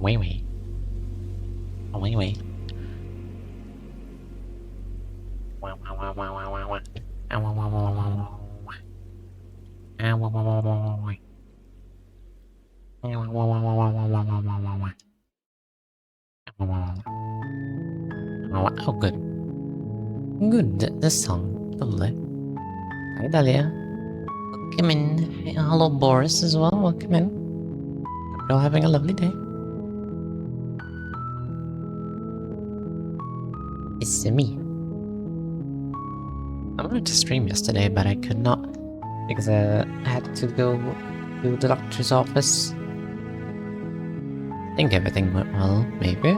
Away, away. Away, away. Wow, wow, wow, wow, wow, wow, wow. Ow, wow, wow, wow, wow, wow, wow. Ow, wow, wow, wow, wow, wow, wow. Ow, wow, wow, wow, wow, wow, wow, wow, wow, wow. Ow, wow, wow, wow. Oh, good. Good, this song. Lovely. Hi, Dahlia. Welcome in. Hey, hello, Boris, as well. Welcome in. Hope you're all having a lovely day. It's me. I wanted to stream yesterday, but I could not because I had to go to the doctor's office. I think everything went well, maybe.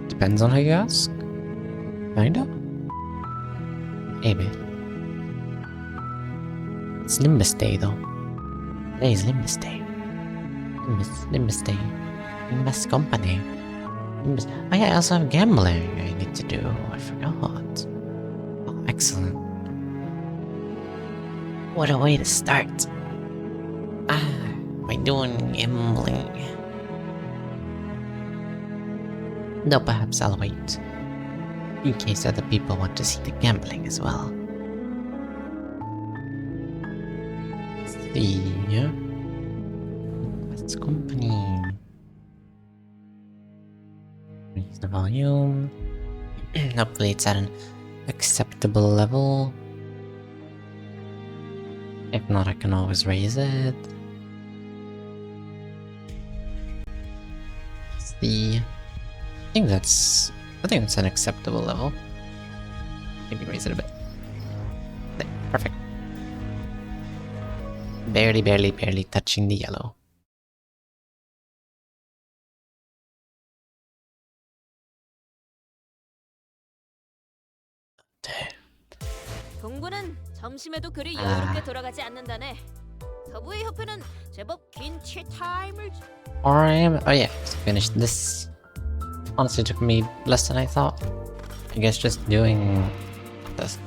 Depends on who you ask. Kinda? Maybe. It's Limbus Day, though. Today is Limbus Day. Limbus Day. Limbus Company. Limbus. Oh yeah, I also have gambling I need to do. I forgot. Oh, excellent. What a way to start. By doing gambling. Though perhaps I'll wait. In case other people want to see the gambling as well. See. What's company? Raise the volume. Hopefully it's at an acceptable level. If not, I can always raise it. See. I think that's an acceptable level. Maybe raise it a bit. There, perfect. Barely touching the yellow. 동구는 점심에도 그리 여유롭게 돌아가지 않는다네. 서부의 협회는 제법 긴 티타임을. Oh yeah, just finished this. Honestly, took me less than I thought. I guess just doing this.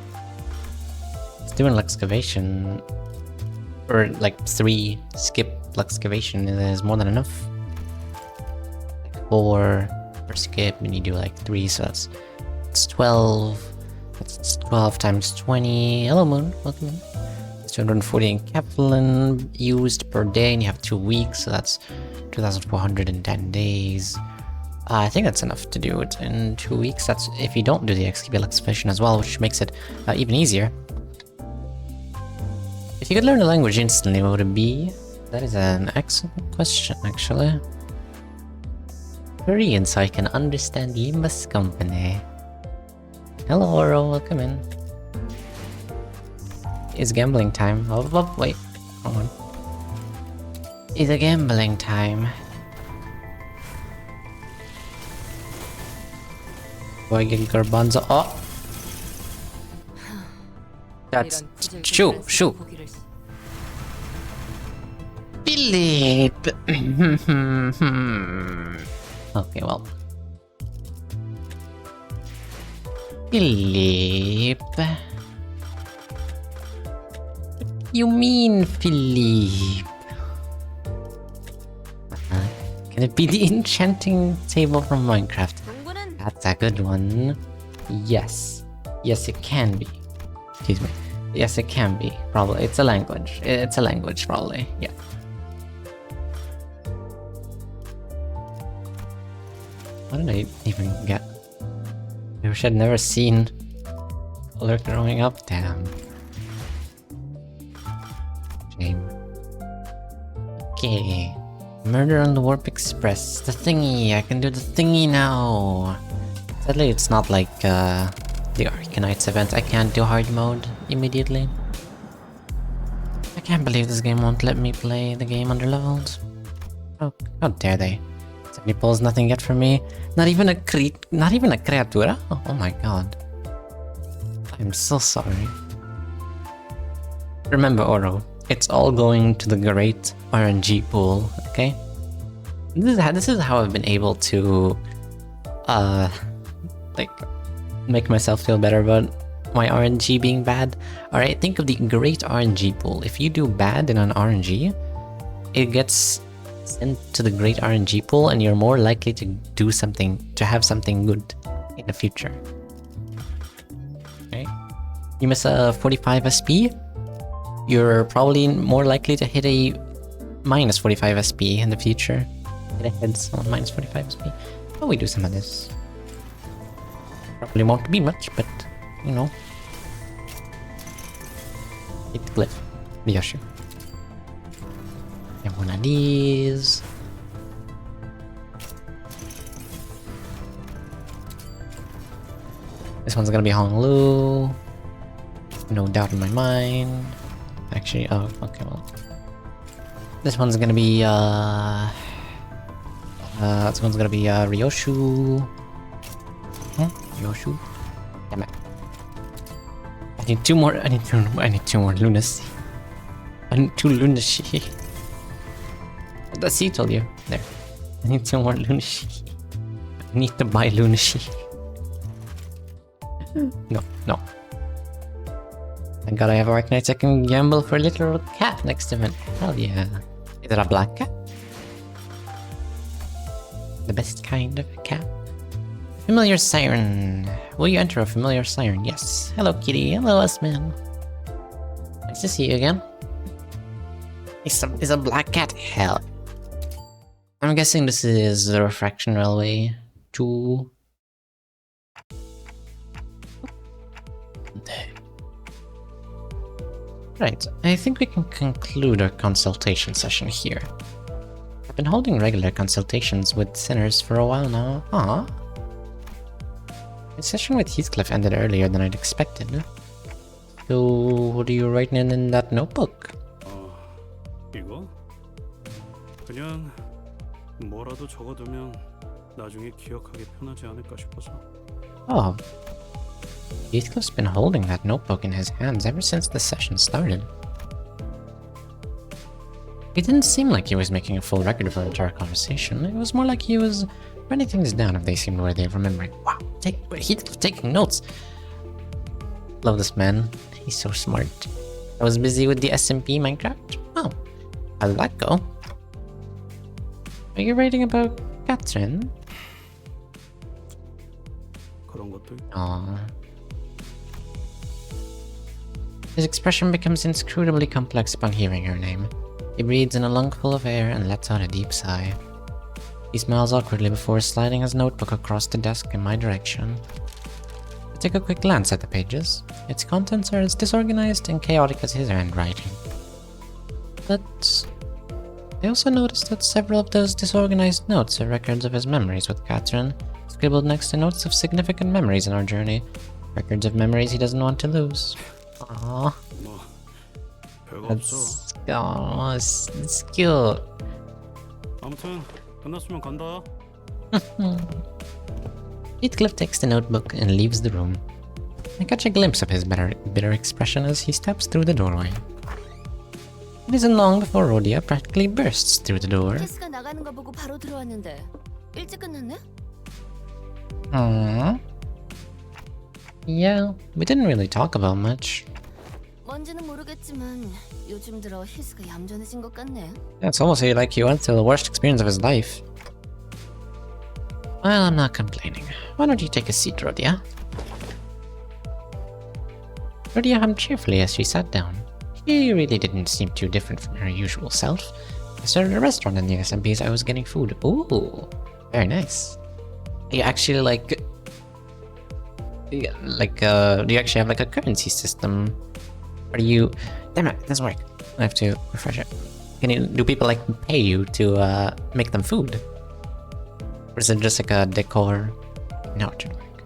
It's doing Luxcavation, or like 3 skip Luxcavation is more than enough. Like 4 per skip, and you do like 3, so it's 12. That's 12 times 20. Hello, Moon. Welcome in. It's 240 in Kevlin used per day, and you have 2 weeks, so that's 2,410 days. I think that's enough to do it in 2 weeks. That's if you don't do the XKB Luxcavation as well, which makes it even easier. If you could learn a language instantly, what would it be? That is an excellent question, actually. Korean, so I can understand Limbus Company. Hello, Oro, welcome in. It's gambling time. Oh, wait. Hold on. It's a gambling time. Do I get Garbanzo? Oh! That's... Shoot! Philip! Okay, well. Philip? You mean Philip? Can it be the enchanting table from Minecraft? That's a good one. Yes. Yes, it can be. Excuse me. Yes, it can be. Probably. It's a language. It's a language, probably. Yeah. What did I even get? I wish I'd never seen Lurk growing up. Damn. Shame. Okay. Murder on the Warp Express. The thingy. I can do the thingy now. Sadly, it's not like the Arkanites event. I can't do hard mode immediately. I can't believe this game won't let me play the game underleveled. Oh, how dare they? 70 pulls, nothing yet from me. Not even a creatura? Oh my god. I'm so sorry. Remember, Oro, it's all going to the great RNG pool, okay? This is how I've been able to like make myself feel better about my RNG being bad. Alright, think of the great RNG pool. If you do bad in an RNG, it gets sent to the great RNG pool, and you're more likely to do something, to have something good in the future. Okay? You miss a 45 SP, you're probably more likely to hit a minus 45 SP in the future. Hit a heads on minus 45 SP. Oh, we do some of this. Probably won't be much, but you know. Hit the cliff. Ryoshu. Have one of these. This one's gonna be Honglu. No doubt in my mind. Actually, oh, okay, well. This one's gonna be, this one's gonna be, Ryoshu. Ryoshu? Damn it. I need two more, I need two more lunacy. I need two lunacy. The sea told you. There. I need two more lunacy. I need to buy lunacy. No, no. Thank god I have Arcanite, I can gamble for a little cat next to it. Hell yeah. Is it a black cat? The best kind of cat. Familiar siren. Will you enter a familiar siren? Yes. Hello kitty. Hello Usman. Nice to see you again. Is a black cat? Hell. I'm guessing this is the Refraction Railway 2. Right, I think we can conclude our consultation session here. I've been holding regular consultations with sinners for a while now. Aww. My session with Heathcliff ended earlier than I'd expected. So, what are you writing in that notebook? 이거? 그냥 뭐라도 적어두면 나중에 기억하기 편하지 않을까 싶어서. Oh. Heathcliff's been holding that notebook in his hands ever since the session started. It didn't seem like he was making a full record of our entire conversation. It was more like he was writing things down if they seemed worthy of remembering. Wow, Heathcliff taking notes. Love this man. He's so smart. I was busy with the SMP Minecraft. Oh, how did that go? Are you writing about Catherine? 그런 것도 Aww. His expression becomes inscrutably complex upon hearing her name. He breathes in a lungful of air and lets out a deep sigh. He smiles awkwardly before sliding his notebook across the desk in my direction. I take a quick glance at the pages. Its contents are as disorganized and chaotic as his handwriting. But I also noticed that several of those disorganized notes are records of his memories with Catherine, scribbled next to notes of significant memories in our journey. Records of memories he doesn't want to lose. Aww. 뭐 별거 없어. It's cute. 아무튼 끝났으면 간다. Heathcliff takes the notebook and leaves the room. I catch a glimpse of his bitter expression as he steps through the doorway. It isn't long before Rhodia practically bursts through the door. 캐스가 나가는 거 보고 바로 들어왔는데 일찍 끝났네? Yeah, we didn't really talk about much. 뭔지는 모르겠지만 요즘 들어 히스가 얌전해진 것 같네. It's almost like he went through the worst experience of his life. Well, I'm not complaining. Why don't you take a seat, Rhodia? Rhodia hummed cheerfully as she sat down. She really didn't seem too different from her usual self. I started a restaurant in the SMPs. I was getting food. Ooh, very nice. You actually like... Yeah, like, do you actually have like a currency system? Or do you... Damn it, it doesn't work. I have to refresh it. Do people like pay you to make them food? Or is it just like a decor? No, it should work.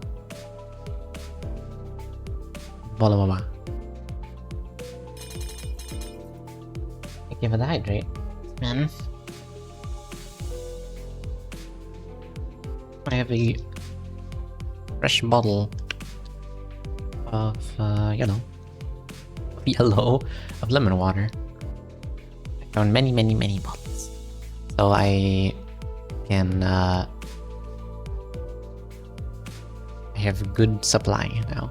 Blah blah blah. Thank you for the hydrate, man. I have a fresh bottle of yellow of lemon water. I found many bottles, so I can I have a good supply now.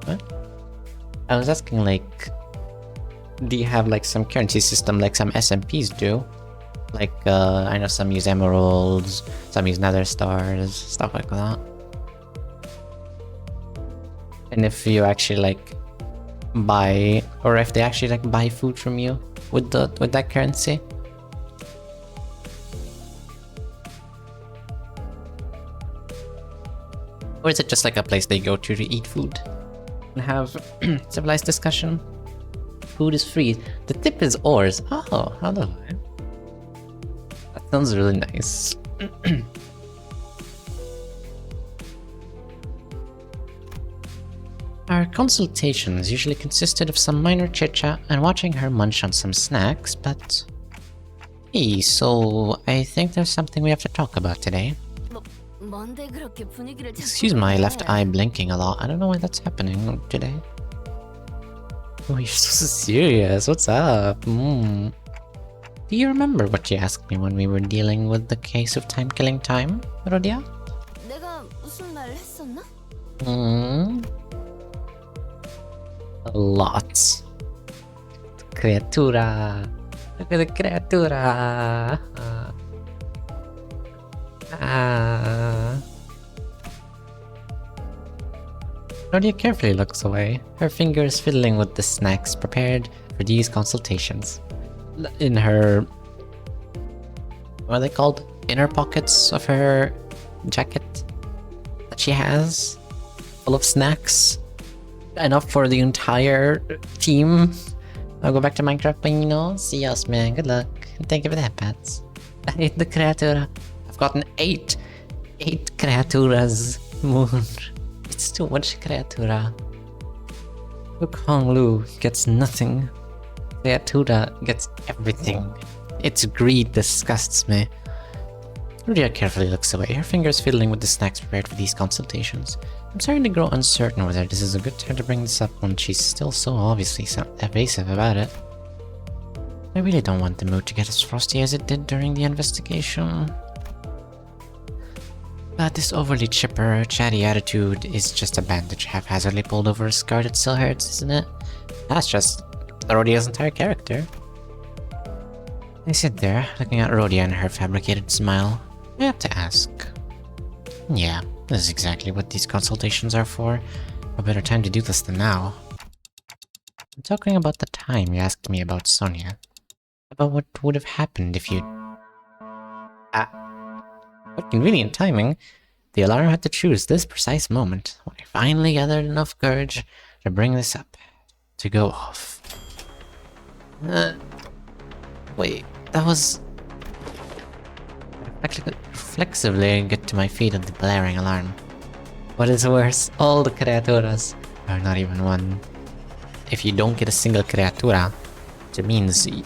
What? I was asking, like, do you have like some currency system like some SMPs do? Like, I know some use emeralds, some use nether stars, stuff like that. And if you actually like buy, or if they actually like buy food from you with that currency. Or is it just like a place they go to eat food and have civilized discussion? Food is free. The tip is ores. Oh, hello. That sounds really nice. Our consultations usually consisted of some minor chit-chat and watching her munch on some snacks, but... Hey, so I think there's something we have to talk about today. 뭔데 그렇게 분위기를 Excuse my left eye blinking a lot. I don't know why that's happening today. Oh, you're so serious. What's up? Do you remember what you asked me when we were dealing with the case of time-killing time, Rodia? 내가 무슨 말 했었나? A lot. Criatura. Look at the criatura. Rodia carefully looks away, her fingers fiddling with the snacks prepared for these consultations. In her... what are they called? Inner pockets of her jacket that she has, full of snacks. Enough for the entire team. I'll go back to Minecraft, but you know, see us, man. Good luck. Thank you for that, Pats. I hate the creatura. I've gotten 8 creaturas. Moon. It's too much creatura. Wukong Lu gets nothing. Creatura gets everything. Its greed disgusts me. Rudia carefully looks away, her fingers fiddling with the snacks prepared for these consultations. I'm starting to grow uncertain whether this is a good time to bring this up when she's still so obviously evasive about it. I really don't want the mood to get as frosty as it did during the investigation. But this overly chipper, chatty attitude is just a bandage haphazardly pulled over a scar that still hurts, isn't it? That's just Rodia's entire character. I sit there, looking at Rodia and her fabricated smile. I have to ask. Yeah, this is exactly what these consultations are for. A better time to do this than now. I'm talking about the time you asked me about Sonia. About what would have happened if you... What convenient timing. The alarm had to choose this precise moment, when I finally gathered enough courage to bring this up. To go off. Wait, that was... Reflexively get to my feet at the blaring alarm. What is worse, all the creaturas are not even one. If you don't get a single creatura, it means... You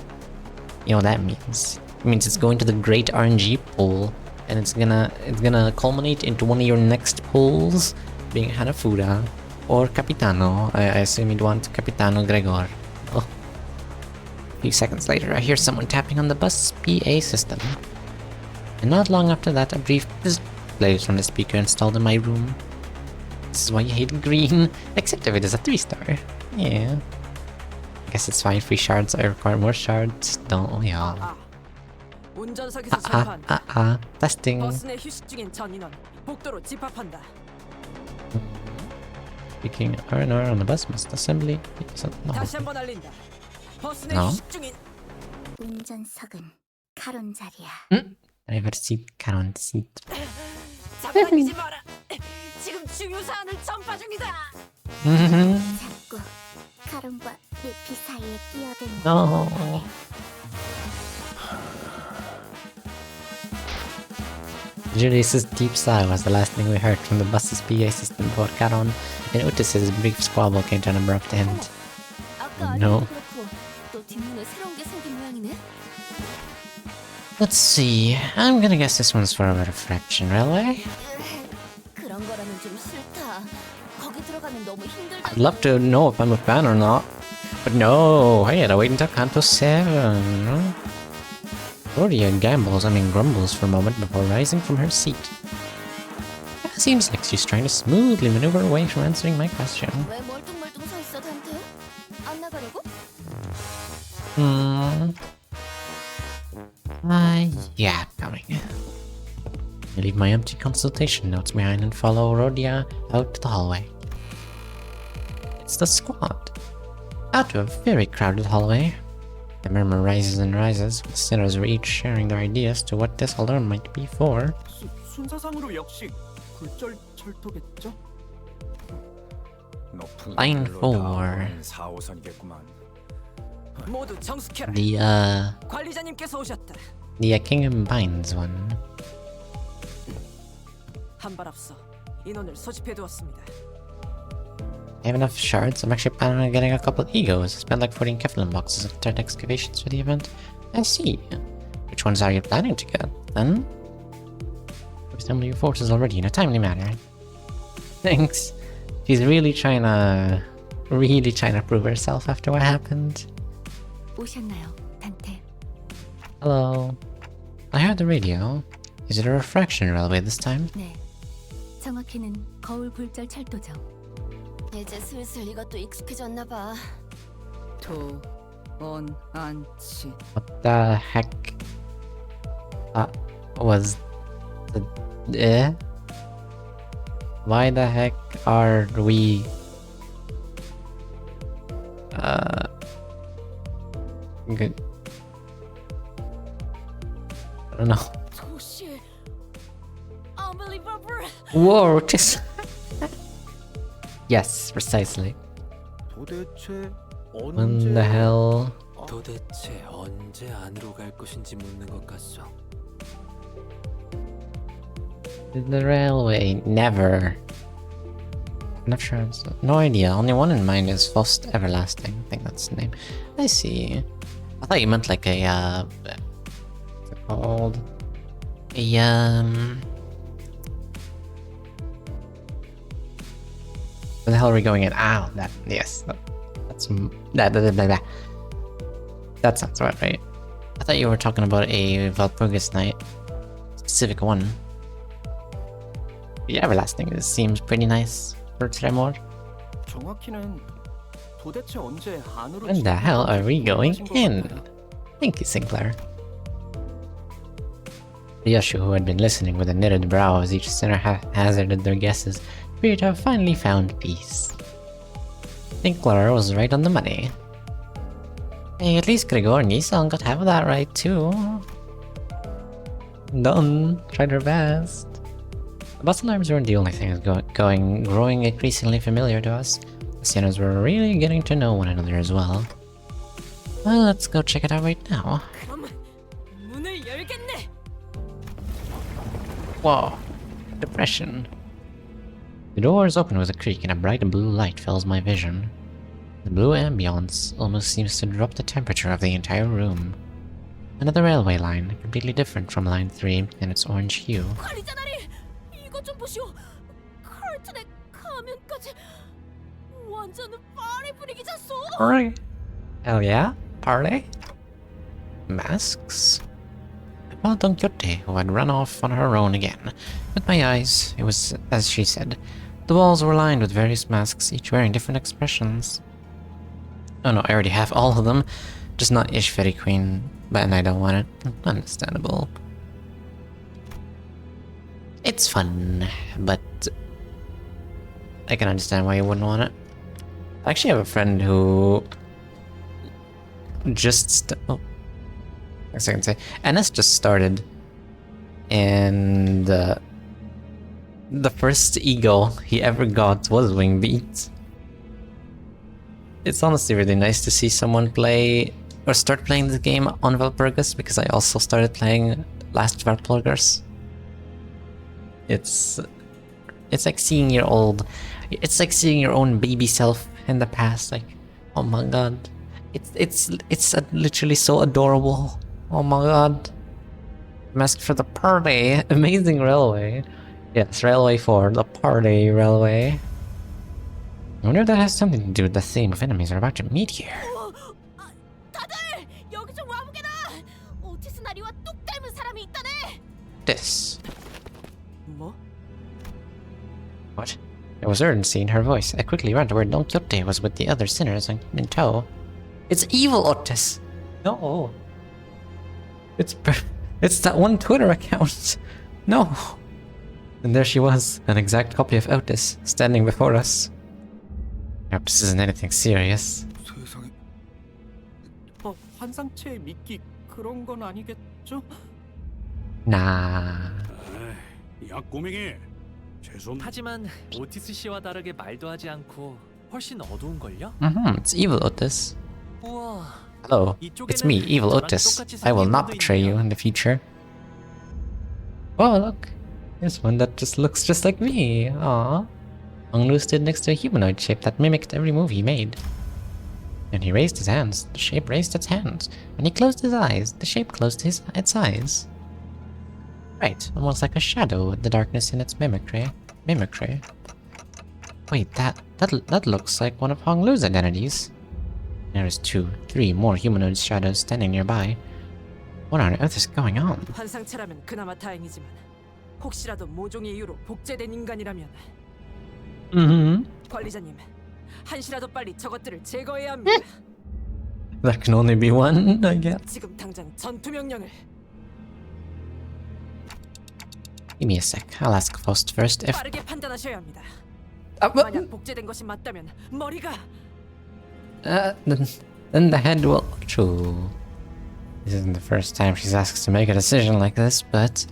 know what that means. It means it's going to the great RNG pool, and it's gonna culminate into one of your next pulls being Hanafuda or Capitano. I assume you'd want Capitano Gregor. Oh. A few seconds later, I hear someone tapping on the bus PA system. And not long after that, a brief buzz plays from the speaker installed in my room. This is why you hate green, except if it is a 3-star. Yeah. I guess it's fine, free shards, I require more shards. Don't we all? 운전석에서 전파한다. Testing. 버스 내 휴식 중인 전 인원 복도로 집합한다. Speaking R&R on the bus must assembly. No. 다시 한번 알린다. 버스 내 No. 휴식 중인 운전석은 카론 자리야. Driver seat, current seat. 잡아당기지 마라. 지금 중요 사안을 전파 중이다. 자꾸 카론과 리피 사이에 끼어들면 No. Julius's deep sigh was the last thing we heard from the bus's PA system before Caron and Utis's brief squabble came to an abrupt end. 아까 No. 아니면 그렇고 또 뒷문에 새로운 게 생긴 모양이네. Let's see. I'm gonna guess this one's for a better fraction railway. 그런 거라면 좀 싫다. 거기 들어가면 너무 힘들다. I'd love to know if I'm a fan or not. But no, I had to wait until Kanto 7. Rodia grumbles for a moment before rising from her seat. Seems like she's trying to smoothly maneuver away from answering my question. 왜 멀뚱멀뚱 서 있어, 단테? 안 나가려고? I leave my empty consultation notes behind and follow Rhodia out the hallway. It's the squad. Out to a very crowded hallway. The murmur rises and rises, with sinners were each sharing their ideas to what this alarm might be for. 순서상으로 역시 굴절 철도겠죠? Line 4. 4호선이겠구만. 모두 정숙해라. 관리자님께서 오셨다. The Kingdom Binds one. 한 발 앞서 인원을 소집해 두었습니다. I have enough shards. I'm actually planning on getting a couple egos. I spent like 14 Keflin boxes of third excavations for the event. I see. Which ones are you planning to get, then? Assemble your forces already in a timely manner. Thanks. She's really trying to prove herself after what happened. 오셨나요, 단테? Hello. I heard the radio. Is it a refraction railway this time? 네. 정확히는 거울 굴절 철도죠. 이제 슬슬 이것도 익숙해졌나 봐. 안치. What the heck? Was the Why the heck are we good? I don't know. 도시. Unbelievable. Whoa, just yes, precisely. 도대체 When the hell? 도대체 언제 안으로 갈 것인지 묻는 것 같소. The railway never. I'm not sure. No idea. Only one in mind is Fost Everlasting. I think that's the name. I see. I thought you meant like a what's it called? Where the hell are we going in? Ah, that yes. That sounds about right. I thought you were talking about a Valpurgis Knight. Specific one. The Everlasting seems pretty nice for Tremor. 정확히는 도대체 언제 안으로 When the hell are we going in? Thank you, Sinclair. Yoshu, who had been listening with a knitted brow as each sinner hazarded their guesses, appeared to have finally found peace. Sinclair was right on the money. Hey, at least Gregor and Yisong got half of that right too. Done. Tried her best. The bus alarms weren't the only things growing increasingly familiar to us. The sinners were really getting to know one another as well. Well, let's go check it out right now. 그럼 문을 열겠네. Whoa. Depression. The doors open with a creak and a bright blue light fills my vision. The blue ambience almost seems to drop the temperature of the entire room. Another railway line, completely different from Line 3 in its orange hue. 관리자나리 이것 좀 보시오. 카르튼의 가면까지 완전 파리 분위기잖소. Party? Hell yeah? Party? Masks? I found Don Quixote, who had run off on her own again. With my eyes, it was as she said. The walls were lined with various masks, each wearing different expressions. Oh no, I already have all of them. Just not Ishveri Queen, and I don't want it. Understandable. It's fun, but I can understand why you wouldn't want it. I actually have a friend who just I can say NS just started, and the first ego he ever got was Wingbeat. It's honestly really nice to see someone play or start playing the game on Valpurgis, because I also started playing last Valpurgis. It's like seeing your own baby self in the past. Like, oh my god, it's literally so adorable. Oh my god. Mask for the party. Amazing railway. Yes, Railway 4, the party railway. I wonder if that has something to do with the theme of enemies are about to meet here. 다들 여기 좀 와보게나. 오티스 나리와 똑 닮은 사람이 있다네. This. 뭐? What? There was urgency in her voice. I quickly ran to where Don Quixote was with the other sinners in tow. It's evil, Otis! No! It's that one Twitter account! No! And there she was, an exact copy of Otis, standing before us. I hope this isn't anything serious. 세상에. 환상체에 믿기 그런 건 아니겠죠? Nah. 에이, 야 꼬맹이. 죄송. 하지만 오티스 씨와 다르게 말도 하지 않고 훨씬 어두운걸요? It's evil Otis. 우와. Hello, 이쪽에는 it's me, evil 저랑 Otis. 똑같이 I will 생긴 not 분도 betray you 있네요. in the future. Oh, look. There's one that just looks just like me. Aww. Honglu stood next to a humanoid shape that mimicked every move he made. And he raised his hands. The shape raised its hands. When he closed his eyes, the shape closed its eyes. Right, almost like a shadow with the darkness in its mimicry. Wait, that looks like one of Honglu's identities. There's 2, 3 more humanoid shadows standing nearby. What on earth is going on? 환상체라면 그나마 다행이지만 혹시라도 모종의 이유로 복제된 인간이라면 Mm-hmm. 관리자님 한시라도 빨리 저것들을 제거해야 합니다. That can only be one, I guess. 지금 당장 전투 명령을. Give me a sec. I'll ask Faust first if... 빠르게 판단하셔야 합니다. but- 만약 복제된 것이 맞다면 머리가 then the head will... True. This isn't the first time she's asked to make a decision like this, but...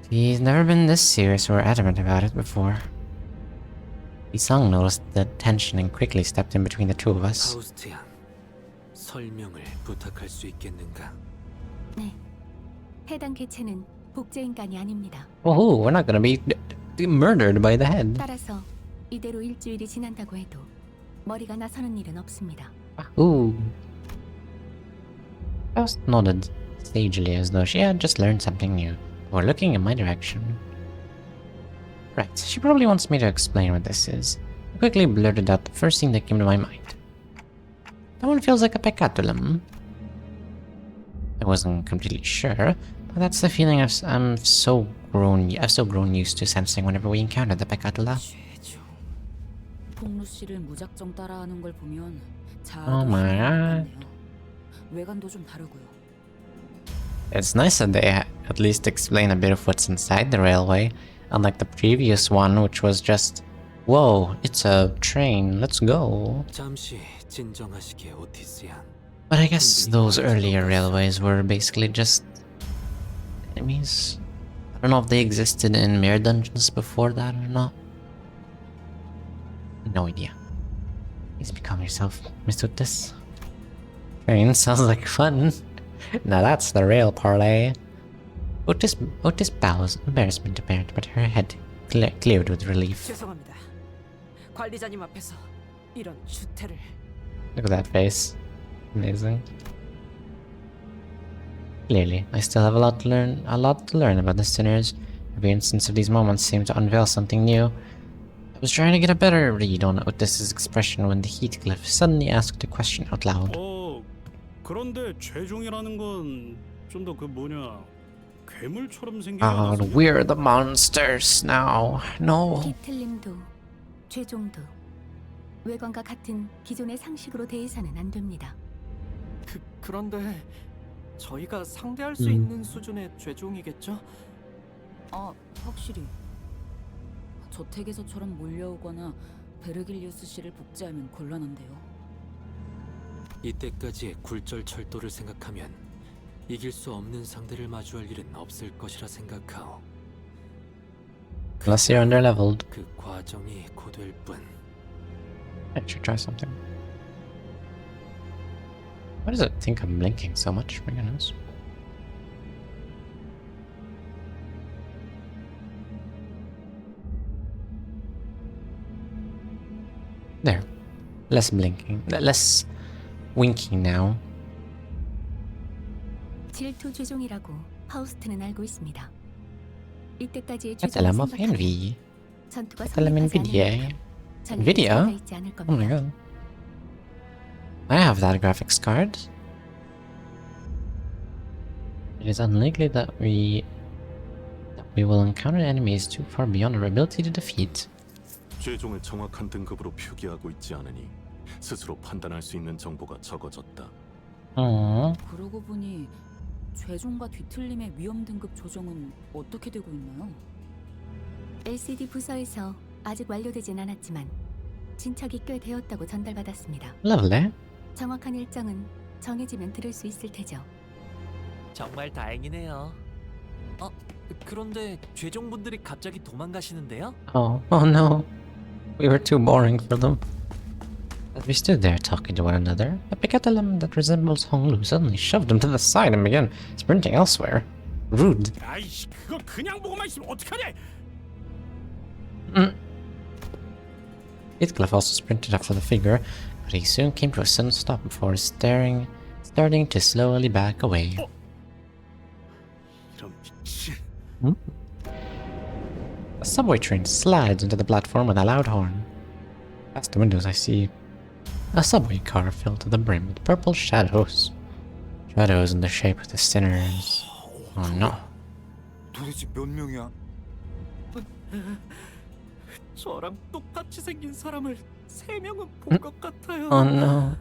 She's never been this serious or adamant about it before. Isang noticed the tension and quickly stepped in between the two of us. 파우스티안, 설명을 부탁할 수 있겠는가? 네. 해당 개체는 복제 인간이 아닙니다. Oh, we're not gonna be murdered by the head. 따라서 이대로 일주일이 지난다고 해도 머리가 나서는 일은 없습니다. Ooh. Faust nodded sagely as though she had just learned something new, or looking in my direction. Right, she probably wants me to explain what this is. I quickly blurted out the first thing that came to my mind. That one feels like a pecatulum. I wasn't completely sure, but that's the feeling I've so grown used to sensing whenever we encounter the pecatula. 최종. 폭루 씨를 무작정 따라하는 걸 보면 Oh my god. 외관도 좀 다르고요. It's nice that they at least explain a bit of what's inside the railway, unlike the previous one, which was just, whoa, it's a train, let's go. 잠시 진정하시게 오티스양. But I guess those earlier railways were basically just enemies. I don't know if they existed in mirror dungeons before that or not. No idea. Please become yourself, Mr. Otis. Train sounds like fun. Now that's the rail parlay. Otis bows, embarrassment apparent, but her head cleared with relief. 죄송합니다. 관리자님 앞에서 이런 주태를. Look at that face. Amazing. Clearly, I still have a lot to learn about the sinners. Every instance of these moments seemed to unveil something new. I was trying to get a better read on Otis's expression when the Heathcliff suddenly asked a question out loud. 그런데 최종이라는 건 좀 더 그 뭐냐 괴물처럼 생긴. God, we're the monsters now. No. 히틀림도 최종도 외관과 같은 기존의 상식으로 대해서는 안 됩니다. 그런데 저희가 상대할 수 있는 수준의 죄종이겠죠? 확실히. 저택에서처럼 몰려오거나 베르길리우스 씨를 복제하면 곤란한데요. 이때까지의 굴절 철도를 생각하면 이길 수 없는 상대를 마주할 일은 없을 것이라 생각하오. Unless you're underleveled. 그 과정이 고될 뿐. I should try something. Why does it think I'm blinking so much? My goodness. There. Less blinking. Less winking now. 질투 죄종이라고 파우스트는 알고 있습니다. 이때까지의 That's a 죄종을 lamp of 생각하면 envy. 전투가 That's a lamp 성립하지 NVIDIA. 않으면 전혀 NVIDIA? 의미가 있지 않을 Oh my 겁니다. god. I have that graphics card. It is unlikely that we will encounter enemies too far beyond our ability to defeat. 최종을 정확한 등급으로 표기하고 있지 않으니 스스로 판단할 수 있는 정보가 적어졌다. Aww. 그러고 보니 최종과 뒤틀림의 위험 등급 조정은 어떻게 되고 있나요? LCD 부서에서 아직 완료되진 않았지만 진척이 꽤 되었다고 전달받았습니다. Lovely. 정확한 일정은 정해지면 들을 수 있을 테죠. 정말 다행이네요. 그런데 죄종분들이 갑자기 도망가시는데요? Oh no. We were too boring for them. As we stood there talking to one another, a Picatellum that resembles Honglu suddenly shoved him to the side and began sprinting elsewhere. Rude. 아이씨, 그거 그냥 보고만 있으면 어떡하냐? Heathcliff also sprinted after the figure, but he soon came to a sudden stop before starting to slowly back away. 이런 미친. A subway train slides into the platform with a loud horn. Past the windows I see a subway car filled to the brim with purple shadows. Shadows in the shape of the sinners. Oh no. 도대체 몇 명이야? 저랑 똑같이 생긴 사람을 3명은 본 것 같아요. Oh no.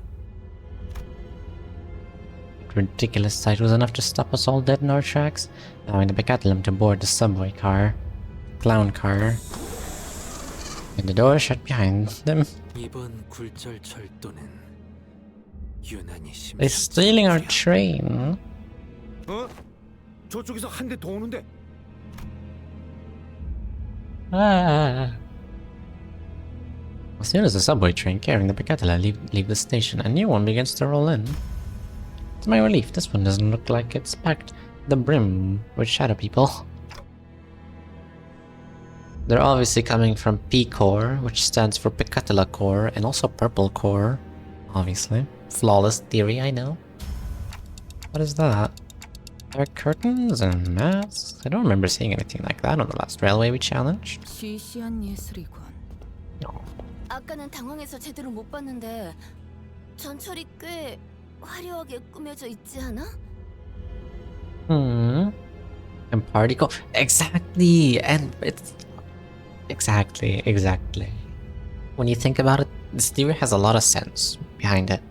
That ridiculous sight was enough to stop us all dead in our tracks, allowing the Picatellum to board the subway car. Clown car. And the door shut behind them. 이번 굴절 철도는 유난히 They're stealing our train. 어? 저쪽에서 한 대 더 오는데. As soon as the subway train carrying the Picatella leave the station, a new one begins to roll in. To my relief, this one doesn't look like it's packed the brim with shadow people. They're obviously coming from P Corps, which stands for Picatella Corps, and also Purple Corps, obviously. Flawless theory, I know. What is that? There are curtains and masks? I don't remember seeing anything like that on the last railway we challenged. 시시한 예술이군. No. 아까는 당황해서 제대로 못 봤는데 전철이 꽤 화려하게 꾸며져 있지 않아? And party call. Exactly! And it's... Exactly. When you think about it, this theory has a lot of sense behind it.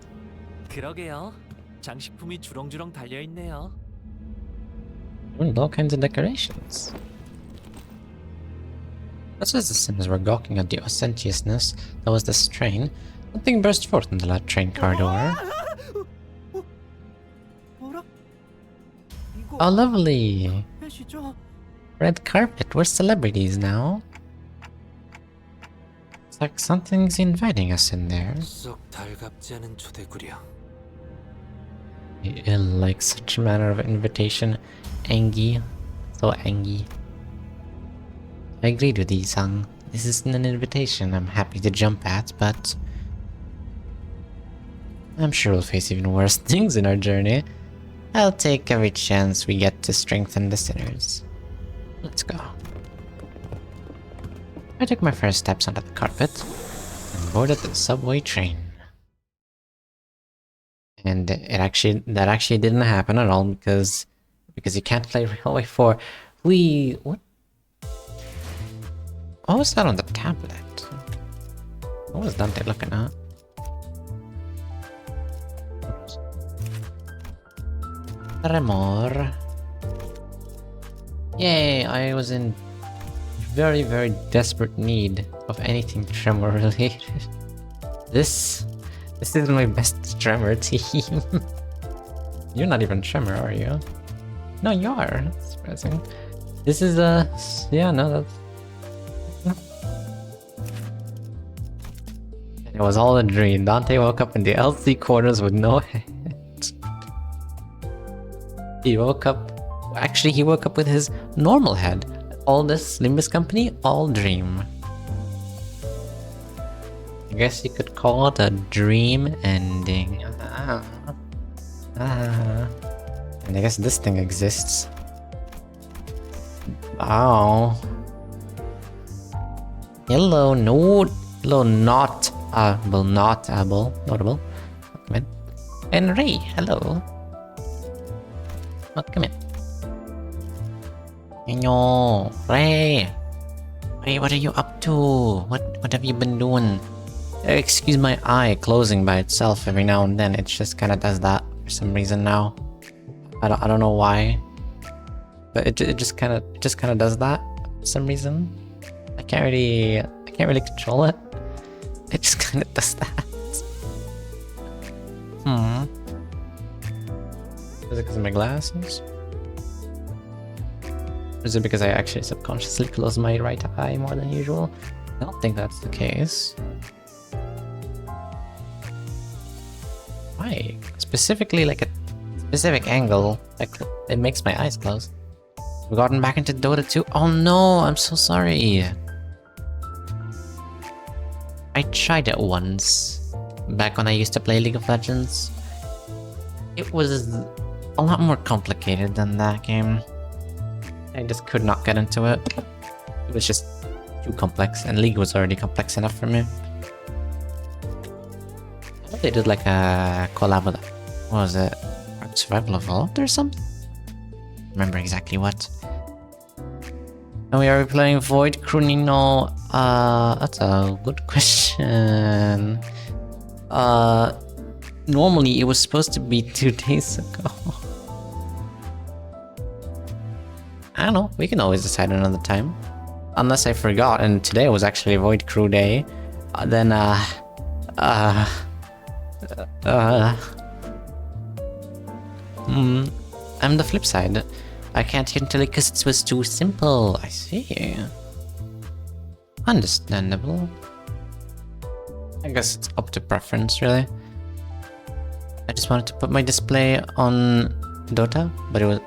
그러게요. 장식품이 주렁주렁 달려 있네요. And all kinds of decorations. Just as the Sims were gawking at the ostentiousness that was this train, something burst forth in the loud train car door. 뭐라? 이거 Oh, lovely! 회시죠? Red carpet, we're celebrities now. It's like something's inviting us in there. 썩 달갑지 않은 초대구려. Ill like such manner of invitation. Angie. So Angie. I agreed with Isang. This isn't an invitation I'm happy to jump at, but I'm sure we'll face even worse things in our journey. I'll take every chance we get to strengthen the sinners. Let's go. I took my first steps onto the carpet and boarded the subway train. And that actually didn't happen at all because you can't play Railway 4. What was that on the tablet? What was Dante looking at? Tremor. Yay, I was in very, very desperate need of anything Tremor related. This is my best Tremor team. You're not even Tremor, are you? No, you are. That's surprising. This is yeah, no, that's... It was all a dream. Dante woke up in the LC quarters with no head. He woke up... Actually, he woke up with his normal head. All this Limbus Company, all dream. I guess you could call it a dream ending. And I guess this thing exists. Wow. Hello, notable. Come in. And Ray, hello. Come in. Hello, Ray. Ray, what are you up to? What have you been doing? Excuse my eye closing by itself every now and then. It just kind of does that for some reason now. I don't know why, but it just kind of does that for some reason. can't really control it. It just kind of does that. Is it because of my glasses? Or is it because I actually subconsciously close my right eye more than usual? I don't think that's the case. Why? Specifically, like a specific angle, like it makes my eyes close. We've gotten back into Dota 2. Oh no, I'm so sorry. I tried it once, back when I used to play League of Legends. It was a lot more complicated than that game. I just could not get into it. It was just too complex, and League was already complex enough for me. I thought they did like a collab with, what was it? Survival Evolved or something? Remember exactly what. And we are playing Void Crunino. That's a good question. Normally it was supposed to be 2 days ago. I don't know, we can always decide another time. Unless I forgot and today was actually Void Crew Day. Then I'm the flip side. I can't hit until it because it was too simple. I see. Understandable. I guess it's up to preference, really. I just wanted to put my display on Dota, but it was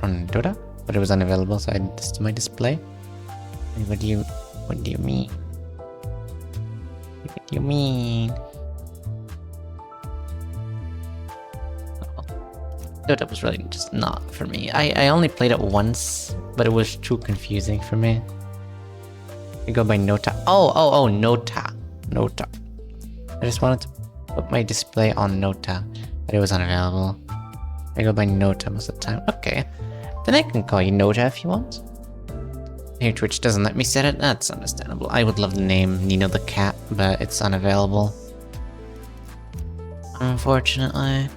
on Dota, but it was unavailable, so I added this to my display. What do you mean? What do you mean? Dota was really just not for me. I only played it once, but it was too confusing for me. I go by Nota. Oh, Nota. Nota. I just wanted to put my display on Nota, but it was unavailable. I go by Nota most of the time. Okay. Then I can call you Nota if you want. Here, Twitch doesn't let me set it. That's understandable. I would love the name Nino the Cat, but it's unavailable. Unfortunately.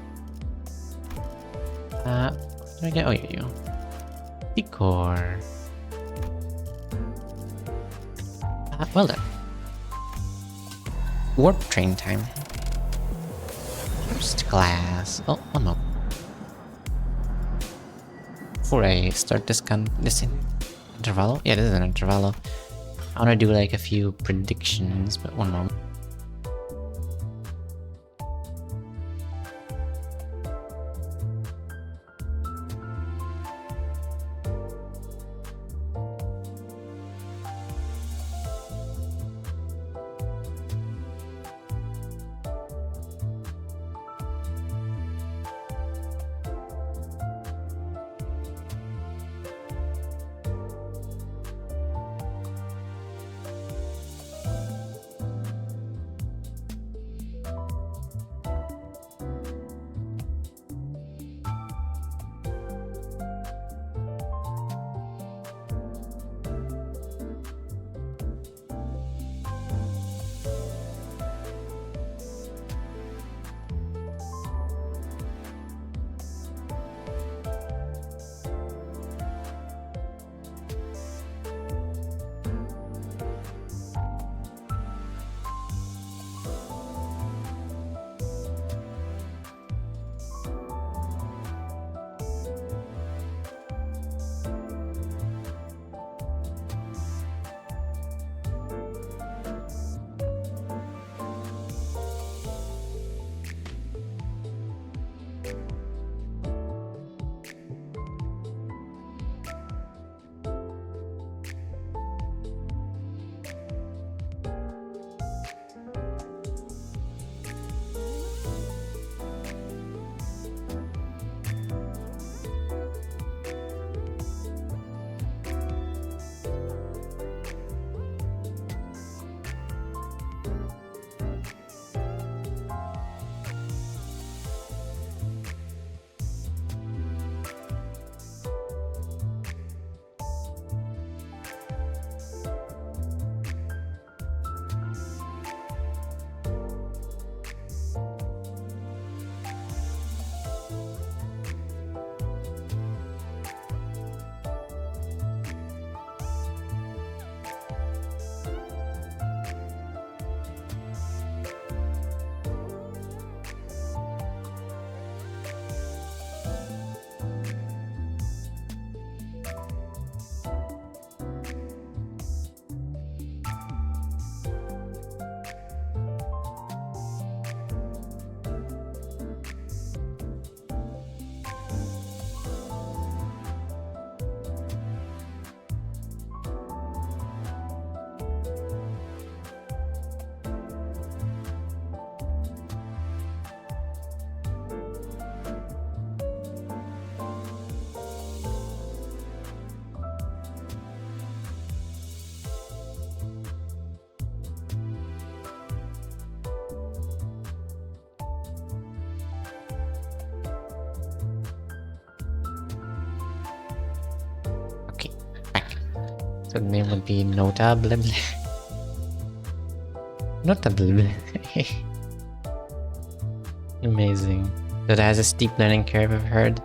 What did I get? Oh, you. Decor. Well then. Warp train time. First class. Oh, one more. Before I start this intervallo? Yeah, this is an intervallo. I wanna do like a few predictions, but one moment. So the name would be Notable. Notable. Amazing. That it has a steep learning curve, I've heard.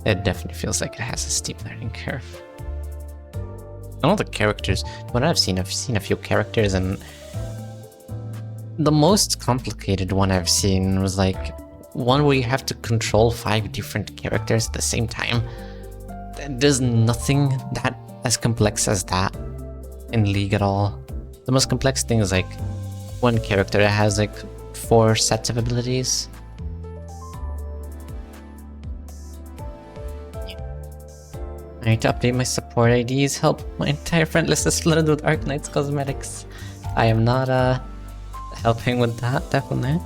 It definitely feels like it has a steep learning curve. And all the characters, what I've seen a few characters, and the most complicated one I've seen was like one where you have to control 5 different characters at the same time. There's nothing that as complex as that in League at all. The most complex thing is like one character that has like 4 sets of abilities. I need to update my support IDs. Help, my entire friend list is flooded with Arknights cosmetics. I am not helping with that, definitely.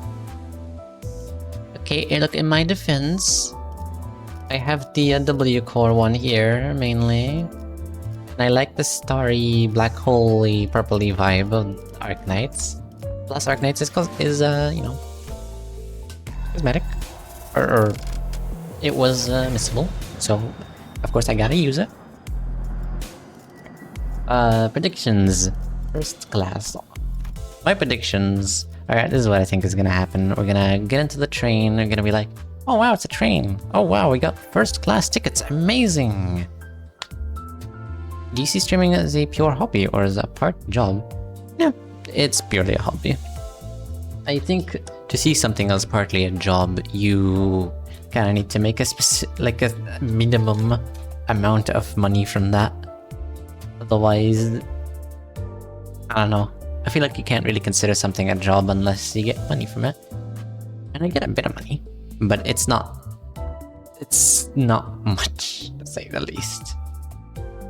Okay, look, in my defense, I have the W core one here, mainly. And I like the starry, black hole-y, purpley vibe of Arknights. Plus Arknights is you know, cosmetic. Or it was missable, so of course I gotta use it. Predictions. First class. My predictions. Alright, this is what I think is gonna happen. We're gonna get into the train, we're gonna be like, oh wow, it's a train. Oh wow, we got first class tickets. Amazing. Do you see streaming as a pure hobby or as a part job? Yeah, it's purely a hobby. I think to see something as partly a job, you kind of need to make a a minimum amount of money from that. Otherwise, I don't know. I feel like you can't really consider something a job unless you get money from it. And I get a bit of money, but it's not much, to say the least.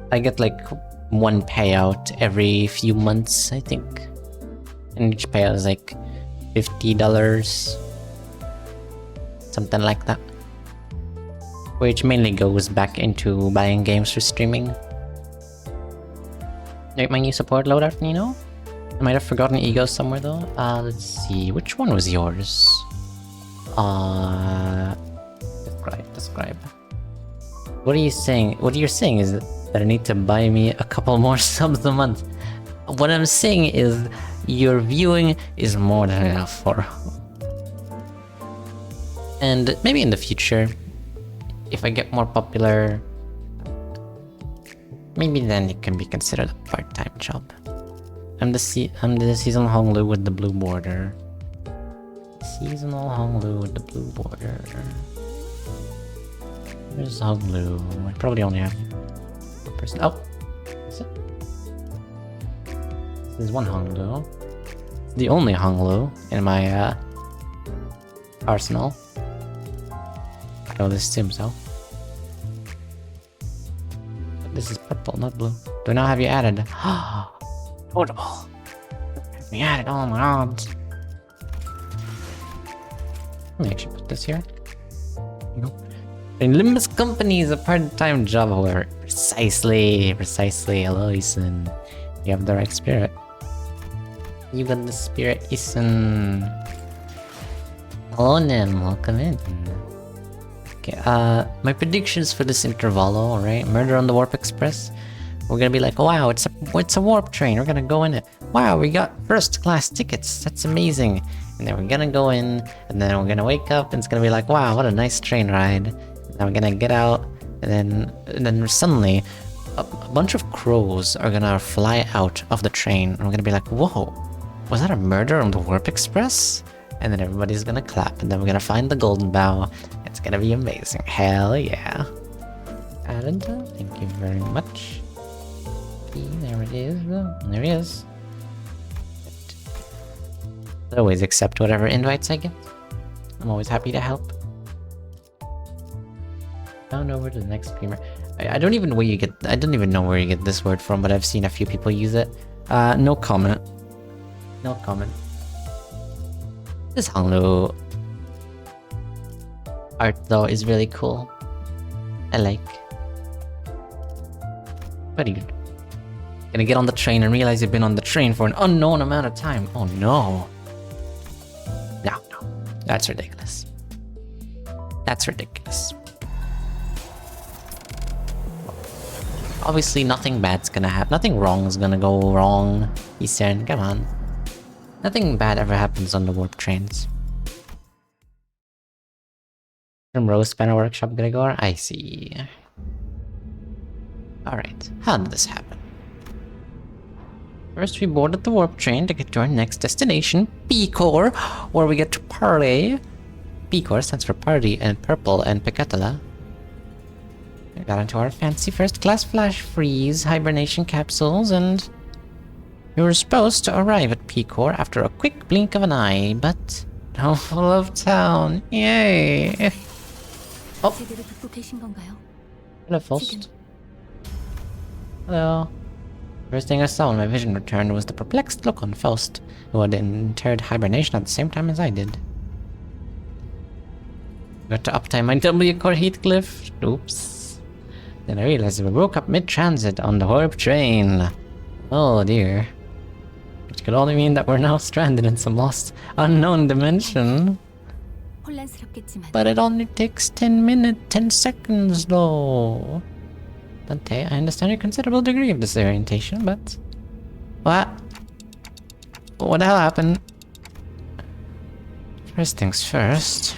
I get like one payout every few months, I think. And each payout is like $50. Something like that. Which mainly goes back into buying games for streaming. Like my new support loadout, Nino? I might have forgotten Ego somewhere though. Let's see, which one was yours? Describe. What are you saying? What you're saying is that I need to buy me a couple more subs a month. What I'm saying is your viewing is more than enough for. And maybe in the future, if I get more popular, maybe then it can be considered a part-time job. I'm the seasonal Honglu with the blue border. Seasonal Honglu with the blue border. Where's Honglu? I probably only have one person. Oh! Is it? This is one Honglu. It's the only Honglu in my arsenal. I know this seems so. But this is purple, not blue. Do I not have you added? Total. Have me added, oh my god. Let me actually put this here. You know. In Limbus Company is a part-time job, however. Precisely. Hello, Ethan. You have the right spirit. You got the spirit, Ethan. Hello, Nim. Welcome in. Okay, my predictions for this intervalo, alright? Murder on the Warp Express. We're gonna be like, wow, it's a warp train. We're gonna go in it. Wow, we got first class tickets. That's amazing. And then we're gonna go in, and then we're gonna wake up, and it's gonna be like, wow, what a nice train ride. And then we're gonna get out, and then suddenly, a bunch of crows are gonna fly out of the train, and we're gonna be like, whoa, was that a murder on the Warp Express? And then everybody's gonna clap, and then we're gonna find the Golden Bough. It's gonna be amazing. Hell yeah. Added, thank you very much. There it is. There he is. I always accept whatever invites I get. I'm always happy to help. Down over to the next streamer. I don't even know where you get this word from, but I've seen a few people use it. No comment. No comment. This Honglu art though is really cool. I like. Very good. Gonna get on the train and realize you've been on the train for an unknown amount of time. Oh no. No. That's ridiculous. That's ridiculous. Obviously, nothing bad's gonna happen. Nothing wrong is gonna go wrong. Eastern, come on. Nothing bad ever happens on the warp trains. From Rose Banner Workshop, Gregor? I see. Alright, how did this happen? First, we boarded the warp train to get to our next destination, P-Core, where we get to party. P-Core stands for party in purple and Picatala. We got into our fancy first-class flash freeze hibernation capsules, and we were supposed to arrive at P-Core after a quick blink of an eye, but no Love Town. Yay! Oh, 제대로 듣고 계신 건가요? hello, Faust. Hello. First thing I saw when my vision returned was the perplexed look on Faust, who had entered hibernation at the same time as I did. Got to uptime my W-core Heathcliff. Oops. Then I realized we woke up mid-transit on the warp train. Oh dear. Which could only mean that we're now stranded in some lost, unknown dimension. 혼란스럽겠지만 But it only takes 10 seconds though. Dante, I understand your considerable degree of disorientation, but... What? What the hell happened? First things first.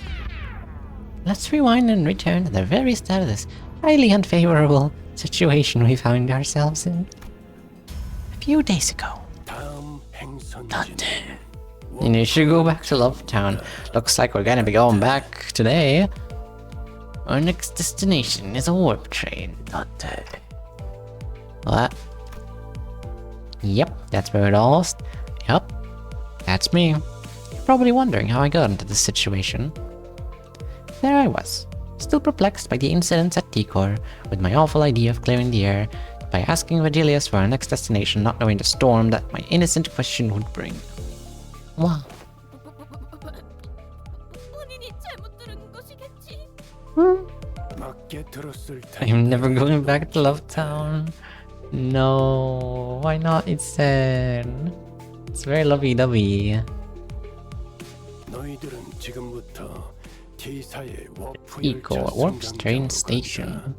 Let's rewind and return to the very start of this highly unfavorable situation we found ourselves in. A few days ago. Dante. And you should go back to Love Town. Looks like we're gonna be going back today. Our next destination is a warp train, Dante. What? Yep, that's where it all... Yep, that's me. You're probably wondering how I got into this situation. There I was, still perplexed by the incidents at T-Core, with my awful idea of clearing the air by asking Vigilius for our next destination, not knowing the storm that my innocent question would bring. Wow. 본인이 잘못 들은 것이겠지. I'm never going back to Love Town. No, why not? It's very lovey-dovey. Eco Warp Train Station.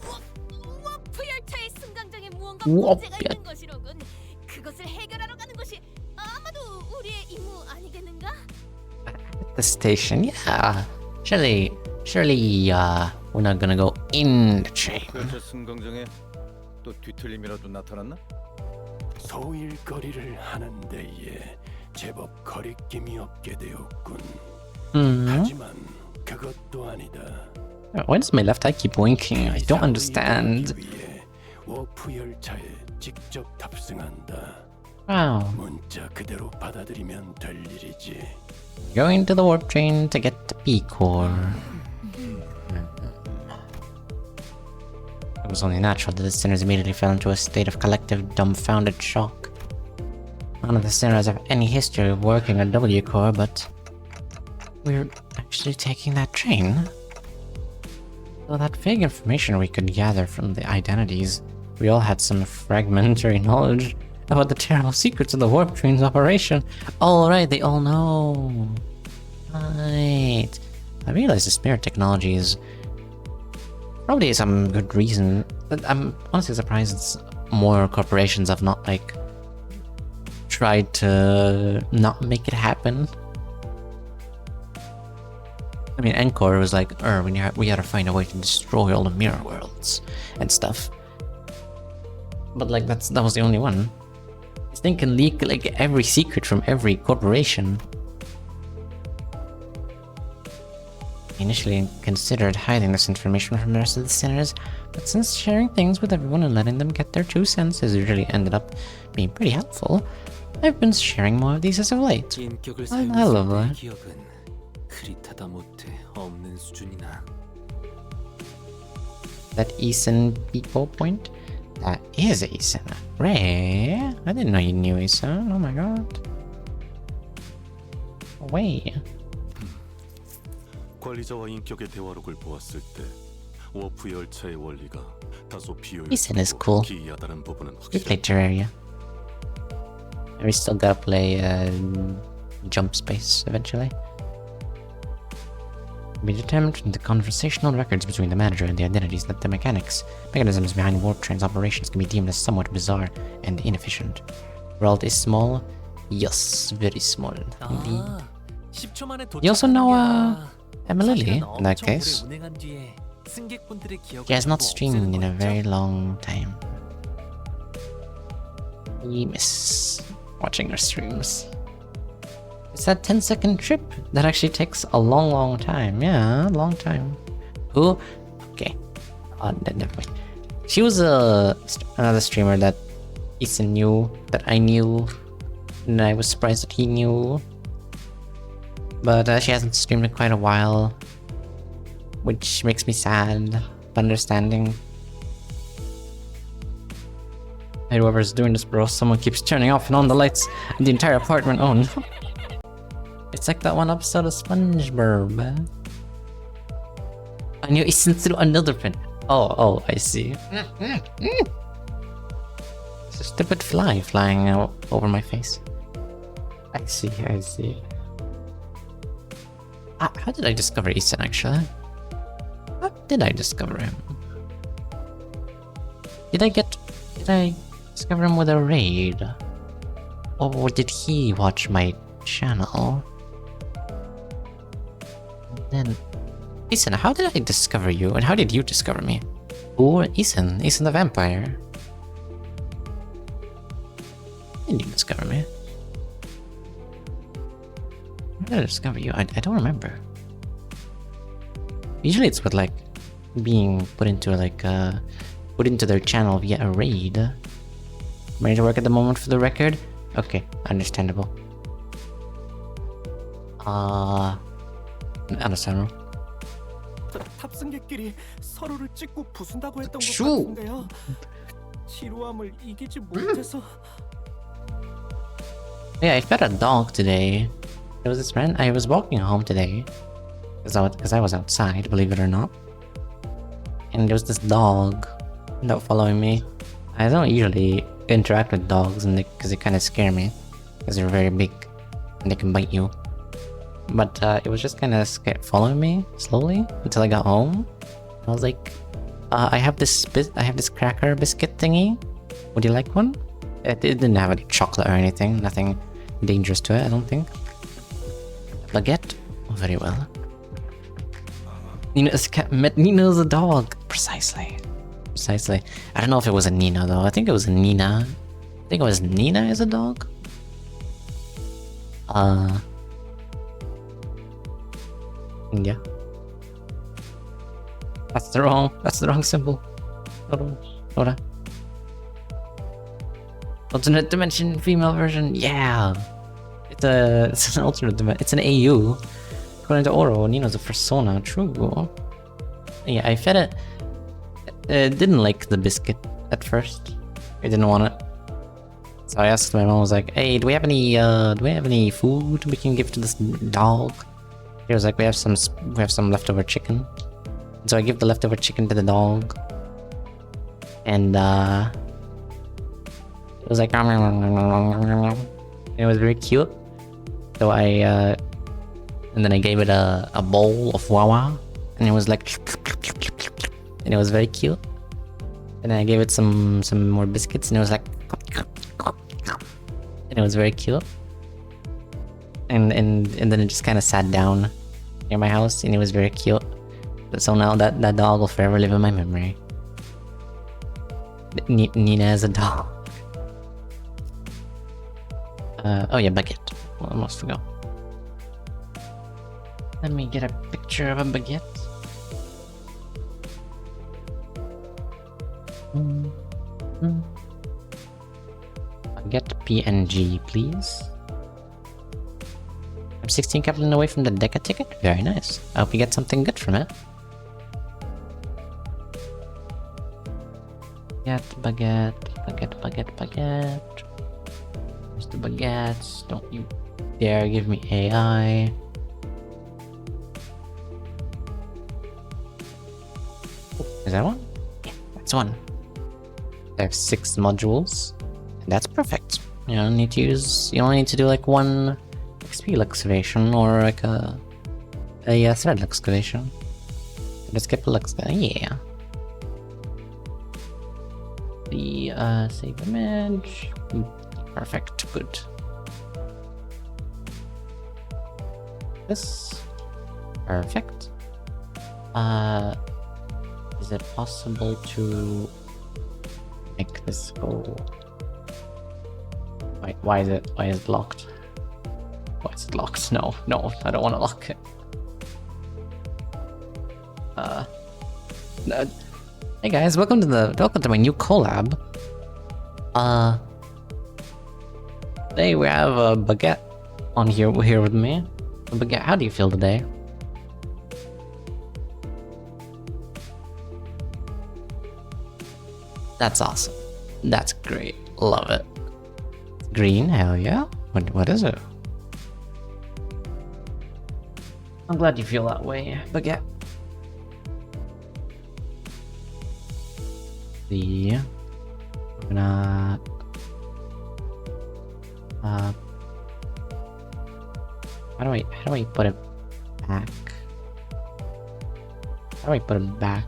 워프 열차의 승강장에 무언가 워프 문제가 있는 것이로군. 그것을 해결하러 가는 것이 아마도 우리의 임무 아니겠는가? The station, yeah. Surely, we're not gonna go in the train. 열차 승강장에 또 뒤틀림이라도 나타났나? 소일거리를 하는 데에 제법 거리낌이 없게 되었군. Mm-hmm. 그것도 아니다. Why does my left eye keep winking? I don't understand. 워프 열차에 직접 탑승한다. Wow. 문자 그대로 받아들이면 될 일이지. Going to the warp train to get to P-Core. It was only natural that the sinners immediately fell into a state of collective dumbfounded shock. None of the sinners have any history of working at W-Core, but we're actually taking that train. So that vague information we could gather from the identities, we all had some fragmentary knowledge about the terrible secrets of the warp train's operation. All right, they all know. Right. I realize the spirit technology is probably some good reason. But I'm honestly surprised it's more corporations have not like tried to not make it happen. I mean, Encore was like, we had to find a way to destroy all the mirror worlds and stuff. But like that was the only one. This thing can leak like every secret from every corporation. I initially considered hiding this information from the rest of the sinners, but since sharing things with everyone and letting them get their 2 cents has usually ended up being pretty helpful, I've been sharing more of these as of late. I love that. That Eason Pico point? That is Eason. Ray? I didn't know you knew Eason. Oh my god. Way. 관리자와 인격의 대화록을 보았을 때 워프 열차의 원리가 다소 Eason is cool. 기이하다는 부분은 We played Terraria. And we still gotta play Jump Space eventually. be determined from the conversational records between the manager and the identities that the mechanisms behind warp train's operations can be deemed as somewhat bizarre and inefficient. World is small. Yes, very small. Indeed. 아, 10초 만에 You also know 도착하는 Emma Lily 사실은 in that 엄청 case. 오래 운행한 뒤에 승객분들의 기억을 She has not 전부 streamed in a 없애는 very 거였죠? long time. We miss watching her streams. It's that 10-second trip that actually takes a long time. Yeah, long time. Who? Okay. Never mind. She was another streamer that Ethan knew, that I knew, and I was surprised that he knew. But she hasn't streamed in quite a while, which makes me sad, but understanding. Hey, whoever's doing this, bro, someone keeps turning off and on the lights in the entire apartment. Oh no. It's like that one episode of SpongeBob. I knew Ethan through another pin. Oh, I see. It's a stupid fly flying over my face. I see. How did I discover Ethan, actually? How did I discover him? Did I discover him with a raid? Or did he watch my channel? And then... Ethan, how did I discover you? And how did you discover me? Who? Ethan the vampire. How did you discover me? How did I discover you? I don't remember. Usually it's with like being put into their channel via a raid. Ready to work at the moment for the record? Okay, understandable. Understandable. 탑승객끼리 서로를 찍고 부순다고 했던 것 슈! 같은데요. 지루함을 이기지 못해서. Yeah, I fed a dog today. There was this friend. I was walking home today because I was outside, believe it or not. And there was this dog that following me. I don't usually interact with dogs because they kind of scare me because they're very big and they can bite you. But it was just kind of following me slowly until I got home. I was like, I have this cracker biscuit thingy. Would you like one? It didn't have any chocolate or anything. Nothing dangerous to it, I don't think. Baguette? Oh, very well. Nina's a dog. Precisely. I don't know if it was a Nina though. I think it was a Nina. I think it was Nina as a dog. Yeah. That's the wrong symbol. Hold on. Alternate dimension female version. Yeah. It's an alternate dimension. It's an AU. According to Oro, Nina's a persona. True. Yeah, I fed it. It didn't like the biscuit at first. It didn't want it. So I asked my mom, I was like, hey, do we have any food we can give to this dog? He was like, we have some leftover chicken. So I give the leftover chicken to the dog. And it was like, and it was very cute. So and then I gave it a bowl of Wawa, and it was like, and it was very cute. And then I gave it some more biscuits, and it was like, and it was very cute. And then it just kind of sat down near my house, and it was very cute. So now that dog will forever live in my memory. Nina as a dog. Oh yeah, baguette. Well, I must go. Let me get a picture of a baguette. Baguette PNG, please. I'm 16 Kaplan away from the Deca ticket. Very nice. I hope you get something good from it. Baguette. Where's the baguettes? Don't you dare give me AI. Is that one? Yeah, that's one. I have 6 modules, and that's perfect. You only need to do like one XP excavation or like a A thread excavation. Let's skip a yeah. The save image. Perfect. Good. This. Perfect. Is it possible to make this go? Wait, why is it locked? Why is it locked? No, I don't want to lock it. No. Hey guys, welcome to my new collab. Today we have a Baguette on here with me. Baguette, how do you feel today? That's awesome. That's great. Love it. Green, hell yeah. What is it? I'm glad you feel that way, Baguette. We're gonna how do I put it back? How do I put it back?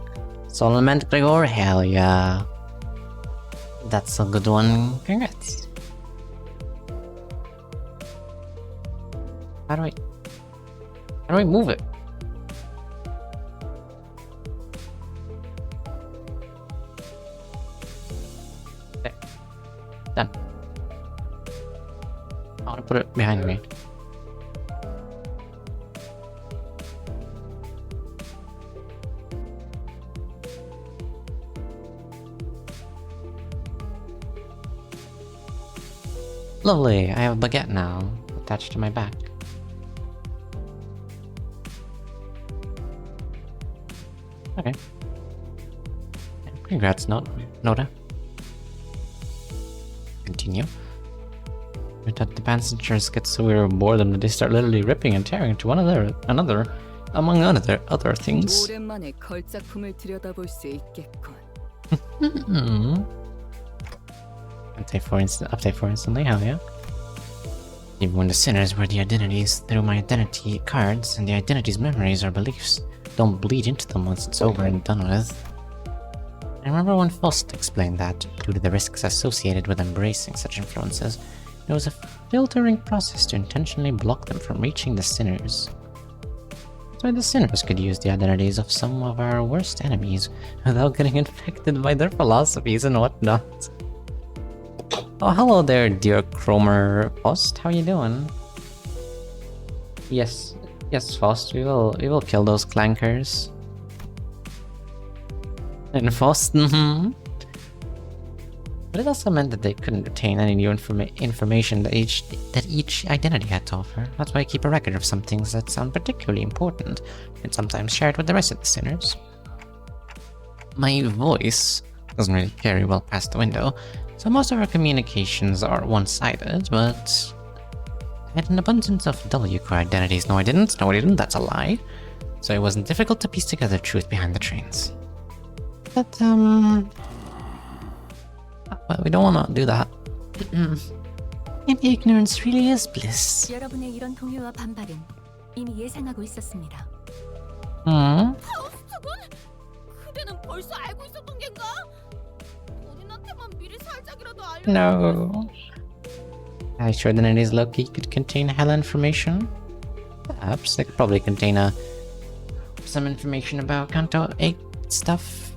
Solomon Gregor, hell yeah. That's a good one. Congrats. How do I move it? Okay. Done. I want to put it behind me. Lovely, I have a baguette now, attached to my back. Okay. Congrats, Noda. Continue. We thought the passengers get so weary of boredom that they start literally ripping and tearing into one another, among other things. 오랜만에 걸작품을 들여다볼 수 있겠군. Update for instantly, hell yeah. Even when the sinners were the identities through my identity cards, and the identity's memories or beliefs don't bleed into them once it's over and done with. I remember when Faust explained that, due to the risks associated with embracing such influences, it was a filtering process to intentionally block them from reaching the sinners. That's why the sinners could use the identities of some of our worst enemies without getting infected by their philosophies and whatnot. Oh, hello there, dear Cromer Faust. How you doing? Yes, Faust. We will kill those clankers. And Faust, But it also meant that they couldn't retain any new information that each identity had to offer. That's why I keep a record of some things that sound particularly important, and sometimes share it with the rest of the sinners. My voice doesn't really carry well past the window, so most of our communications are one-sided, but I had an abundance of W-core identities. No, I didn't, that's a lie. So it wasn't difficult to piece together the truth behind the trains. But, well, we don't want to do that. Maybe ignorance really is bliss. 여러분의 이런 동요와 반발은 이미 예상하고 있었습니다. 파우스트군? 그대는 벌써 알고 있었던 겐가? 본인한테만 미리 살짝이라도 알려. No. Are you sure the identities low-key could contain hella information? Perhaps they could probably contain some information about Kanto 8 stuff.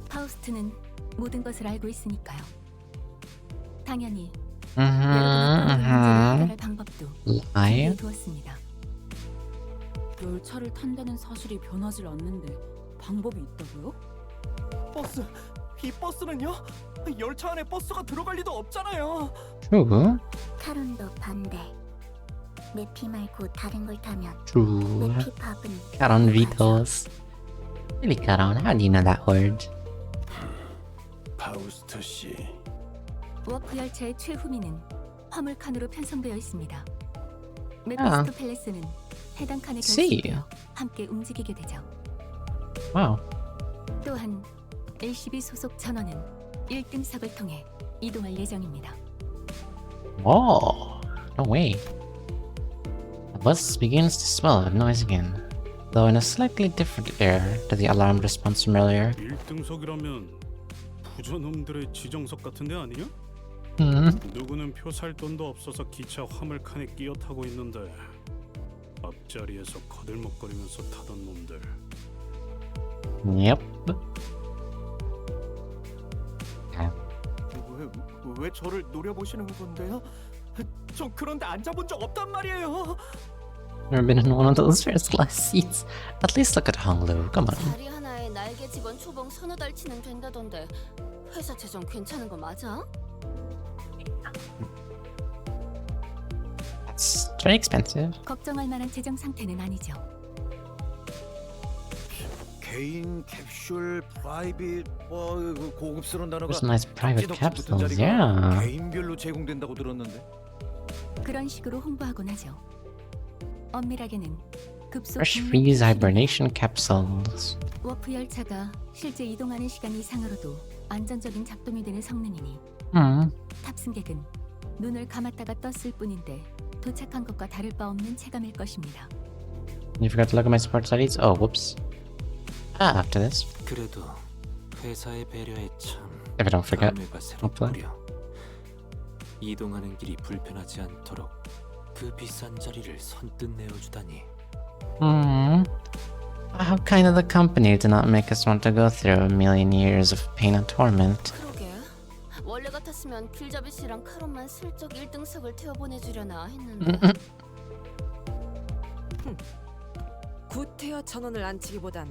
파우스트는 모든 것을 알고 있으니까요. 당연히 Lie. 여러분의 방법도 두었습니다. 열차를 탄다는 사실이 변하질 않는데 방법이 있다고요? 버스, 이 버스는요? 열차 안에 버스가 들어갈 리도 없잖아요. True. 카론도 반대. 메피 말고 다른 걸 타면 True. 메피 밥은 Caron Vitos. Really, Caron, how do you know that word? 파우스트 씨. 워프 열차의 최후미는 화물 칸으로 편성되어 있습니다. 메피스토 팰레스는 해당 칸의 See. 결승과 함께 움직이게 되죠. Wow. 또한 LCB 소속 전원은 1등석을 통해 이동할 예정입니다. Whoa. No way. The bus begins to swell with noise again, though in a slightly different air to the alarm response from earlier. 1등석이라면 부저놈들의 지정석 같은 데 아니냐? 누구는 표 살 돈도 없어서 기차 화물칸에 끼어 타고 있는데 앞자리에서 거들먹거리면서 타던 놈들. Yep. 왜 저를 노려보시는 건데요? 전 그런데 앉아본 적 없단 말이에요. Never been in one of those first class seats. At least look at Honglu. Come on. 자리 하나에 날개 직원 초봉 서너 달치는 된다던데 회사 재정 괜찮은 거 맞아? It's very expensive. 걱정할 만한 재정 상태는 아니죠. 개인 캡슐, 프라이빗, 고급스러운 단어가 There's nice private 덕지덕지 붙은 capsules, 자리가 yeah. 개인별로 제공된다고 들었는데. 그런 식으로 홍보하곤 하죠. 엄밀하게는 급속 Fresh freeze hibernation capsules. 워프 열차가 실제 이동하는 시간 이상으로도 안정적인 작동이 되는 성능이니 탑승객은 눈을 감았다가 떴을 뿐인데 도착한 것과 다를 바 없는 체감일 것입니다. You forgot to look at my support studies? Oh, whoops. After this. 그래도 회사의 배려에 참 If I don't forget. 감회가 hopefully. 새롭구려. 이동하는 길이 불편하지 않도록 그 비싼 자리를 선뜻 내어주다니. How kind of the company to not make us want to go through a million years of pain and torment. 그러게. 원래 같았으면 길잡이 씨랑 카론만 슬쩍 1등석을 태워보내주려나 했는데. 구태여 전원을 안치기보단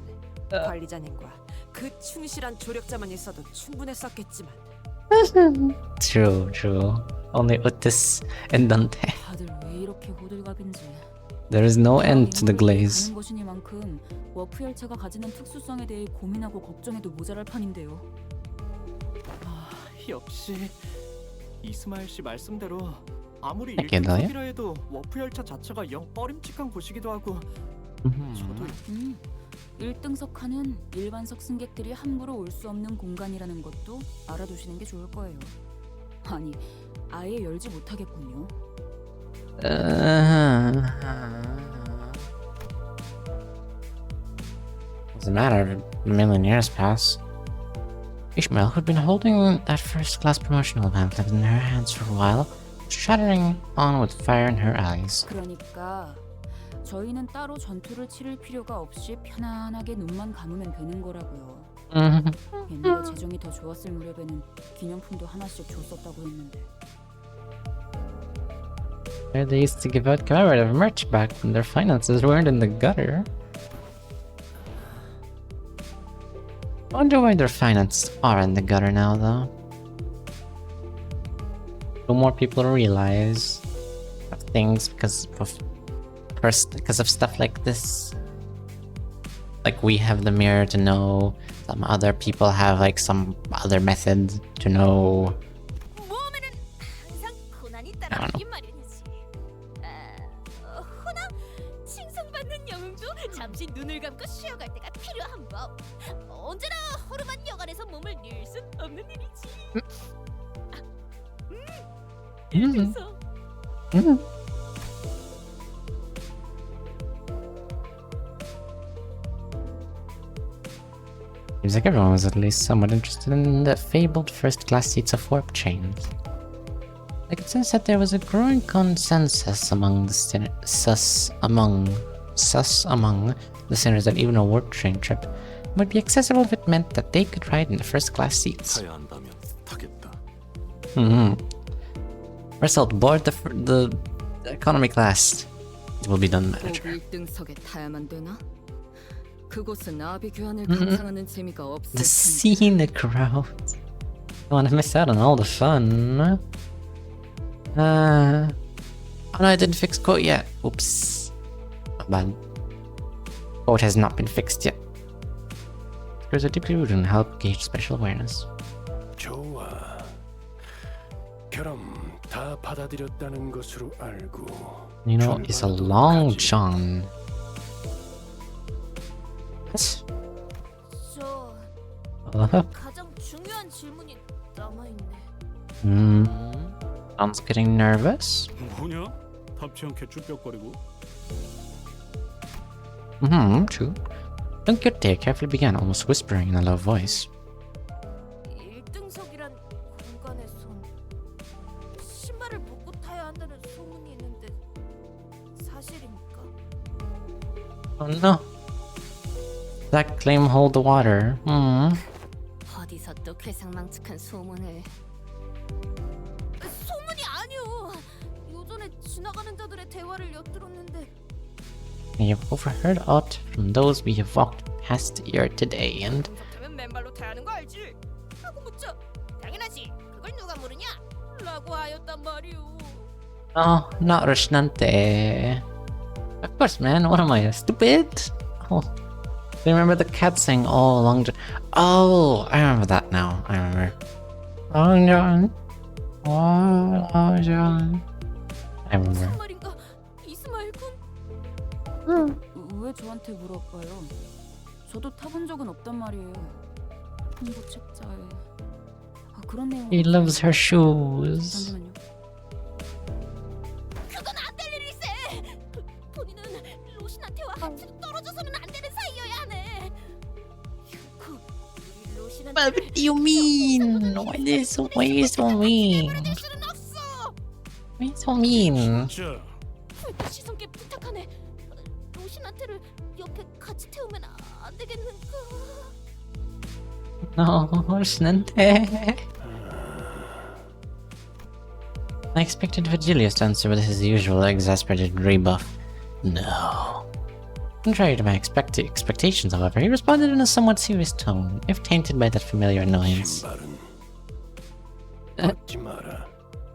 관리자님과 그 충실한 조력자만 있어도 충분했었겠지만 True. Only Otis and Dante. 다들 왜 이렇게 호들갑인지. There is no end to the 인물이 glaze. 가는 것이니만큼 워프 열차가 가지는 특수성에 대해 고민하고 걱정해도 모자랄 판인데요. 역시 이스마일 씨 말씀대로 아무리 이게 너야? 1등석이라 해도 워프 열차 자체가 영 꺼림칙한 곳이기도 하고 저도 1등석 칸은 일반석 승객들이 함부로 올 수 없는 공간이라는 것도 알아두시는 게 좋을 거예요. 아니, 아예 열지 못하겠군요. As a matter of a million years pass. Ishmael, who'd been holding that first-class promotional pamphlet in her hands for a while, was shattering on with fire in her eyes. 그러니까 저희는 따로 전투를 치를 필요가 없이 편안하게 눈만 감으면 되는 거라고요. 옛날에 재정이 더 좋았을 무렵에는 기념품도 하나씩 줬었다고 했는데. They used to give out commemorative merch back when their finances weren't in the gutter. Wonder why their finances are in the gutter now, though. No more people realize of things because of stuff like this. Like we have the mirror to know. Some other people have like some other method to know. 모험에는 항상 고난이 따라오긴 마련이지. 허나 칭송받는 영웅도 잠시 눈을 감고 쉬어갈 때가 필요한 법. 언제나 허름한 여간에서 몸을 낼 순 없는 일이지. 그래서 Seems like everyone was at least somewhat interested in the fabled first-class seats of warp chains. Like it says that there was a growing consensus among the among the sinners that even a warp train trip would be accessible if it meant that they could ride in the first-class seats. 타야 한다면 타겠다. Marcel, board the economy class. It will be done, manager. 1등석에 타야만 되나? 그곳은 아비 교환을 감상하는 재미가 없을 The scenic route. Don't want to miss out on all the fun. Oh no, I didn't fix quote yet. Oops. Not bad. Quote has not been fixed yet. Screws are deeply rooted and help gauge spatial awareness. 좋아. 그럼 다 받아들였다는 것으로 알고. You know, it's a long John. What? 저 가장 중요한 질문이 남아있네. John's getting nervous. 뭐냐? 답지 않게 쭈뼛거리고. True. Don't get there, carefully began, almost whispering in a low voice. 1등석이란 공간의 손. 신발을 벗고 타야 한다는 소문이 있는데 사실입니까? Oh no. That claim hold the water. 어디서 또 괴상망측한 소문을. 소문이 아니오. 요전에 지나가는 자들의 대화를 엿들었는데 We have overheard aught from those we have walked past here today, and 타면 맨발로 타야 하는 거 알지? 하고 묻자. 당연하지. 그걸 누가 모르냐? 라고 하였단 말이오. oh, not Roshnante. Of course, man. What am I, stupid? Oh, I remember the cat saying all along. Oh, I remember that now. I remember. Long John. Oh, Long John. I remember. 말인가? 이스마엘 군? 왜 저한테 물어봐요? 저도 타본 적은 없단 말이에요. 홍보 책자에 그런 내용. He loves her shoes. 잠시만요. 그건 안 될 일일세. 본인은 로신한테와 한치도 떨어져서는 안 되는 사이여야 하네. 그 로신한테 What do you mean? Why is so mean? 될 수는 없어. Why so mean? 자, 시선께 부탁하네. 로신한테를 옆에 같이 태우면 안 되겠는가? No, Roshnante. I expected Vigilius to answer with his usual exasperated rebuff. No. Contrary to my expectations, however, he responded in a somewhat serious tone, if tainted by that familiar annoyance. 신발은 벗지 마라.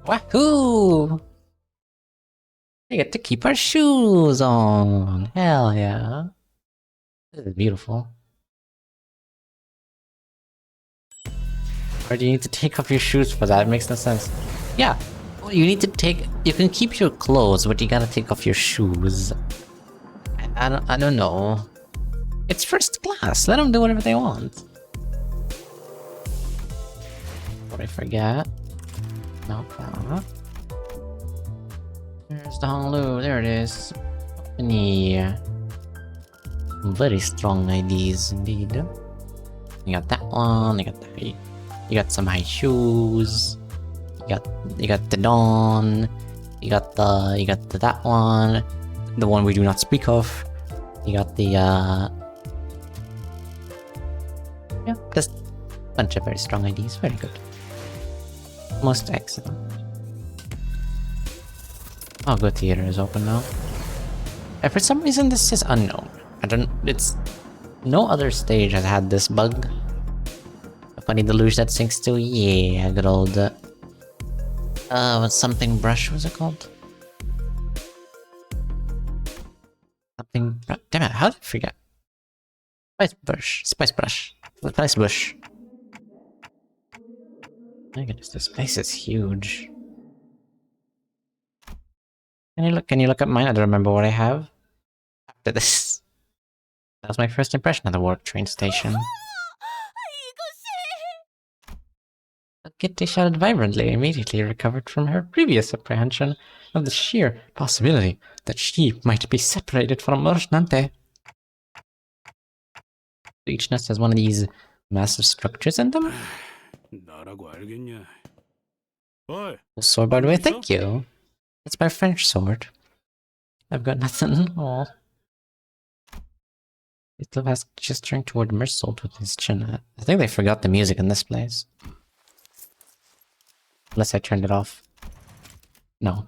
Wahoo! We get to keep our shoes on. Hell yeah. This is beautiful. Or do you need to take off your shoes for that? It makes no sense. Yeah. Well, you need to take... You can keep your clothes, but you gotta take off your shoes. I don't know. It's first class. Let them do whatever they want. Before I forget. No problem. There's the Honglu. There it is. Yeah. Very strong IDs indeed. You got that one. You got that. You got some high shoes. You got the Dawn. You got the that one. The one we do not speak of. You got the yeah, just a bunch of very strong IDs. Very good. Most excellent. Oh, good, theater is open now. And for some reason this is unknown. It's... No other stage has had this bug. A funny deluge that sinks to, yeah, good old... something brush, was it called? Something... Damn it, how did I forget? Spice brush. Spice bush. My goodness, this place is huge. Can you look at mine? I don't remember what I have. After this. That was my first impression of the Warp train station. Kitty shouted vibrantly, immediately recovered from her previous apprehension of the sheer possibility that she might be separated from Roshnante. Each nest has one of these massive structures in them. 나라고 알겠냐? 어이, Sword, by the way, thank you. It's my French sword. I've got nothing. Oh. Little gesturing toward Mersault with his chin. I think they forgot the music in this place. Unless I turned it off. No.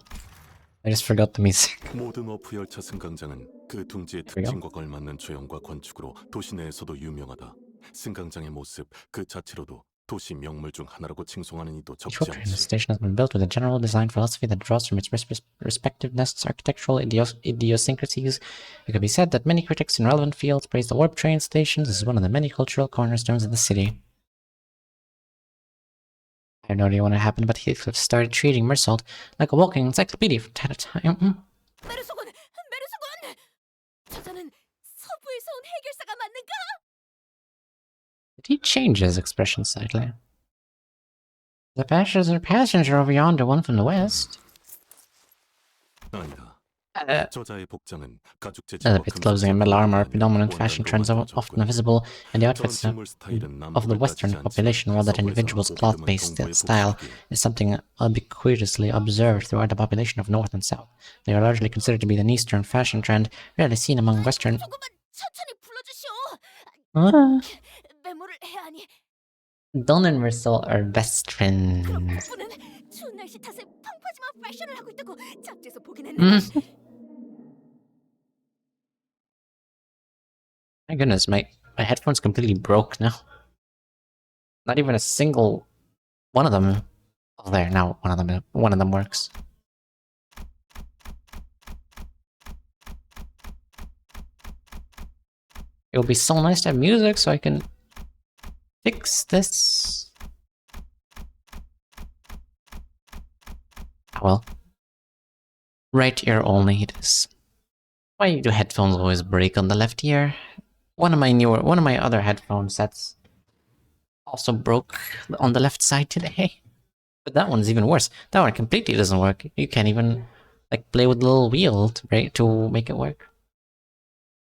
I just forgot the music. 모든 어프 열차 승강장은 그 둥지의 특징과 걸맞는 조형과 건축으로 도시 내에서도 유명하다. 승강장의 모습 그 자체로도 도시 명물 중 하나라고 칭송하는 이도 적지 The 않지. station has been built with a general design philosophy that draws from its respective nests architectural idiosyncrasies. It could be said that many critics in relevant fields praise the Warp train stations as one of the many cultural cornerstones of the city. I have no idea when it happened, but Heathcliff started treating Mersault like a walking encyclopedia from time to time. 메르소군! 저자는 서부에서 온 해결사가 맞는가? Did he change his expression slightly? The passenger over yonder, one from the west. 아니다. 저자의 복장은 가죽 Leather 재질과 based clothing and metal armor are predominant fashion trends 원단으로 often visible in the 저런 outfits 식물 스타일은 of the 남북을 Western 따지지 않지만 population, rather than 서구에서는 individuals' 오금은 cloth-based 동구에 style 복수하기에 is something ubiquitously observed throughout the population of North and South. They are largely considered to be an Eastern fashion trend, rarely seen among Western. 조금만 천천히 불러주시오. 메모를 해야 하니. Dawn and Mersal are best friends. 그럼 부부는 추운 날씨 탓에 펑퍼짐한 패션을 하고 있다고 잡지에서 보긴 했는데. My goodness, my headphones completely broke now. Not even a single one of them. Oh, there, now one of them works. It would be so nice to have music so I can fix this. Ah, well. Right ear only it is. Why do headphones always break on the left ear? One of my other headphone sets also broke on the left side today. But that one's even worse. That one completely doesn't work. You can't even like play with the little wheel to make it work.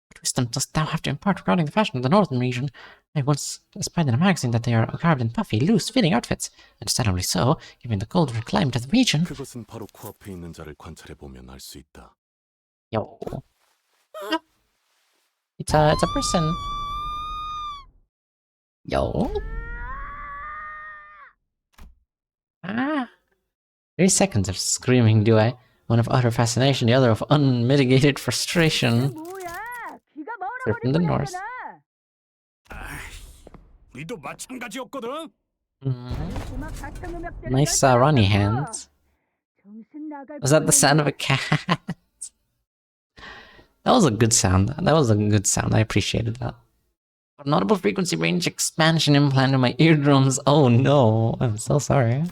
What wisdom dost thou have to impart regarding the fashion of the northern region? I once spied in a magazine that they are garbed in puffy, loose-fitting outfits. Understandably so, given the colder climate of the region. 그것은 바로 코앞에 있는 자를 관찰해 보면 알 수 있다. Yo. It's a person. Yo. 3 seconds of screaming, do I? One of utter fascination, the other of unmitigated frustration. They're from the north. 우리도 마찬가지였거든. Nice runny hands. Was that the sound of a cat? That was a good sound. I appreciated that. A notable frequency range expansion implant in my eardrums. Oh no, I'm so sorry.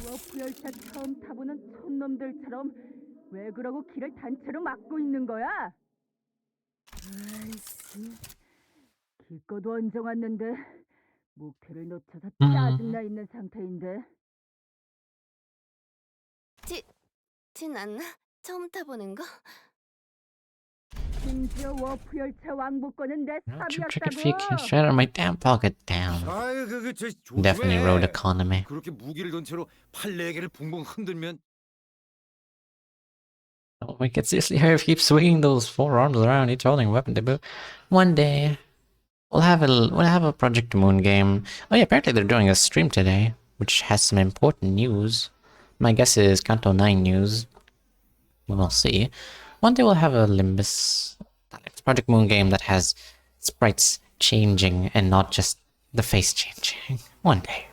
진 않나? 처음 타보는 거? Trick feet can shred on my damn pocket down. Definitely road economy. 그렇게 무기를 든 채로 팔 4개를 붕붕 흔들면 Oh, it gets seriously hurt if you keep swinging those forearms around, each holding a weapon to boot. One day, we'll have a Project Moon game. Oh yeah, apparently they're doing a stream today, which has some important news. My guess is Kanto 9 news. We'll see. One day we'll have a Limbus Project Moon game that has sprites changing and not just the face changing. One day.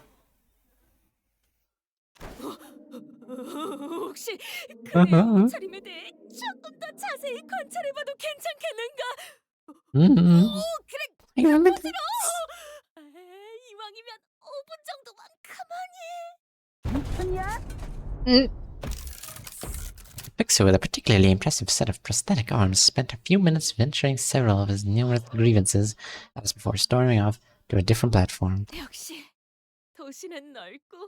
혹시 그의 옷차림에 대해 조금 더 자세히 관찰해봐도 괜찮겠는가? 오, 그래, 멋지러! 이왕이면 5분 정도만 가만히. Pixel, with a particularly impressive set of prosthetic arms, spent a few minutes venturing several of his numerous grievances. That was before storming off to a different platform. 역시 도시는 넓고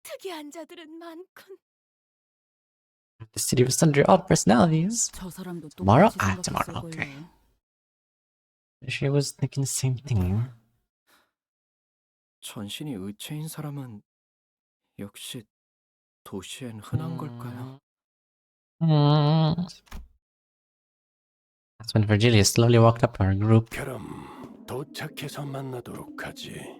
특이한 자들은 많군. The city was under odd personalities. Tomorrow? Tomorrow, okay. She was thinking the same thing. 전신이 의체인 사람은 역시 도시엔 흔한 걸까요? That's when Virgilia slowly walked up to our group. 그럼 도착해서 만나도록 하지.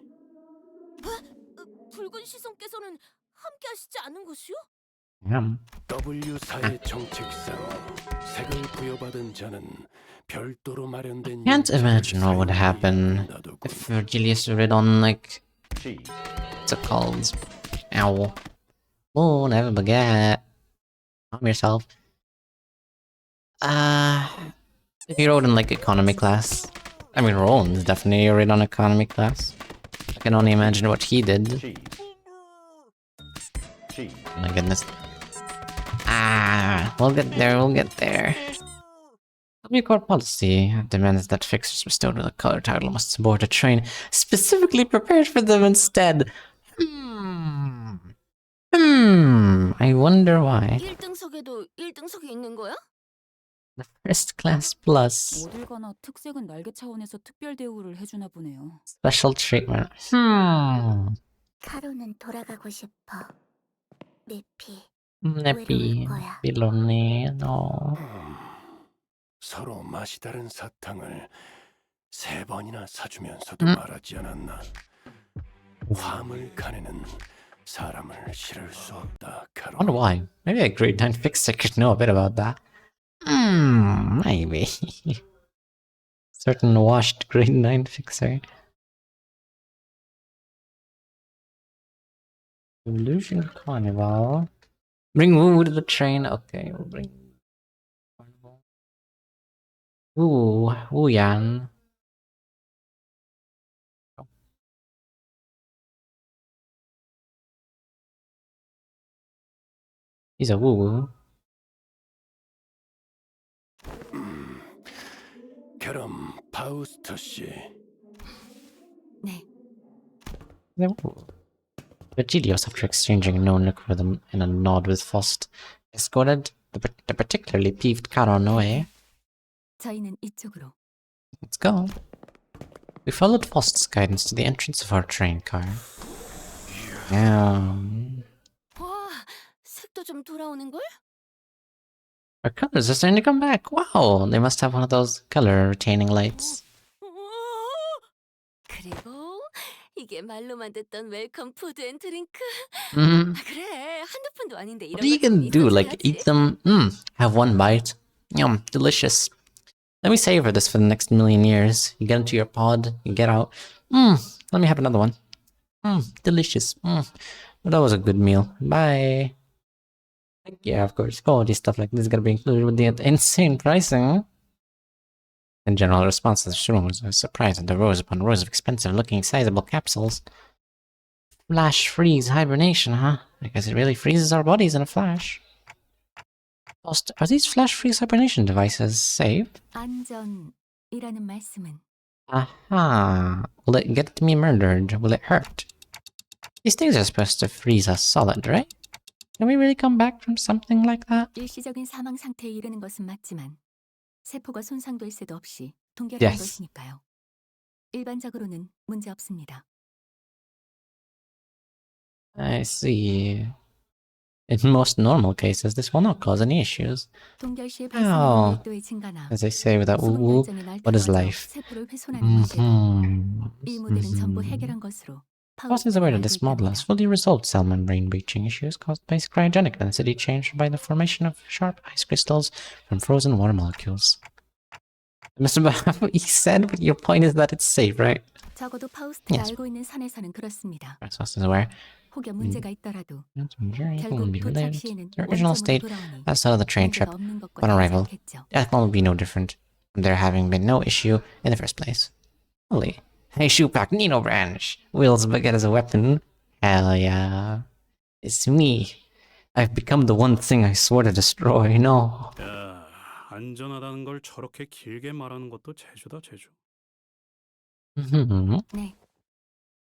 붉은 시선께서는 함께 하시지 않은 것이요? W사의 정책상 색을 부여받은 자는 별도로 마련된. Can't imagine what would happen if Virgilius read on like what's it called? Ow. Oh, never forget. Calm yourself. If he wrote in like economy class. I mean, Roland's definitely read on economy class. I can only imagine what he did. Oh my goodness. We'll get there. Army Corps policy demands that fixers bestowed with a color title must board a train specifically prepared for them instead. I wonder why. 1등석에도 1등석이 있는 거야? First class plus. 어딜 가나 특색은 날개 차원에서 특별 대우를 해주나 보네요. Special treatment. 카로는 돌아가고 싶어. 내피. Neppy. Be lonely. No. 서로 맛이 다른 사탕을 3번이나 사주면서도 말하지 않았나. 화물 칸에는 사람을 실을 수 없다, I wonder 카로. why. Maybe a grade 9 fixer could know a bit about that. Maybe. Certain washed grade 9 fixer. Illusion Carnival. Bring Woo to the train. Okay, we'll bring Carnival. Woo Yan. He's a woo. 그럼 파우스터 씨, 네, Virgilius, after exchanging a known look with him and a nod with Faust, escorted the particularly peeved Charon away. 저희는 이쪽으로. Let's go. We followed Faust's guidance to the entrance of our train car. 와, 색도 좀 돌아오는 걸? Our colors are starting to come back. Wow, they must have one of those color retaining lights. 그리고 이게 말로만 듣던 웰컴 푸드 앤 드링크. Mm. 그래, 한두 푼도 아닌데 이런 What are you gonna do? Like, eat them? Have one bite? Yum, delicious. Let me savor this for the next million years. You get into your pod, you get out. Let me have another one. Delicious. Well, that was a good meal. Bye. Yeah, of course. Quality stuff like this is gonna be included with the insane pricing. In general, response to the room was a surprise at the rows upon rows of expensive-looking, sizable capsules. Flash freeze hibernation, huh? I guess it really freezes our bodies in a flash. Are these flash freeze hibernation devices safe? 안전이라는 말씀은 Aha. Will it get me murdered? Will it hurt? These things are supposed to freeze us solid, right? Can we really come back from something like that? 일시적인 사망 상태에 이르는 것은 맞지만 세포가 손상될 새도 없이 동결하는 Yes. 것이니까요. 일반적으로는 문제 없습니다. I see. In most normal cases, this will not cause any issues. 동결 시에 Oh. 발생하는 밀도의 증가나 As they say without 수분 woo-woo, 발전이 what is 날때마다 life? 세포를 훼손하는 문제로 이 모델은 전부 Mhm. 해결한 것으로 Faust is aware that this model has fully resolved cell membrane breaching issues caused by cryogenic density change by the formation of sharp ice crystals from frozen water molecules. Mr. Bahafu, he said, but your point is that it's safe, right? 적어도 파우스트가 Yes. 알고 있는 선에서는 그렇습니다. Faust is aware. 혹여 문제가 있더라도 It 결국 won't be 도착 related 시에는 to their original 원점으로 state 돌아오니 at the start of the train 문제가 trip. 없는 것과 On arrival, 다르지 않겠죠. the outcome will be no different from there having been no issue in the first place. Holy. Hey, shoot back, Nino Branch! Wields baguette as a weapon. Hell yeah. It's me. I've become the one thing I swore to destroy. No. 야, 안전하다는 걸 저렇게 길게 말하는 것도 재주다, 재주. 네.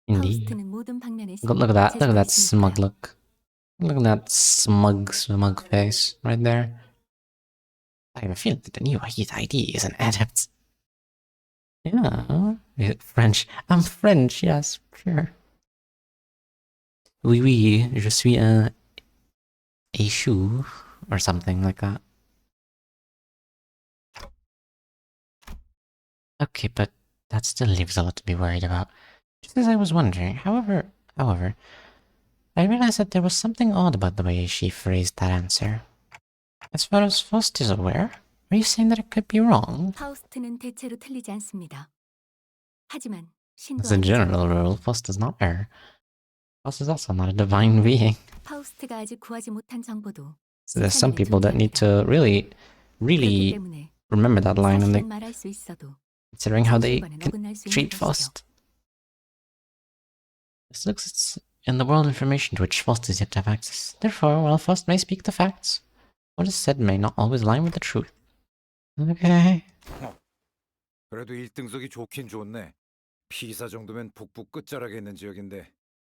Indeed. 파우스트는 모든 방면에서 Look at that. Look at that 제시되어 smug 있으니까요. look. Look at that smug face right there. I have a feeling that the new ID is an adept. Yeah. Is it French? I'm French, yes, sure. Oui, je suis un échou, or something like that. Okay, but that still leaves a lot to be worried about. Just as I was wondering, however, I realized that there was something odd about the way she phrased that answer. As far as Faust is aware, are you saying that it could be wrong? 파우스트는 대체로 틀리지 않습니다. 하지만 신도 As a 아니죠. general rule, Faust does not err. Faust is also not a divine being. 파우스트가 아직 구하지 못한 정보도 So there's some 세상에는 people that need to 그렇기 really 때문에 remember that line when they 사실은 말할 수 있어도 considering how they 정신과는 can 어긋날 수 있는 treat 것이죠. Faust. This looks in the world information to which Faust is yet to have access. Therefore, while Faust may speak the facts, what is said may not always line with the truth. Okay. 그래도 1등석이 좋긴 좋네. 피사 정도면 북부 끝자락에 있는 지역인데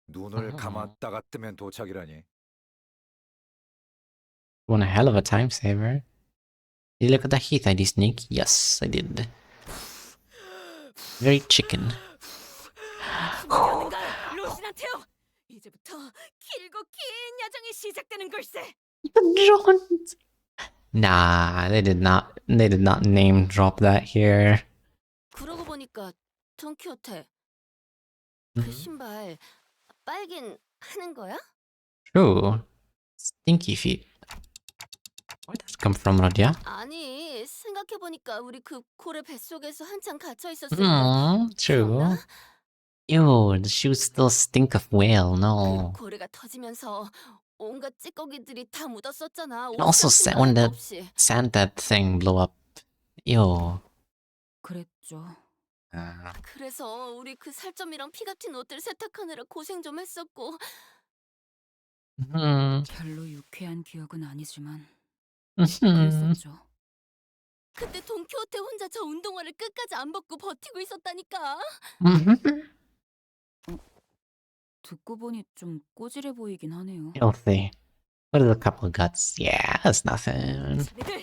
눈을 감았다가 뜨면 도착이라니. One hell of a time saver. Did you look at the Heath ID snake? Yes, I did. Very chicken. 준비되었는가, 로신한테요. 이제부터 길고 긴 야정이 시작되는 걸세. Nah, they did not name drop that here. 그러고 보니까 돈키호테 그 신발 빨긴 하는 거야? True. Stinky feet. Where did that come from, Radia? 아니 생각해 보니까 우리 그 고래 뱃속에서 한참 갇혀 있었을 때. True. 기억나? Ew, the shoes still stink of whale, no. 그 고래가 터지면서 온갖 찌꺼기들이 다 묻었었잖아. And also when the Santa thing blew up. Ew. 그랬죠. 그래서 우리 그 살점이랑 피 같은 옷들 세탁하느라 고생 좀 했었고. 별로 유쾌한 기억은 아니지만 Mm-hmm. 그랬었죠. 그때 돈키호테 혼자 저 운동화를 끝까지 안 벗고 버티고 있었다니까. 듣고 보니 좀 꼬질해 보이긴 하네요. Filthy. What is a couple of guts? Yeah, that's nothing. 자네들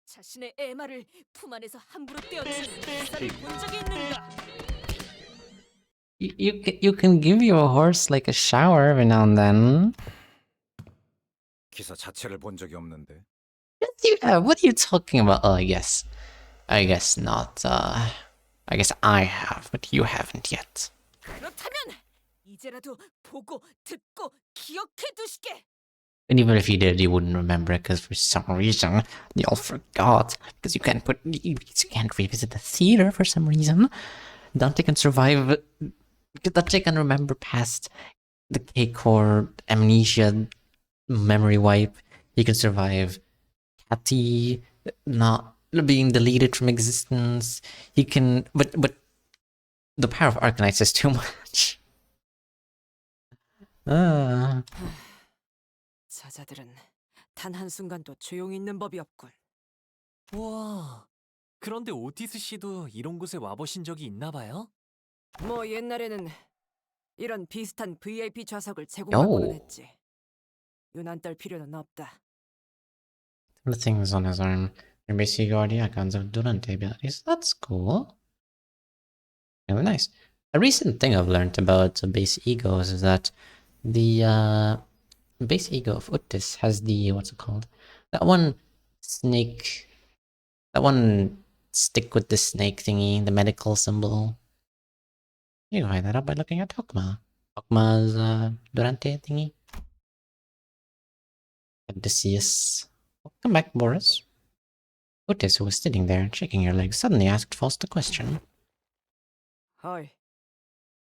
자신의 애마를 품 안에서 함부로 떼어주는 기사를 본 적이 있는가? You can give your horse like a shower every now and then. 기사 자체를 본 적이 없는데. Yes, you have. What are you talking about? Oh, I guess not. I guess I have, but you haven't yet. 그렇다면 이제라도 보고 듣고 기억해 두시게. And even if you did, you wouldn't remember it because for some reason you all forgot. Because you can't revisit the theater for some reason. Dante can survive. Dante can remember past the K-core amnesia memory wipe. He can survive Catty not being deleted from existence. He can, but the power of Arcanites is too much. 사자들은 단 한순간도 조용히 있는 법이 없군. 와, 그런데 오티스 씨도 이런 곳에 와보신 적이 있나 봐요? 뭐 옛날에는 이런 비슷한 VIP 좌석을 제공하고는 했지. 유난 떨 필요는 없다. The things on his arm are basically already icons of Durante abilities. That's cool. Really nice. A recent thing I've learned about base egos is that the base ego of Uttis has the, what's it called? That one snake, that one stick with the snake thingy, the medical symbol. You can find that out by looking at Hokma. Hokma's Durante thingy. Odysseus. Welcome back, Boris. Uttis, who was sitting there, shaking her legs, suddenly asked Faust a question. 어이,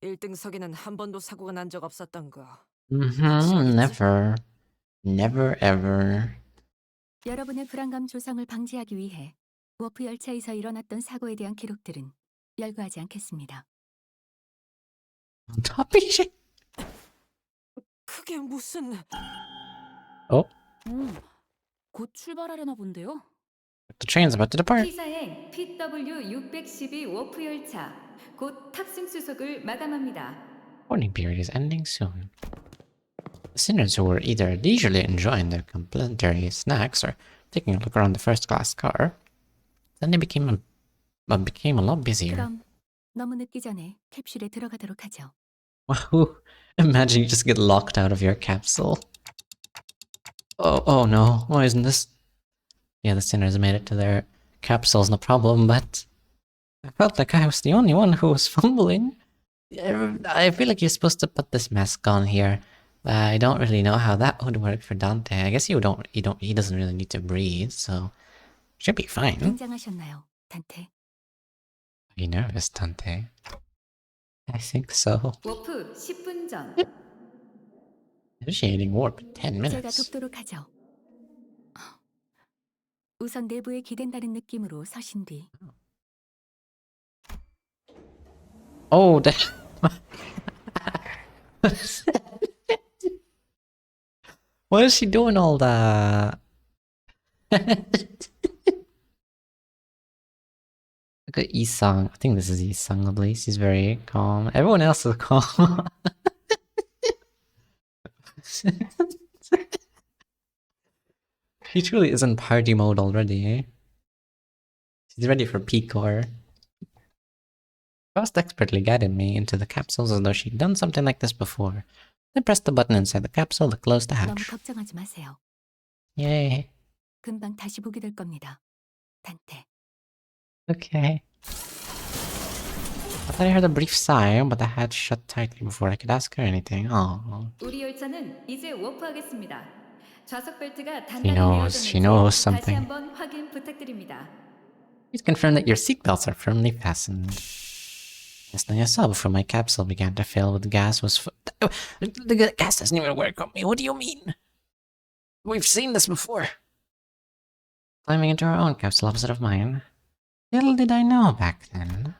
1등석에는 한 번도 사고가 난 적 없었던가. Never. Never ever. 여러분의 불안감 조성을 방지하기 위해 워프 열차에서 일어났던 사고에 대한 기록들은 열거하지 않겠습니다. Topic. 그게 무슨... 곧 출발하려나 본데요. The train's about to depart. T사행 PW612 워프 열차 곧 탑승 수속을 마감합니다. Boarding period is ending soon. The sinners who were either leisurely enjoying their complimentary snacks or taking a look around the first-class car, then they became a lot busier. 그럼 너무 늦기 전에 캡슐에 들어가도록 하죠. Wow! Imagine you just get locked out of your capsule. Oh no! Why isn't this? Yeah, the sinners made it to their capsules, no problem. But I felt like I was the only one who was fumbling. I feel like you're supposed to put this mask on here. I don't really know how that would work for Dante. I guess he doesn't really need to breathe, so should be fine. 긴장하셨나요, 단테? Are you nervous, Dante? I think so. 워프 10분 전. Initiating warp 10 제가 minutes. 돕도록 하죠. 우선 내부에 기댄다는 느낌으로 서신 뒤. Oh, damn. Why is she doing all that? Look at Isang. I think this is Isang at least. He's very calm. Everyone else is calm. He truly is in party mode already, eh? She's ready for P-Core. Frost expertly guided me into the capsules as though she'd done something like this before. Then pressed the button inside the capsule to close the 너무 hatch. 걱정하지 마세요. Yay. 금방 다시 보게 될 겁니다. 단테. Okay. I thought I heard a brief sigh, but the hatch shut tightly before I could ask her anything. Oh. 우리 열차는 이제 워프하겠습니다. 좌석 벨트가 She knows 다시 something. 한번 확인 부탁드립니다. Please confirm that your seatbelts are firmly fastened. Just then I saw before my capsule began to fill with gas the gas doesn't even work on me. What do you mean? We've seen this before. Climbing into her own capsule opposite of mine. Little did I know back then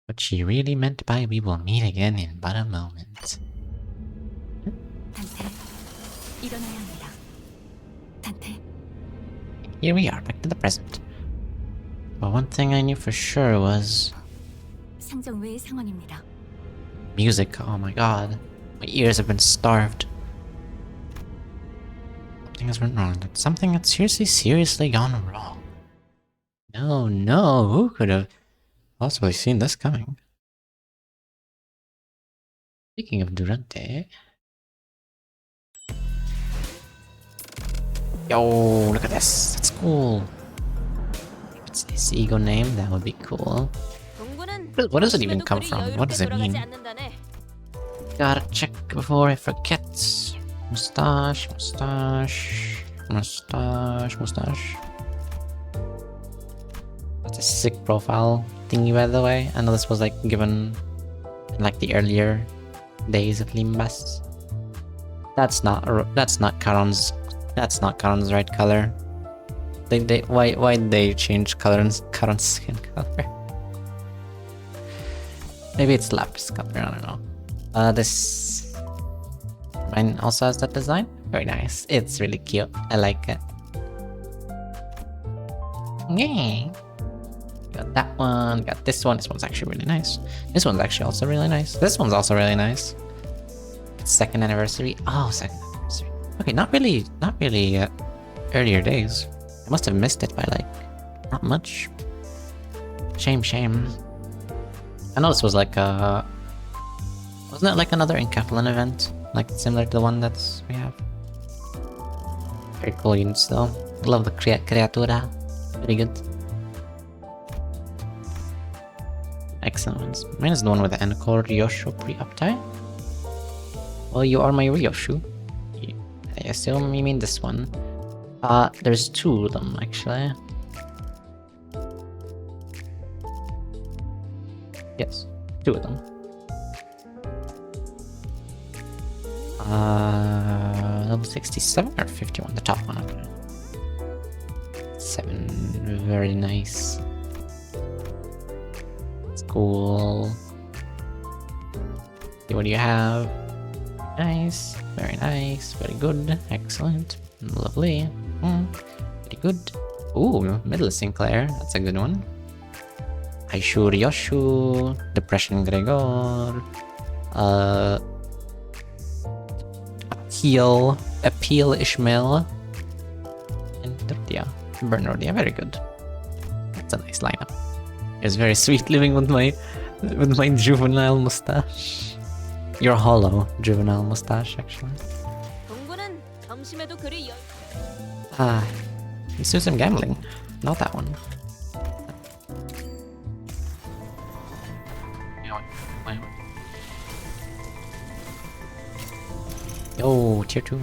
what she really meant by we will meet again in but a moment. 단테. 일어나야 합니다. 단테. Here we are, back to the present. But one thing I knew for sure was 상정 외의 상황입니다. music. Oh my god. My ears have been starved. Something has went wrong. Something had seriously gone wrong. No, who could have possibly seen this coming? Speaking of Durante. Yo, look at this. That's cool. If it's his ego name, that would be cool. What does it even come from? What does it mean? Gotta check before I forget. Mustache. That's a sick profile thingy, by the way. I know this was like given in like the earlier days of Limbas. That's not Karon's right color. Why did they change Karon's skin color? Maybe it's lapis color, I don't know. This mine also has that design. Very nice. It's really cute. I like it. Yay! Got that one, got this one. This one's actually really nice. This one's actually also really nice. This one's also really nice. Second anniversary. Oh, second anniversary. Okay, not really earlier days. I must have missed it by like not much. Shame. I know this was like wasn't it like another Enkaplan event? Like similar to the one that's we have? Very cool units though. Love the Creatura. Very good. Excellent ones. Mine is the one with the Encore Ryosho pre-uptie. Well, you are my Ryoshu. I assume you mean this one. There's two of them actually. Yes, two of them. Level 67 or 51? The top one, okay. 7, very nice. It's cool. See, what do you have? Nice, very good, excellent, lovely. Very good. Ooh, Middle Sinclair, that's a good one. Aishur Yoshu, Depression Gregor, Appeal Ishmael, and Dordia, Bernordia. Very good. That's a nice lineup. It's very sweet living with my juvenile mustache. Your hollow juvenile mustache, actually. Let's do some gambling. Not that one. Yo, tier 2.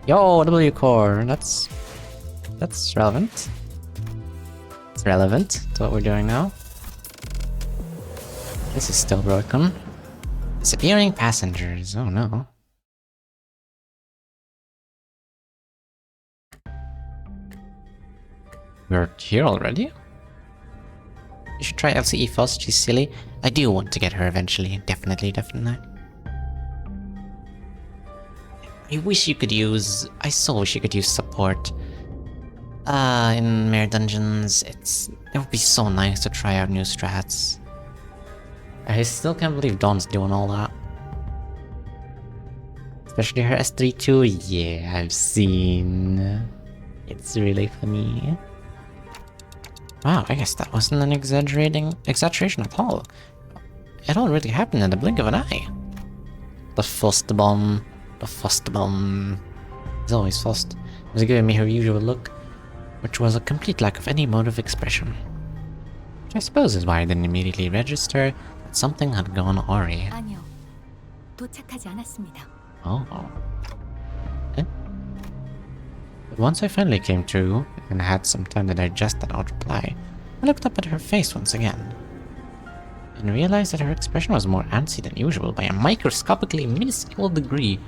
Yo, W core. That's relevant. It's relevant to what we're doing now. This is still broken. Disappearing passengers. Oh no. We're here already? You should try LCE first, she's silly. I do want to get her eventually. Definitely. I so wish you could use support. In Mare Dungeons, it would be so nice to try out new strats. I still can't believe Dawn's doing all that. Especially her S3 too. Yeah, I've seen. It's really funny. Wow, I guess that wasn't an exaggeration at all. It all really happened in the blink of an eye. The first bomb. He's always fussed. Was giving me her usual look, which was a complete lack of any mode of expression. Which I suppose is why I didn't immediately register that something had gone awry. 아니요. 도착하지 않았습니다. Oh. Okay. But once I finally came to and had some time to digest that odd reply, I looked up at her face once again and realized that her expression was more antsy than usual by a microscopically minuscule degree.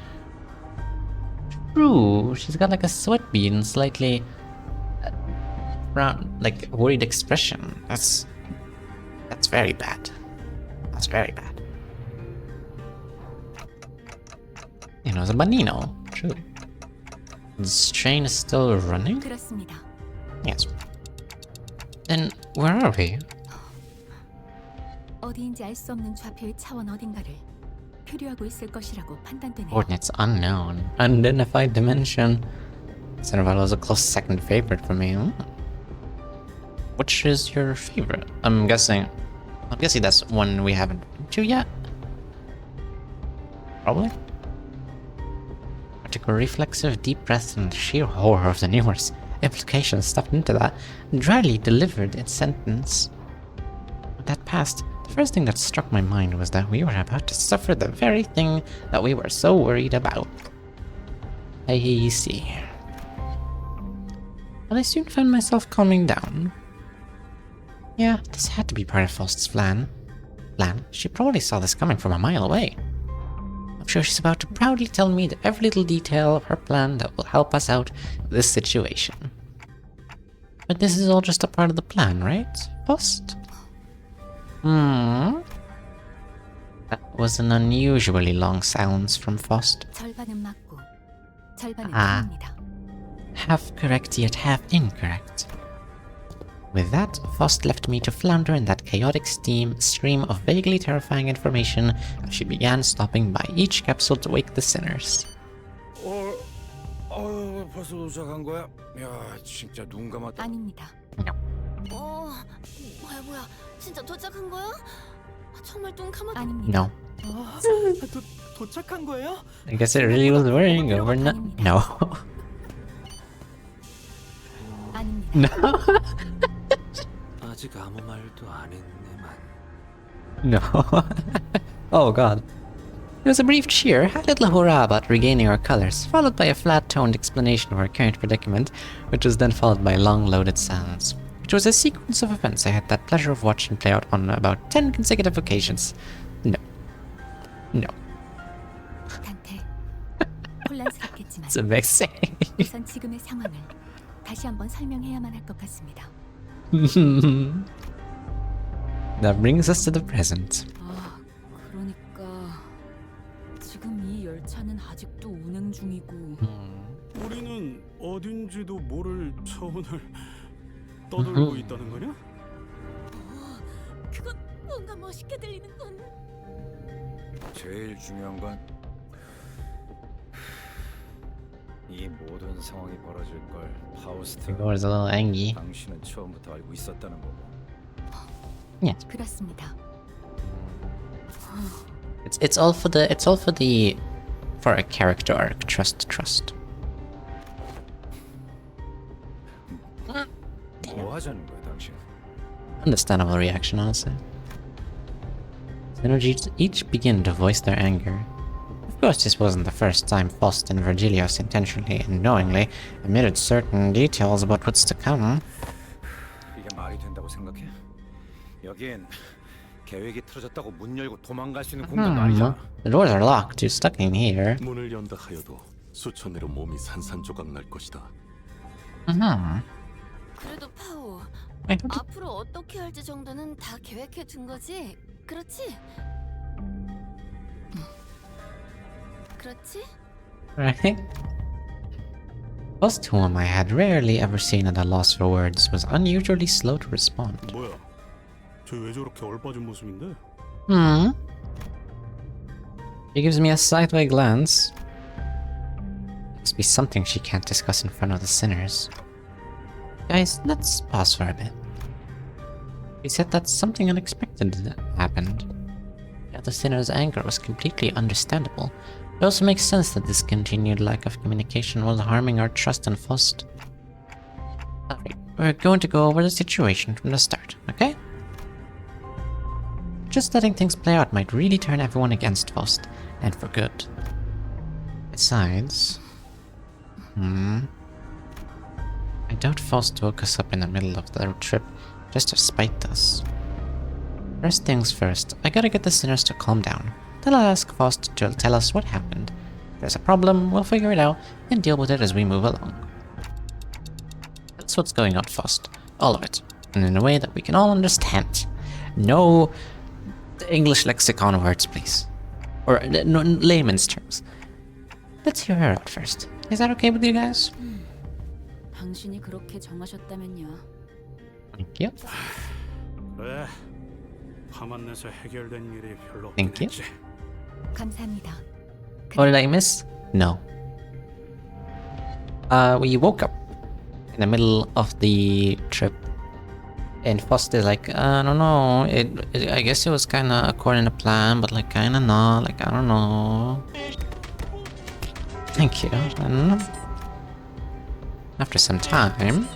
True, she's got like a sweat bead and slightly like worried expression. That's very bad. That's very bad. You know, it's a Banino. True. This train is still running? 그렇습니다. Yes. Then where are we? 어디인지 알 수 없는 좌표의 차원 어딘가를 표류하고 있을 것이라고 판단되네요. Coordinates unknown. Unidentified dimension. Cinderella was a close second favorite for me. Which is your favorite? I'm guessing that's one we haven't been to yet. Probably. Particular reflexive, deep breath, and sheer horror of the numerous implications stuffed into that dryly delivered its sentence. With that passed, the first thing that struck my mind was that we were about to suffer the very thing that we were so worried about. I see. But I soon found myself calming down. Yeah, this had to be part of Faust's plan. She probably saw this coming from a mile away. I'm sure she's about to proudly tell me every little detail of her plan that will help us out of this situation. But this is all just a part of the plan, right, Faust? That was an unusually long silence from Faust. 절반은 맞고 절반은 틀립니다. Half correct yet half incorrect. With that, Faust left me to flounder in that chaotic stream of vaguely terrifying information as she began stopping by each capsule to wake the sinners. 벌써 도착한 거야? 야, 진짜 눈 감았다. 아닙니다. 뭐야? 진짜 도착한 거야? 정말 눈 감았다. 아닙니다. No. 도착한 거예요? I guess it really was worrying over no. 아닙니다. No. 아직 아무 말도 안 했네만. No. Oh god. It was a brief cheer, a little hurrah about regaining our colors, followed by a flat-toned explanation of our current predicament, which was then followed by long loaded silence. Which was a sequence of events I had the pleasure of watching play out on about 10 consecutive occasions. No. 단테. 혼란스럽겠지만 It's a vexing. 우선 지금의 상황을 다시 한번 설명해야만 할 것 같습니다. That brings us to the present. 그러니까 지금 이 열차는 아직도 운행 중이고 우리는 어딘지도 모를 차원을 떠돌고 있다는 거냐? 그건 뭔가 멋있게 들리는 건. 제일 중요한 건 이 모든 상황이 벌어질 걸 파우스트. He was a little angry. 당신은 처음부터 알고 있었다는 거고. Yes. 그렇습니다. For a character arc. Trust. 뭐 하자는 거야, 당신? Understandable reaction, honestly. Synergies each begin to voice their anger. Of course, this wasn't the first time Faust and Virgilius intentionally and knowingly omitted certain details about what's to come. 이게 말이 된다고 생각해? 여긴 계획이 틀어졌다고 문 열고 도망갈 수 있는 공간도 아니잖아. The doors are locked. You're stuck in here. 문을 연다 하여도 수천 회로 몸이 산산조각 날 것이다. 그래도 파오, Wait, 앞으로 어떻게 할지 정도는 다 계획해 둔 거지? 그렇지? 그렇지? right? Faust, whom I had rarely ever seen at a loss for words, was unusually slow to respond. 뭐야? 쟤 왜 저렇게 얼빠진 모습인데? She gives me a sideway glance. Must be something she can't discuss in front of the sinners. Guys, let's pause for a bit. He said that something unexpected happened. The other sinner's anger was completely understandable. It also makes sense that this continued lack of communication was harming our trust in Faust. Alright, we're going to go over the situation from the start, okay? Just letting things play out might really turn everyone against Faust, and for good. Besides... I doubt Faust woke us up in the middle of the trip just to spite us. First things first, I gotta get the sinners to calm down. Then I'll ask Faust to tell us what happened. If there's a problem, we'll figure it out and deal with it as we move along. That's what's going on, Faust. All of it. And in a way that we can all understand. No English lexicon words, please. Or no, layman's terms. Let's hear her out first. Is that okay with you guys? 당신이 그렇게 정하셨다면요. Thank you. 그래. 화만 내서 해결된 일이 별로 Thank you. 없겠지. 감사합니다. What did I miss? No. We woke up in the middle of the trip, and Faust is like, I don't know. I guess it was kind of according to plan, but like kind of not. Like I don't know. Thank you. And after some time,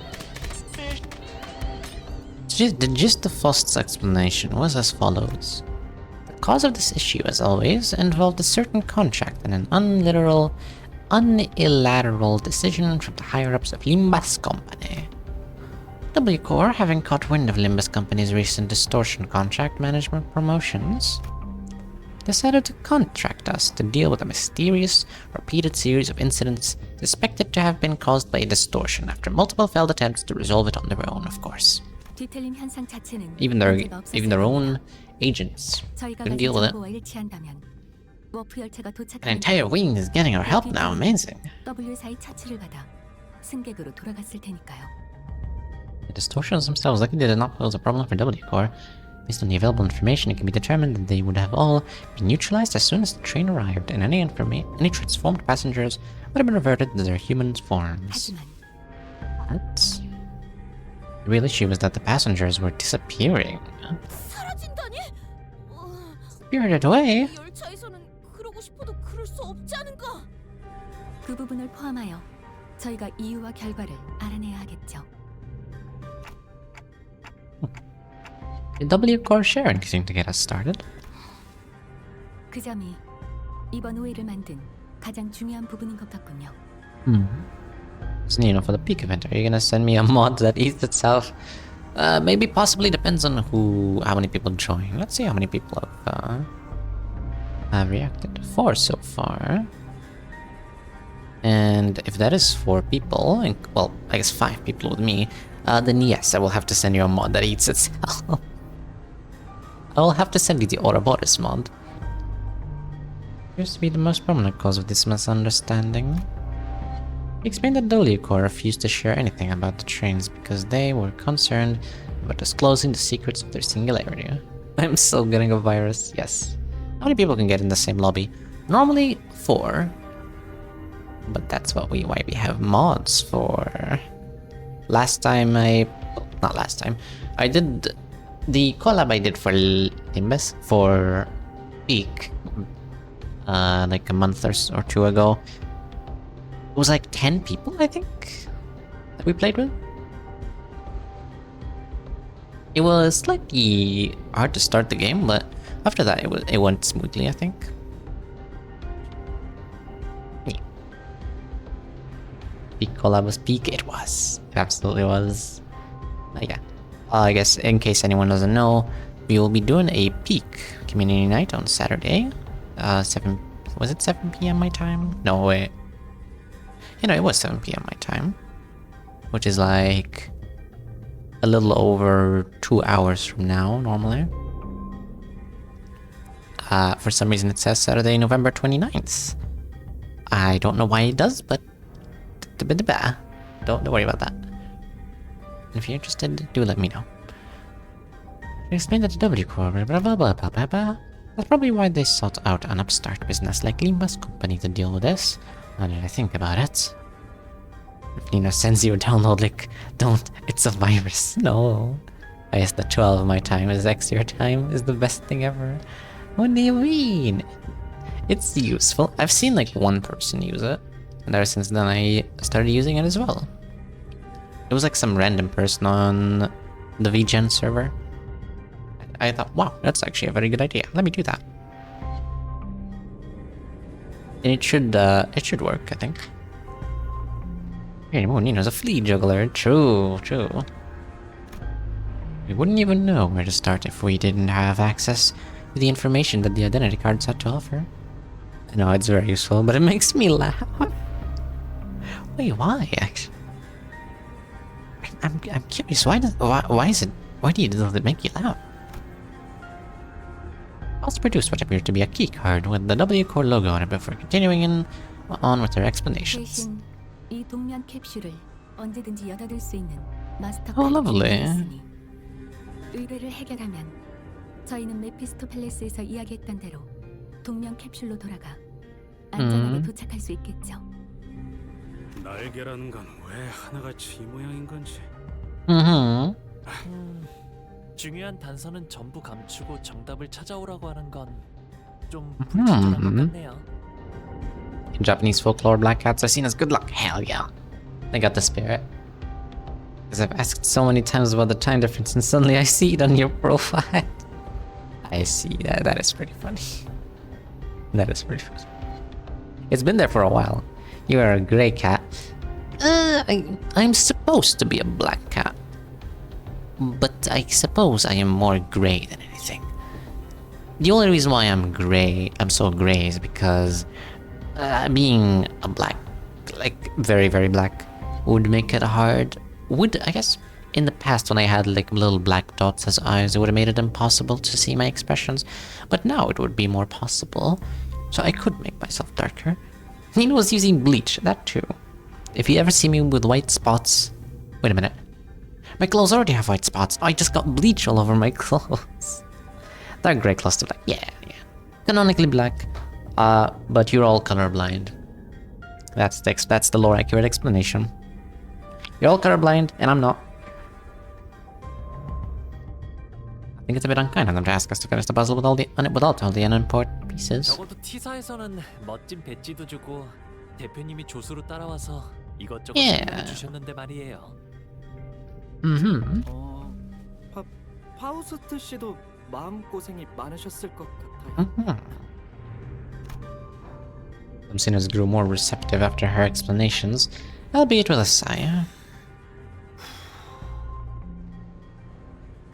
the gist of Faust's explanation was as follows. The cause of this issue, as always, involved a certain contract and an unilateral decision from the higher-ups of Limbas Company. W Corps, having caught wind of Limbas Company's recent distortion contract management promotions, decided to contract us to deal with a mysterious, repeated series of incidents suspected to have been caused by a distortion after multiple failed attempts to resolve it on their own, of course. 뒤틀림 현상 자체는 Even their own agents couldn't deal with it. 워프 열차가 An 도착하는 entire wing is getting our help now, amazing. W사의 처치를 받아 승객으로 돌아갔을 테니까요. The distortions themselves likely did not pose a problem for W Corps. Based on the available information, it can be determined that they would have all been neutralized as soon as the train arrived, and any transformed passengers would have been reverted to their human forms. 하지만 What? The real issue was that the passengers were disappearing. 사라진다니? Spirited away? 이 열차에서는 그러고 싶어도 그럴 수 없지 않은가? 그 부분을 포함하여 저희가 이유와 결과를 알아내야 하겠죠. Did W Corps share anything to get us started? 그 점이 이번 우회를 만든 가장 중요한 부분인 것 같군요. So, you know, for the peak event, are you gonna send me a mod that eats itself? Maybe possibly depends on how many people join. Let's see how many people have reacted. 4 so far. And if that is 4 people, well, I guess 5 people with me, then yes, I will have to send you a mod that eats itself. I will have to send you the Ouroboros mod. Appears to be the most prominent cause of this misunderstanding. He explained that W Corps refused to share anything about the trains because they were concerned about disclosing the secrets of their singularity. I'm still getting a virus, yes. How many people can get in the same lobby? Normally 4. But that's why we have mods for. Not last time. I did the collab I did for Limbas for Peak like a month or 2 ago. It was like 10 people, I think, that we played with. It was slightly hard to start the game, but after that it went smoothly, I think. Yeah. Peak collab was peak. It was. It absolutely was. Yeah. I guess in case anyone doesn't know, we will be doing a Peak community night on Saturday. 7 p.m. my time? No, wait. You know, it was 7 p.m. my time, which is like a little over 2 hours from now, normally. For some reason it says Saturday, November 29th. I don't know why it does, but don't worry about that. If you're interested, do let me know. Explain that to W Corps, blah blah blah blah blah blah. That's probably why they sought out an upstart business like Limbas Company to deal with this. Now that I think about it. If Nina sends you a download link, don't. It's a virus. No. I guess the 12 of my time is X your time is the best thing ever. What do you mean? It's useful. I've seen like one person use it, and ever since then I started using it as well. It was like some random person on the VGen server. I thought, wow, that's actually a very good idea. Let me do that. And it should work, I think. Hey, Nino's a flea juggler. True, true. We wouldn't even know where to start if we didn't have access to the information that the identity cards had to offer. I know it's very useful, but it makes me laugh. Wait, why? Actually, I'm curious. Why do you does it make you laugh? Also produced what appeared to be a key card with the W Core logo on it before continuing on with their explanations. 대신 이 동면 캡슐을 언제든지 여닫을 수 있는 마스터 Oh, lovely. 있으니 의뢰를 해결하면 저희는 메피스토 팰리스에서 이야기했던 대로 동면 캡슐로 돌아가 안전하게 도착할 수 있겠죠. 날개라는 건 왜 하나같이 이 모양인 건지. 중요한 단서는 전부 감추고 정답을 찾아오라고 하는 건 좀 불친절한 것 같네요. In Japanese folklore, black cats are seen as good luck. Hell yeah. They got the spirit. Because I've asked so many times about the time difference and suddenly I see it on your profile. I see that. That is pretty funny. That is pretty funny. It's been there for a while. You are a gray cat. I'm supposed to be a black cat. But I suppose I am more gray than anything. The only reason why I'm so gray is because being a black, like very, very black, would make it hard. I guess, in the past when I had like little black dots as eyes, it would have made it impossible to see my expressions. But now it would be more possible. So I could make myself darker. Nina was using bleach, that too. If you ever see me with white spots... Wait a minute. My clothes already have white spots. I just got bleach all over my clothes. They're grey close to black. Yeah. Canonically black. But you're all colorblind. That's the lore accurate explanation. You're all colorblind, and I'm not. I think it's a bit unkind of them to ask us to finish the puzzle without all the unimportant pieces. 적어도 T사에서는 멋진 배지도 주고 대표님이 조수로 따라와서 이것저것 주셨는데 말이에요. 파우스트 씨도 마음고생이 많으셨을 것 같아요. Sinners grew more receptive after her explanations, albeit with a sigh.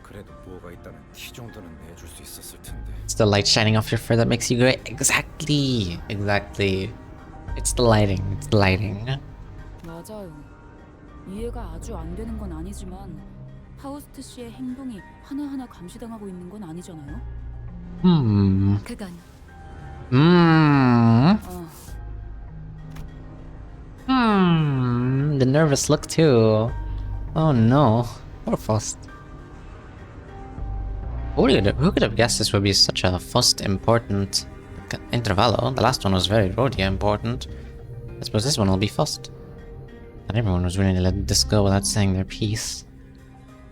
그래도 뭐가 있다면 티 정도는 내줄 수 있었을 텐데. It's the light shining off your fur that makes you gray. Exactly. It's the lighting. 맞아요. 이해가 아주 안 되는 건 아니지만 파우스트 씨의 행동이 하나하나 감시당하고 있는 건 아니잖아요. 그건 The nervous look too. Oh no. Poor Faust. Who could have guessed this would be such a first important intervallo? The last one was very Rhodia important. I suppose this one will be first. Not everyone was willing to let this go without saying their piece.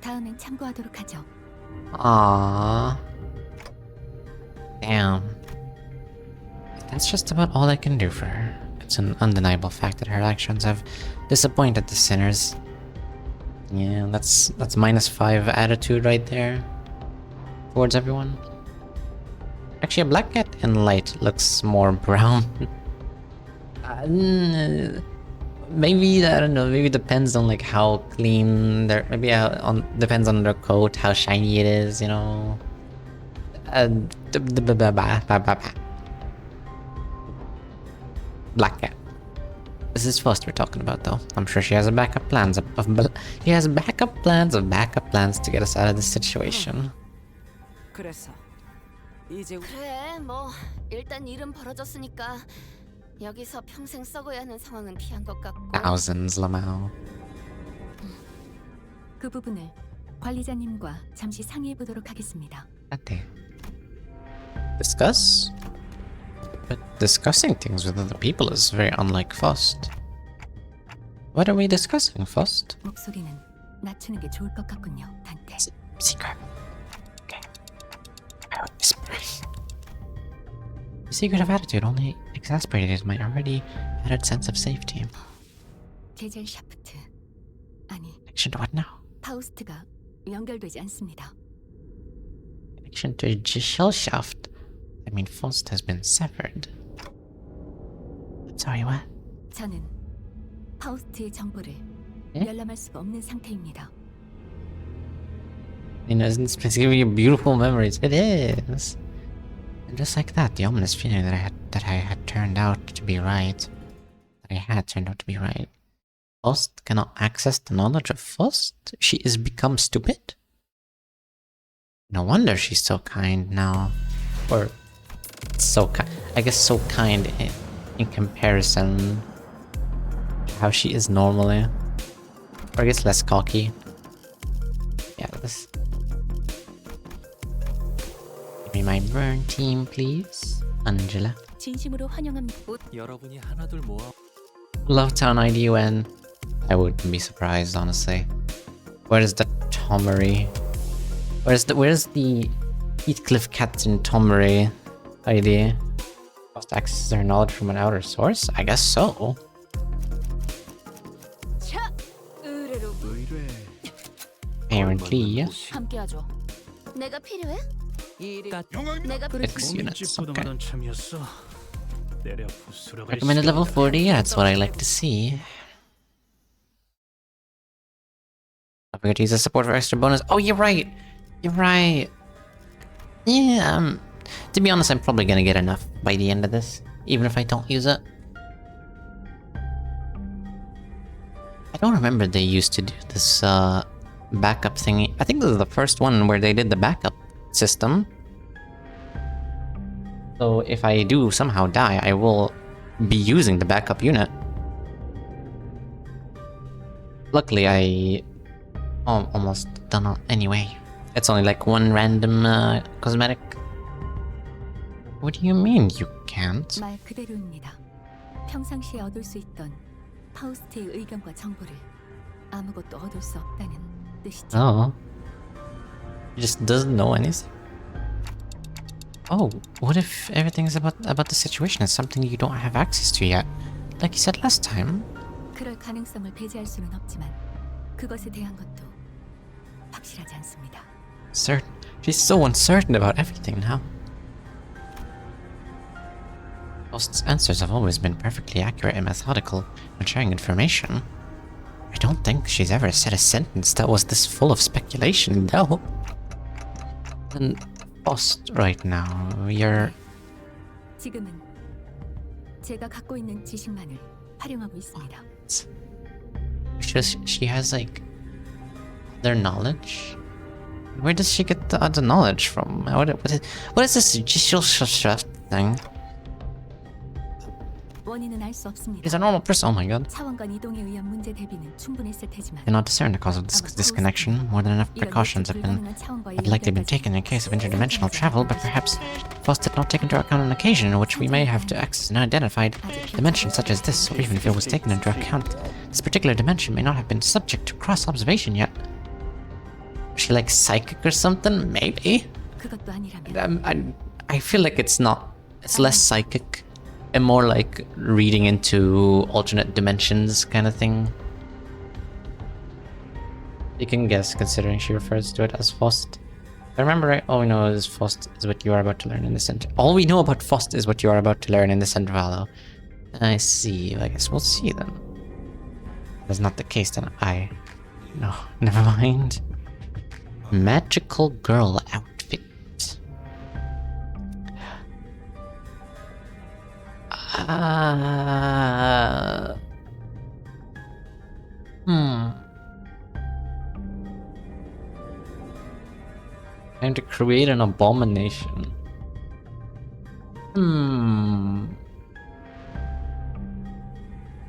다음엔 참고하도록 하죠. Aww. Damn. That's just about all I can do for her. It's an undeniable fact that her actions have disappointed the sinners. Yeah, that's -5 attitude right there towards everyone. Actually, a black cat in light looks more brown. Maybe, I don't know, maybe depends on like how clean their, depends on their coat, how shiny it is, you know. Black cat. This is first we're talking about though. I'm sure she has a backup plans of backup plans to get us out of this situation. 그래서 이제 그래 뭐 일단 일은 벌어졌으니까 여기서 평생 썩어야 하는 상황은 피한 것 같고. Thousands, Lamau. 그 부분을 관리자님과 잠시 상의해 보도록 하겠습니다. Discuss? But discussing things with other people is very unlike Faust. What are we discussing, Faust? 목소리는 낮추는 게 좋을 것 같군요, 단테. Secret. Okay. I would whisper. The secretive attitude only exasperated my already added sense of safety. 제젤 샤프트. 아니, Connection to what now? 파우스트가 연결되지 않습니다. Connection to Shell Shaft. I mean, Faust has been severed. I'm sorry, what? 저는 파우스트의 정보를 예? 열람할 수가 없는 상태입니다. You know, isn't this giving you beautiful memories? It is. And just like that, the ominous feeling that I had turned out to be right. Faust cannot access the knowledge of Faust? She is become stupid? No wonder she's so kind now. Or so kind. I guess so kind in comparison to how she is normally. Or I guess less cocky. Yeah, this. Give me my burn team, please. Angela. 진심으로 환영합니다. 여러분이 하나둘 모아 Lovetown IDUN. I wouldn't be surprised, honestly. Where's the Tomery? Where's the Heathcliff Captain Tomery ID? Must access their knowledge from an outer source? I guess so. 자, 의뢰로 Apparently. 함께하죠. 내가 필요해? 내가 Six units. Okay. 참이었어. 내려 부스러가 Recommended level 40. That's what I like to see. Don't forget to use the support for extra bonus. Oh, you're right. You're right. Yeah. To be honest, I'm probably gonna get enough by the end of this, even if I don't use it. I don't remember they used to do this backup thingy. I think this is the first one where they did the backup system. So if I do somehow die, I will be using the backup unit. Luckily, I almost done it anyway. It's only like one random cosmetic. What do you mean you can't? 말 그대로입니다. 평상시에 얻을 수 있던 파우스트의 의견과 정보를 아무것도 얻을 수 없다는 뜻이죠. Oh. He just doesn't know anything. Oh, what if everything's about the situation is something you don't have access to yet? Like you said last time. 그럴 가능성을 배제할 수는 없지만 그것에 대한 것도 확실하지 않습니다. Certain. She's so uncertain about everything now. Faust's answers have always been perfectly accurate and methodical when sharing information. I don't think she's ever said a sentence that was this full of speculation, though. And Faust, right now, you're... 지금은 제가 갖고 있는 지식만을 활용하고 있습니다. She has, like, their knowledge? Where does she get the other knowledge from? What is this judicial thing? 원인은 알 수 없습니다. He's a normal person. Oh my god. 차원간 이동에 의한 문제 대비는 충분했을 테지만 Cannot discern the cause of this disconnection. More than enough precautions have likely been taken in case of interdimensional travel, but perhaps Faust did not take into account an occasion in which we may have to access an unidentified dimension such as this, or even if it was taken into account, this particular dimension may not have been subject to cross-observation yet. Is she like psychic or something? Maybe? 그것도 아니라면 I feel like it's not. It's less psychic and more like reading into alternate dimensions kind of thing. You can guess, considering she refers to it as Faust. I remember right, all we know is Faust is what you are about to learn in this all we know about Faust is what you are about to learn in this intervalo. I see. I guess we'll see then. If that's not the case, then no, never mind. Magical girl outfit. Time to create an abomination.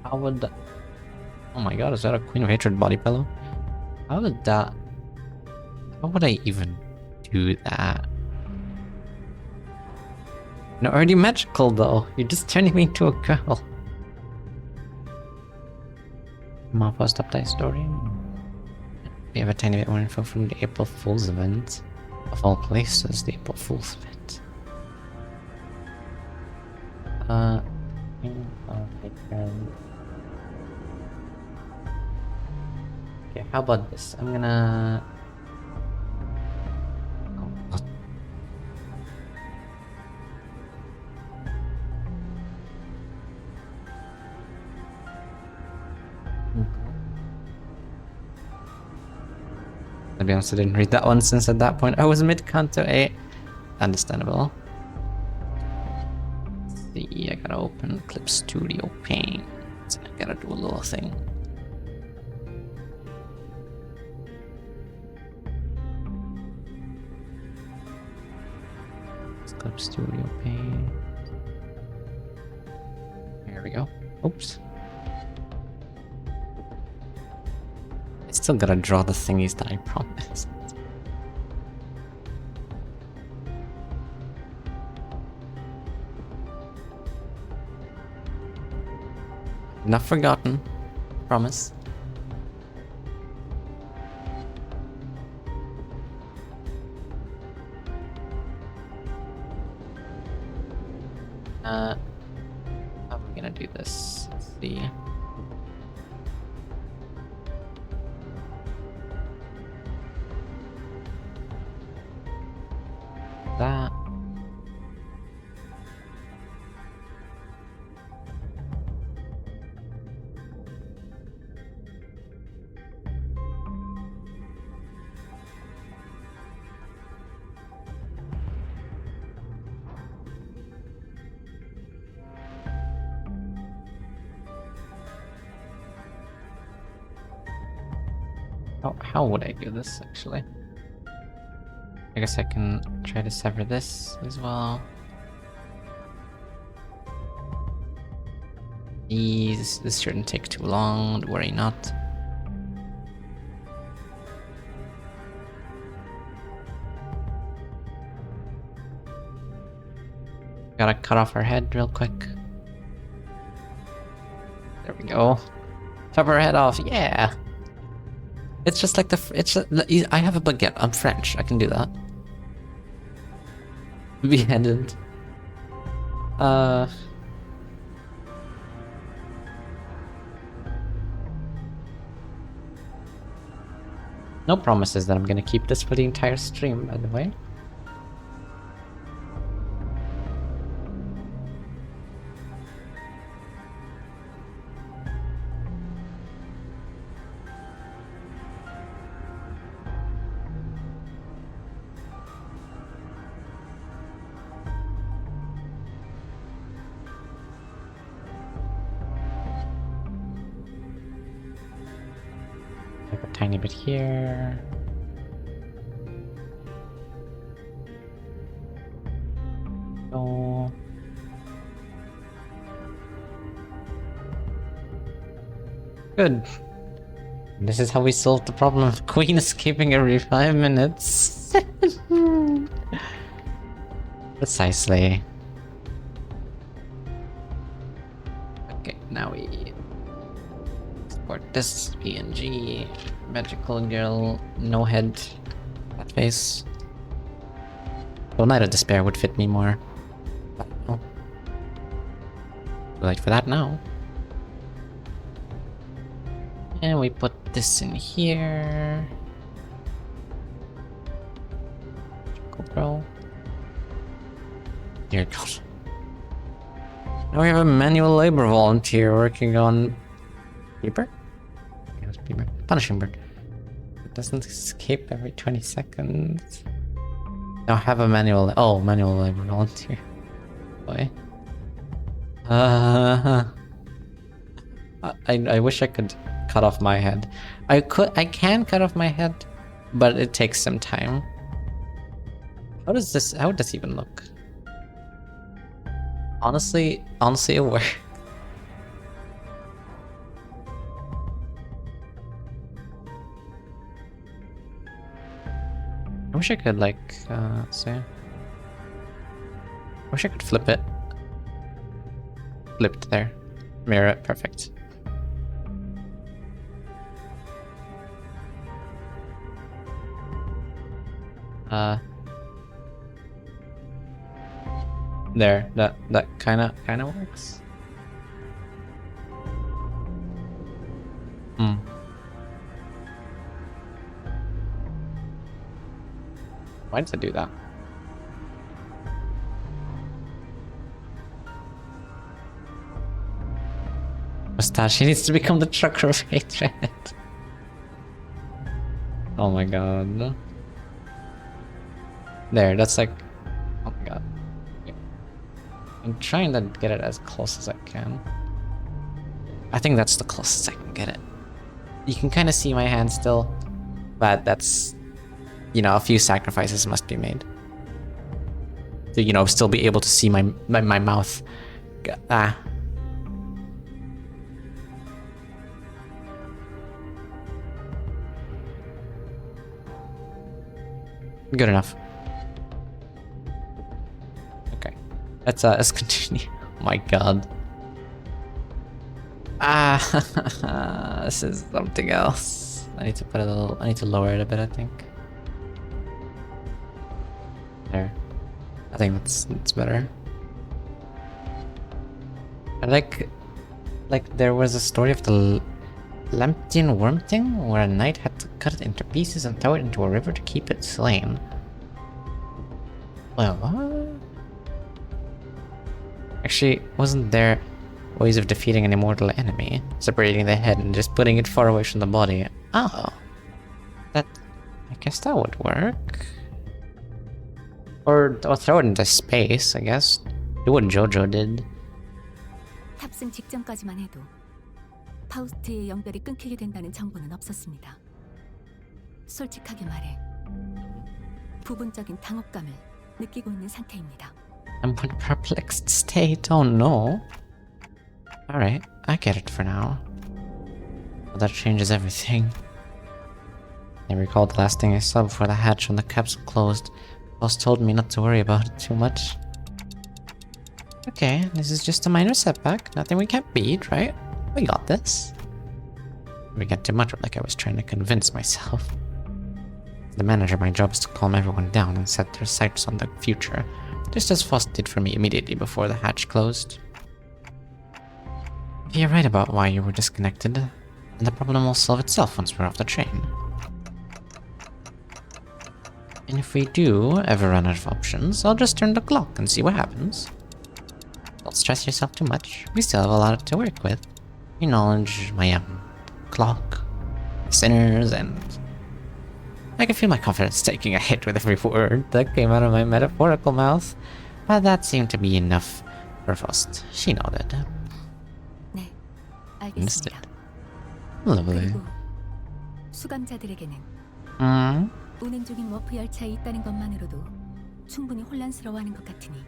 How would that... Oh my god, is that a Queen of Hatred body pillow? How would I even do that? No, already magical though. You're just turning me into a girl. My first update story. We have a tiny bit more info from the April Fool's event. Of all places, the April Fool's event. Okay, how about this? I'm gonna... To be honest, I didn't read that one since at that point I was mid-Kanto 8. Understandable. Let's see, I gotta open Clip Studio Paint. I gotta do a little thing. Clip Studio Paint. There we go. Oops. I still gotta draw the thingies that I promised. Not forgotten. Promise. How am I gonna do this? Let's see. That. How would I do this actually? I guess I can try to sever this as well. This shouldn't take too long, don't worry not. Gotta cut off her head real quick. There we go. Chop her head off, yeah! It's just like I have a baguette, I'm French, I can do that. Beheaded. No promises that I'm gonna keep this for the entire stream, by the way. Tiny bit here. Oh. Good. This is how we solved the problem of Queen escaping every 5 minutes. Precisely. Okay, now we export this PNG. Magical girl, no head, that face. Well, Night of Despair would fit me more. But no. Too late for that now. And we put this in here. GoPro. Dear God. Now we have a manual labor volunteer working on paper. Punishing bird. It doesn't escape every 20 seconds. Now have a manual labor volunteer. Boy. I wish I could cut off my head. I can cut off my head, but it takes some time. How does this even look? Honestly it works. I wish I could say. I wish I could flip it. Flipped there. Mirror it, perfect. There, that kinda works. Why did I do that? Mustache needs to become the trucker of hatred. Oh my god. There, that's like... Oh my god. I'm trying to get it as close as I can. I think that's the closest I can get it. You can kind of see my hand still, but that's... You know, a few sacrifices must be made. To, you know, still be able to see my mouth. Ah. Good enough. Okay. Let's continue. Oh my god. Ah, this is something else. I need to put a little, I need to lower it a bit, I think. There. I think that's better. I like there was a story of the Lamptian worm thing, where a knight had to cut it into pieces and throw it into a river to keep it slain. Well, what? Actually, wasn't there ways of defeating an immortal enemy? Separating the head and just putting it far away from the body. Oh. I guess that would work. Or throw it into space, I guess. Do what Jojo did. 탑승 직전까지만 해도 파우스트의 연결이 끊기게 된다는 정보는 없었습니다. 솔직하게 말해 부분적인 당혹감을 느끼고 있는 상태입니다. I'm in perplexed state. Oh no. Alright, I get it for now. Well, that changes everything. I recall the last thing I saw before the hatch on the capsule closed. Boss told me not to worry about it too much. Okay, this is just a minor setback. Nothing we can't beat, right? We got this. We get too much like I was trying to convince myself. As the manager, my job is to calm everyone down and set their sights on the future, just as Foss did for me immediately before the hatch closed. You're right about why you were disconnected, and the problem will solve itself once we're off the train. And if we do ever run out of options, I'll just turn the clock and see what happens. Don't stress yourself too much. We still have a lot to work with. Your knowledge, my clock, sinners, and... I can feel my confidence taking a hit with every word that came out of my metaphorical mouth, but that seemed to be enough for Faust. She nodded. 네, Understood. 알겠습니다. Lovely. 그리고 수감자들에게는 Hmm? 운행 중인 워프 열차에 있다는 것만으로도 충분히 혼란스러워하는 것 같으니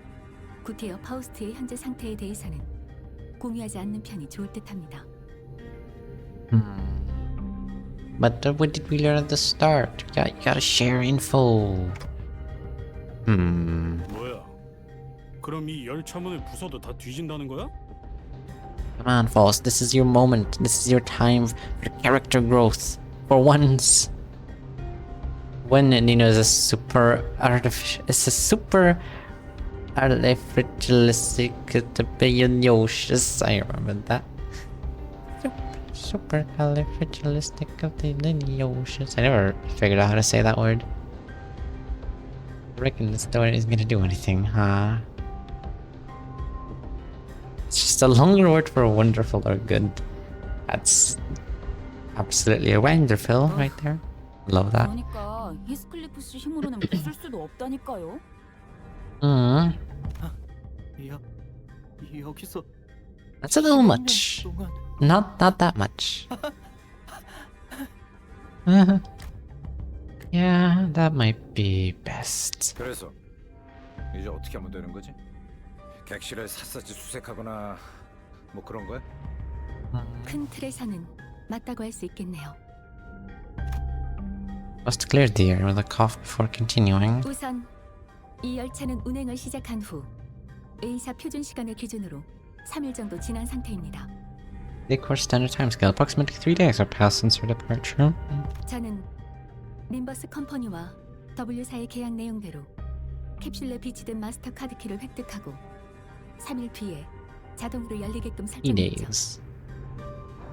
구테어 파우스트의 현재 상태에 대해서는 공유하지 않는 편이 좋을 듯합니다. But what did we learn at the start? You gotta share info. 뭐야? 그럼 이 열차문을 부숴도 다 뒤진다는 거야? Come on, Faust. This is your moment. This is your time for character growth. For once. When Nino is a super artificialistic I remember that. Super califragilisticexpialidocious. I never figured out how to say that word. I reckon this story isn't gonna do anything, huh? It's just a longer word for wonderful or good. That's absolutely wonderful right there. Love that. 그러니까 히스클리프 씨 힘으로는 부술 수도 없다니까요. 여기서 That's a little much. Not that much. Yeah, that might be best. 그래서 이제 어떻게 하면 되는 거지? 객실을 샅샅이 수색하거나 뭐 그런 거야? 큰 틀에서는 맞다고 할 수 있겠네요. Must clear the air with a cough before continuing. 우선 이 열차는 운행을 시작한 후 A사 표준 시간을 기준으로 3일 정도 지난 상태입니다. The course standard timescale. Approximately 3 days are passed since your departure. 저는 림버스 컴퍼니와 W사의 계약 내용대로 캡슐에 비치된 마스터 카드 키를 획득하고 3일 뒤에 자동으로 열리게끔 3 설정했죠. days.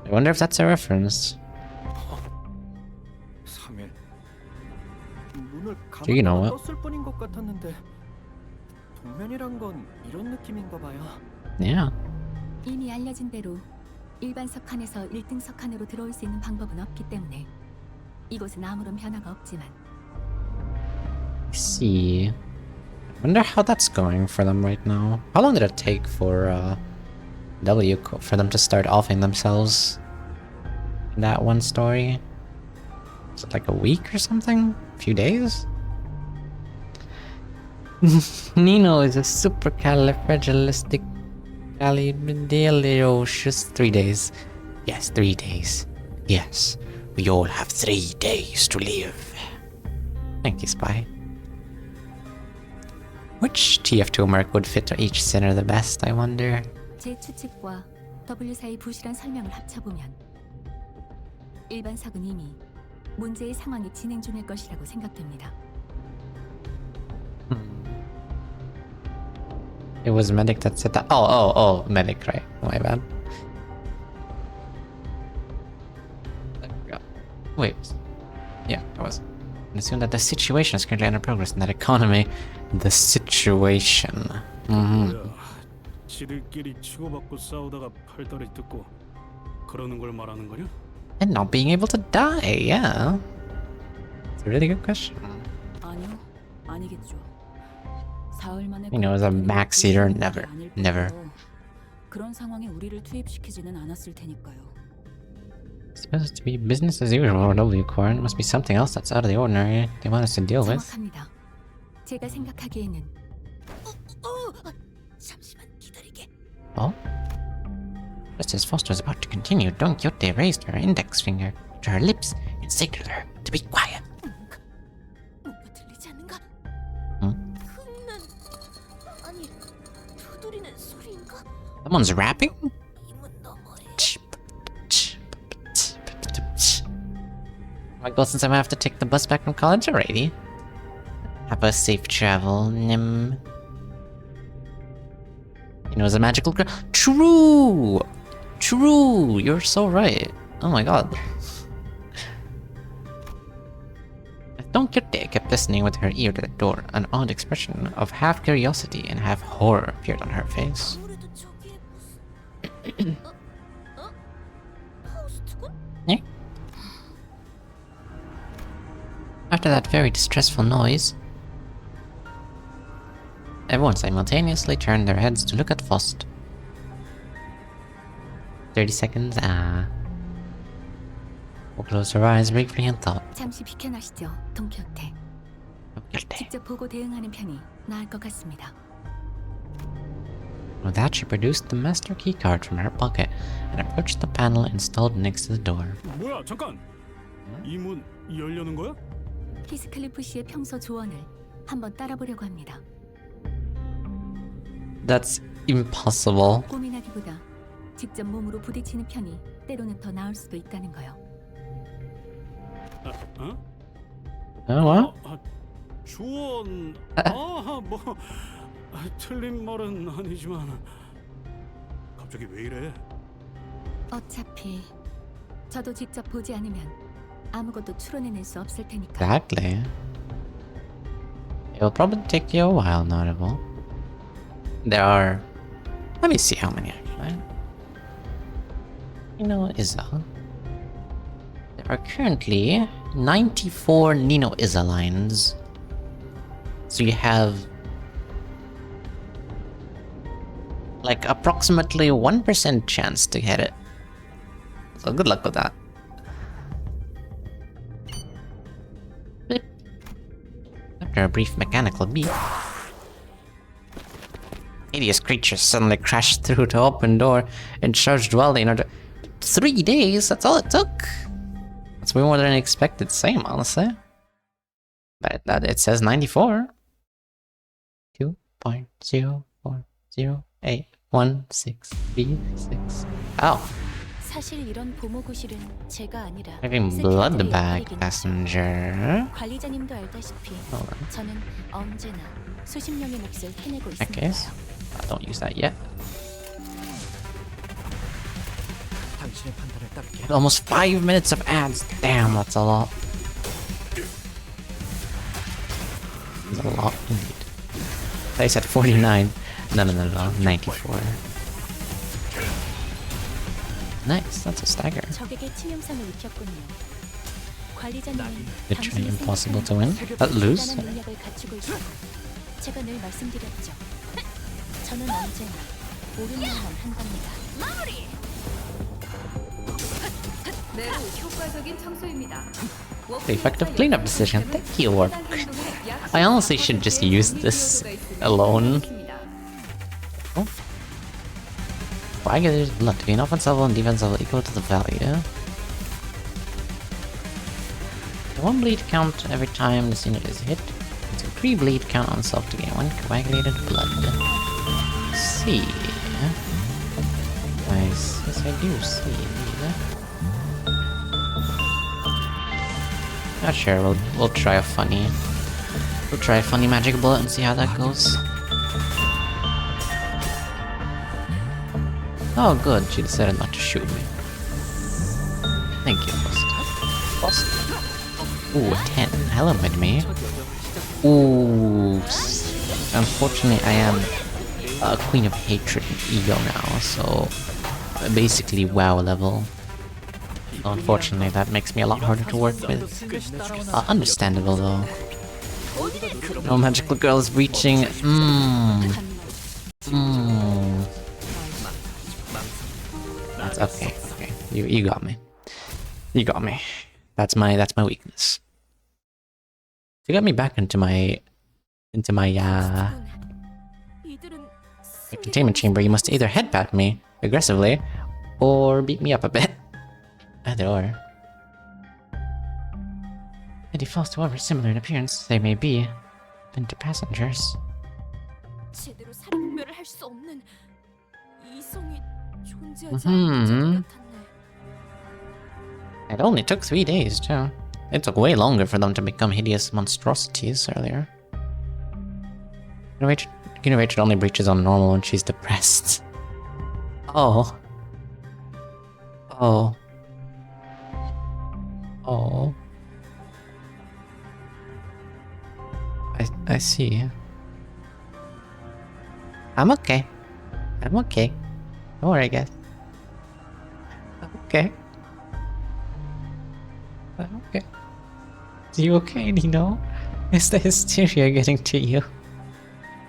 I wonder if that's a reference. 3일. 눈을 Do you know 감았다가 what? 떴을 뿐인 것 같았는데 동면이란 건 이런 느낌인가 봐요. Yeah. 이미 알려진 대로 일반 석칸에서 1등 석칸으로 들어올 수 있는 방법은 없기 때문에 이곳은 아무런 변화가 없지만 I see. Wonder how that's going for them right now. How long did it take for for them to start offing themselves in that one story? Was it like a week or something? A few days? Nino is a supercalifragilisticexpialidocious 3 days. Yes, 3 days. Yes, we all have 3 days to live. Thank you, Spy. Which TF2 mark would fit each center the best, I wonder? 제 추측과 W사의 부실한 설명을 합쳐보면 일반석은 이미 문제의 상황이 진행 중일 것이라고 생각됩니다. It was Medic that said that. Oh, Medic, right. My bad. Wait. Yeah, it was. I assume that the situation is currently under progress in that economy. The situation. 뭐야, 지들끼리 치고받고 싸우다가 팔다리 뜯고 그러는 걸 말하는 거냐? And not being able to die, yeah. It's a really good question. 아니요, 아니겠죠. 사흘 만에 You know, as a backseater, never. 그런 상황에 우리를 투입시키지는 않았을 테니까요. It's supposed to be business as usual for W Corn. It must be something else that's out of the ordinary they want us to deal with. 정확합니다. 제가 생각하기에는 잠시만 기다리게. Oh? Just as Foster was about to continue, Don Quixote raised her index finger to her lips and signaled her to be quiet. 뭔가 들리지 않는가? Hmm? 흠난 아니 두드리는 소리인가? Someone's rapping? 이문 너머에 Michael, since I have to take the bus back from college already. Have a safe travel, Nim. You know, it's a magical girl. True! True! You're so right. Oh my god. Don Quixote kept listening with her ear to the door. An odd expression of half curiosity and half horror appeared on her face. 아무래도 저기에 무슨 파우스트군? Yeah. After that very distressful noise, everyone simultaneously turned their heads to look at Faust. 30 seconds, We'll close her eyes briefly and thought. 잠시 비켜나시죠, 동키호테. 직접 보고 대응하는 편이 나을 것 같습니다. With that, she produced the master key card from her pocket and approached the panel installed next to the door. 뭐야, 잠깐! 이 문 열려는 거야? 히스클리프 씨의 평소 조언을 한번 따라보려고 합니다. That's impossible. 고민하기보다 직접 몸으로 부딪히는 편이 때로는 더 나을 수도 있다는 거요. What? 조언... 뭐... 틀린 말은 아니지만... 갑자기 왜 이래? 어차피 저도 직접 보지 않으면 아무것도 추론해낼 수 없을 테니까. Exactly. It will probably take you a while, Notable. There are... Let me see how many actually. Nino Izza. There are currently 94 Nino Izza lines. So you have... like approximately 1% chance to hit it. So good luck with that. Beep. After a brief mechanical beep, hideous creatures suddenly crashed through the open door and charged wildly in order. 3 days? That's all it took? That's way more than I expected. Same, honestly. But that it says 94. 2.04081636. Oh. 사실 이런 보모구실은 제가 아니라 Having 세키라들의 blood bag 역할이긴 passenger. 관리자님도 알다시피 Alright. 저는 언제나 수십 명의 몫을 해내고 I guess. 있습니다. Don't use that yet. 당신의 판단을 따를게. Almost 5 minutes of ads. Damn, that's a lot. That's a lot indeed. I said 49. No, 94. Nice, that's a stagger. 적에게 치명상을 입혔군요. 관리자님은 Literally 당신의 impossible to 생각하는 win. But lose? 대단한 능력을 갖추고 있고 제가 늘 말씀드렸죠. 저는 언제나 옳은 말만 한답니다. 매우 효과적인 청소입니다. Effective cleanup decision. Thank you, Warp. I honestly should just use this alone. Oh. Why get it blood to be an offensive level and defensive level equal to the value? One bleed count every time this unit is hit. It's a 3 bleed count on self to gain 1 coagulated blood. See. Nice. Yes, I do see. Not sure. We'll try a funny. We'll try a funny magic bullet and see how that goes. Oh, good. She decided not to shoot me. Thank you, Bust. Ooh, 10. Hello, me. Ooh. Unfortunately, I am a Queen of Hatred and Ego now, so basically WoW level. Unfortunately, that makes me a lot harder to work with. Understandable though. No magical girl is reaching. That's okay. Okay, you got me. You got me. That's my weakness. You got me back into my containment chamber. You must either headbutt me aggressively or beat me up a bit. Either or. It defaults to whoever similar in appearance they may be. Been to passengers. 제대로 살인구별을 할 수 없는 이성이 존재하지 않는 적이 나타나네. It only took 3 days, too. It took way longer for them to become hideous monstrosities earlier. Rachel only breaches on normal when she's depressed. Oh. Oh. Oh. I see. I'm okay. I'm okay. Don't worry, guys. I'm okay. I'm okay. Are you okay, Nino? Is the hysteria getting to you?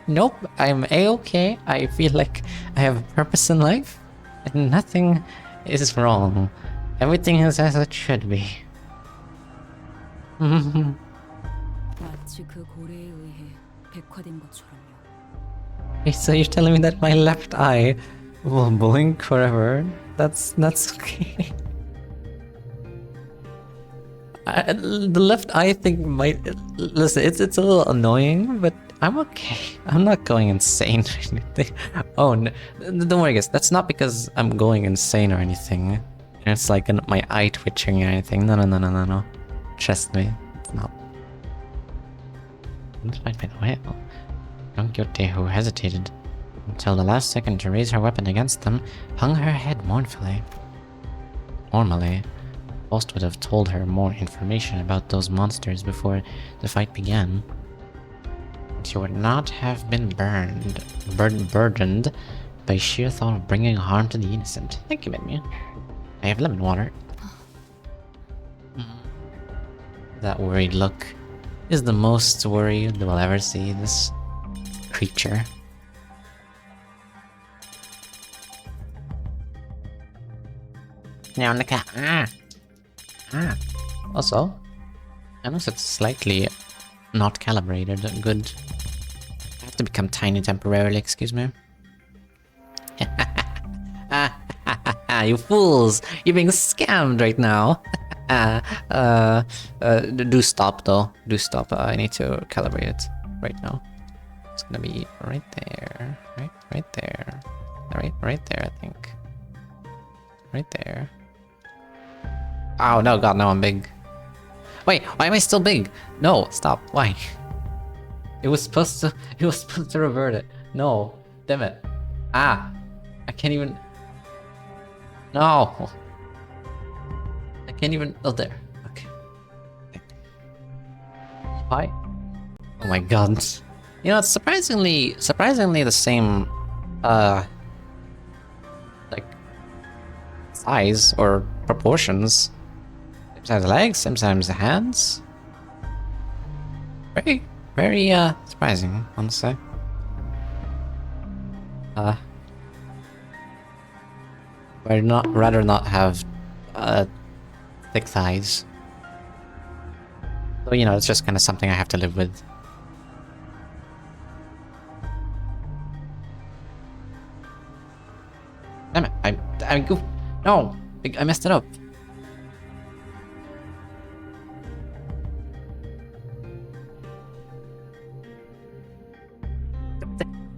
Nope, I'm a-okay. I feel like I have a purpose in life, and nothing is wrong. Everything is as it should be. 마치 그 고래에 의해 백화된 것처럼요. So you're telling me that my left eye will blink forever? That's okay. The left eye thing might... Listen, it's a little annoying, but I'm okay. I'm not going insane or anything. Oh, no, don't worry guys, that's not because I'm going insane or anything. It's like my eye twitching or anything. No. Trust me, it's not. Fight by the whale. Don Quixote, who hesitated until the last second to raise her weapon against them, hung her head mournfully. Normally, Faust would have told her more information about those monsters before the fight began. She would not have been burdened by sheer thought of bringing harm to the innocent. Thank you, Minion. I have lemon water. That worried look is the most worried we'll ever see this creature. Now, Also, I notice it's slightly not calibrated. Good. I have to become tiny temporarily, excuse me. You fools! You're being scammed right now. Do stop though. Do stop. I need to calibrate it right now. It's gonna be right there. Right there. Right there, I think. Right there. Oh no, god, no, I'm big. Wait, why am I still big? No, stop. Why? It was supposed to revert it. No, damn it. Ah, I can't even. No, I can't even. Oh, there. Okay. Why? Oh my god. You know, it's surprisingly the same, like, size or proportions. Sometimes legs, sometimes hands. Very surprising, honestly. I'd rather not have, thick thighs. So, you know, it's just kind of something I have to live with. Damn it, I goofed. No! I messed it up.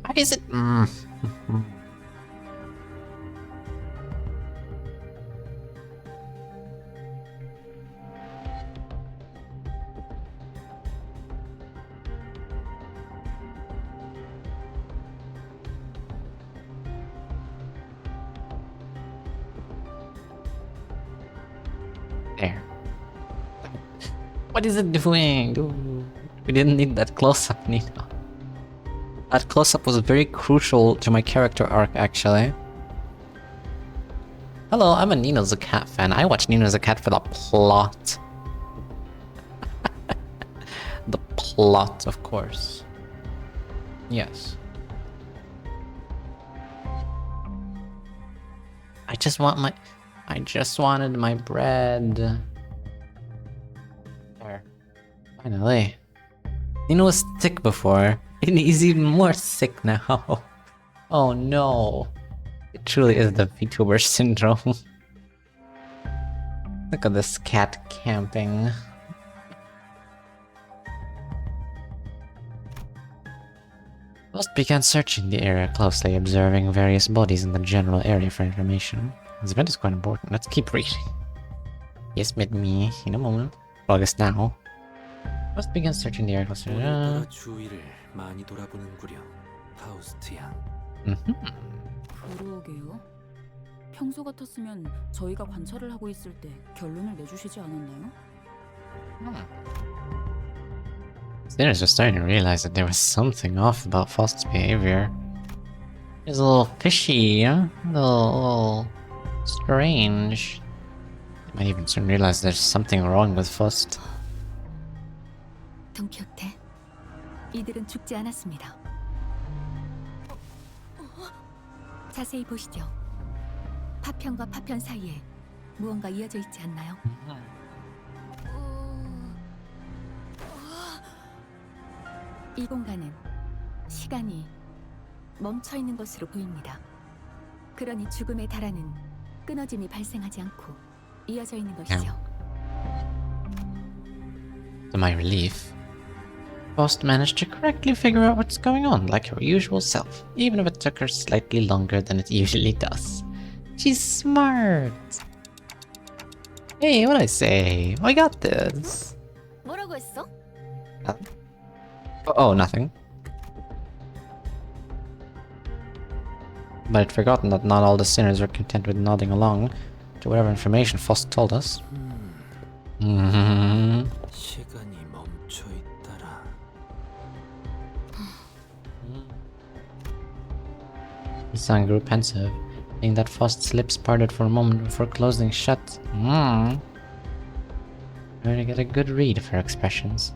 Why is it? There. What is it doing? Dude, we didn't need that close-up, Nino. That close-up was very crucial to my character arc, actually. Hello, I'm a Nino the Cat fan. I watch Nino the Cat for the plot. The plot, of course. Yes. I just wanted my bread. There. Finally. Nino was thick before. And he's even more sick now. Oh no. It truly is the VTuber syndrome. Look at this cat camping. Most began searching the area closely, observing various bodies in the general area for information. This event is quite important. Let's keep reading. Yes, meet me in a moment. Well, I guess now. Most began searching the area closely. 오늘따라 주위를 많이 돌아보는구려, 파우스트야. 그러게요. 평소 같았으면 저희가 관찰을 하고 있을 때 결론을 내주시지 않았나요? Sinners were starting to realize that there was something off about Faust's behavior. He's a little fishy, huh? A little strange. They might even soon realize there's something wrong with Faust. 돈키호테, 이들은 죽지 않았습니다. 자세히 보시죠. 파편과 파편 사이에 무언가 이어져 있지 않나요? 이 공간은 시간이 멈춰 있는 것으로 보입니다. 그러니 죽음에 달하는 끊어짐이 발생하지 않고 이어져 있는 것이죠. To my relief, Faust managed to correctly figure out what's going on, like her usual self, even if it took her slightly longer than it usually does. She's smart! Hey, what'd I say? I got this! 뭐라고 했어? Oh, nothing. But I'd forgotten that not all the sinners were content with nodding along to whatever information Faust told us. 시간이 멈춰 있더라. Isan grew pensive, seeing that Faust's lips parted for a moment before closing shut. Trying to get a good read of her expressions.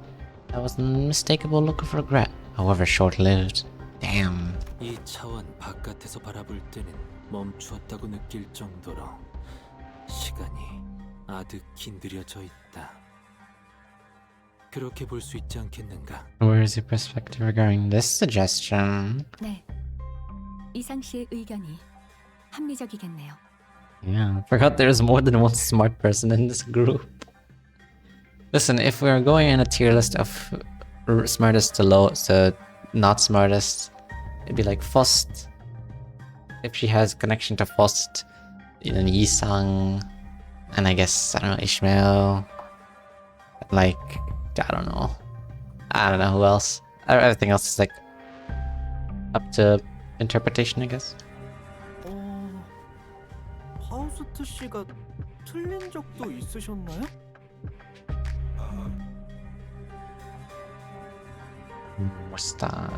That was an unmistakable look of regret, however short-lived. Damn. 이 차원 바깥에서 바라볼 때는 멈추었다고 느낄 정도로 시간이 아득히 느려져 있다. 그렇게 볼 수 있지 않겠는가? Where is your perspective regarding this suggestion? 네, 이상 씨의 의견이 합리적이겠네요. Yeah, forgot there's more than one smart person in this group. Listen, if we're going in a tier list of smartest to lowest to not smartest, it'd be like Faust. If she has connection to Faust, and Yisang, and I guess, I don't know, Ishmael. Like, I don't know who else. Everything else is like up to interpretation, I guess. 파우스트 씨가 틀린 적도 있으셨나요? What's that?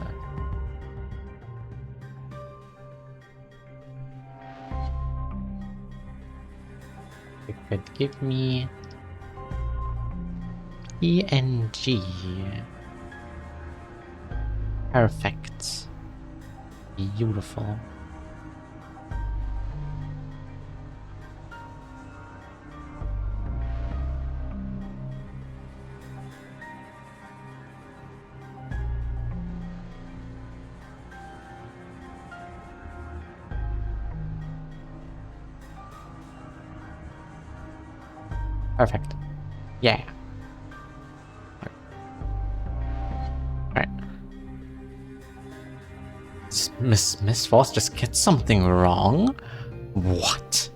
You could give me PNG. Perfect. Beautiful. Perfect. Yeah. Right. Miss Foss just gets something wrong? What?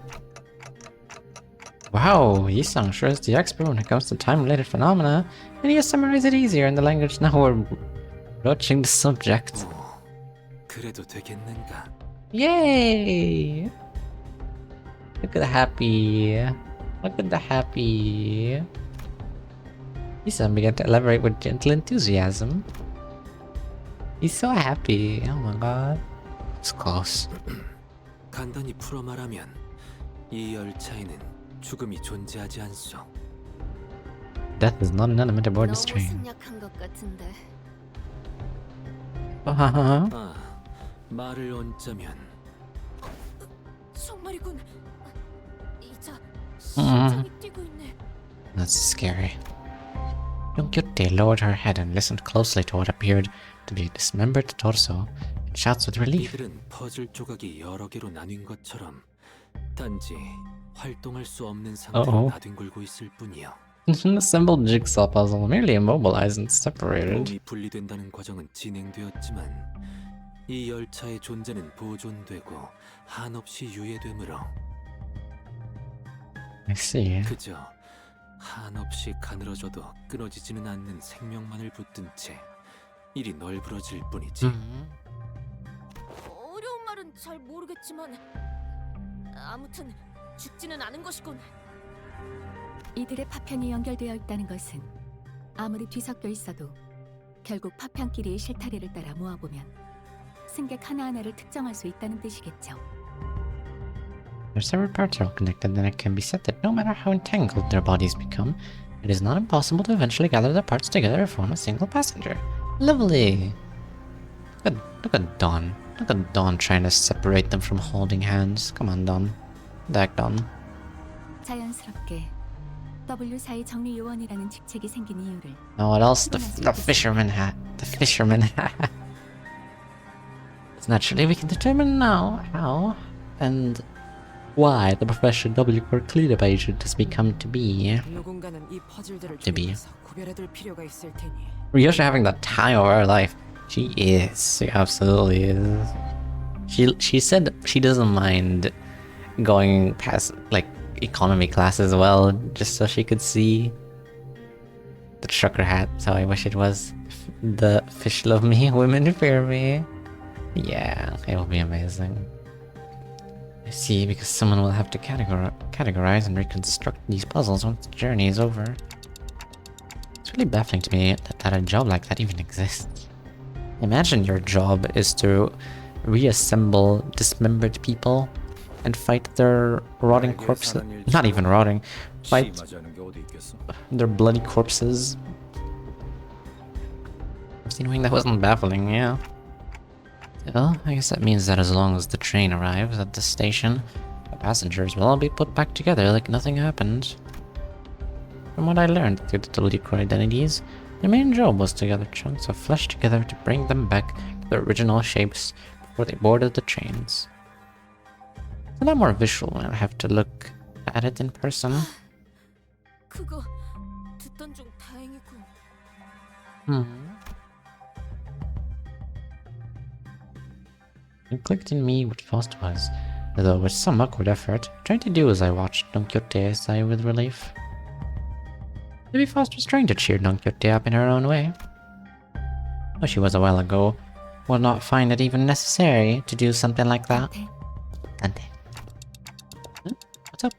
Wow, Yisang sure is the expert when it comes to time-related phenomena, and he has summarized it easier in the language now we're broaching the subject. 그래도 되겠는가? Yay! Look at the happy. Look at the happy. Yisang began to elaborate with gentle enthusiasm. He's so happy. Oh my god. It's close. 간단히 풀어 말하면 이 열차에는 죽음이 존재하지 않소. Death is not an element aboard this train. 생략한 것 같은데. 아, 말을 얹자면 정말이군. 이자 심장이 뛰고 있네. That's scary. Yongkyute lowered her head and listened closely to what appeared to be a dismembered torso and shouts with relief. 이들은 퍼즐 조각이 여러 개로 나뉜 것처럼 단지 활동할 수 없는 상태로 나뒹굴고 있을 뿐이요. An assembled jigsaw puzzle, merely immobilized and separated. 몸이 분리된다는 과정은 진행되었지만 이 열차의 존재는 보존되고 한없이 유예되므로 I see. 그저 한없이 가늘어져도 끊어지지는 않는 생명만을 붙든 채 일이 널브러질 뿐이지. 어려운 말은 잘 모르겠지만 아무튼 죽지는 않은 것이군. 이들의 파편이 연결되어 있다는 것은 아무리 뒤섞여 있어도 결국 파편끼리의 실타래를 따라 모아보면 승객 하나하나를 특정할 수 있다는 뜻이겠죠. Their several parts are all connected, then it can be said that no matter how entangled their bodies become, it is not impossible to eventually gather the parts together to form a single passenger. Lovely! Look at Dawn. Look at Dawn trying to separate them from holding hands. Come on, Dawn. Back, Dawn. 자연스럽게 W4의 정리 요원이라는 직책이 생긴 이유를 Now what else? The fisherman hat. The fisherman hat. Naturally, we can determine now how and why the profession W Corps cleanup agent has become to be. 누군가는 이 퍼즐들을 To be. 조립해서 구별해둘 필요가 있을 테니. Ryosha having the time of her life. She is. She absolutely is. She said she doesn't mind going past like economy class as well, just so she could see the trucker hat. So I wish it was the fish love me, women fear me. Yeah, it will be amazing. I see, because someone will have to categorize and reconstruct these puzzles once the journey is over. It's really baffling to me that a job like that even exists. Imagine your job is to reassemble dismembered people and fight their rotting corpses. Not even rotting. Fight their bloody corpses. I've seen that wasn't baffling, yeah. Well, I guess that means that as long as the train arrives at the station, the passengers will all be put back together like nothing happened. From what I learned through the W Corps identities, their main job was to gather chunks of flesh together to bring them back to their original shapes before they boarded the trains. It's a lot more visual when I have to look at it in person. 그거 듣던 중 다행이군. It clicked in me what Faust was. though with some awkward effort, trying to do as I watched Don Quixote sigh with relief. Maybe Faust was trying to cheer Don Quixote up in her own way. Though she was a while ago, would not find it even necessary to do something like that. Dante. Huh? What's up?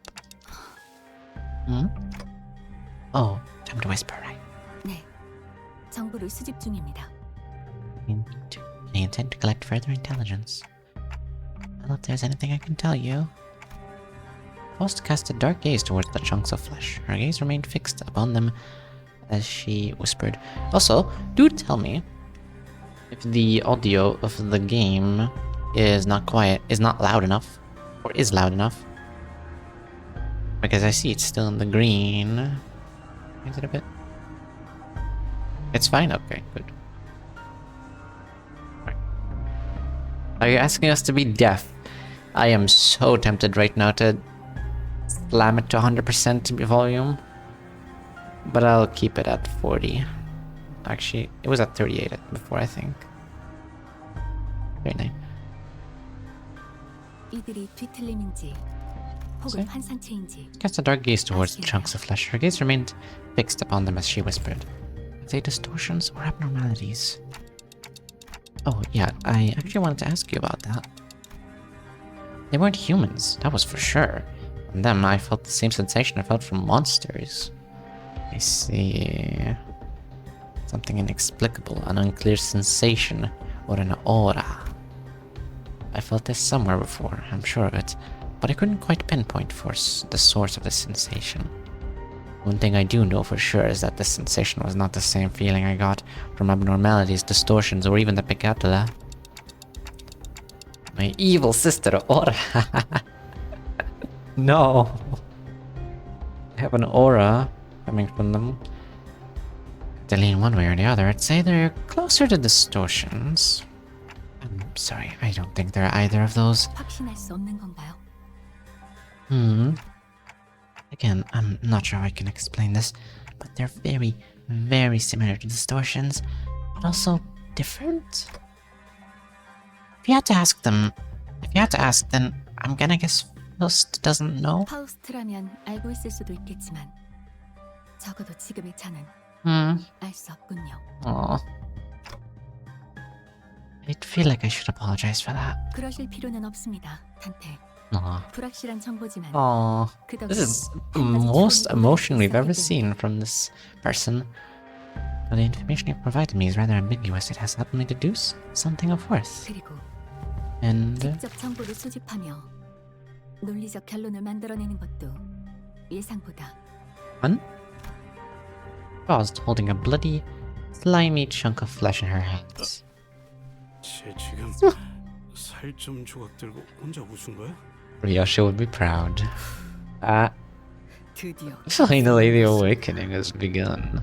Hmm? Oh, time to whisper, right? 네, 정보를 수집 중입니다. I intend to collect further intelligence. Well, if there's anything I can tell you. Faust cast a dark gaze towards the chunks of flesh. Her gaze remained fixed upon them as she whispered. Also, do tell me if the audio of the game is not loud enough, or is loud enough. Because I see it's still in the green. Is it a bit? It's fine? Okay, good. Right. Are you asking us to be deaf? I am so tempted right now to slam it to 100% volume. But I'll keep it at 40. Actually, it was at 38 before, I think. 39. 이들이 뒤틀림인지 혹은 환상체인지. Cast a dark gaze towards the chunks of flesh. Her gaze remained fixed upon them as she whispered. Are they distortions or abnormalities? Oh, yeah, I actually wanted to ask you about that. They weren't humans, that was for sure. From them, I felt the same sensation I felt from monsters. I see. Something inexplicable, an unclear sensation, or an aura. I felt this somewhere before, I'm sure of it, but I couldn't quite pinpoint the source of the sensation. One thing I do know for sure is that this sensation was not the same feeling I got from abnormalities, distortions, or even the Picatula. My evil sister, Aura. No. I have an aura coming from them. To lean one way or the other, I'd say they're closer to distortions. I'm sorry, I don't think they're either of those. 확신할 수 없는 건가요? Again, I'm not sure how I can explain this, but they're very, very similar to distortions, but also different. If you had to ask, then I'm gonna guess Faust doesn't know. 파우스트라면 알고 있을 수도 있겠지만 적어도 지금의 저는 알 수 없군요. Aww. I'd feel like I should apologize for that. 그러실 필요는 없습니다, 단테. Aww. 불확실한 정보지만. Aww. This is the most emotion we've ever seen from this person. But the information you've provided me is rather ambiguous. It has helped me deduce something of worth. 그리고 And 직접 정보를 수집하며 논리적 결론을 만들어내는 것도 예상보다. One? Paused, holding a bloody, slimy chunk of flesh in her hands. 쟤 지금 살 좀 조각 들고 혼자 웃은 거야? Ryosha would be proud. 드디어 Finally, the awakening has begun.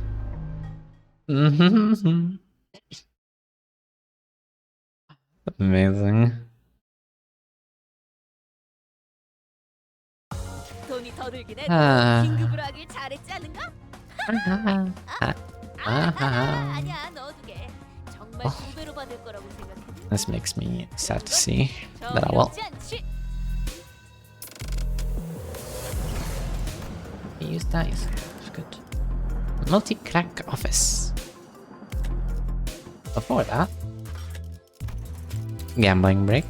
Amazing. 돈이 더 들긴 해도 아. 긴급으로 하길 잘했지 않은가? 아니야, 넣어두게. 정말 2배로 받을 거라고 생각해. This makes me sad to see, but I will. Use that, use that. That's good. Multi-crack office. Before that, gambling break.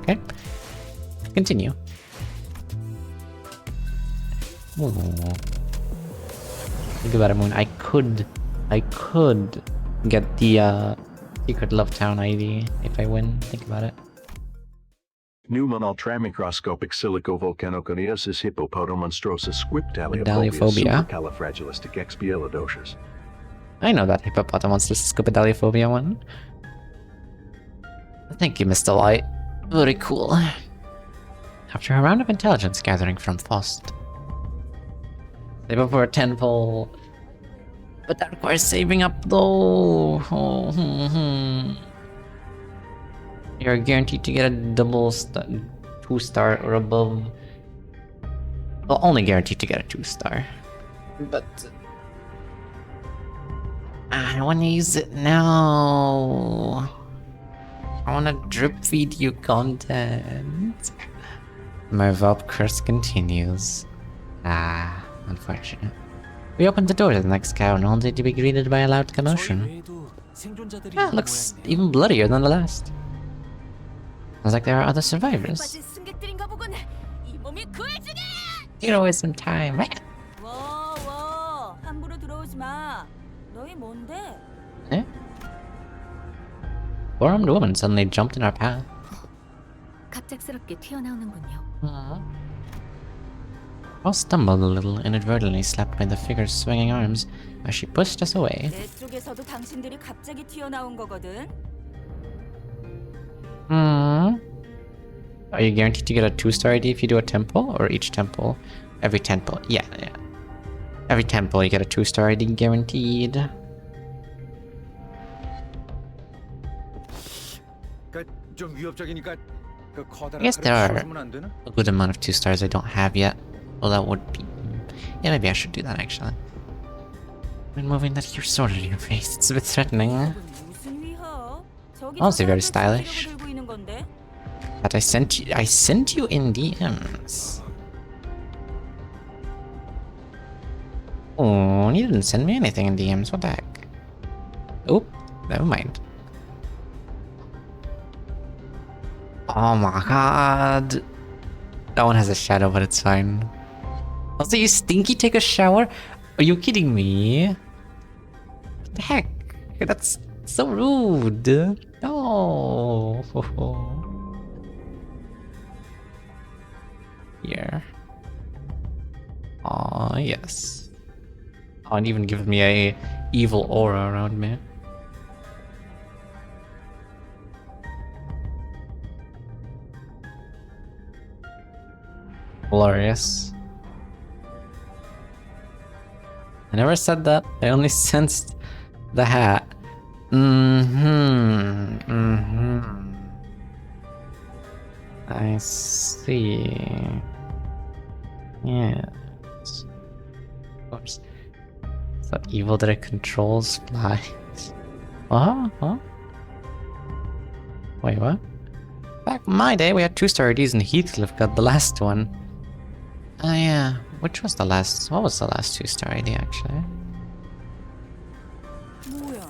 Okay. Continue. Ooh. Think about it, Moon. I could get the Secret Love Town ID if I win. Think about it. Pneumon ultramicroscopic silicovolcanoconiosis hippopotomonstrosis Squiptaliophobia. Supercalifragilisticexpialidocious. I know that hippopotamonsters scupadaliophobia one. Thank you, Mr. Light. Very cool. After a round of intelligence gathering from Faust, save up for a tenfold. But that requires saving up though. You're guaranteed to get a double 2-star or above. Well, only guaranteed to get a 2-star. But I want to use it now. I want to drip feed you content. My Valp curse continues. Ah, unfortunate. We opened the door to the next cow and only to be greeted by a loud commotion. Ah, looks even bloodier than the last. Sounds like there are other survivors. 빠진 승객들인가 보군. 이 몸이 그 중에. You know, waste some time. 워, 함부로 들어오지 마. 너희 뭔데? Eh? Four-armed woman suddenly jumped in our path. 갑작스럽게 튀어나오는군요. All stumbled a little, inadvertently slapped by the figure's swinging arms as she pushed us away. 내 쪽에서도 당신들이 갑자기 튀어나온 거거든. Are you guaranteed to get a 2-star ID if you do a temple, or each temple? Every temple, yeah. Every temple you get a 2-star ID guaranteed. 좀 위협적이니까 그 커다란 I guess there are 주면 안 되나? a good amount of 2-stars I don't have yet. Well, that would be... Yeah, maybe I should do that actually. When moving that huge sword in your face, it's a bit threatening. 무슨 위협? 저기 Honestly, very 저사람들 stylish. 들고 있는 건데. But I sent you in DMs. Oh, you didn't send me anything in DMs, what the heck? Oh, never mind. Oh my god. That one has a shadow, but it's fine. Also, you stinky take a shower? Are you kidding me? What the heck? That's so rude. No. Here. Aw, yes. Oh, and even give me a evil aura around me. Glorious. I never said that. I only sensed the hat. I see. Yes. Oops. So evil that it controls flies. Huh? Wait, what? Back in my day, we had 2-star IDs and Heathcliff got the last one. Oh yeah. Which was the last? What was the last 2-star ID actually? 뭐야?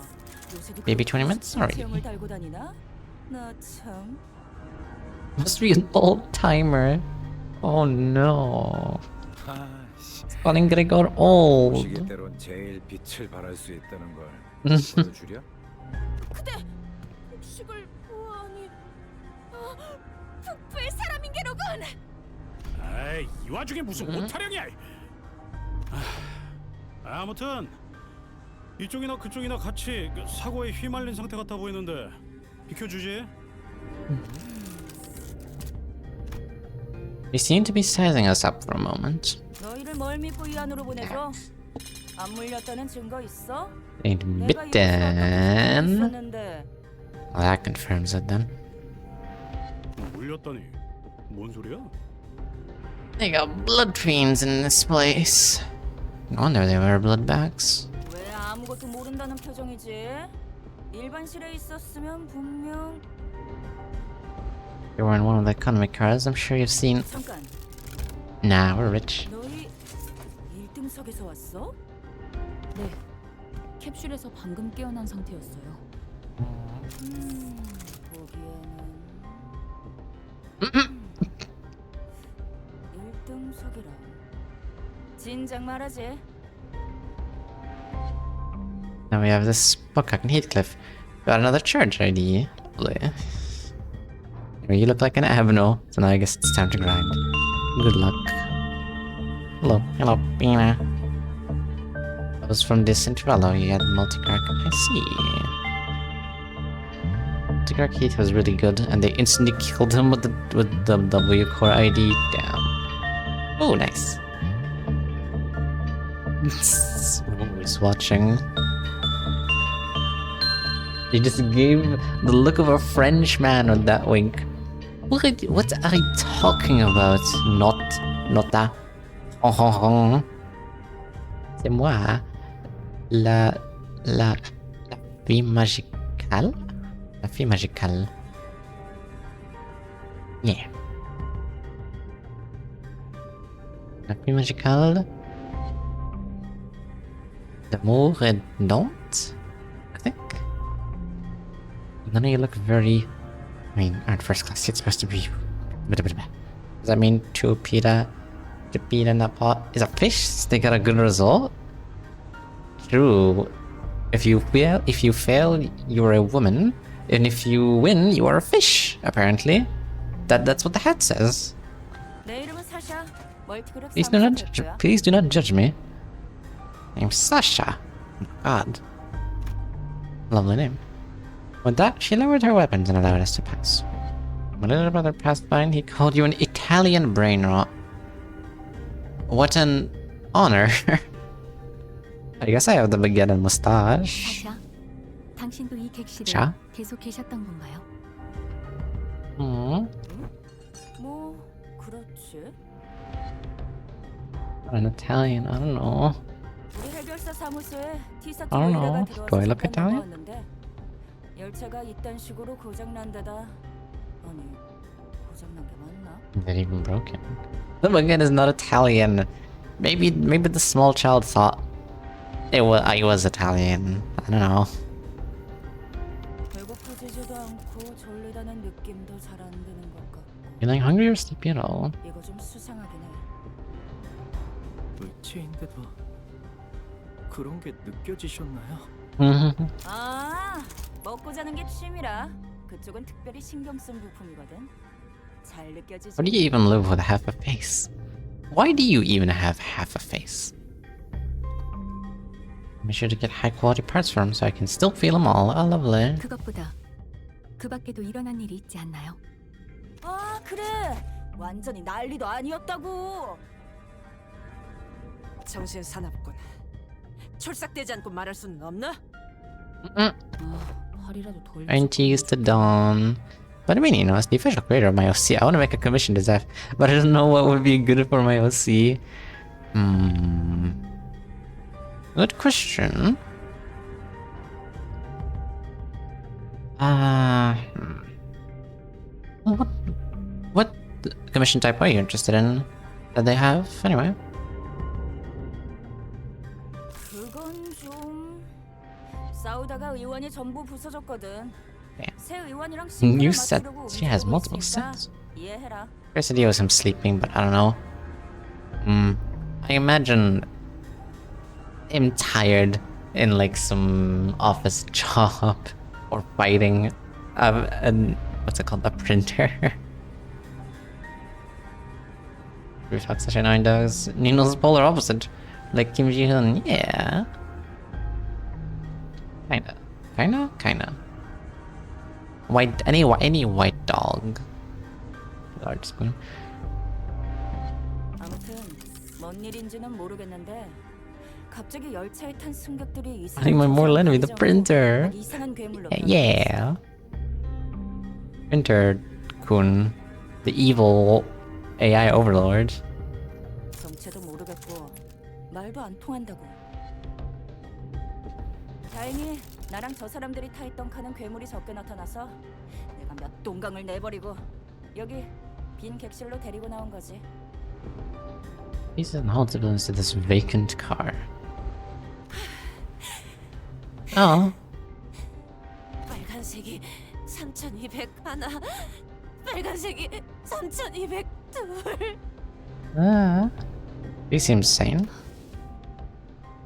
요새도 Maybe 20 minutes already. 체형을 달고 다니나? 나 참. Must be an old timer. Oh no. Calling Gregor old. 시계대로는 제일 빛을 발할 수 있다는 걸 보여주랴? 그대 복식을 보아하니 북부의 사람인 게로군. 아이, 이 와중에 무슨 오타령이야? 아무튼 이쪽이나 그쪽이나 같이 사고에 휘말린 상태 같아 보이는데 비켜주지. They seem to be sizing us up for a moment. 너희를 뭘 믿고 이 안으로 보내줘? 안 물렸다는 증거 있어? Bitten. 있었는데. Well, that confirms it then. 물렸다니 뭔 소리야? They got blood fiends in this place. No wonder they wear blood bags. 왜 아무것도 모른다는 표정이지? 일반실에 있었으면 분명. They were in one of the economy cars. I'm sure you've seen. 잠깐. Nah, we're rich. 너희 1등석에서 왔어? 네. 캡슐에서 방금 깨어난 상태였어요. 보기에는 1등석이라. 진작 말하지. Now we have this Buckcock and Heathcliff. Got another charge ID. Lovely. You look like an Abno, so now I guess it's time to grind. Good luck. Hello, Pina. That was from this intervallo. You had Multicark. I see. Multicark Heath was really good, and they instantly killed him with the W core ID. Damn. Oh, nice. Who's watching? He just gave the look of a French man with that wink. What are you talking about? Not that. C'est moi. La fille magicale? La fille magicale. Yeah. La fille magicale. D'amour et don't? I think. None of you look very... I mean, aren't first class, it's supposed to be... Does that mean Chupita in that pot is a fish? They got a good result? True. If you fail, you're a woman. And if you win, you are a fish, apparently. That's what the hat says. Please do not judge me. Name's Sasha. Oh, God. Lovely name. With that, she lowered her weapons and allowed us to pass. When little brother passed by, he called you an Italian brain rot. What an honor. I guess I have the baguette and mustache. 사샤, 당신도 이 객실에 자? 계속 계셨던 건가요? 뭐 그렇지. An Italian, I don't know. 우리 해결사 사무소에 티사 I don't know. 교회가 Do I 들어와서 look Italian? 왔는데 열차가 이딴 식으로 고장난 데다 아니 고장난 게 맞나? Not even broken. The baguette is not Italian. Maybe the small child thought I was Italian. I don't know. 배고파지지도 않고 졸리다는 느낌도 잘 안 드는 것 같고. Feeling hungry or sleepy at all? 이거 좀 수상하긴 해. 의체인데도 그런 게 느껴지셨나요? 아, 먹고 자는 게 취미라. 그쪽은 특별히 신경 쓴 부품이거든. 잘 느껴지지. Why do you even live with half a face? Why do you even have half a face? Be sure to get high quality parts for him so I can still feel them all. Oh, lovely. 그것보다 그 밖에도 일어난 일이 있지 않나요? 아, 그래. 완전히 난리도 아니었다고. 정신 사납군. 촐싹대지 않고 말할 수는 없나? 팔이라도 덜. Trying to use the dawn. But I mean, you know, as the official creator of my OC, I want to make a commission to Zeph, but I don't know what would be good for my OC. Good question. What commission type are you interested in that they have, anyway? 그건 좀 싸우다가 의원이 전부 부서졌거든. 새 의원이랑 You said she has multiple sets. 이해해라. First idea was him sleeping, but I don't know. I imagine him tired in like some office job or fighting what's it called, a printer. Rooftop Session 9 does. Nino's the polar opposite. Like Kim Ji-hoon, yeah. Kinda. Any white dog. Large spoon. 아무튼 뭔 일인지는 모르겠는데 갑자기 열차에 탄 승객들이 I think my moral enemy, the printer. 이상한 괴물로 Yeah. Printer Kun, the evil AI overlord. 정체도 모르겠고 말도 안 통한다고. 다행히 나랑 저 사람들이 타 있던 칸은 괴물이 적게 나타나서 내가 몇 동강을 내버리고 여기 빈 객실로 데리고 나온 거지. Pieces and holds evidence to this vacant car. Oh. 빨간색이 3,200 하나, 빨간색이 3,200 둘. He seems sane.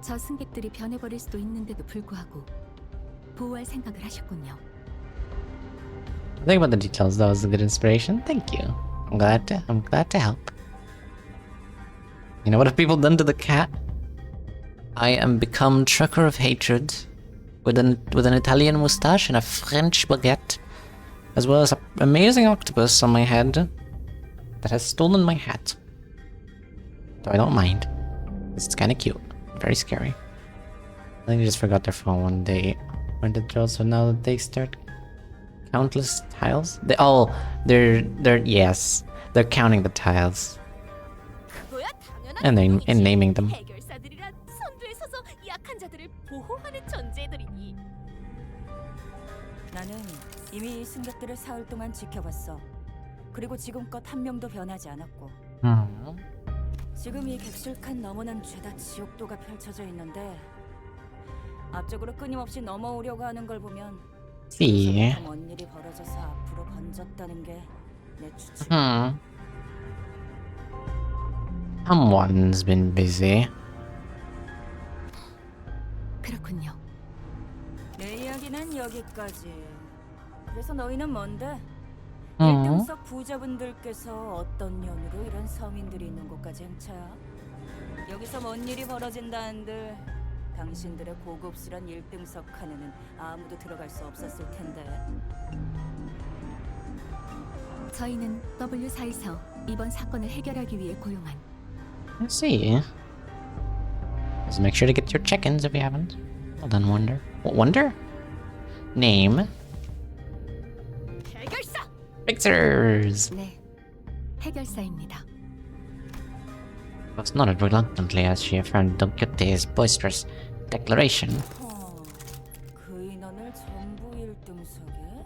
저 승객들이 변해버릴 수도 있는데도 불구하고 보호할 생각을 하셨군요. Think about the details. That was a good inspiration. Thank you. I'm glad to help. You know what have people done to the cat? I am become trucker of hatred, with an Italian mustache and a French baguette, as well as an amazing octopus on my head that has stolen my hat. So I don't mind. It's kind of cute. Very scary. I think they just forgot their phone one day. When did drill? So now they start countless tiles. Yes, they're counting the tiles and naming them. 해결사들이란 선두에 서서 약한 자들을 보호하는 존재들이니 나는 이미 승객들을 사흘 동안 지켜봤어. 그리고 지금껏 한 명도 변하지 않았고. 지금 이 객실칸 너머는 죄다 지옥도가 펼쳐져 있는데 앞쪽으로 끊임없이 넘어오려고 하는 걸 보면 See. 먼 일이 벌어져서 앞으로 번졌다는 게 내 추측. Someone's been busy. 그렇군요. 내 이야기는 여기까지. 그래서 너희는 뭔데? 음. 1등석 부자분들께서 어떤 연유로 이런 서민들이 있는 곳까지 행차야? 여기서 뭔 일이 벌어진다는들 당신들의 고급스런 1등석 칸에는 아무도 들어갈 수 없었을 텐데. 저희는 W4에서 이번 사건을 해결하기 위해 고용한 Let's see. Just make sure to get your check-ins if you haven't. Well done, Wonder. What, Wonder? Name. 해결사. Fixers. 네, 해결사입니다. Was nodded reluctantly as she affirmed Don Quixote's boisterous declaration. 그 인원을 전부 1등석에?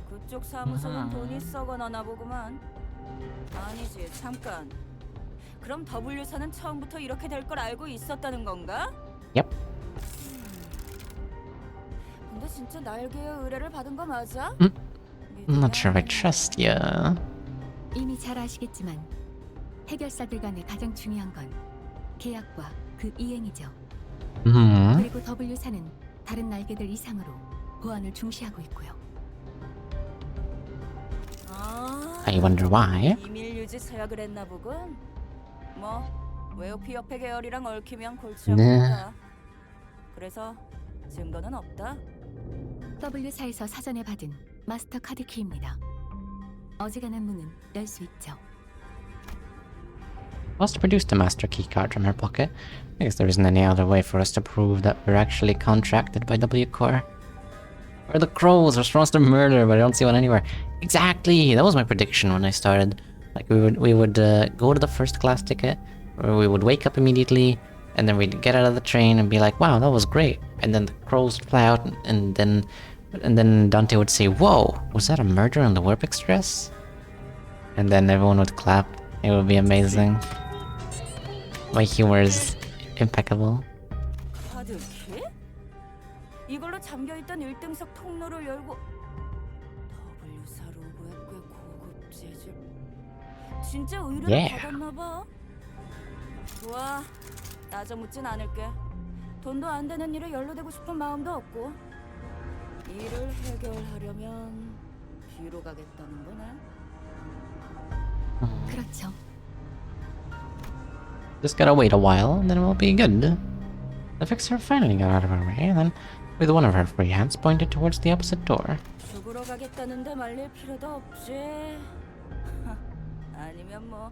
그쪽 사무소는 돈이 썩어나나 보구만. 아니지, 잠깐. 그럼 W사는 처음부터 이렇게 될 걸 알고 있었다는 건가? Yep. 근데 진짜 날개의 의뢰를 받은 거 맞아? I'm not sure I trust you. 이미 잘 아시겠지만 해결사들 간의 가장 중요한 건 계약과 그 이행이죠. 그리고 W사는 다른 날개들 이상으로 보안을 중시하고 있고요. I wonder why. 비밀 유지 서약을 했나 보군. 뭐 웨오피 옆에 계열이랑 얽히면 골치 네. 아프다. 그래서 증거는 없다. W사에서 사전에 받은 마스터 카드 키입니다. 어지간한 문은 열 수 있죠. Must produced a master keycard from her pocket. I guess there isn't any other way for us to prove that we're actually contracted by W Corps. Or the crows are supposed to murder, but I don't see one anywhere. Exactly! That was my prediction when I started. Like we would go to the first class ticket, or we would wake up immediately, and then we'd get out of the train and be like, "Wow, that was great!" And then the crows would fly out, and then Dante would say, "Whoa, was that a murder on the Warp Express?" And then everyone would clap. It would be amazing. My humor is impeccable. 카드 키? 이걸로 잠겨있던 1등석 통로를 열고 W사 로고에 꽤 고급 재질. 진짜 의뢰를 Yeah. 받았나봐. 좋아, 따져 묻진 않을게. 돈도 안 되는 일에 연루되고 싶은 마음도 없고. 일을 해결하려면 뒤로 가겠다는 거네. 그렇죠. Just gotta wait a while, and then we'll be good. The fixer finally got out of her way, and then, with one of her free hands, pointed towards the opposite door. 죽으러 가겠다는데 말릴 필요도 없지. 아니면 뭐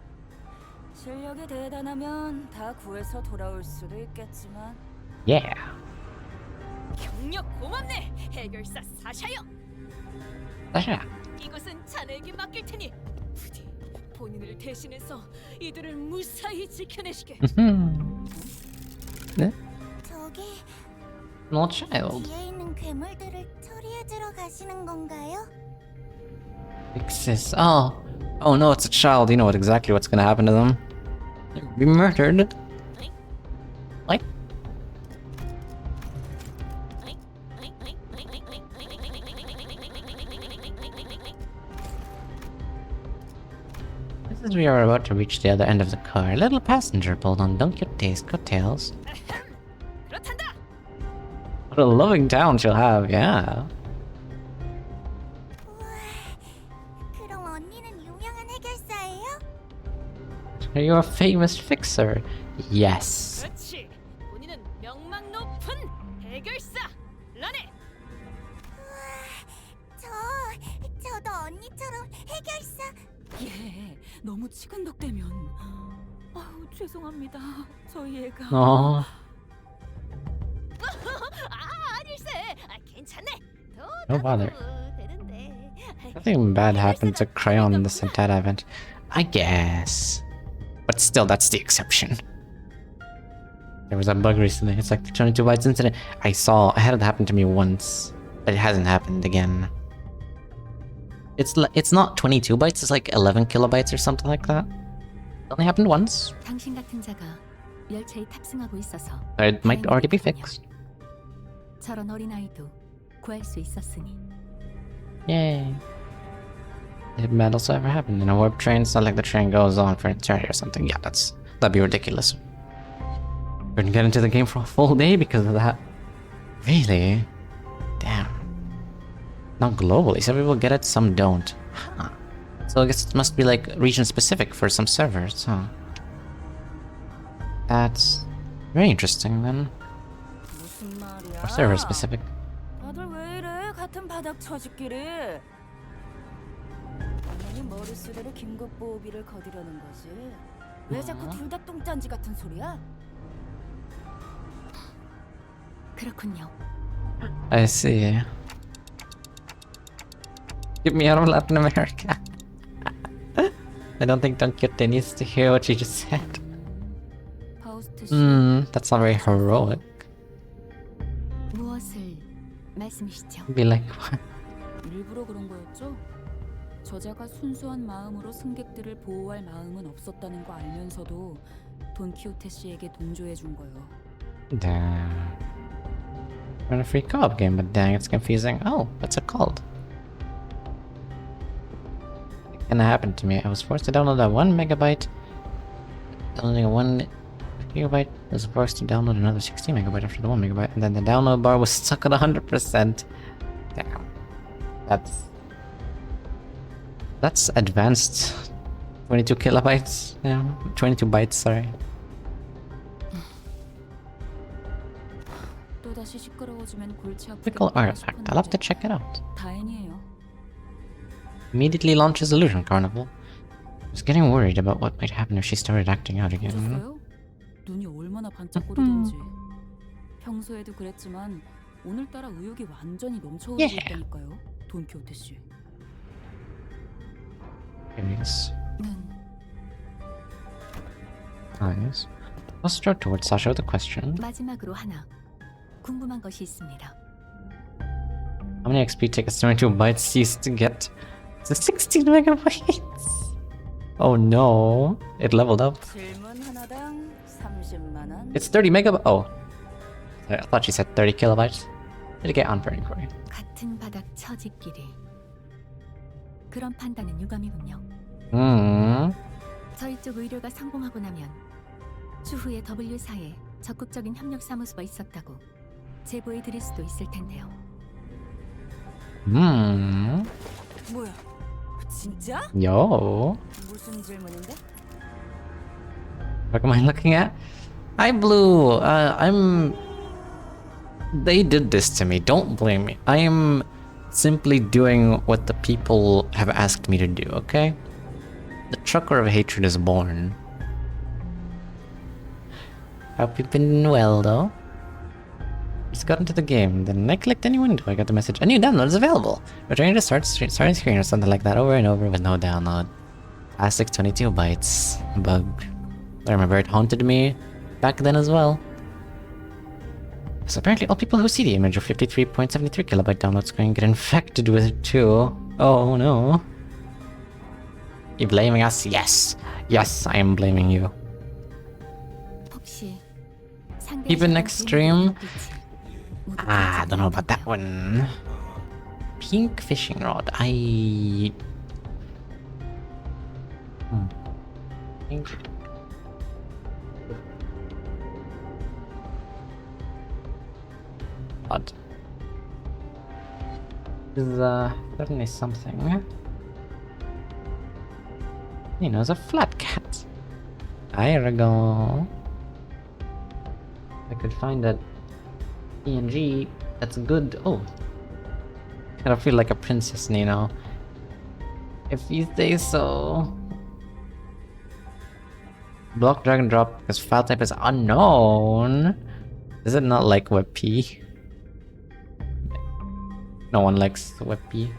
실력이 대단하면 다 구해서 돌아올 수도 있겠지만. Yeah. 경력 고맙네, 해결사 사샤요. Sasha. 이것은 자네에게 맡길 테니 부디 본인을 대신해서 이들을 무사히 지켜내시게. 네? 저기 Small child. 뒤에 있는 괴물들을 처리해 주러 가시는 건가요? Fixes. Oh no, it's a child. You know exactly what's gonna happen to them. They'll be murdered. What? Just as we are about to reach the other end of the car, a little passenger pulled on Don Quixote's coattails. 그렇단다. What a loving town she'll have, yeah. 그럼 언니는 유명한 해결사예요? Are you a famous fixer? Yes. 그렇지. 본인은 명망 높은 해결사 라네. 저도 언니처럼 해결사. 예, 너무 치근덕대면. 아우 죄송합니다. 저희 애가. Oh, 아닐세. 괜찮네. no bother. 되는데. Nothing bad happened to Crayon in the Santana event. I guess. But still, that's the exception. There was a bug recently. It's like the 22 bytes incident. I had it happen to me once. But it hasn't happened again. It's not 22 bytes, it's like 11 kilobytes or something like that. It only happened once. 당신 같은 자가 열차에 tab승하고 있어서 Or it might already be fixed. 저런 어린아이도 구할 수 있었으니. Yay. If that also ever happened in a warp train, it's not like the train goes on for eternity or something. Yeah, that'd be ridiculous. Couldn't get into the game for a full day because of that. Really? Damn. Not globally. Some people get it, some don't. Huh. So I guess it must be like region specific for some servers, huh? That's very interesting then. Or server specific. 다들 왜 이래? 같은 바닥 처지끼리. 당연히 머릿수레로 긴급 보호비를 거두려는 거지. 왜 자꾸 둘 다 똥짠지 같은 소리야? 그렇군요. I see. Get me out of Latin America. I don't think Don Quixote needs to hear what you just said. That's not very heroic. 무엇을 말씀이시죠? Be like, what? 일부러 그런 거였죠? 저자가 순수한 마음으로 승객들을 보호할 마음은 없었다는 거 알면서도 돈키호테 씨에게 동조해 준 거예요. Damn. We're in a free co-op game, but dang, it's confusing. Oh, what's it called? It kinda happened to me. I was forced to download a 1 megabyte. Downloading a 1 gigabyte. I was forced to download another 60 megabyte after the 1 megabyte, and then the download bar was stuck at 100%. Damn. That's advanced. 22 kilobytes. Yeah, 22 bytes, sorry. 또다시 시끄러워지면 골치 아프게 Typical artifact. I'll have to check it out. 다행이에요. Immediately launches Illusion Carnival. I was getting worried about what might happen if she started acting out again. 보셨어요? 눈이 얼마나 반짝거리던지. 평소에도 그랬지만 오늘따라 의욕이 완전히 넘쳐오르고 있다니까요. 돈키호테 씨. Curious. Nice. Posture towards Sasha with a question. 마지막으로 하나 궁금한 것이 있습니다. How many XP tickets 22 bytes used to get to 16 megabytes? Oh no. It leveled up. 질문 하나당 30만 원. It's 30 megabytes. Oh. I thought she said 30 kilobytes. Did it get on for inquiry? 같은 바닥 처지끼리. 그런 판단은 유감이군요. 저희 쪽 의료가 성공하고 나면 추후에 W사에 적극적인 협력 사무소가 있었다고 제보해 드릴 수도 있을 텐데요. 뭐야? 진짜? Yo. 무슨 질문인데? What am I looking at? Hi, Blue. They did this to me. Don't blame me. I am simply doing what the people have asked me to do, okay? The trucker of hatred is born. Hope you've been well, though. Just got into the game, then I clicked any window. I got the message, a new download is available. Returning to starting screen or something like that over and over with no download. Classic 22 bytes. Bug. I remember it haunted me back then as well. So apparently all people who see the image of 53.73 kilobyte download screen get infected with it too. Oh no. You blaming us? Yes. Yes, I am blaming you. Even next stream? I don't know about that one. Pink fishing rod. Pink. Odd. This is certainly something. You know, it's a flat cat. There we go. I could find that PNG that's good. Oh, I kind of feel like a princess, you know. If you say so. Block, drag and drop because file type is unknown. Is it not like WebP? No one likes WebP.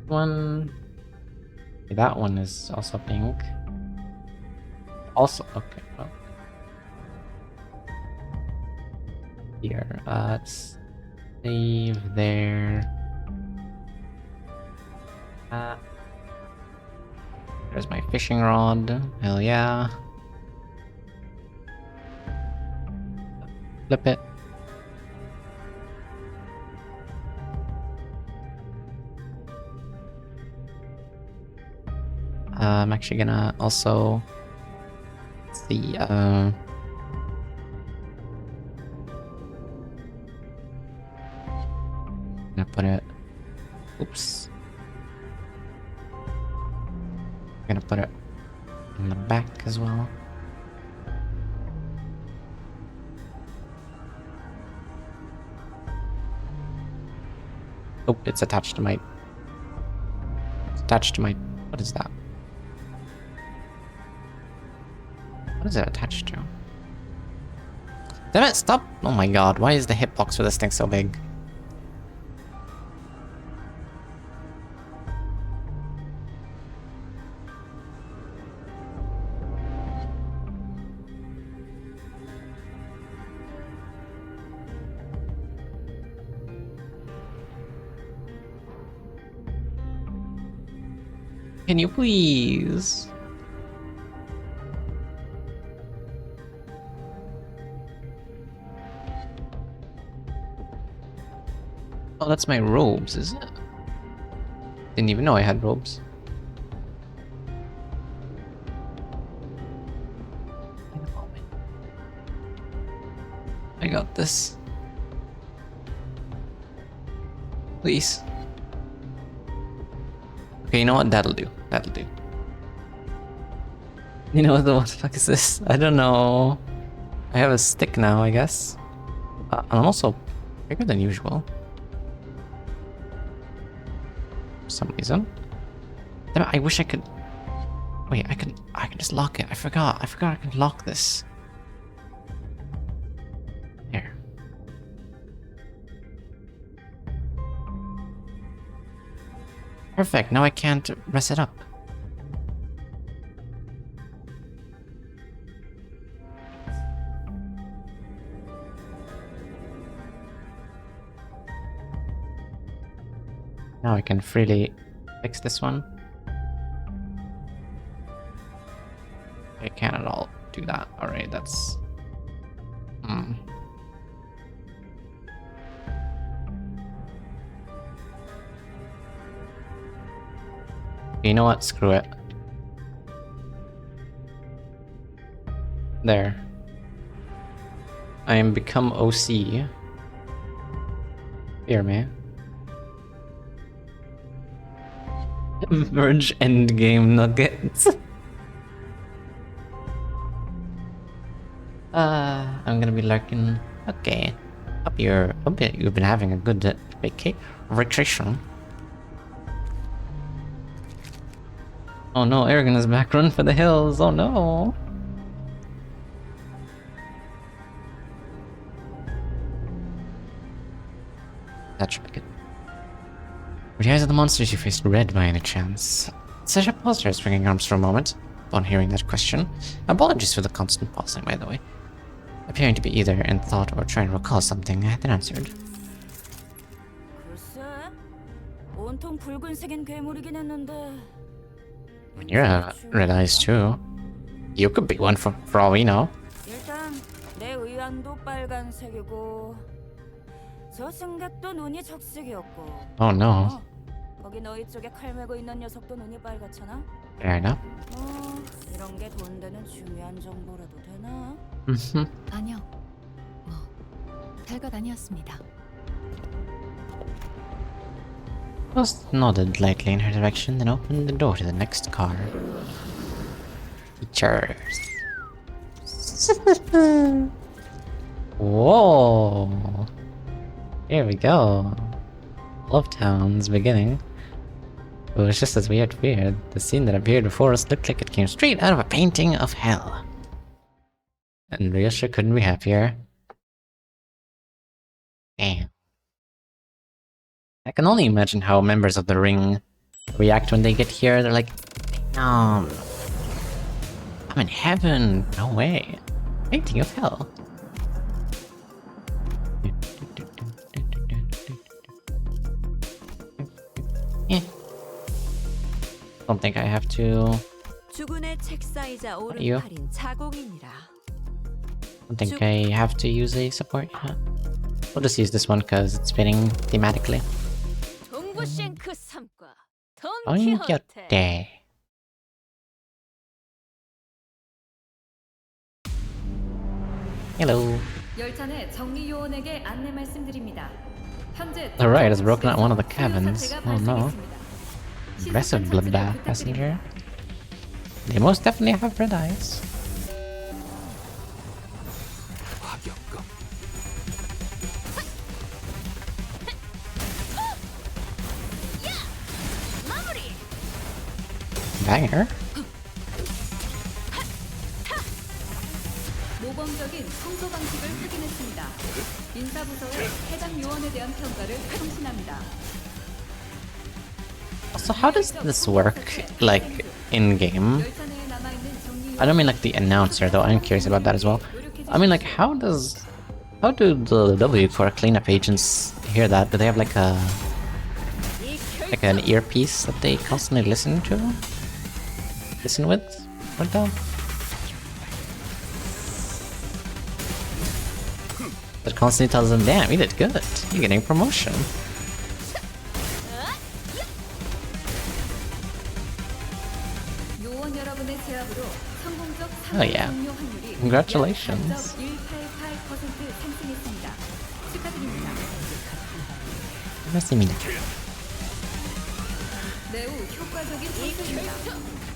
One. That one is also pink. Also, okay. Well. Here, let's save there. There's my fishing rod. Hell yeah. Flip it. I'm actually gonna also see gonna put it, oops, gonna put it in the back as well. Oh, it's attached to my, what is that? What is it attached to? Damn it, stop! Oh my god, why is the hitbox for this thing so big? Can you please? Oh, that's my robes, is it? Didn't even know I had robes. I got this. Please. Okay, you know what? That'll do. That'll do. You know what the fuck is this? I don't know. I have a stick now, I guess. I'm also bigger than usual. For some reason. Damn it, I wish I could. Wait, I can just lock it. I forgot I could lock this. There. Perfect, now I can't mess it up. Now I can freely fix this one. I can't at all do that. Alright, that's... You know what? Screw it. There. I am become OC. Here, man. Merge endgame nuggets. I'm gonna be lurking. Okay. Hope you've been having a good vacation. Oh no, Aragon is back. Run for the hills. Oh no. That should be good. Were the eyes of the monsters you faced red by any chance? Sasha paused her swinging arms for a moment upon hearing that question. Apologies for the constant pausing, by the way. Appearing to be either in thought or trying to recall something, I then answered. 글쎄, 온통 붉은색인 괴물이긴 했는데. I mean, you have red eyes too. You could be one for all we know. 일단 내 의안도 빨간색이고 저 승객도 눈이 적색이었고. Oh no. 거기 너희 쪽에 칼 메고 있는 녀석도 눈이 빨갛잖아. Fair enough. 이런 게 돈 되는 중요한 정보라도 되나? 아니요. 뭐 별것 아니었습니다. Just nodded lightly in her direction, then opened the door to the next car. Cheers. Whoa! Here we go. Love Town's beginning. It was just as we had feared. The scene that appeared before us looked like it came straight out of a painting of hell. And Ryosha couldn't be happier. Damn. I can only imagine how members of the Ring react when they get here. They're like, damn. I'm in heaven. No way. Painting of hell. Don't think I have to. 주군의 책사이자 You? 오른팔인 자공이니라. Don't think I have to use a support yet. We'll just use this one because it's fitting thematically. 동부쉔크 3과 Don 돈키호테. Quixote. Hello. 열차 내 정리 요원에게 안내 말씀드립니다. 현재 The ride has broken out one of the cabins. 사태가 Oh no. 발생했습니다. Aggressive 시선 bloodbath 처치를 passenger. 부탁드립니다. They most definitely have red eyes. 화격검. Banger. 모범적인 청소 방식을 확인했습니다. 인사부서의 해당 요원에 대한 평가를 성신합니다. So how does this work, like, in-game? 열차 내에 남아있는 정리 I don't mean like the announcer, though. I'm curious about that as well. I mean, like, how do the W Corps cleanup agents hear that? Do they have like an earpiece that they constantly listen with? What the? That constantly tells them, damn, you did good. You're getting promotion. 요원 여러분의 제압으로 성공적 Oh, yeah. 종료 확률이 Congratulations. 약 3.188% 상승했습니다. 축하드립니다. 고맙습니다. 매우 효과적인 선택입니다.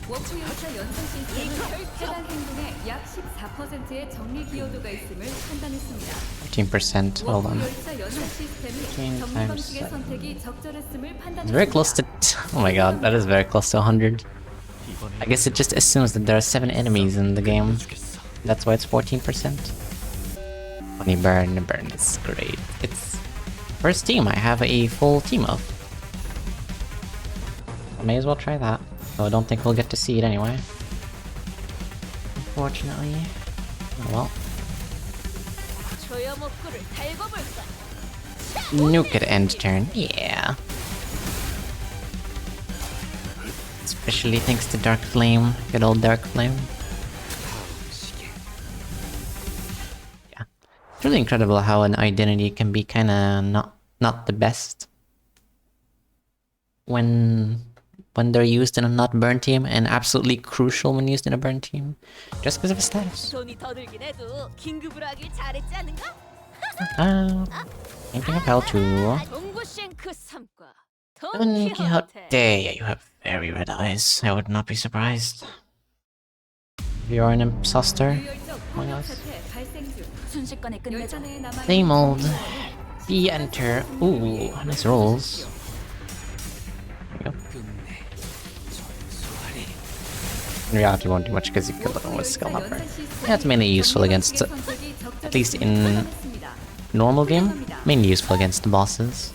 워프 열차 연성 시스템은 해당 행동에 약 14%의 정리 기여도가 있음을 판단했습니다. 15%. Hold 워프 on. 열차 연성 시스템이 15 전문 times 방식의 7. 선택이 적절했음을 It's very close 판단했습니다. to. Oh my god, that is very close to 100. I guess it just assumes that there are 7 enemies in the game. That's why it's 14%. Funny burn is great. It's first team I have a full team of. I may as well try that. Though I don't think we'll get to see it anyway. Unfortunately. Oh well. 조여목구를 달궈 볼까? Nuke at end turn. Yeah. Especially thanks to Dark Flame. Good old Dark Flame. Yeah. It's really incredible how an identity can be kinda not the best. When they're used in a not burn team, and absolutely crucial when used in a burn team. Just because of his status. 돈이 더 들긴 해도 긴급으로 하길 잘했지 않은가? Anything of hell too. 동부쉔크 3과 Don 돈키호테. Quixote. Yeah, you have very red eyes. I would not be surprised. You're an imposter 유혈적 among 폭력 us. 사태 발생 중 순식간에 끝내자. 열차 내에 남아있는 Same old. 정리 요원은 Be enter. Ooh, nice rolls. There we go. In reality, won't do much because you kill them with skill upper. Yeah, it's mainly useful against, at least in normal game, mainly useful against the bosses.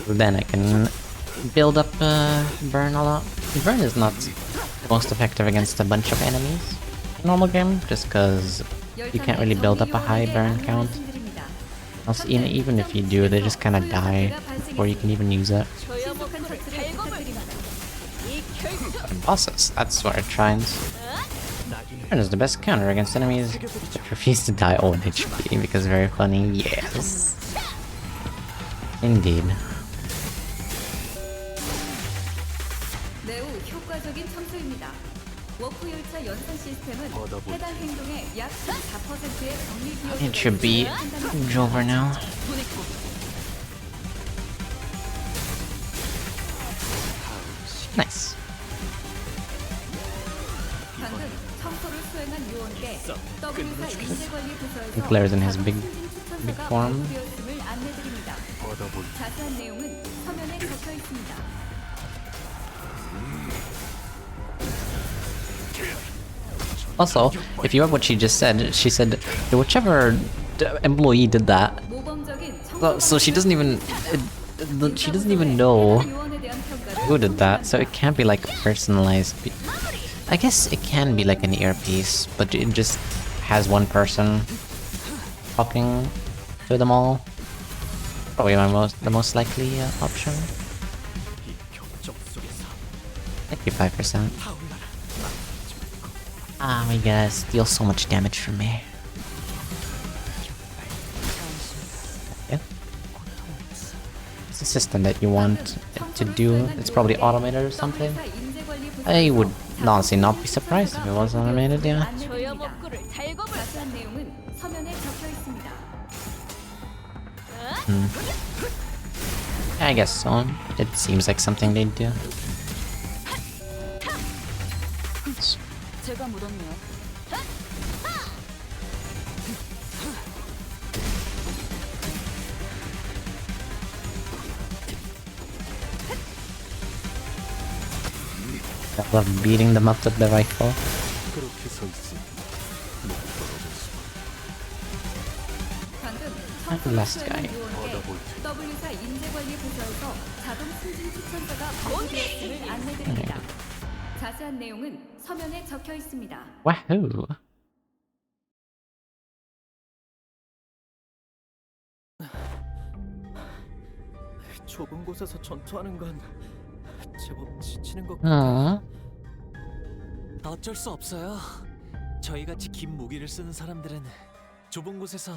Then I can build up burn a lot. Burn is not the most effective against a bunch of enemies in normal game, just because you can't really build up a high burn count. Also, even if you do, they just kind of die before you can even use it. 조여목구를 달궈 볼까? 이 결투. Bosses, that's where it shines. Burn is the best counter against enemies that refuse to die 1 HP, because very funny, yes. Indeed. 매우 효과적인 청소입니다. 워프 열차 연산 시스템은 해당 행동의 약 14%의 정리 기여도가 It should be 있음을 판단했습니다. over now. Nice. 방금 청소를 수행한 요원께 W사 인재관리 부서에서 Claire's in his big 추천서가 form. 발부되었음을 안내드립니다. 자세한 내용은 서면에 적혀 있습니다. Also, if you heard what she just said, she said whichever employee did that. 모범적인 So she doesn't even know 요원에 대한 평가를 who did that. So it can't be like personalized. I guess it can be like an earpiece, but it just has one person talking to them all. Probably the most likely option. 55%. Ah, you guys steal so much damage from me. Yeah. It's a system that you want to do. It's probably automated or something. I would honestly not be surprised if it was automated, yeah. 자세한 내용은 서면에 적혀 있습니다. I guess so. It seems like something they'd do. 제가 물었네요. I love beating them up with the rifle. 그렇게 서 있으니 못 떨어졌어. The last guy. W사 인재관리 부서에서 자동 승진 추천서가 발송되었음을 안내드립니다. 자세한 내용은 서면에 적혀 있습니다. Wahoo! 좁은 곳에서 전투하는 건 제법 지치는 것 같아. 어쩔 수 없어요. 저희같이 긴 무기를 쓰는 사람들은 좁은 곳에서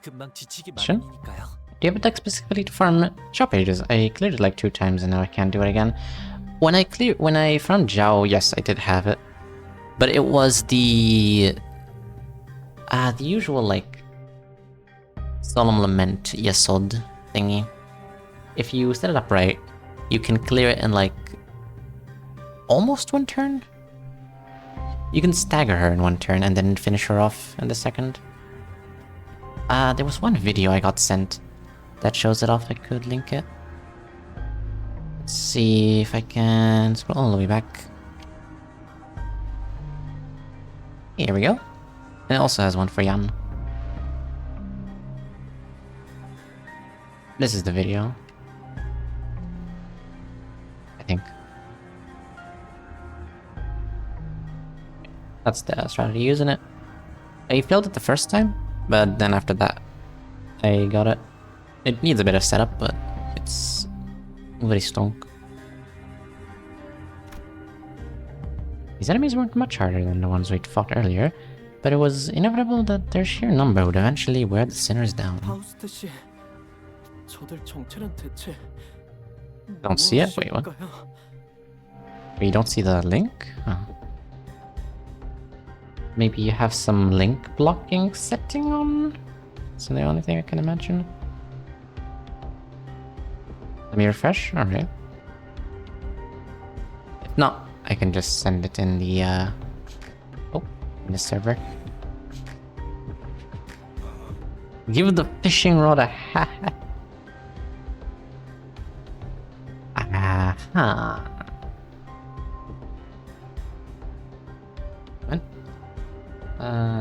금방 지치기 Sure. 마련이니까요. Do you have a deck specifically to farm shop pages? I cleared it like 2 times and now I can't do it again. When I found Zhao, yes, I did have it. But it was the usual like Solemn Lament Yesod thingy. If you set it up right, you can clear it in like almost 1 turn. You can stagger her in 1 turn and then finish her off in the second. There was one video I got sent that shows it off. I could link it. Let's see if I can scroll all the way back. Here we go. And it also has one for Jan. This is the video. I think. That's the strategy using it. I failed it the first time, but then after that, I got it. It needs a bit of setup, but it's very strong. These enemies weren't much harder than the ones we fought earlier, but it was inevitable that their sheer number would eventually wear the sinners down. 파우스트 씨, 저들 정체는 대체 Don't see it? Wait, what? 무엇일까요? You don't see the link? Oh. Maybe you have some link blocking setting on? That's the only thing I can imagine. Let me refresh? Alright. If not, I can just send it in the, in the server. Give the fishing rod a ha. Aha.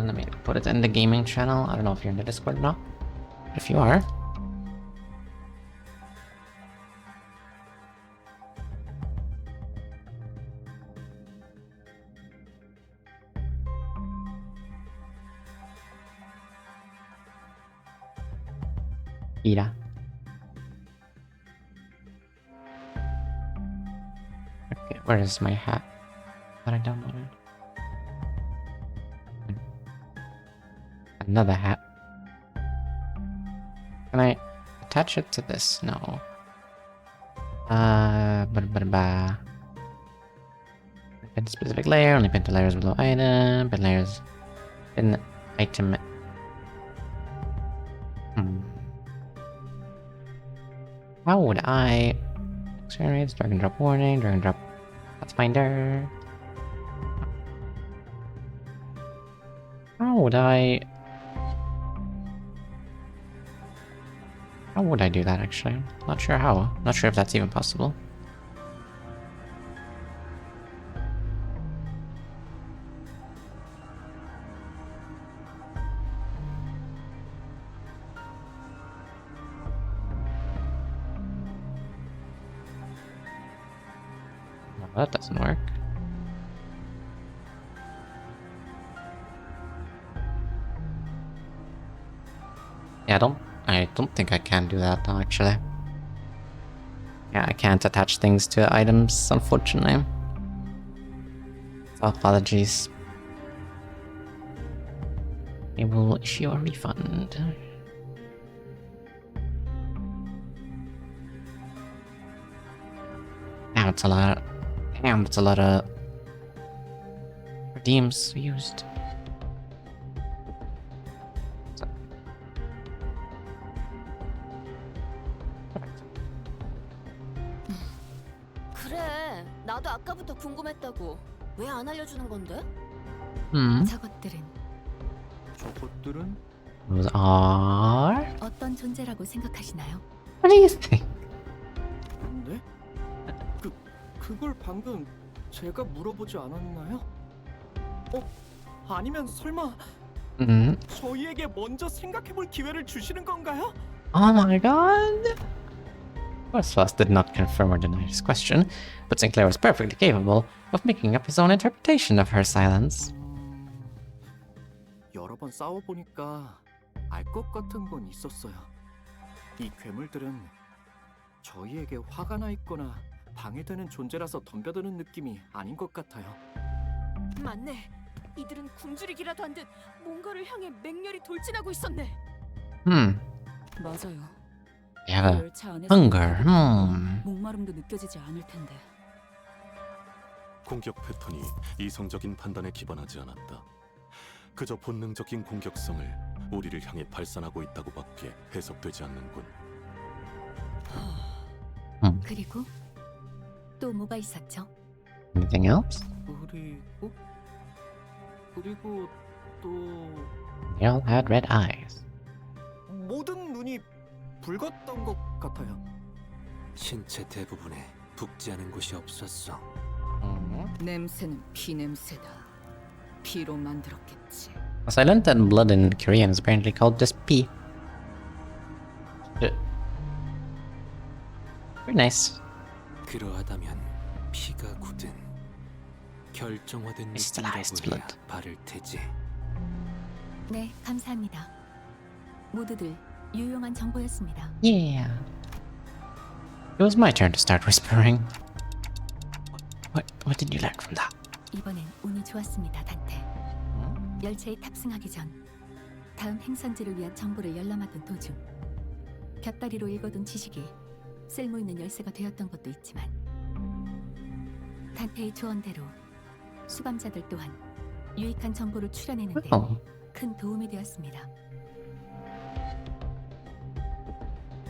Let me put it in the gaming channel. I don't know if you're in the Discord or not. But if you are, Ira. Okay, where is my hat that I downloaded? Another hat. Can I attach it to this? No. Pin specific layer, only pin to layers below item, pin layers in item. How would I experience drag and drop warning, drag and drop pathfinder? How would I do that actually? Not sure how. Not sure if that's even possible. No, that doesn't work. Yeah, I don't think I can do that now, actually. Yeah, I can't attach things to items, unfortunately. Apologies. We will issue a refund. Damn, it's a lot. Damn, it's a lot of redeems used. So. 그래, 나도 아까부터 궁금했다고. 왜 안 알려주는 건데? 저것들은 저것들은 Those are. 어떤 존재라고 생각하시나요? What do you think? 네? 그걸 방금 제가 물어보지 않았나요? 아니면 설마 저희에게 먼저 생각해볼 기회를 주시는 건가요? Oh my god! Voss did not confirm or deny his question, but Sinclair was perfectly capable of making up his own interpretation of her silence. 여러 번 싸워보니까 알 것 같은 건 있었어요. 이 괴물들은 저희에게 화가 나 있거나 방해되는 존재라서 덤벼드는 느낌이 아닌 것 같아요. 맞네. 이들은 굶주리기라도 한 듯 뭔가를 향해 맹렬히 돌진하고 있었네. 맞아요. They have a 열차 안에서 hunger. 목마름도 느껴지지 않을 텐데. 공격 패턴이 이성적인 판단에 기반하지 않았다. 그저 본능적인 공격성을 우리를 향해 발산하고 있다고밖에 해석되지 않는군. 그리고 또 뭐가 있었죠? Anything else? 그리고 또 They all had red eyes. 모든 눈이 붉었던 것 같아요. 신체 대부분에 붓지 않은 곳이 없었어. 냄새는 피 냄새다. 피로 만들었겠지. So I learned that blood in Korean is apparently called just pee. Very nice. 그러하다면 피가 굳은 결정화된 Crystallized 느낌이라고 해야 blood. 바를 테지. 네, 감사합니다. 모두들 유용한 정보였습니다. Yeah. It was my turn to start whispering. What did you learn from that? 이번엔 운이 좋았습니다, 단테. 열차에 탑승하기 전 다음 행선지를 위한 정보를 열람하던 도중 곁다리로 읽어둔 지식이 쓸모있는 열쇠가 되었던 것도 있지만 단테의 조언대로 수감자들 또한 유익한 정보를 추려내는 데 큰 도움이 되었습니다.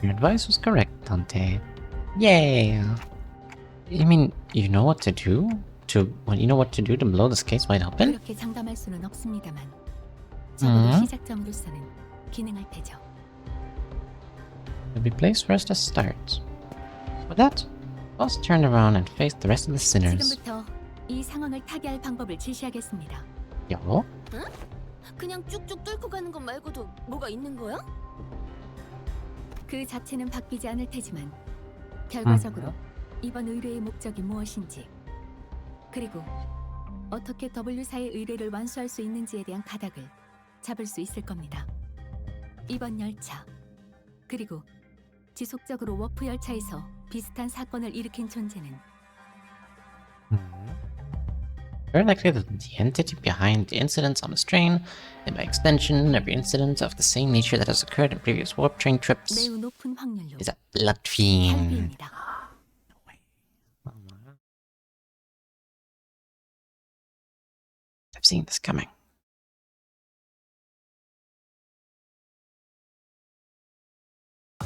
Your advice was correct, Dante. Yeah. I mean, you know what to do? You know what to do to blow this case wide open? 그렇게 장담할 수는 없습니다만 적어도 시작점으로서는 기능할 테죠. It'll be place for us to start. With that, Boss turned around and faced the rest of the sinners. 지금부터 이 상황을 타개할 방법을 지시하겠습니다. Yo? 응? 그냥 쭉쭉 뚫고 가는 것 말고도 뭐가 있는 거야? 그 자체는 바뀌지 않을 테지만 결과적으로 이번 의뢰의 목적이 무엇인지 그리고 어떻게 W사의 의뢰를 완수할 수 있는지에 대한 가닥을 잡을 수 있을 겁니다. 이번 열차 그리고 지속적으로 워프 열차에서 비슷한 사건을 일으킨 존재는 Very likely that the entity behind the incidents on this train, and by extension, every incident of the same nature that has occurred in previous warp train trips, 매우 높은 확률로 is a blood fiend. 탈비입니다. I've seen this coming.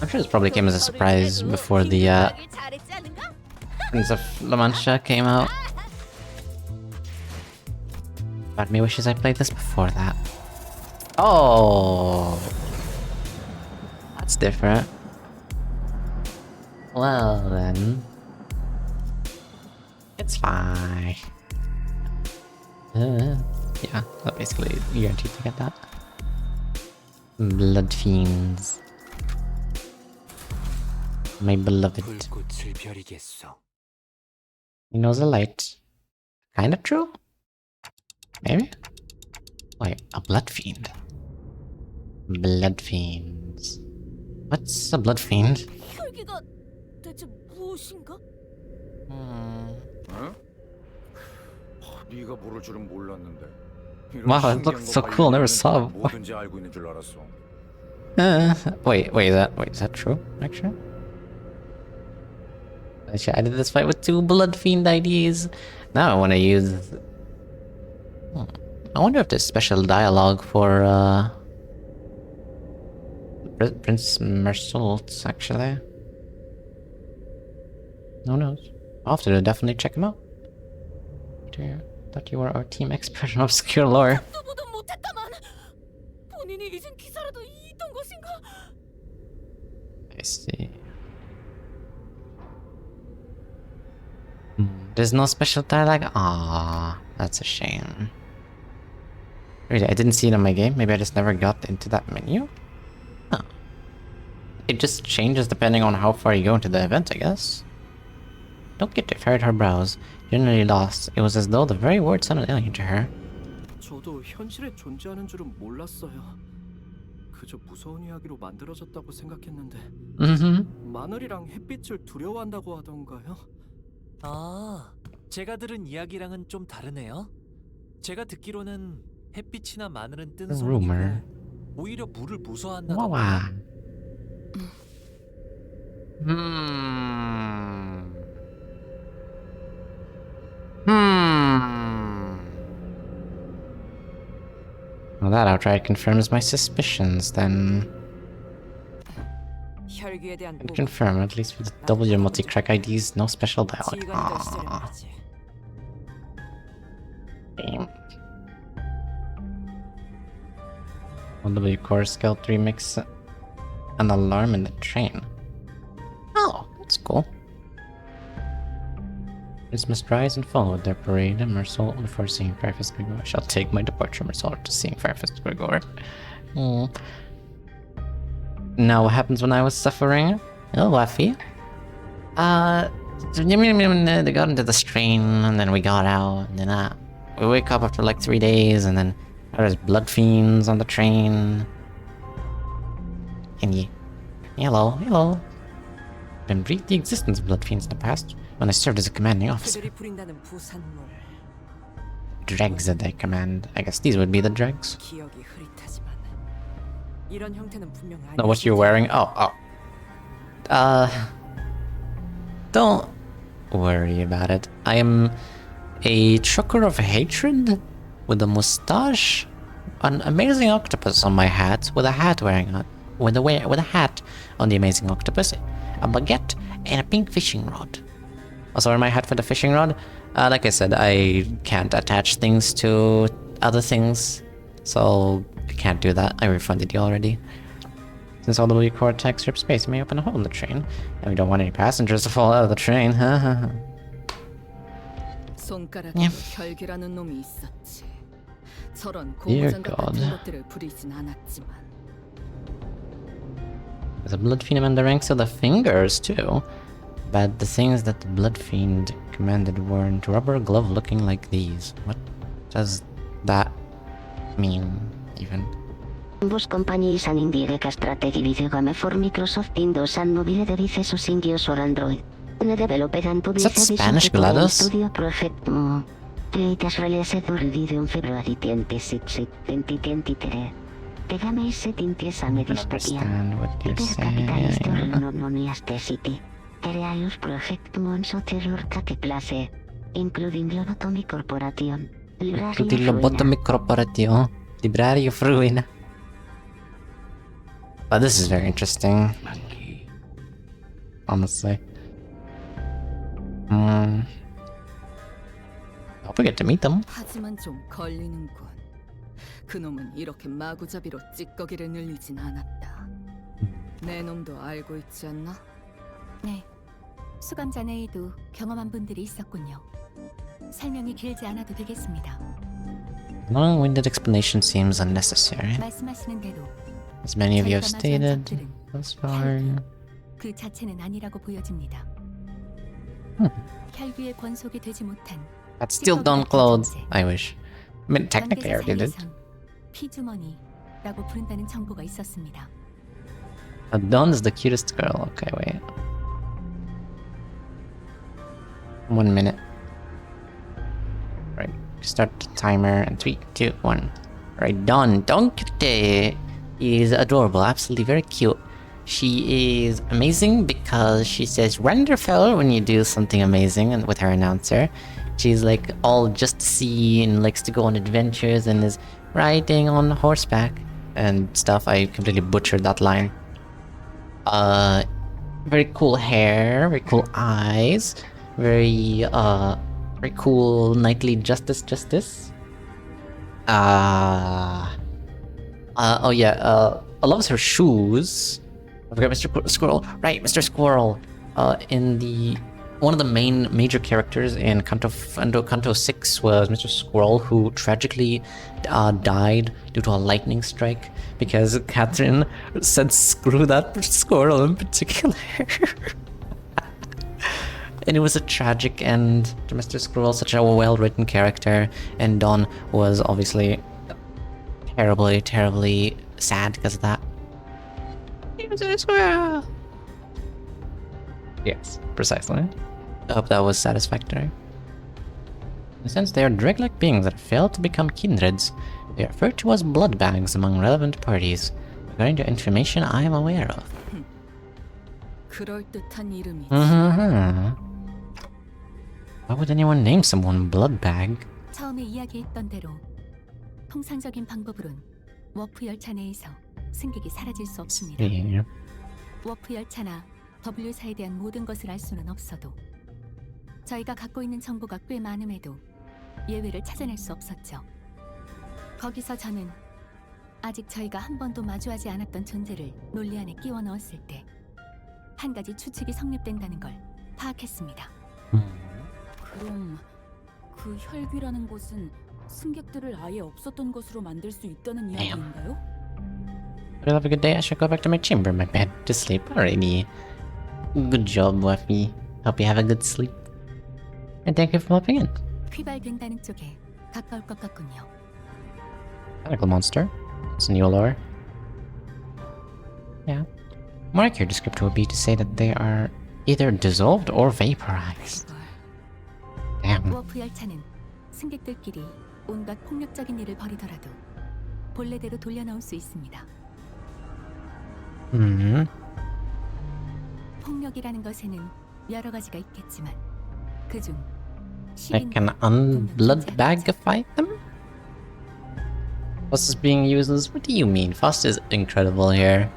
I'm sure this probably came as a surprise before the Prince of La Mancha came out. Part of me wishes I played this before that. Oh, that's different. Well then, it's fine. Yeah, that basically guaranteed to get that. Blood fiends. My beloved. 불꽃을 벼리겠어. He knows the light. Kinda true? Maybe? Wait, a blood fiend. Blood fiends. What's a blood fiend? 혈기가 대체 무엇인가? 네가 모를 줄은 몰랐는데. Wow, it looks so cool. Never saw it. 뭐든지 알고 있는 줄 알았어. Wait, is that true? Actually, I did this fight with 2 Blood Fiend IDs. Now I want to use. I wonder if there's special dialogue for Prince Mersault. Actually, who knows? I'll have to definitely check him out. Thought you were our team expert in obscure lore. 보도 못했다만 본인이 잊은 기사라도 있던 것인가? I see. There's no special dialogue? Ah, that's a shame. Really, I didn't see it in my game. Maybe I just never got into that menu? Huh. It just changes depending on how far you go into the event, I guess. Don't get to ferret her brows. Generally lost. It was as though the very word sounded alien to her. 저도 현실에 존재하는 줄은 몰랐어요. 그저 무서운 이야기로 만들어졌다고 생각했는데. 마늘이랑 햇빛을 두려워한다고 하던가요? 아, 제가 들은 이야기랑은 좀 다르네요. 제가 듣기로는 햇빛이나 마늘은 뜬 소리고 오히려 물을 무서워한다고. Wow. Well, that outright confirms my suspicions, then. 혈기에 대한 Can confirm, at least with the W multi-crack IDs, no special dialogue. Aww. Damn. W core skill 3 makes an alarm in the train. Oh, that's cool. Prince must rise and follow their parade and Mersault before seeing Firefist Gregor. I shall take my departure, Mersault, to seeing Firefist Gregor. Now what happens when I was suffering? Oh, Waffy. They got into the train, and then we got out, and then we wake up after like 3 days, and then there's blood fiends on the train. And hello. Been briefed the existence of blood fiends in the past when I served as a commanding officer. Dregs that they command. I guess these would be the dregs. No, what you're wearing? Oh. Don't worry about it. I am a trucker of hatred with a mustache, an amazing octopus on my hat, with a hat with a hat on the amazing octopus, a baguette, and a pink fishing rod. Also, wear my hat for the fishing rod. Like I said, I can't attach things to other things, so I can't do that. I refunded you already. Since all the blue core tech strip space may open a hole in the train, and we don't want any passengers to fall out of the train. 손가락에 혈기라는 놈이 있었지. 저런 Dear 고무장갑 같은 것들을 부리진 않았지만. There's a blood fiend among the ranks of the fingers too. But the things that the blood fiend commanded weren't rubber glove looking like these. What does that mean even? Ambos compagnie san indirecta strategy videogame for Microsoft Windows and mobile devices using iOS or Android. Ne developed and published Spanish, GLaDOS? Studio Project Mo. It was released or released on February 26, 2023. The game is set in Piesame dystopia. Hypercapitalist or city. Areas Project Monso Terror Cake Place, including Lobotomy Corporation. Including Lobotomy Corporation. Library of Ruin. Oh, this is very interesting. Honestly. Hope we get to meet them. 하지만 좀 걸리는군. 그놈은 이렇게 마구잡이로 찌꺼기를 늘리진 않았다. 내 놈도 알고 있지 않나? 네. 수감자 내에도 경험한 분들이 있었군요. 설명이 길지 않아도 되겠습니다. Long-winded explanation seems unnecessary. 말씀하시는 대로 As many of you have stated thus far. 그 자체는 아니라고 보여집니다. 혈귀의 권속이 되지 못한 But still don't clothes. I wish. I mean, technically I already did. 피주머니라고 부른다는 정보가 있었습니다. Dawn is the cutest girl. Okay, wait. 1 minute. Right. Start the timer in 3, 2, 1. Alright, Dawn. Dawn Kute is adorable, absolutely very cute. She is amazing because she says wonderful when you do something amazing, and with her announcer. She's like all just to see and likes to go on adventures and is riding on horseback and stuff. I completely butchered that line. Very cool hair, very cool eyes, very cool knightly justice. Oh yeah, I loves her shoes. I forgot Mr. Squirrel. Right, Mr. Squirrel. In the one of the main major characters in Kanto 6 was Mr. Squirrel, who tragically died due to a lightning strike because Catherine said screw that squirrel in particular. And it was a tragic end to Mr. Squirrel, such a well-written character, and Dawn was obviously terribly sad because of that. Mr. Squirrel! Yes, precisely. I hope that was satisfactory. Since they are dreg-like beings that fail to become kindreds, they are referred to as blood bags among relevant parties, according to information I am aware of. 그럴듯한 이름이지. Why would anyone name someone blood bag? 처음에 이야기했던 대로 통상적인 방법으론 워프 열차 내에서 승객이 사라질 수 없습니다. Yeah. 워프 열차나 W사에 대한 모든 것을 알 수는 없어도 저희가 갖고 있는 정보가 꽤 많음에도 예외를 찾아낼 수 없었죠. 거기서 저는 아직 저희가 한 번도 마주하지 않았던 존재를 논리 안에 끼워 넣었을 때 한 가지 추측이 성립된다는 걸 파악했습니다. 그럼 그 혈귀라는 곳은 승객들을 아예 없었던 곳으로 만들 수 있다는 이야기인가요? Well, have a good day. I should go back to my chamber, my bed, to sleep already. Good job, Waffy. Hope you have a good sleep. And thank you for popping in. 휘발된다는 쪽에 가까울 것 같군요. Tentacle monster. It's new lore. Yeah. More accurate descriptor would be to say that they are either dissolved or vaporized. Damn. 워프 열차는 승객들끼리 온갖 폭력적인 일을 벌이더라도 본래대로 돌려놓을 수 있습니다. 폭력이라는 것에는 여러 가지가 있겠지만 그중 I can unbloodbagify them? Fast is being useless? What do you mean? Fast is incredible here.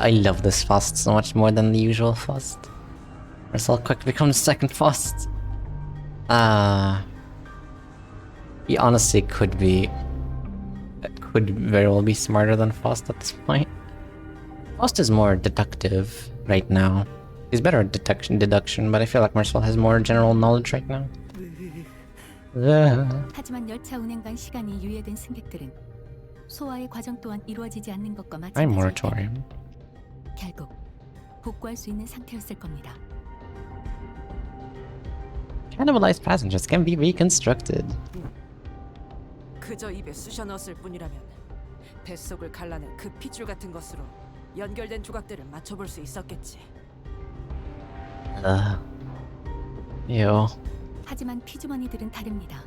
I love this Fast so much more than the usual Fast. Marcel quick becomes second Fast. He honestly could very well be smarter than Fast at this point. Fast is more deductive right now. He's better at deduction, but I feel like Marcel has more general knowledge right now. 하지만 열차 운행간 시간이 유예된 승객들은 소화의 과정 또한 이루어지지 않는 것과 I'm 마찬가지일 moratorium. 결국 복구할 수 있는 상태였을 겁니다. Cannibalized passengers can be reconstructed. 그저 입에 쑤셔 넣었을 뿐이라면 뱃속을 갈라낸 그 핏줄 같은 것으로 연결된 조각들을 맞춰볼 수 있었겠지. Ew. 하지만 피주머니들은 다릅니다.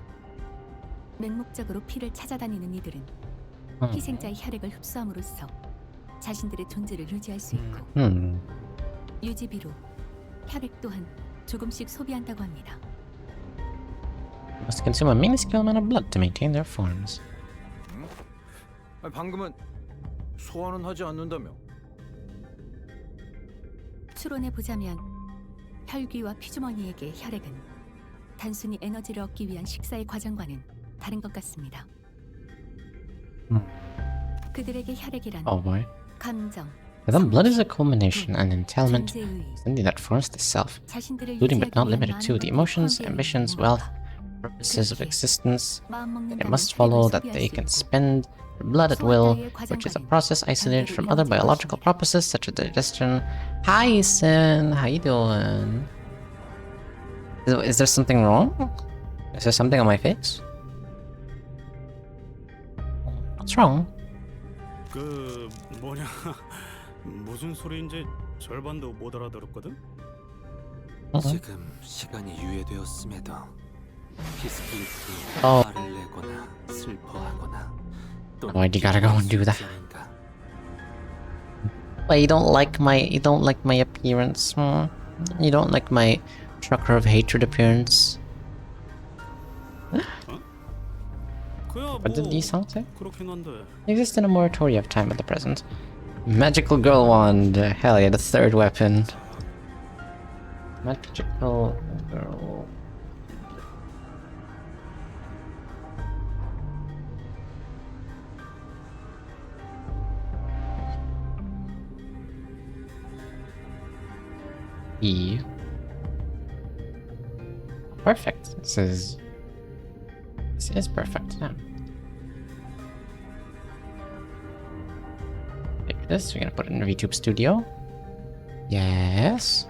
맹목적으로 피를 찾아다니는 이들은 희생자의 혈액을 흡수함으로써 자신들의 존재를 유지할 수 있고 유지비로 혈액 또한 조금씩 소비한다고 합니다. Must consume a minuscule amount of blood to maintain their forms. 방금은 소화는 하지 않는다며? 추론해 보자면 혈귀와 피주머니에게 혈액은 단순히 에너지를 얻기 위한 식사의 과정과는 다른 것 같습니다. 그들에게 혈액이란 Oh boy. 감정, For them, blood is a culmination and entailment 존재의 of something that forms the self, 자신들을 including but not 유지하기 위한 limited to 많은 the emotions, 것들을 ambitions, 포함되어 wealth, 있는 purposes of existence. 마음먹는다는 It must 혈액을 follow that 소비할 they 수 can 있고 spend their blood at will, 소화 which is a 과정과는 process isolated from other 별도로 biological processes such as digestion. Hi, Sin. How you doing? Is there something wrong? Is there something on my face? What's wrong? 그 뭐냐 무슨 소리인지 절반도 못 알아들었거든. 지금 시간이 유예되었음에도 히스플리트 Oh. 화를 내거나 슬퍼하거나 또 Why'd you gotta go and do that? 아닌가. Well, you don't like my appearance. You don't like my trucker of hatred appearance. 그야 What did 뭐 these songs say? 그렇긴 한데. Exist in a moratorium of time at the present. Magical girl wand. Hell yeah, the third weapon. Magical girl. E. Perfect. This is perfect. Yeah. Take this. We're gonna put it in VTube Studio. Yes.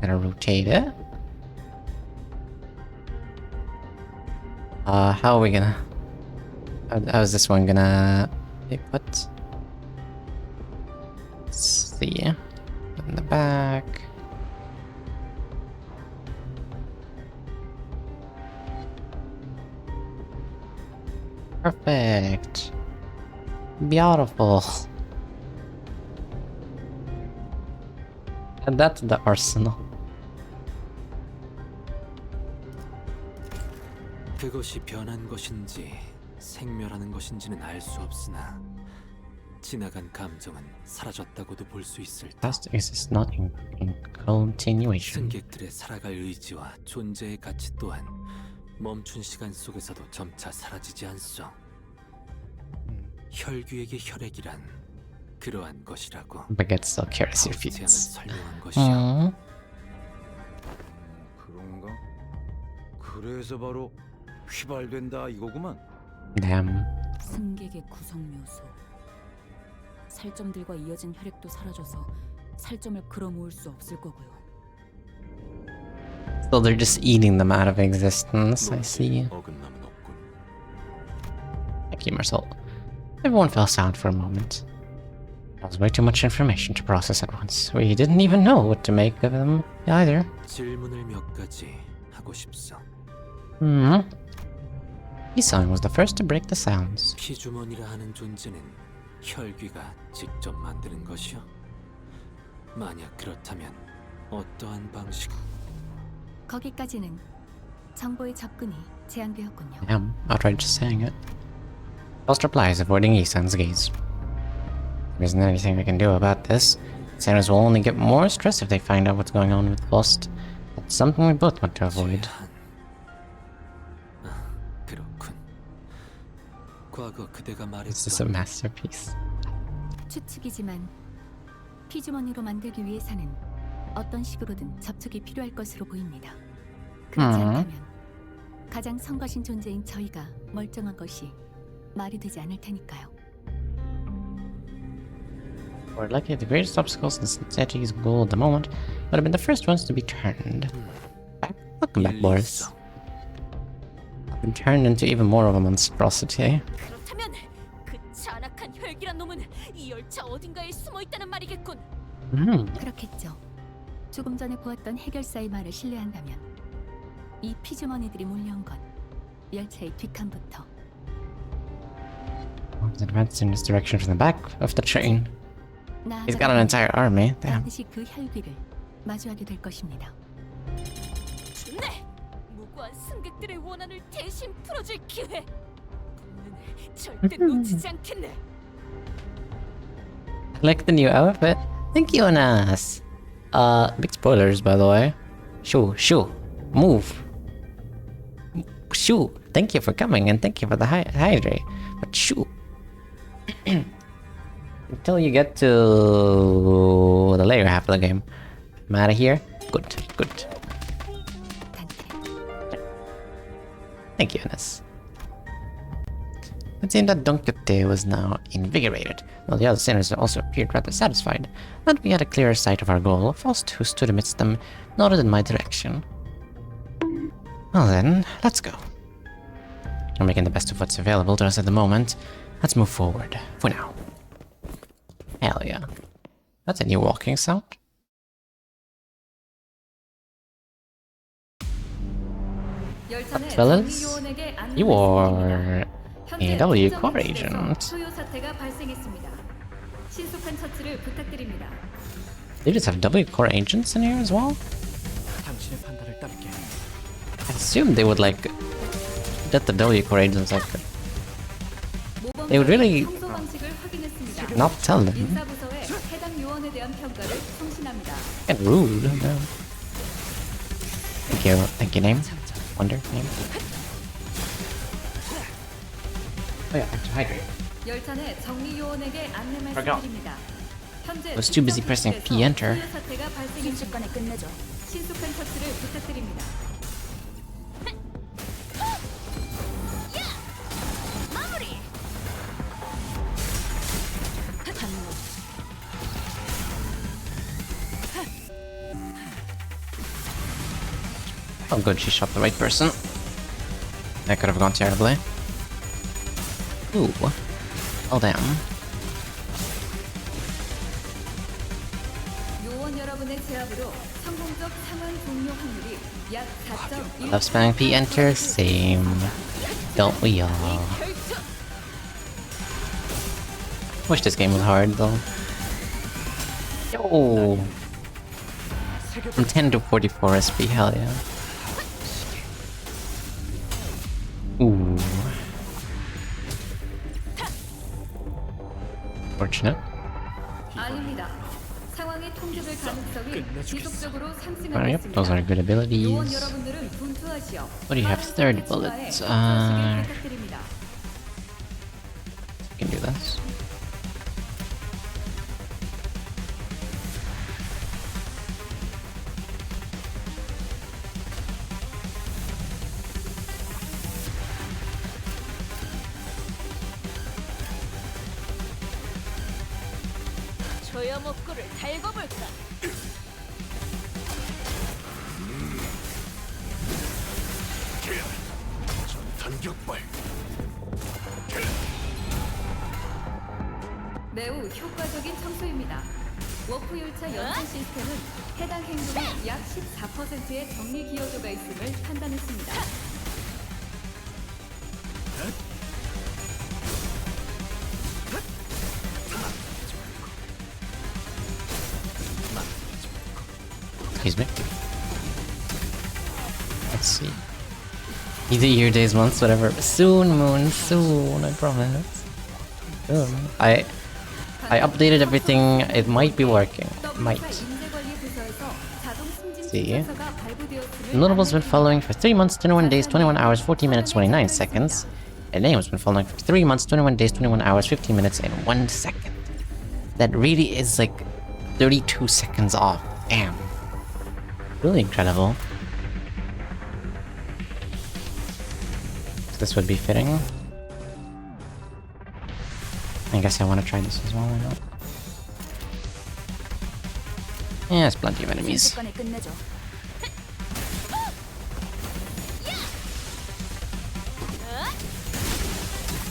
Gonna rotate it. How are we gonna? How's this one gonna be put? Let's see. In the back. Perfect. Beautiful. And that's the arsenal. 그것이 변한 것인지 생멸하는 것인지는 알 수 없으나 지나간 감정은 사라졌다고도 볼 수 있을 터. Past exists not in continuation. 승객들의 살아갈 의지와 존재의 가치 또한 멈춘 시간 속에서도 점차 사라지지 않소. 혈귀에게 혈액이란 그러한 것이라고. Baguette still carries your 아우르 제안을 feet. 설명한 것이요. 그런가? 그래서 바로 휘발된다 이거구만. Damn. 승객의 구성 요소. 살점들과 이어진 혈액도 사라져서 살점을 끌어모을 수 없을 거고요. So they're just eating them out of existence. I see. 어긋남은 없군. Thank you, Marcel. Everyone fell silent for a moment. That was way too much information to process at once. We didn't even know what to make of them either. 질문을 몇 가지 하고 싶소. Isan was the first to break the silence. 피주머니라 하는 존재는 혈귀가 직접 만드는 것이요. 만약 그렇다면 어떠한 방식? 거기까지는 정보의 접근이 제한되었군요. Damn, outrageous saying it. First reply is avoiding Isan's gaze. There isn't anything we can do about this. Sailors will only get more stressed if they find out what's going on with Lost. That's something we both want to avoid. 그렇군. 과거 그대가 This is a 말했던 masterpiece. 추측이지만 피주머니로 만들기 위해서는 어떤 식으로든 접촉이 필요할 것으로 보입니다. 그렇지 않다면 가장 성가신 존재인 저희가 멀쩡한 것이 말이 되지 않을 테니까요. We're likely the greatest obstacles in Cincinnati's goal at the moment, but have been the first ones to be turned. Welcome back, Boris. I've been turned into even more of a monstrosity. 그렇다면 그 잔악한 혈기란 놈은 이 열차 어딘가에 숨어 있다는 말이겠군. 그렇겠죠. 조금 전에 보았던 해결사의 말을 신뢰한다면 이 피주머니들이 몰려온 건 열차의 뒷칸부터 Advanced in this direction from the back of the train. He's got an 나아가면 entire army. Damn. 반드시 그 혈기를 마주하게 될 것입니다. 좋네. 무고한 승객들의 원한을 대신 풀어줄 기회. 분명히 절대 놓치지 않겠네. I like the new outfit. Thank you, Anas. Big spoilers, by the way. Shoo, move. Shoo, thank you for coming and thank you for the hydrate. But shoo. Until you get to the later half of the game. I'm out of here. Good. Thank you, Anas. It seemed that Don Quixote was now invigorated, while the other sinners also appeared rather satisfied. But we had a clearer sight of our goal. Faust, who stood amidst them, nodded in my direction. Well then, let's go. We're making the best of what's available to us at the moment. Let's move forward, for now. Hell yeah. That's a new walking sound. 열차내 fellas? 정리요원에게 You 안내를 are 현재 a W 특정 core 위치에서 agent. 소요 사태가 발생했습니다. 신속한 처치를 부탁드립니다. They just have W core agents in here as well? 당신의 판단을 따를게. I assumed they would like let the W core agents like they would really 청소 방식을 확인했습니다. not tell them. 인사부서에 해당 요원에 대한 평가를 송신합니다. Get rude. No. Thank you, name. Wonder, name. Oh yeah, active hydrate. 열차 내 정리 요원에게 안내 말씀드립니다. 현재 Was too busy pressing P enter. 소요 사태가 발생했습니다. 순식간에 끝내죠. 신속한 처치를 부탁드립니다. Oh good, she shot the right person. That could have gone terribly. Ooh. Oh damn. 요원 여러분의 제압으로 성공적 상황 종료 확률이 약 4.1. Love spamming P enter, same. Don't we all? Wish this game was hard though. Yo! From 10 to 44 SP, hell yeah. Ooh. Fortunate. 아닙니다. 상황이 통제될 가능성이 지속적으로 상승하고 Yep, 있습니다. those are good 요원 abilities. 여러분들은 분투하시오. What do you have? 30 bullets. I 부탁드립니다. can do this. 조여 먹고를 달궈볼까? 단격발. 매우 효과적인 청소입니다. 워프 열차 연산 시스템은 해당 행동의 약 14%의 정리 기여도가 있음을 판단했습니다. Excuse me. Let's see. Either year, days, months, whatever. Soon, Moon, soon, I promise. Soon. I updated everything. It might be working. Might. See. Notable's been following for 3 months, 21 days, 21 hours, 14 minutes, 29 seconds. And Name's been following for 3 months, 21 days, 21 hours, 15 minutes, and 1 second. That really is like 32 seconds off. Damn. Really incredible. This would be fitting. I guess I want to try this as well, why not? Yeah, there's plenty of enemies. 순식간에 끝내죠.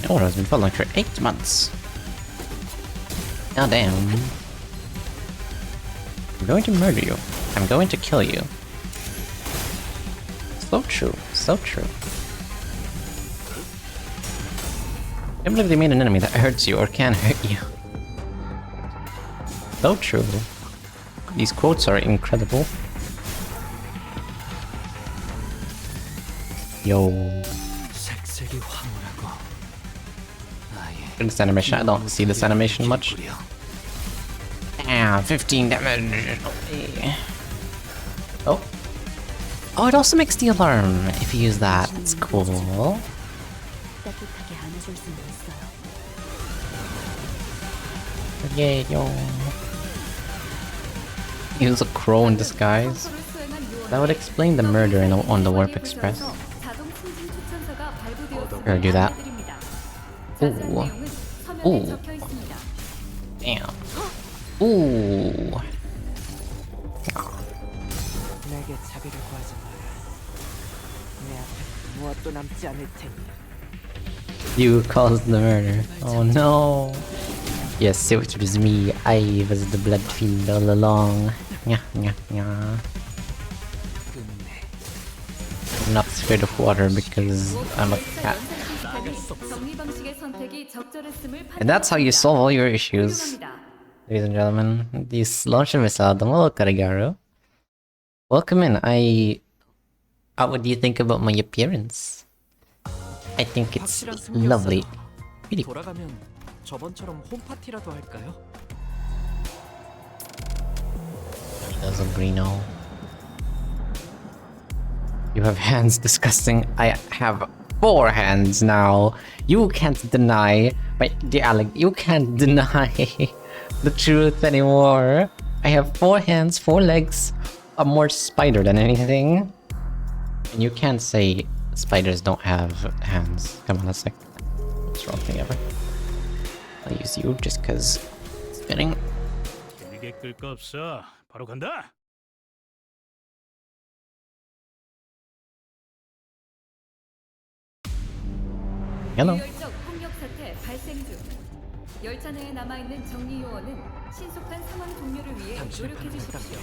Oh, has been following for 8 months. God damn. I'm going to murder you. I'm going to kill you. So true, so true. I can't believe they made an enemy that hurts you or can hurt you. So true. These quotes are incredible. Yo. 색색이 황홀하고 This animation, I don't see this animation much. Damn, 15 damage. Okay. Oh. Oh, it also makes the alarm if you use that. It's cool. 따뜻하게 안아줄 수는 있어요. Yay, yo. Use a crow in disguise. That would explain the murder on the Warp Express. Or do that. Ooh. Ooh. Damn. Ooh. 내게 자비를 구하지 마라. 내 앞에 무엇도 남지 않을 테니. You caused the murder. Oh no. Yes, it was me. I was the blood fiend all along. Nya, nya, nya. I'm not scared of water because I'm a cat. And that's how you solve all your issues. Ladies and gentlemen, this launch missile, hello Karigaru. Welcome in. What do you think about my appearance? I think it's lovely. Beautiful. 돌아가면 저번처럼 홈파티라도 할까요? Does Brino. You have hands, disgusting. I have 4 hands now. You can't deny, my dear Alec, you can't deny the truth anymore. I have 4 hands, 4 legs. I'm more spider than anything. And you can't say spiders don't have hands. Come on, that's like the most wrong thing ever. I'll use you just cause it's fitting. 길게 끌 거 없어. 바로 간다. Hello. 비효율적 폭력 사태 발생 중. 열차 내에 남아 있는 정리 요원은 신속한 상황 종료를 위해 노력해 주십시오.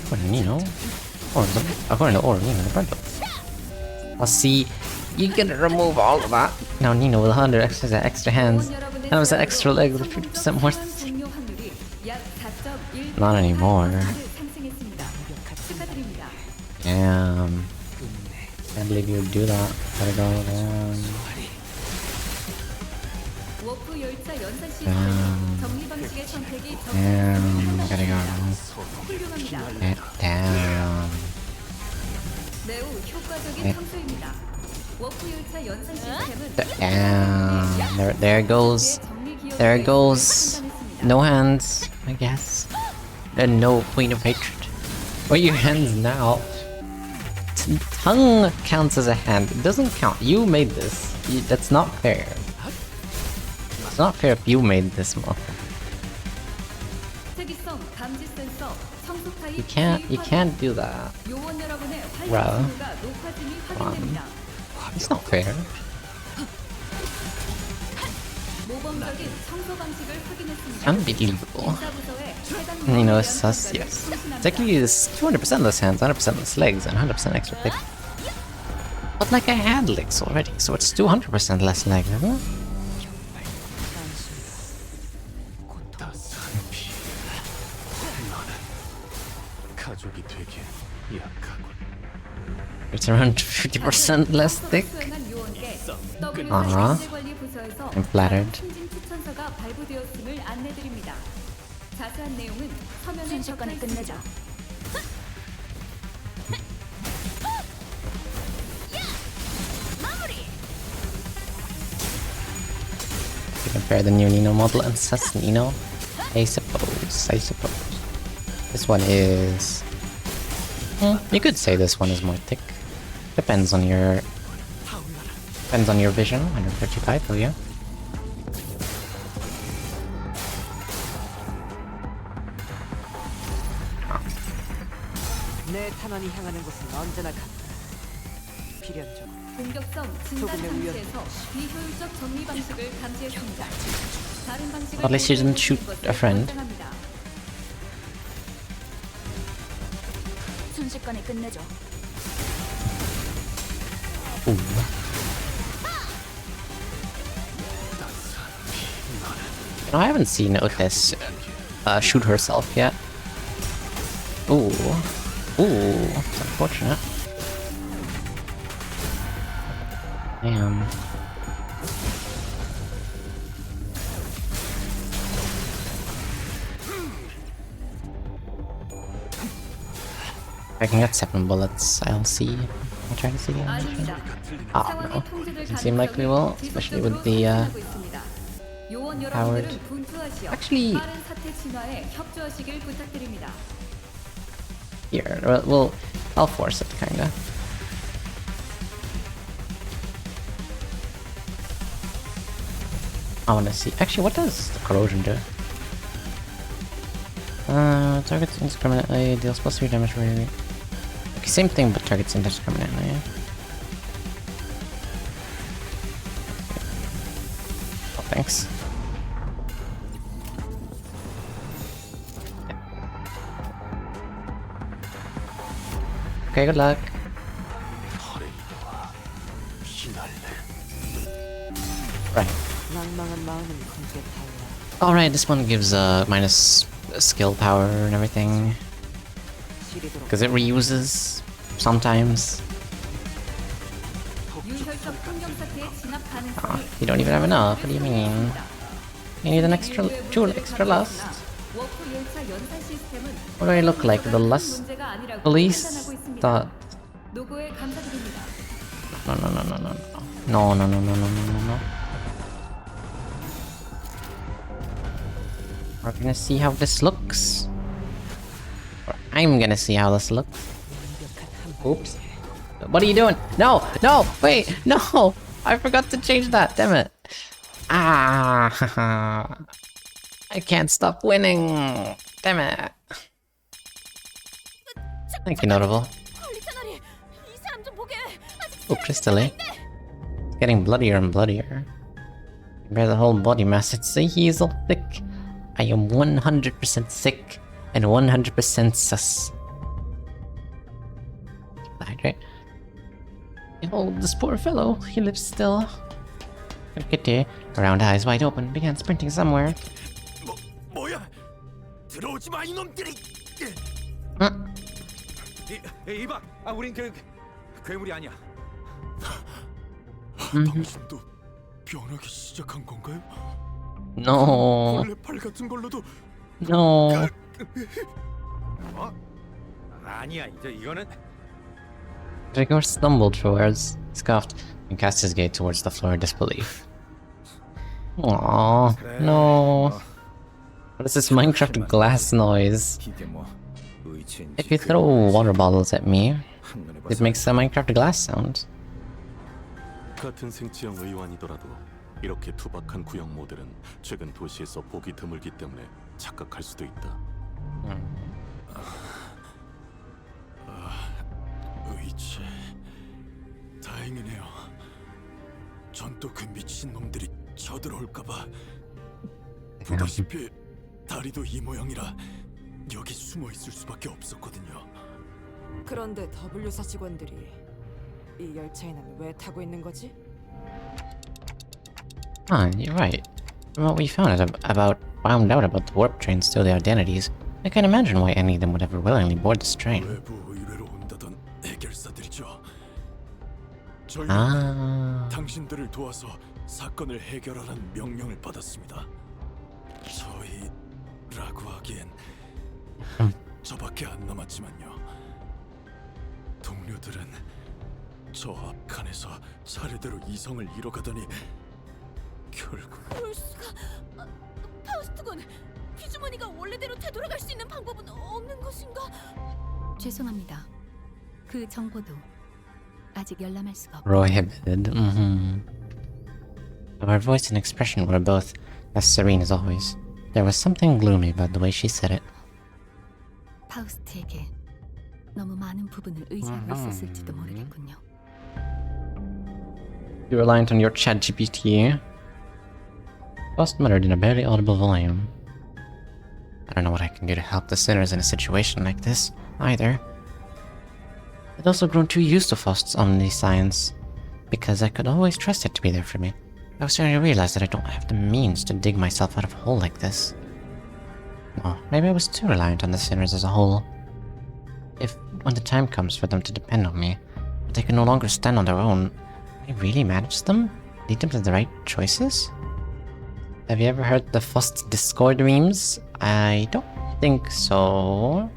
According to Nino, the Brendo. Let's see. You can remove all of that. Now Nino with 100 extra hands. And with an extra leg with 50% more. Not anymore. Damn. Can't believe you would do that. Gotta go down. Damn. Gotta go. Damn. Damn. There it goes. There it goes. No hands, I guess. And no Queen of Hatred. Where are your hands now? Tongue counts as a hand. It doesn't count. You made this. That's not fair. It's not fair if you made this model. You can't do that. Bro. Come on. It's not fair. Unbelievable. You know, it's sus, yes. Technically, it's 200% less hands, 100% less legs, and 100% extra thick. But like I had legs already, so it's 200% less legs, isn't it? It's around 50% less thick. I'm flattered. To compare the new Nino model and sus Nino, I suppose. This one is... you could say this one is more thick. Depends on your vision. 135, oh yeah. 내 탄환이 향하는 곳은 언제나 같다. 필연적으로 공격성 진단 장치에서 비효율적 정리 방식을 감지했습니다. 다른 방식을 At least you didn't shoot a friend. 순식간에 끝내죠. Ooh. You know, I haven't seen Otis shoot herself yet. Ooh. Ooh, that's unfortunate. Damn. If I can get 7 bullets, I'll see. I'll try to see the animation. Oh no. Doesn't seem like we will, especially with the powered. Actually, here, well, I'll force it, kinda. I wanna see. Actually, what does the corrosion do? Targets indiscriminately, deals +3 damage for every. Okay, same thing, but targets indiscriminately. Yeah? Oh, thanks. Okay, good luck. Right. Alright, this one gives minus skill power and everything. Because it reuses sometimes. 유혈적 풍경 사태의 진압 Oh, 가능성이 you don't even have enough. What do you mean? You need an extra 2 extra lust. 워프 열차 연산 시스템은 What do I look like? The lust 문제가 아니라고 police? 판단하고 있습니다. The 노고에 감사드립니다. no no no no no no no no no no no no no. We're gonna see how this looks. Or I'm gonna see how this looks. Oops. What are you doing? No! No! Wait! No! I forgot to change that. Damn it. Ah! I can't stop winning. Damn it. Thank you, Notable. 컬리터널이 이 사람 좀 보게. 아직 Oh, Crystally. It's getting bloodier and bloodier. Compare the whole body mass. It's a he's all thick. I am 100% sick and 100% sus. Hydrate. Behold, this poor fellow. He lives still. Kitty, her round eyes wide open, began sprinting somewhere. 뭐야? 들어오지 마 이놈들이! 이봐, 우린 괴물이 아니야. 당신도 변하기 시작한 건가요? No. 원래 팔 같은 걸로도 No. 아니야, 이거는. Rigor stumbled towards, scoffed, and cast his gaze towards the floor in disbelief. Aww, no. What is this Minecraft glass noise? If you throw water bottles at me, it makes a Minecraft glass sound. 같은 생체형 의완이더라도 이렇게 투박한 구형 모델은 최근 도시에서 보기 드물기 때문에 착각할 수도 있다. 의체 다행이네요. 전 또 그 미친 놈들이 쳐들어올까봐. 보다시피 다리도 이 모양이라 여기 숨어 있을 수밖에 없었거든요. 그런데 W사 직원들이 이 열차에는 왜 타고 있는 거지? You're right. From what we found found out about the warp trains stole their identities, I can't imagine why any of them would ever willingly board this train. 외부 의뢰로 온다던 해결사들이죠. 저희 당신들을 도와서 사건을 해결하라는 명령을 받았습니다. 저희라고 하기엔 저밖에 안 남았지만요. 동료들은 저 앞칸에서 차례대로 이성을 잃어가더니 결국 그럴 수가. 파우스트군, 피주머니가 원래대로 되돌아갈 수 있는 방법은 없는 것인가? 죄송합니다. 그 정보도 아직 열람할 수가 없. Prohibited. Her voice and expression were both as serene as always. There was something gloomy about the way she said it. 파우스트에게 너무 많은 부분을 의지하고 있었을지도 모르겠군요. You're reliant on your ChatGPT. Faust muttered in a barely audible volume. I don't know what I can do to help the sinners in a situation like this, either. I'd also grown too used to Faust's omniscience, because I could always trust it to be there for me. I was starting to realize that I don't have the means to dig myself out of a hole like this. Oh, maybe I was too reliant on the sinners as a whole. If, when the time comes for them to depend on me, but they can no longer stand on their own, can I really manage them? Lead them to the right choices? Have you ever heard the Faust Discord memes? I don't think so.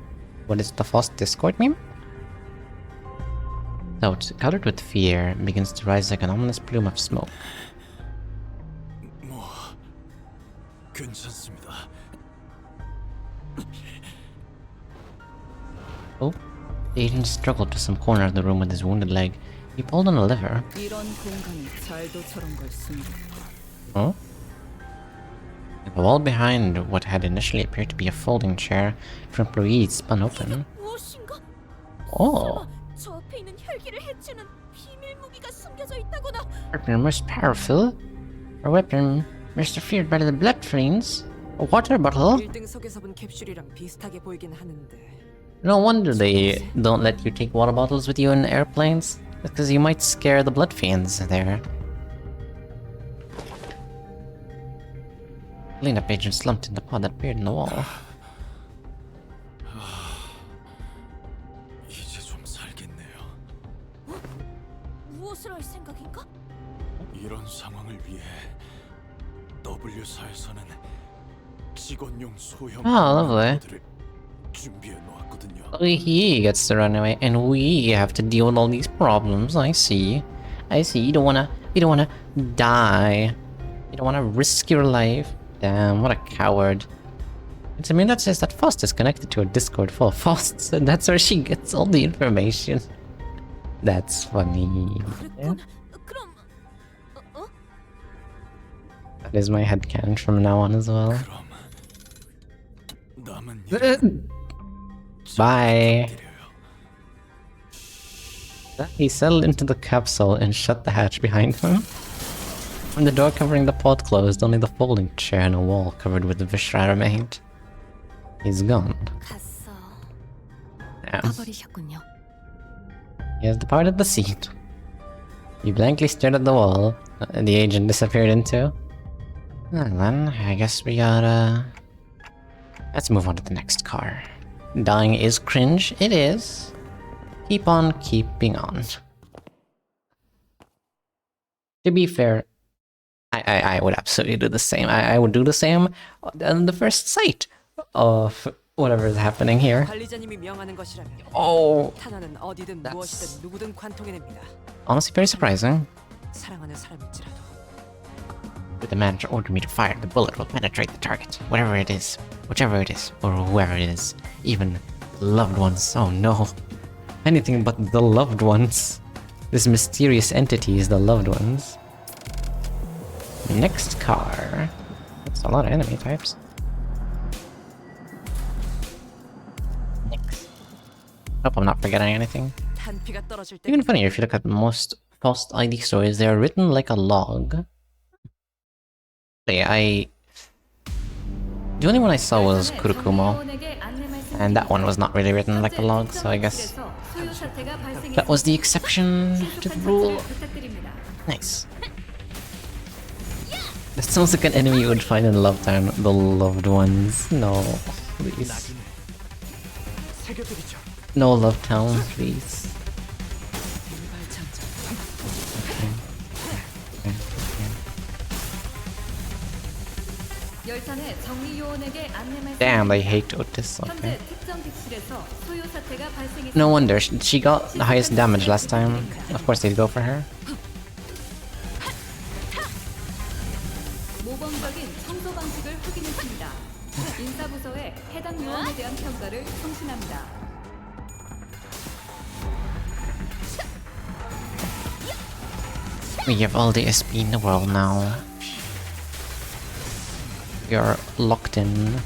What is the Faust Discord meme? Note, covered with fear, begins to rise like an ominous plume of smoke. 뭐 괜찮습니다. Oh, the agent struggled to some corner of the room with his wounded leg. He pulled on a lever. 이런 공간에 잘도 저런 걸 숨겨. Oh? The wall behind what had initially appeared to be a folding chair for employees spun open. 무엇인가? Oh! 저 앞에 있는 혈기를 해치는 비밀 무기가 숨겨져 있다거나. Weapon most powerful? A weapon most feared by the blood fiends? A water bottle? 1등석에서 본 캡슐이랑 비슷하게 보이긴 하는데. No wonder they don't let you take water bottles with you in airplanes. Because you might scare the blood fiends there. Cleanup agent slumped in the pod that appeared in the wall. 이제 좀 살겠네요. 무엇을 할 생각인가? 이런 상황을 위해 W사에서는 직원용 소형 lovely. 를 준비해 놓았거든요. He gets to run away, and we have to deal with all these problems. I see. You don't wanna die. You don't wanna risk your life. Damn, what a coward. It's a that says that Faust is connected to a Discord full of Fausts, and that's where she gets all the information. That's funny. Yeah. 그럼 That is my headcanon from now on as well. Bye. He settled into the capsule and shut the hatch behind him. When the door covering the pod closed, only the folding chair and a wall covered with Vishra remained. He's gone. Damn. 가버리셨군요. He has departed the scene. You blankly stared at the wall, and the agent disappeared into. Well then, I guess we gotta... Let's move on to the next car. Dying is cringe, it is. Keep on keeping on. To be fair, I would absolutely do the same. I would do the same on the first sight of whatever is happening here. 관리자님이 명하는 것이라면 Oh, 탄환은 어디든 무엇이든 누구든 관통해냅니다. honestly very surprising. 사랑하는 사람일지라도. But the manager ordered me to fire. The bullet will penetrate the target, whatever it is, whichever it is, or whoever it is. Even loved ones. Oh no. Anything but the loved ones. This mysterious entity is the loved ones. Next car. That's a lot of enemy types. Next. Hope I'm not forgetting anything. 탄피가 떨어질 때 Even funnier if you look at most Faust ID stories, they are written like a log. The only one I saw was Kurokumo, and that one was not really written like a log, so I guess that was the exception to the rule. Nice. That sounds like an enemy you would find in Love Town. The loved ones. No, please. No Love Town, please. 열차내 정리 요원에게 안내 말씀. Damn, I hate Otis. 현재 Okay. 특정 객실에서 소요 사태가 발생했습니다. No wonder she got the highest damage last time. Of course, they'd go for her. 모범적인 청소 방식을 확인했습니다. 인사부서에 해당 요원에 대한 평가를 송신합니다. We have all the SP in the world now. You're locked in.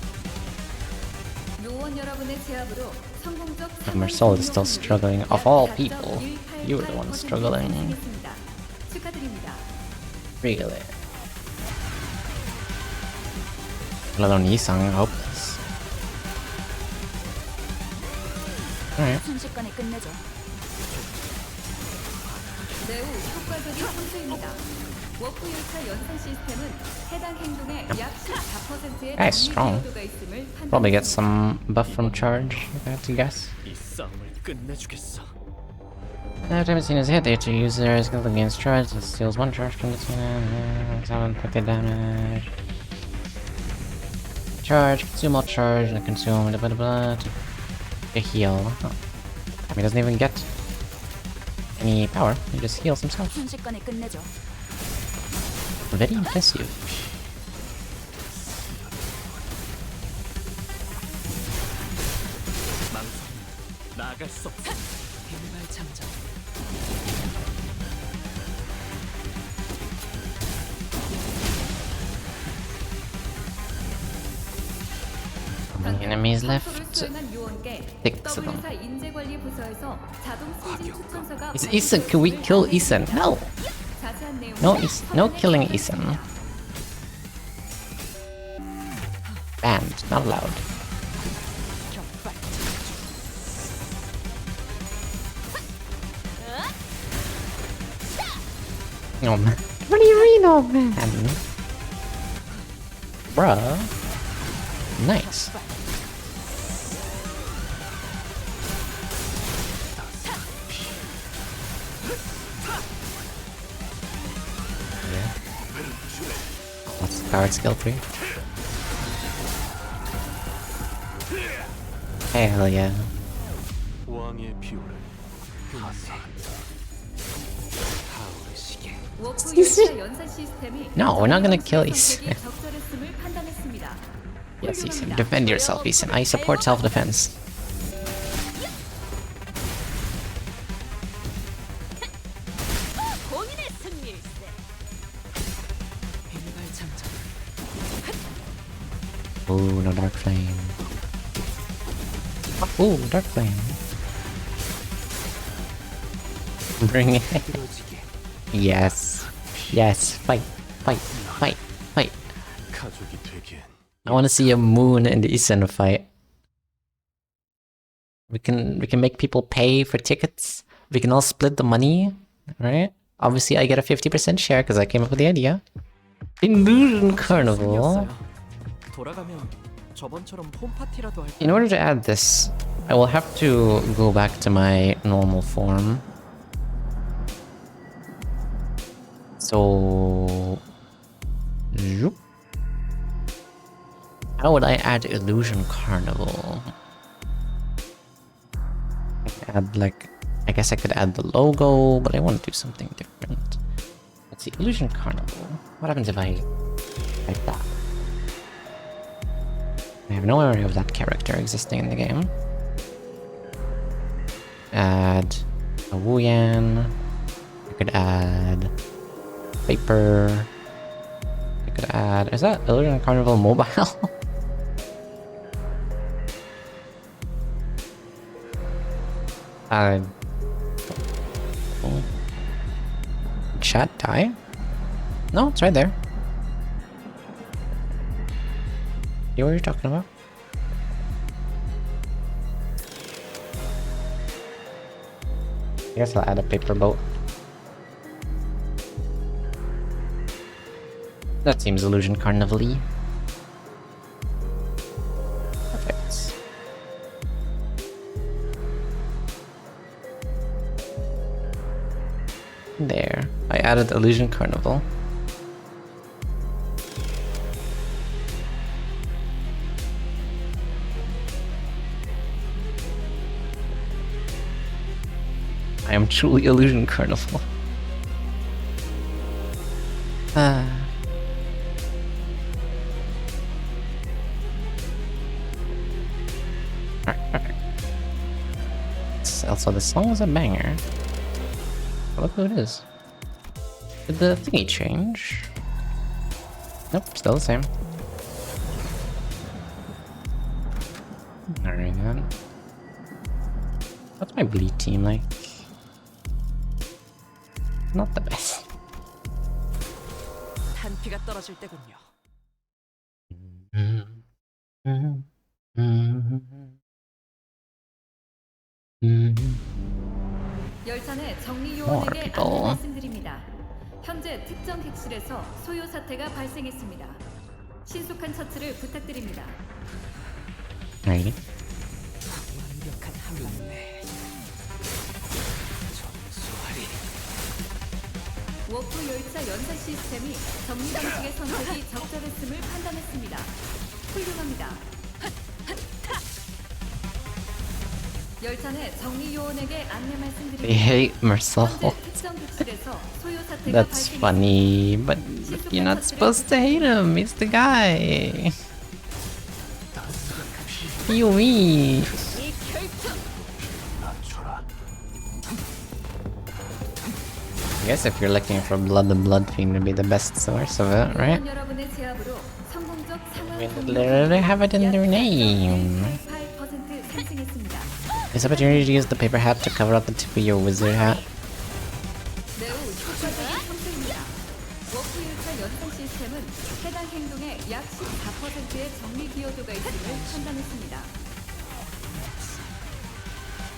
요원 여러분의 제압으로 성공적 And Marcel is still struggling. Of all people, you were the one struggling. 축하드립니다. Really. Let alone Yisang, hopeless. Alright. 순식간에 끝내죠. 매우 효과적인 선수입니다. 워프 열차 연산 시스템은 해당 행동의 약 14%의 That's strong. 기여도가 있음을 Probably get some buff from charge, if I had to guess. 이 싸움을 끝내주겠어. Every time it's seen as hit, the HU user is going against charge. It steals one charge from the team and 7 inflicted damage. Charge, consume all charge, and consume blah blah blah to get a heal. Oh. I mean, he doesn't even get any power, he just heals himself. 순식간에 끝내죠. Very impressive. 나갈 수 없어. 빈발 장전. How many enemies left? 수행한 요원께 6 of them. W사 인재관리 부서에서 자동 승진 추천서가 Is Isan? Can we kill Isan? No! 자세한 내용을 No killing Isan. Banned, not allowed. Oh man. What do you mean, oh man? Bruh. Nice. Yeah. What's the card skill tree? Hell yeah. 왕의 비호를 워프 열차 연산 시스템이 No, we're not gonna kill 선택이 Ethan. 적절했음을 판단했습니다. Yes, Ethan. Defend yourself, Ethan. I support self-defense. 본인의 승리일세. Ooh, no dark flame. Ooh, dark flame. Bring it. Yes. Yes. Fight. Fight. Fight. Fight. 가족이 되기엔 I want to see a Moon and Isen fight. We can make people pay for tickets. We can all split the money, right? Obviously, I get a 50% share because I came up with the idea. Illusion Carnival. 돌아가면 저번처럼 홈파티라도 할. In order to add this, I will have to go back to my normal form. So, zoop. How would I add Illusion Carnival? I could add like, I guess I could add the logo, but I want to do something different. Let's see, Illusion Carnival. What happens if I type that? I have no memory of that character existing in the game. Add a Wuyan. I could add Paper. I could add. Is that Illusion Carnival Mobile? Oh. Chat die? No, it's right there. You know what you're talking about? I guess I'll add a paper boat. That seems Illusion Carnival-y. Perfect. There. I added Illusion Carnival. I am truly Illusion Carnival. Also, the song is a banger. Look who it is. Did the thingy change? Nope, still the same. Alright then. What's my bleed team like? Not the best. 탄피가 떨어질 때군요. 열차 내 정리 요원에게 안내 말씀드립니다. 현재 특정 객실에서 소요 사태가 발생했습니다. 신속한 처치를 부탁드립니다. Alrighty. 완벽한 한방네. 점수하리. 워프 열차 연산 시스템이 정리 방식의 선택이 적절했음을 판단했습니다. 훌륭합니다. 열차 내 정리 요원에게 안내 They 말씀드립니다. hate Marcel. 현재 특정 객실에서 소요 사태가 That's 발생했습니다. funny, but you're not supposed to hate him. He's the guy. You me. I guess if you're looking for Blood, the Blood Fiend would be the best source of it, right? 여러분의 제압으로 성공적 상황 They literally have it in their name. 8% 상승했습니다. This opportunity to use the paper hat to cover up the tip of your wizard hat. 매우 효과적인 형태입니다. 워프 열차 연산 시스템은 해당 행동의 약 14%의 정리 기여도가 있음을 판단했습니다.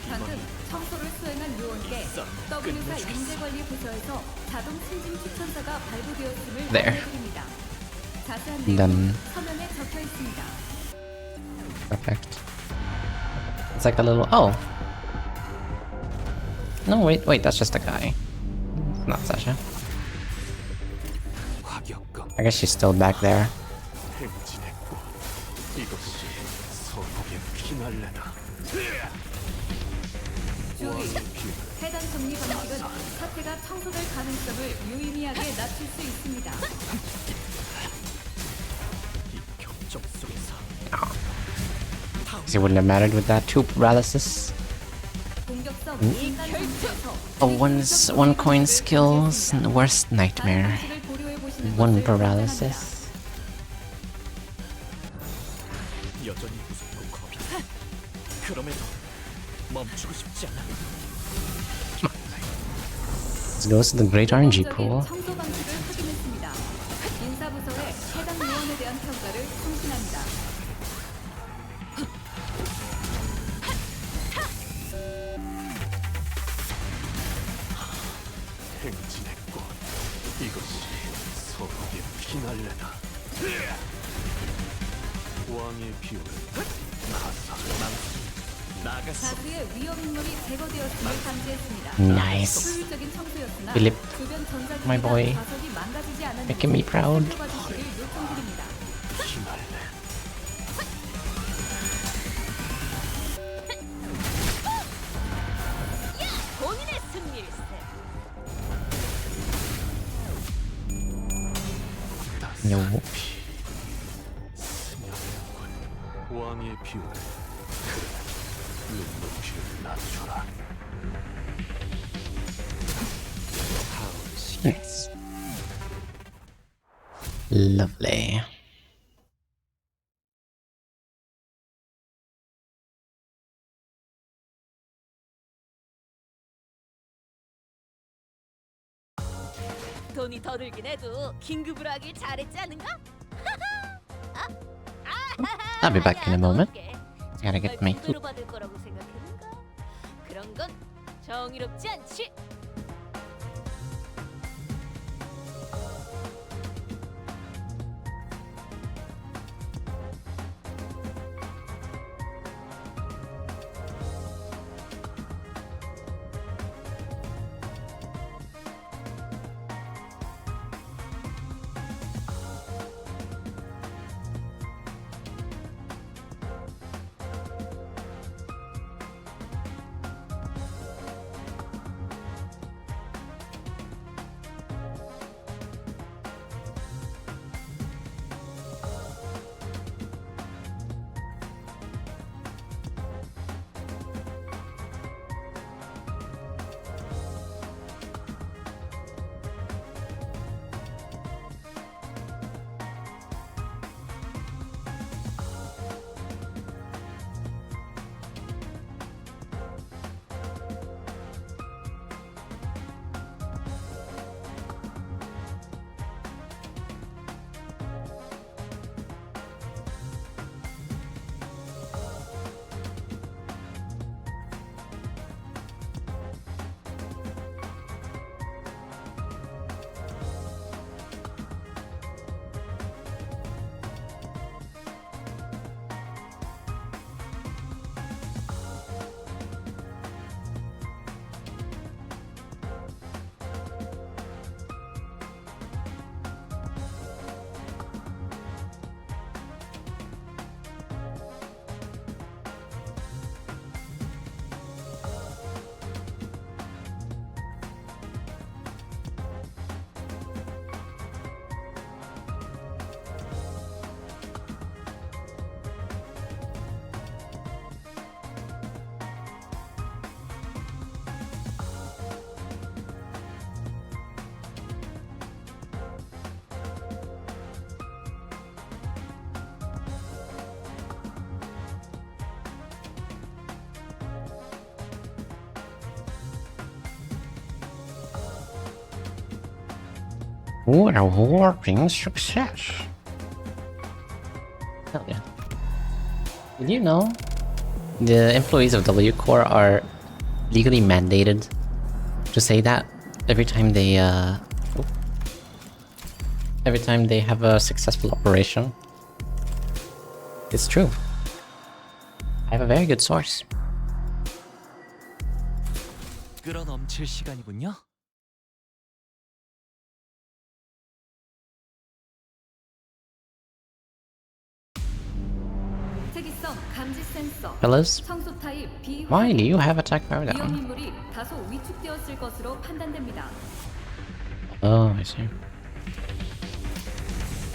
방금 청소를 수행한 요원께 W사 인재관리부서에서 자동 승진 추천서가 발부되었음을 There. 알려드립니다. 자세한 Done. 내용은 서면에 적혀 있습니다. Perfect. It's like a little. Oh. No, wait, that's just a guy. Not Sasha. I guess she's still back there. 행진했고 이것이 서곡의 피날레다. 주의! 해당 정리 방식은 사태가 청소될 가능성을 유의미하게 낮출 수 있습니다. 격정 속에서 Because it wouldn't have mattered with that two paralysis. 공격성 Ooh. 인간 상태에서 A one coin skills and the worst nightmare. One paralysis. 여전히 무섭고 겁이 나. 그럼에도 멈추고 싶지 않아. This goes to the great RNG pool. 청소 방식을 확인했습니다. 인사부서에 해당 요원에 대한 평가를 송신합니다. 행진했고 이것이 서곡의 피날레다. 왕의 비율 다수의 위험 인물이 제거되었음을 감지했습니다. Nice. 효율적인 청소였으나 Philip, 주변 전자기기나 my boy. 좌석이 망가지지 않았는지 Making me proud. 살펴봐주시길 요청드립니다. 본인의 승리일세. No. 왕의 비율 눈높이를 낮춰라. Nice. Lovely. 돈이 더 들긴 해도 긴급을 하길 잘했지 않은가? I'll be back in a moment. Gotta get my food. 로 받을 거라고 생각했는가? 그런 건 정의롭지 않지. What a whopping success! Hell yeah. Did you know the employees of W Corps are legally mandated to say that every time they have a successful operation. It's true. I have a very good source. 끌어넘칠 시간이군요. 특이성 감지 센서. Fellas, 청소 타입 B. why do you have attack power 위험 down? 인물이 다소 위축되었을 것으로 판단됩니다. Oh, I see.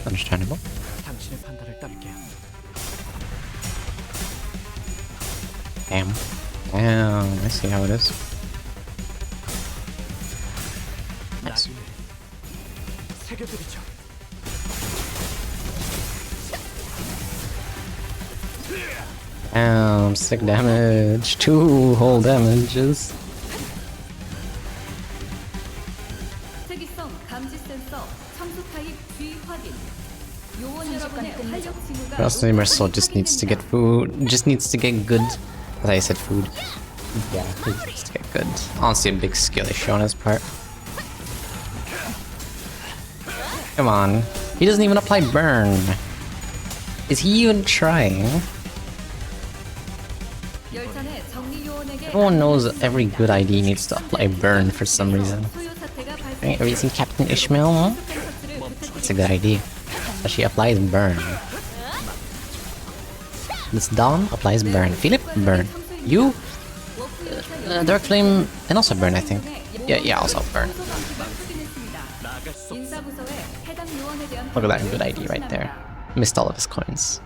Understandable. 당신의 판단을 따를게요. Damn. Damn, I see how it is. Nice. 새겨드리죠. Damn, sick damage. 2 whole damages. 특이성 감지 센서 청소 타입 G 확인. 요원 여러분의 활력 징후가 Trust me, Marcel just needs to get food. Just needs to get good. As I said, food. Yeah, he needs to get good. Honestly, a big skill issue on his part. Come on. He doesn't even apply burn. Is he even trying? 열차 내 정리 요원에게 Everyone knows every good ID needs to apply burn for some reason. 소요 사태가 Right? Have you seen Captain Ishmael? Huh? That's a good idea. But she applies burn. This Dawn applies burn. Philip, burn. You? Dark Flame, and also burn, I think. Yeah, also burn. Look at that good ID right there. Missed all of his coins.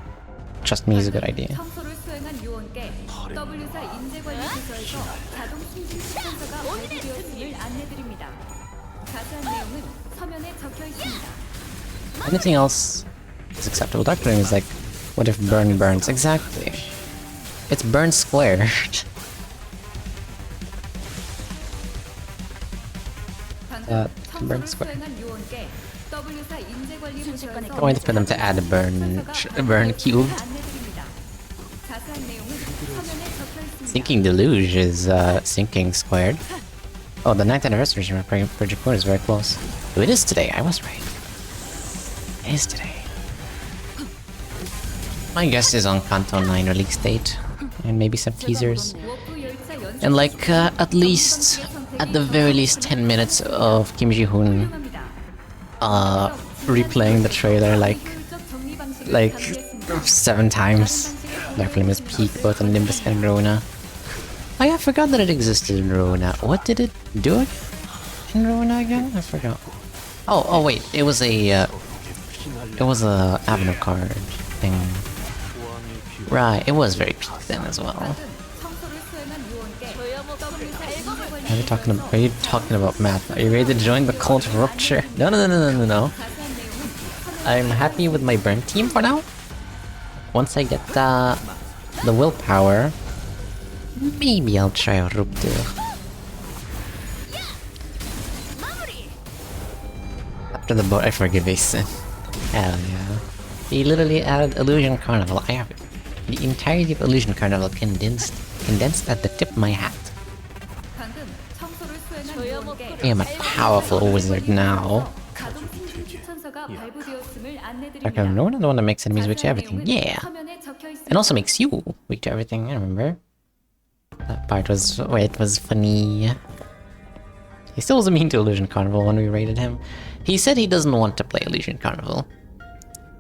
Trust me, he's a good idea. 청소를 수행한 요원께 W사 인재 관리 부서에서 자동 승진 추천서가 발부되었음을 안내드립니다. 자세한 내용은 서면에 적혀 있습니다. Anything else is acceptable. Dark Flame is like, what if burn burns? Exactly. It's burn squared. Burn square. Going for them to add a burn cube. Sinking Deluge is sinking squared. Oh, the 9th anniversary for Japun is very close. Oh, it is today. I was right. It is today. My guess is on Kanto 9 release date, and maybe some teasers, and like at least, at the very least, 10 minutes of Kim Ji-hoon replaying the trailer like 7 times. Dark Flame is peak both on Nimbus and Rona. Oh yeah, I forgot that it existed in Rona. What did it do in Rona again? I forgot. Oh wait, it was a Avenue card thing. Right, it was very peak then as well. Are you talking about math? Are you ready to join the cult of rupture? No. I'm happy with my burn team for now. Once I get the willpower, maybe I'll try a rupture. After the boat, I forgive Asen. Hell yeah. He literally added Illusion Carnival. I have the entirety of Illusion Carnival condensed at the tip of my hat. I am a powerful wizard now. Okay, no one the one that makes enemies weak to everything. Yeah! And also makes you weak to everything, I remember. That part was where it was funny. He still wasn't mean to Illusion Carnival when we raided him. He said he doesn't want to play Illusion Carnival.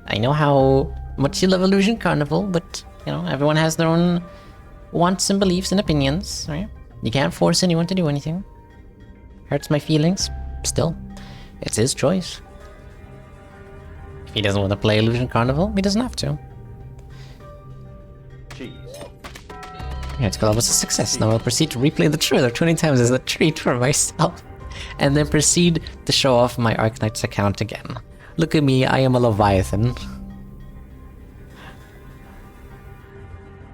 I know how much you love Illusion Carnival, but, you know, everyone has their own wants and beliefs and opinions, right? You can't force anyone to do anything. Hurts my feelings. Still, it's his choice. If he doesn't want to play Illusion Carnival, he doesn't have to. Yeah, it's called was a success. Now I'll proceed to replay the trailer 20 times as a treat for myself. And then proceed to show off my Arknight's account again. Look at me, I am a Leviathan.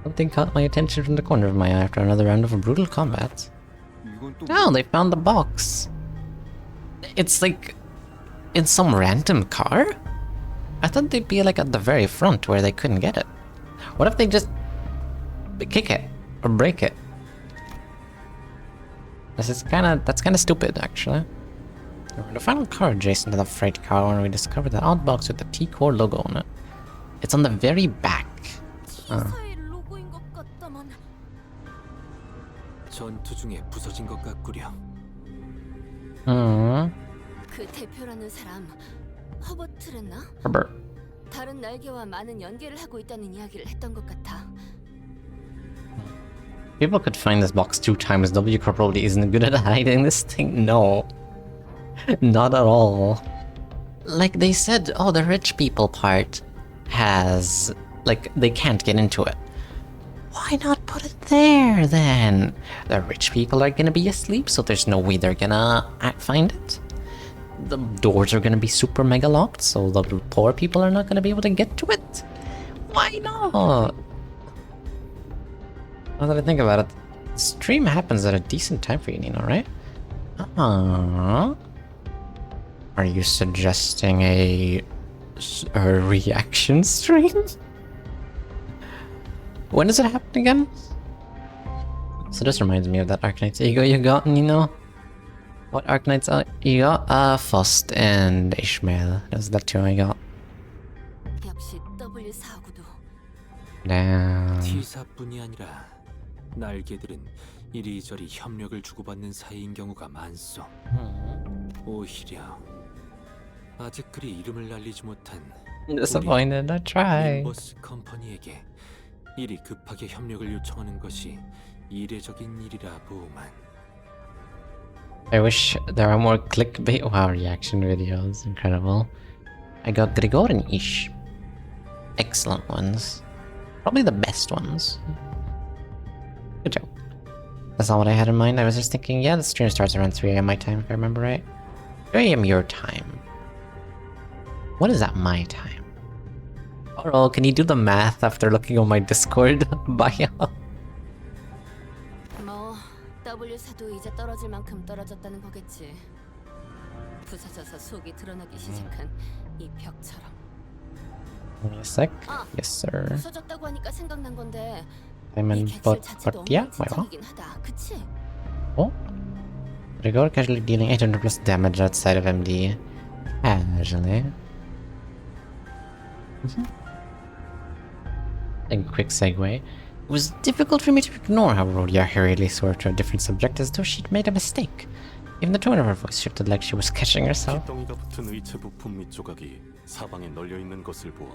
Something caught my attention from the corner of my eye after another round of brutal combat. Oh, they found the box. It's like in some random car? I thought they'd be like at the very front where they couldn't get it. What if they just kick it or break it? That's kind of stupid, actually. The final car adjacent to the freight car when we discovered the odd box with the T-Core logo on it. It's on the very back. T사의 로고인 것 같다만. 전투 중에 부서진 것 같구려. 그 대표라는 사람 허버트랬나? Herbert. 다른 날개와 많은 연계를 하고 있다는 이야기를 했던 것 같아. People could find this box 2 times. W probably isn't good at hiding this thing. No. Not at all. Like they said, oh, the rich people part has... like, they can't get into it. Why not put it there, then? The rich people are gonna be asleep, so there's no way they're gonna find it. The doors are gonna be super mega locked, so the poor people are not gonna be able to get to it. Why not? Now that I think about it, the stream happens at a decent time for you, Nino, right? Are you suggesting a reaction stream? When does it happen again? So this reminds me of that Arknights ego you got, Nino. What Arknights you got? Faust and Ishmael. That's the two I got. 역시 W4구도. Damn. T사뿐이 아니라 날개들은 이리저리 협력을 주고받는 사이인 경우가 많소. 오히려 아직 그리 이름을 날리지 못한 Disappointed, I tried. 림버스 컴퍼니에게 이리 급하게 협력을 요청하는 것이 이례적인 일이라 보만. I wish there were more clickbait wow reaction videos. Incredible. I got Grigorinish. Excellent ones. Probably the best ones. Good job. That's not what I had in mind. I was just thinking, yeah, the stream starts around 3 AM my time, if I remember right. 3 AM your time. What is that my time? Oh, can you do the math after looking on my Discord bio? 뭐 W4도 이제 떨어질 만큼 떨어졌다는 거겠지. 부서져서 속이 드러나기 시작한 이 벽처럼. Give me a sec. Yes, sir. 부서졌다고 하니까 생각난 건데. Diamond bot yeah, 뭐야? Oh? Rigor casually dealing 800 plus damage outside of MD. Casually. A quick segue. It was difficult for me to ignore how Rhodia hurriedly swore to a different subject as though she'd made a mistake. Even the tone of her voice shifted like she was catching herself. 덩이가 붙은 의체 부품 및 조각이 사방에 널려 있는 것을 보아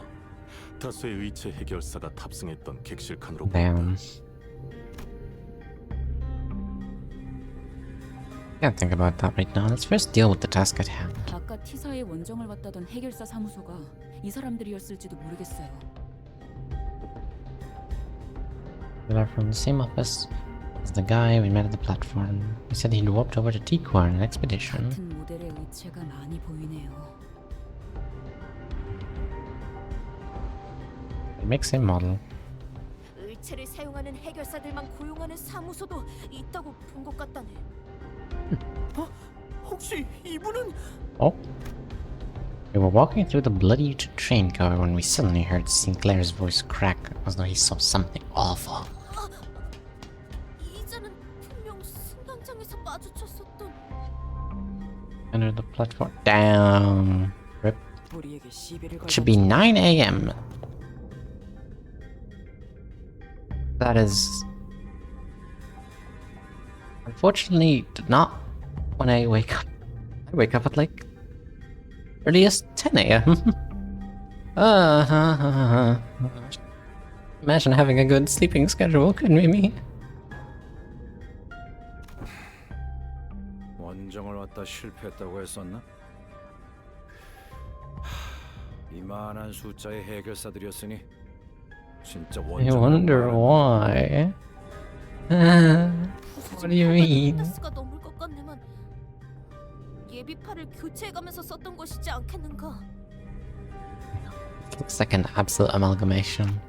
다수의 의체 해결사가 탑승했던 객실 칸으로 Damn. Can't think about that right now. Let's first deal with the task at hand. 아까 T사의 원정을 왔다던 해결사 사무소가 이 사람들이었을지도 모르겠어요. We are from the same office as the guy we met at the platform. He said he'd walked over to T-Core on an expedition. 같은 모델의 의체가 많이 보이네요. It makes a model. 의체를 사용하는 해결사들만 고용하는 사무소도 있다고 본 것 같다네. 혹시 이분은? Oh. We were walking through the bloody train car when we suddenly heard Sinclair's voice crack as though he saw something awful. 이자는 분명 승강장에서 마주쳤었던. Under the platform. Damn. Rip. It should be 9 AM. That is... Unfortunately, not when I wake up. I wake up at like... earliest 10 AM. Imagine having a good sleeping schedule, couldn't we, me? 원정을 왔다 실패했다고 했었나? 이만한 숫자의 해결사들이었으니 진짜 I 원정. wonder why. What do you mean? 가 넘을 것 같네만. 예비파를 교체해가면서 썼던 것이지 않겠는가? Looks like an absolute amalgamation.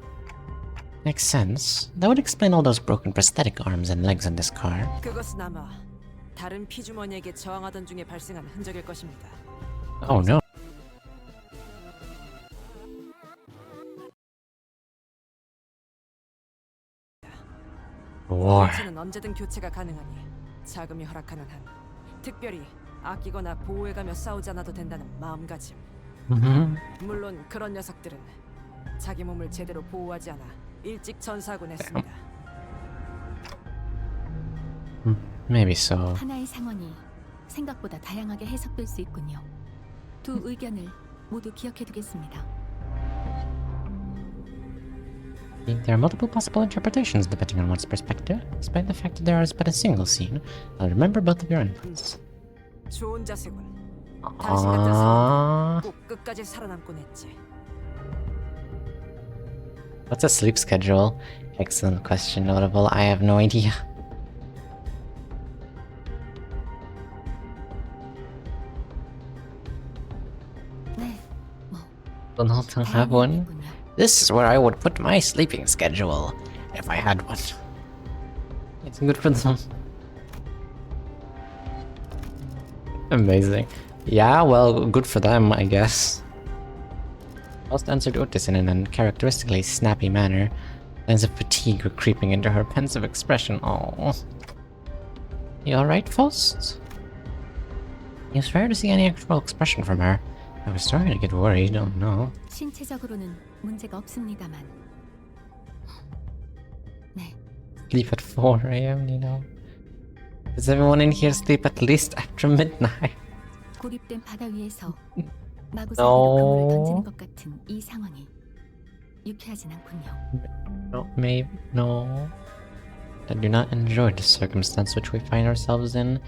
Makes sense. That would explain all those broken prosthetic arms and legs in this car. 그것은 아마 다른 피주머니에게 저항하던 중에 발생한 흔적일 것입니다. Oh no. War. 의체는 언제든 교체가 가능하니 자금이 허락하는 한 특별히 아끼거나 보호해가며 싸우지 않아도 된다는 마음가짐. 물론 그런 녀석들은 자기 몸을 제대로 보호하지 않아 일찍 전사하곤 했습니다. Maybe so. 하나의 상황이 생각보다 다양하게 해석될 수 있군요. 두 의견을 모두 기억해두겠습니다. There are multiple possible interpretations depending on one's perspective. Despite the fact that there is but a single scene, I'll remember both of your inputs. 좋은 자세군. 당신 같은 사람은 꼭 끝까지 살아남곤 했지. What's a sleep schedule? Excellent question, notable. I have no idea. Don't have one. This is where I would put my sleeping schedule if I had one. It's good for them. Amazing. Yeah, well, good for them, I guess. Most answered Otis in an uncharacteristically snappy manner. Signs of fatigue were creeping into her pensive expression. Oh. You alright, Faust? It was rare to see any actual expression from her. I was starting to get worried, oh no. 신체적으로는 문제가 없습니다만. 네. Sleep at 4 AM, you know. Does everyone in here sleep at least after midnight? 고립된 바다 위에서 마구잡이로 그물을 던지는 것 같은 이 상황이 유쾌하진 않군요. No, maybe, no. I do not enjoy the circumstance which we find ourselves in.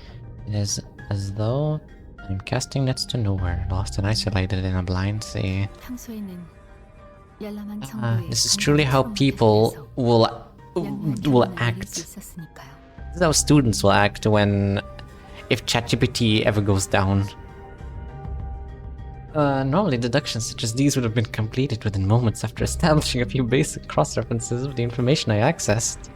It is as though I'm casting nets to nowhere, lost and isolated in a blind sea. 평소에는 열람한 정보에 This is truly how people will act. This is how students will act if ChatGPT ever goes down. Normally deductions such as these would have been completed within moments after establishing a few basic cross-references of the information I accessed.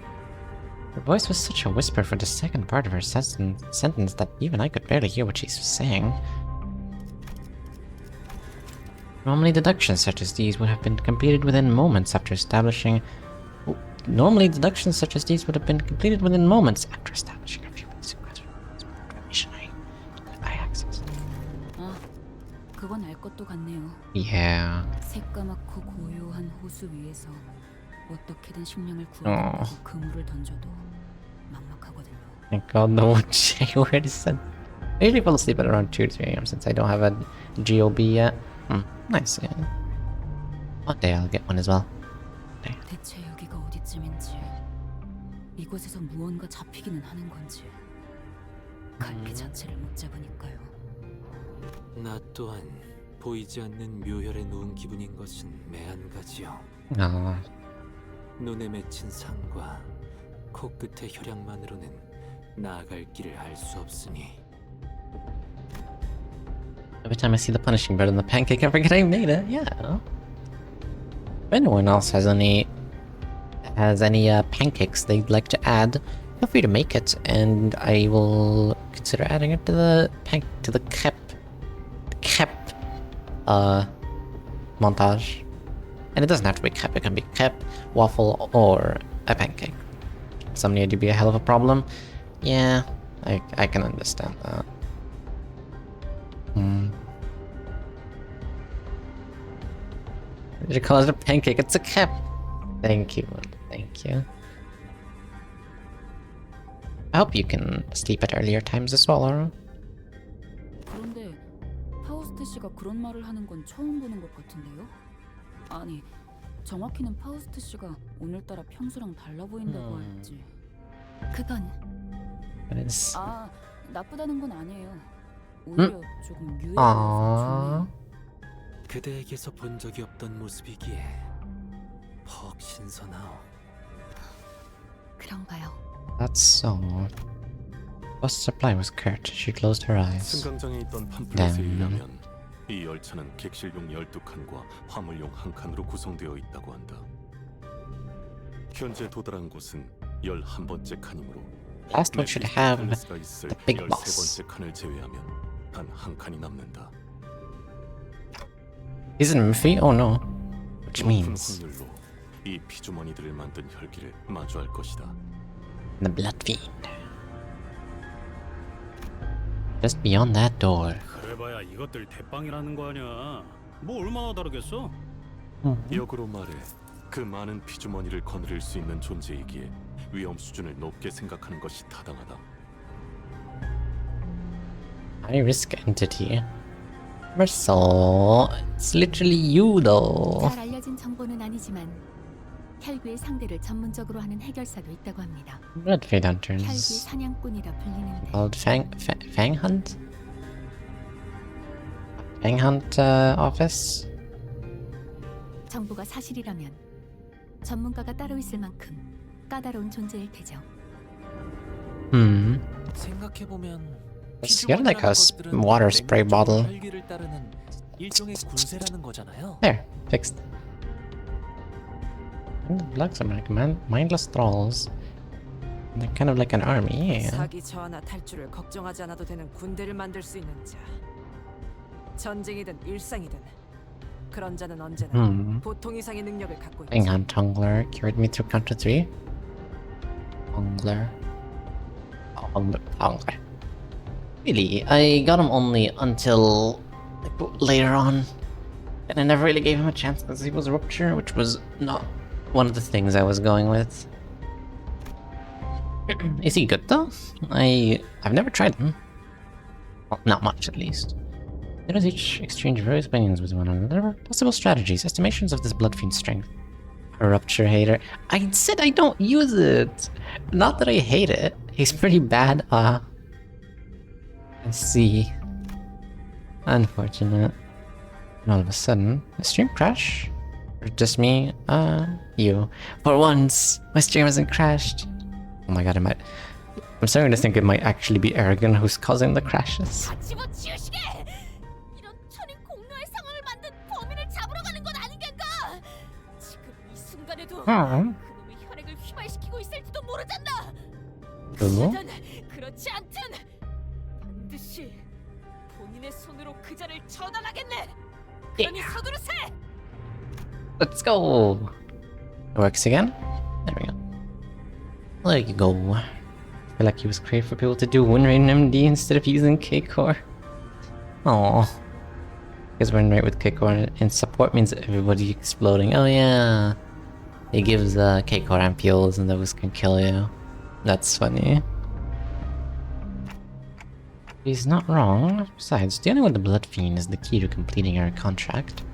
Her voice was such a whisper for the second part of her sentence that even I could barely hear what she was saying. Normally deductions such as these would have been completed within moments after establishing... Normally deductions such as these would have been completed within moments after establishing a few basic cross-references of the information I accessed. 그건 알 것도 같네요. Yeah. 새까맣고 고요한 호수 위에서 어떻게든 식량을 구하고 그물을 던져도 막막하거든요. Thank God no one word is said. I usually fall asleep at around 2 to 3 AM since I don't have a GOB yet. Nice. Yeah. One day I'll get one as well. 대체 여기가 어디쯤인지, 이곳에서 무언가 잡히기는 하는 건지 갈피 자체를 못 잡으니까요. 나 또한 보이지 않는 묘혈에 누운 기분인 것은 매한가지요. 눈에 맺힌 상과 코끝의 혈약만으로는 나아갈 길을 알 수 없으니. Every time I see the punishing bird on the pancake, I forget I made it. Yeah. If anyone else has any pancakes they'd like to add, feel free to make it, and I will consider adding it to the crepe montage. And it doesn't have to be crepe; it can be crepe, waffle, or a pancake. Some need to be a hell of a problem. Yeah, I can understand that. Did you call it a pancake? It's a crepe. Thank you. Thank you. I hope you can sleep at earlier times as well, Laura. 그런데 파우스트 씨가 그런 말을 하는 건 처음 보는 것 같은데요? 아니, 정확히는 파우스트 씨가 오늘따라 평소랑 달라 보인다고 했지. 그건 나쁘다는 건 아니에요. 오히려 조금 유해해서 좋네요. 그대에게서 본 적이 없던 모습이기에 퍽 신선하오. 그런가요? That's so. Bus supply was curt. She closed her eyes. 승강장에 있던 팜플렛에 의하면 이 열차는 객실용 12칸과 화물용 1칸으로 구성되어 있다고 한다. 현재 도달한 곳은 11번째 칸이므로 Last one should have the big boss. 13번째 칸을 제외하면 단 한 칸이 남는다. Isn't Murphy? Oh no. Which means 확률로 이 피주머니들을 만든 혈기를 마주할 것이다. the blood fiend. Just beyond that door. 그래봐야 이것들 대빵이라는 거 아니야. 뭐 얼마나 다르겠어? 역으로 말해 그 많은 피주머니를 거느릴 수 있는 존재이기에 위험 수준을 높게 생각하는 것이 타당하다. High risk entity. Mersault. It's literally you though. 잘 알려진 정보는 아니지만 혈귀의 상대를 전문적으로 하는 해결사도 있다고 합니다. Blood Fade 혈귀 Hunters. 사냥꾼이라 불리는데 Called Fang Hunt? Fang Hunt office? 정보가 사실이라면 전문가가 따로 있을 만큼 까다로운 존재일 테죠. 생각해 보면 Let's get like a water spray bottle. 혈기를 따르는 일종의 군세라는 거잖아요. There, fixed. And the blacks are like mindless thralls. They're kind of like an army, yeah. 사기 저하나 탈출을 걱정하지 않아도 되는 군대를 만들 수 있는 자. 전쟁이든 일상이든 그런 자는 언제나 보통 이상의 능력을 갖고 있지. Hang on, Tongler cured me through counter 3. Tongler. Tongler. Really, I got him only until like, later on. And I never really gave him a chance because he was Rupture, which was not one of the things I was going with. Is he good though? I've never tried him. Well, not much at least. Let us each exchange various opinions with one another. Possible strategies, estimations of this Bloodfiend's strength. A Rupture hater. I said I don't use it! Not that I hate it. He's pretty bad, I see. Unfortunate. And all of a sudden, a stream crash? Or just me? You. For once, my stream hasn't crashed. Oh my god, I'm starting to think it might actually be Aragon who's causing the crashes. 집어치우시게! 이런 천인 공로의 상황을 만든 범인을 잡으러 가는 건 아닌가? 지금 이 순간에도 그놈의 혈액을 휘발시키고 있을지도 모르잖아. 그리고? 그렇지 않든 반드시 본인의 손으로 그 자를 처단하겠네. 그러니 서두르세. Let's go! It works again? There we go. There you go. I feel like he was created for people to do Winraid and MD instead of using K-Core. Aww. Because Winraid with K-Core in support means everybody exploding. Oh yeah. He gives K-Core ampules and those can kill you. That's funny. He's not wrong. Besides, dealing with the Blood Fiend is the key to completing our contract.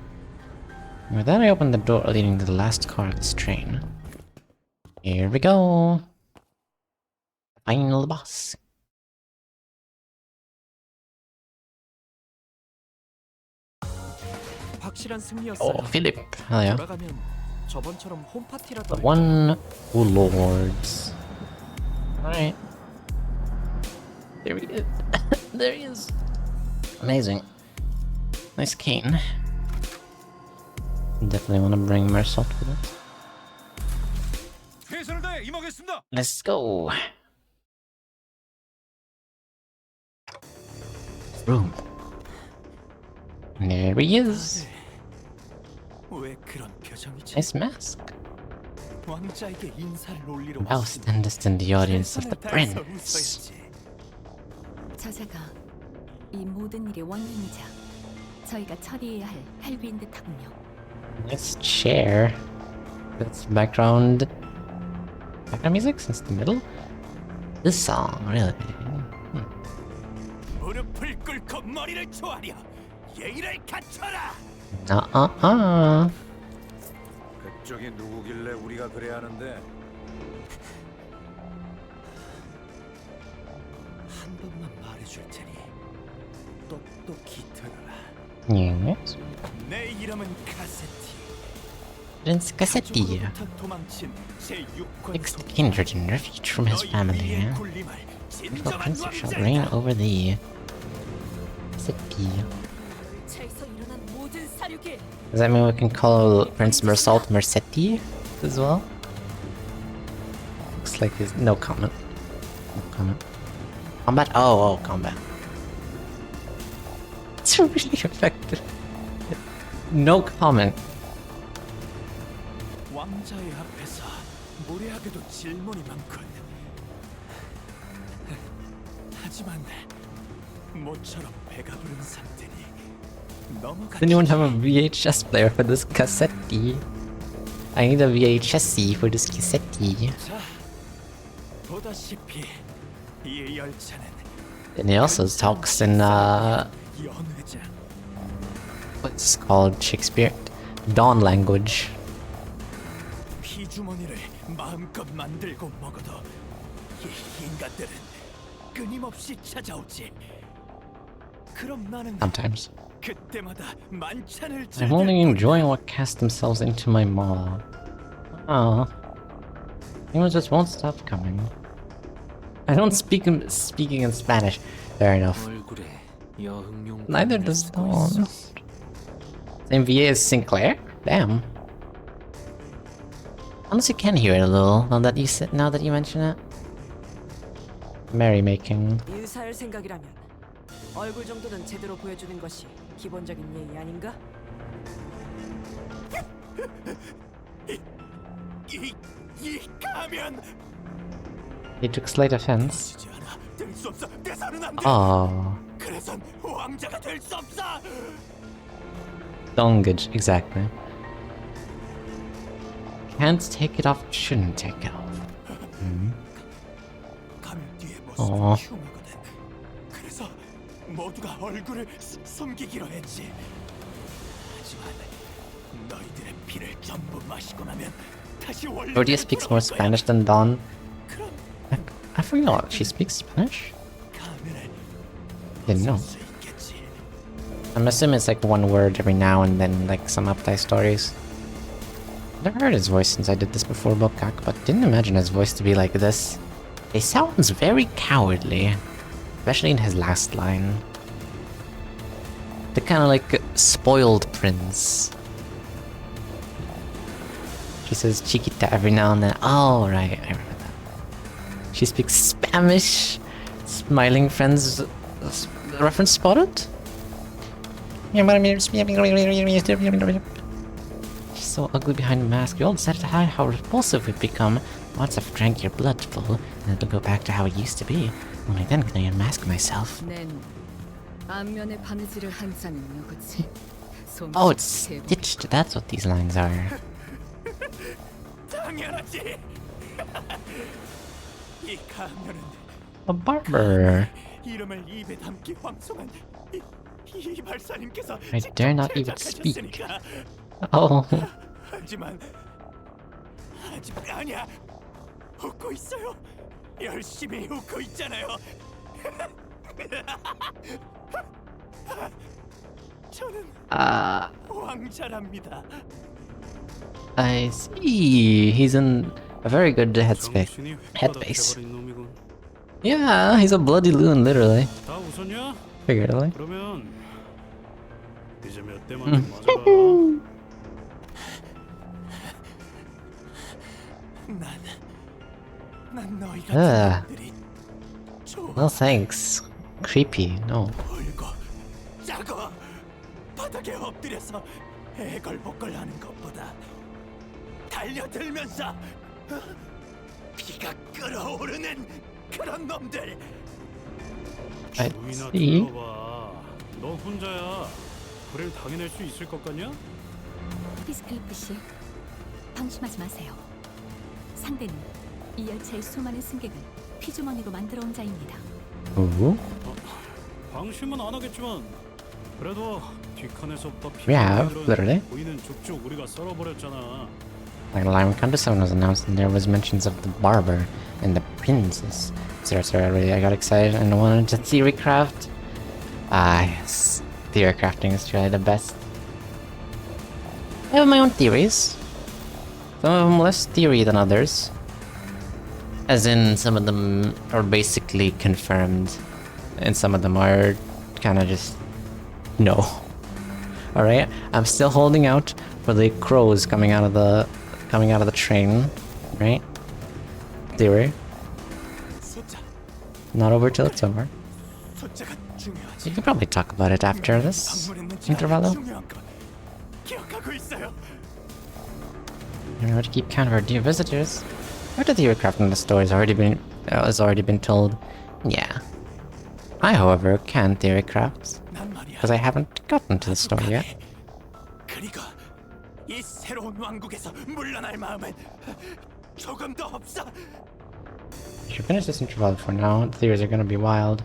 And with that, I open the door leading to the last car of this train. Here we go. Final boss. 확실한 승리였어요. Oh, Philip. Hell yeah. 돌아가면 저번처럼 홈파티라도 The one who lords. Alright. There we go. There he is. Amazing. Nice cane. Definitely want to bring Mersault with us. Let's go. Room. And there he is. 왜 그런 표정이지? Nice mask. 왕자에게 인사를 올리러 Thou standest in the audience of the prince. 저자가 이 모든 일의 원인이자 저희가 처리해야 할 할비인 듯하군요. Nice chair. That's background music since the middle. This song, really. 무릎을 꿇고 머리를 조아려 예의를 갖춰라. 그쪽이 누구길래 우리가 그래야 하는데? 한 번만 말해줄 테니 똑똑히 들어라. Yes. 내 이름은 카세티. Prince Cassetti. Next kindred and refuge from his family. The prince shall reign over thee. Cassetti. Does that mean we can call Prince Mersault Mersetti as well? Looks like he's no comment. No comment. Combat? Oh, combat. It's really effective. No comment. 왕자의 앞에서 무례하게도 질문이 많군. 하지만 모처럼 배가 부른 상태니 넘어가. Does anyone have a VHS player for this cassette? I need a VHS for this cassette. 자, 보다시피 이 열차는 And he also talks in 연회장. what's called Shakespeare? Dawn language. 피주머니를 마음껏 만들고 먹어도 이 인간들은 끊임없이 찾아오지. 그럼 나는 Sometimes. 그때마다 만찬을 I'm only enjoying what cast themselves into my maw. Oh. Anyone just won't stop coming. I don't speaking in Spanish. Fair enough. Neither does Dawn. Same VA as Sinclair? Damn. Unless you can hear it a little, now that you mention it. merrymaking. 인사할 생각이라면 얼굴 정도는 제대로 보여주는 것이 기본적인 예의 아닌가? 이 가면 He took slight offense. 될수 없어. 내 살은 안 돼. Oh. 그래선 왕자가 될 수 없어. Language, exactly. Can't take it off, shouldn't take it off. Oh. 그래서 모두가 얼굴을 숨기기로 했지. 하지만 너희들의 피를 전부 마시고 나면 다시 원래. Rhodia speaks more Spanish than Dawn. I forgot she speaks Spanish. Didn't know. I'm assuming it's like one word every now and then, like some Updike stories. Never heard his voice since I did this before Bokak, but didn't imagine his voice to be like this. He sounds very cowardly, especially in his last line. The kind of like spoiled prince. She says chiquita every now and then. Oh, right, I remember that. She speaks Spanish. Smiling friends reference spotted? She's so ugly behind the mask. We all decided to hide how repulsive we've become. Once I've drank your blood full, and it'll go back to how it used to be. Only then can I unmask myself. Oh, it's stitched. That's what these lines are. 당연하지. 이 가면은 A barber. 이름을 입에 담기 황송한 이 발사님께서 I dare not even speak. 제작하셨으니까. Oh. 하지만 아니야. 웃고 있어요. 열심히 웃고 있잖아요. 저는 왕자랍니다. I see. He's in a very good headspace. Yeah, he's a bloody loon, literally. 다 웃었냐? Figuratively. 그러면 이제 몇 대만 맞아라. 난 너희가 No thanks. Creepy. No. 울고 짜고 바닥에 엎드려서 애걸복걸하는 것보다 달려들면서 피가 끓어오르는 그런 놈들. 주인아 들어봐. 너 혼자야. 불을 당해낼 수 있을 것 같냐? 피스클리프 씨, 방심하지 마세요. 상대는 이 열차의 수많은 승객을 피주머니로 만들어온 자입니다. 방심은 안 하겠지만 그래도 뒷칸에서부터 Yeah, literally. 보이는 족족 우리가 썰어버렸잖아. Like Lime Counter 7 was announced and there was mentions of the barber and the princess. I got excited and wanted to theory craft. Ah, yes. Theory crafting is truly the best. I have my own theories. Some of them less theory than others. As in, some of them are basically confirmed, and some of them are kind of just no. All right, I'm still holding out for the crows coming out of the train, right? Theory. Not over till it's over. You can probably talk about it after this intervallo. In order to keep count of our dear visitors, after the aircraft in the store has already been told. Yeah. I, however, can't theory crafts because I haven't gotten to the story yet. 그리고 이 새로운 왕국에서 물러날 마음은 조금도 없어. I should finish this interval for now. The theories are gonna be wild.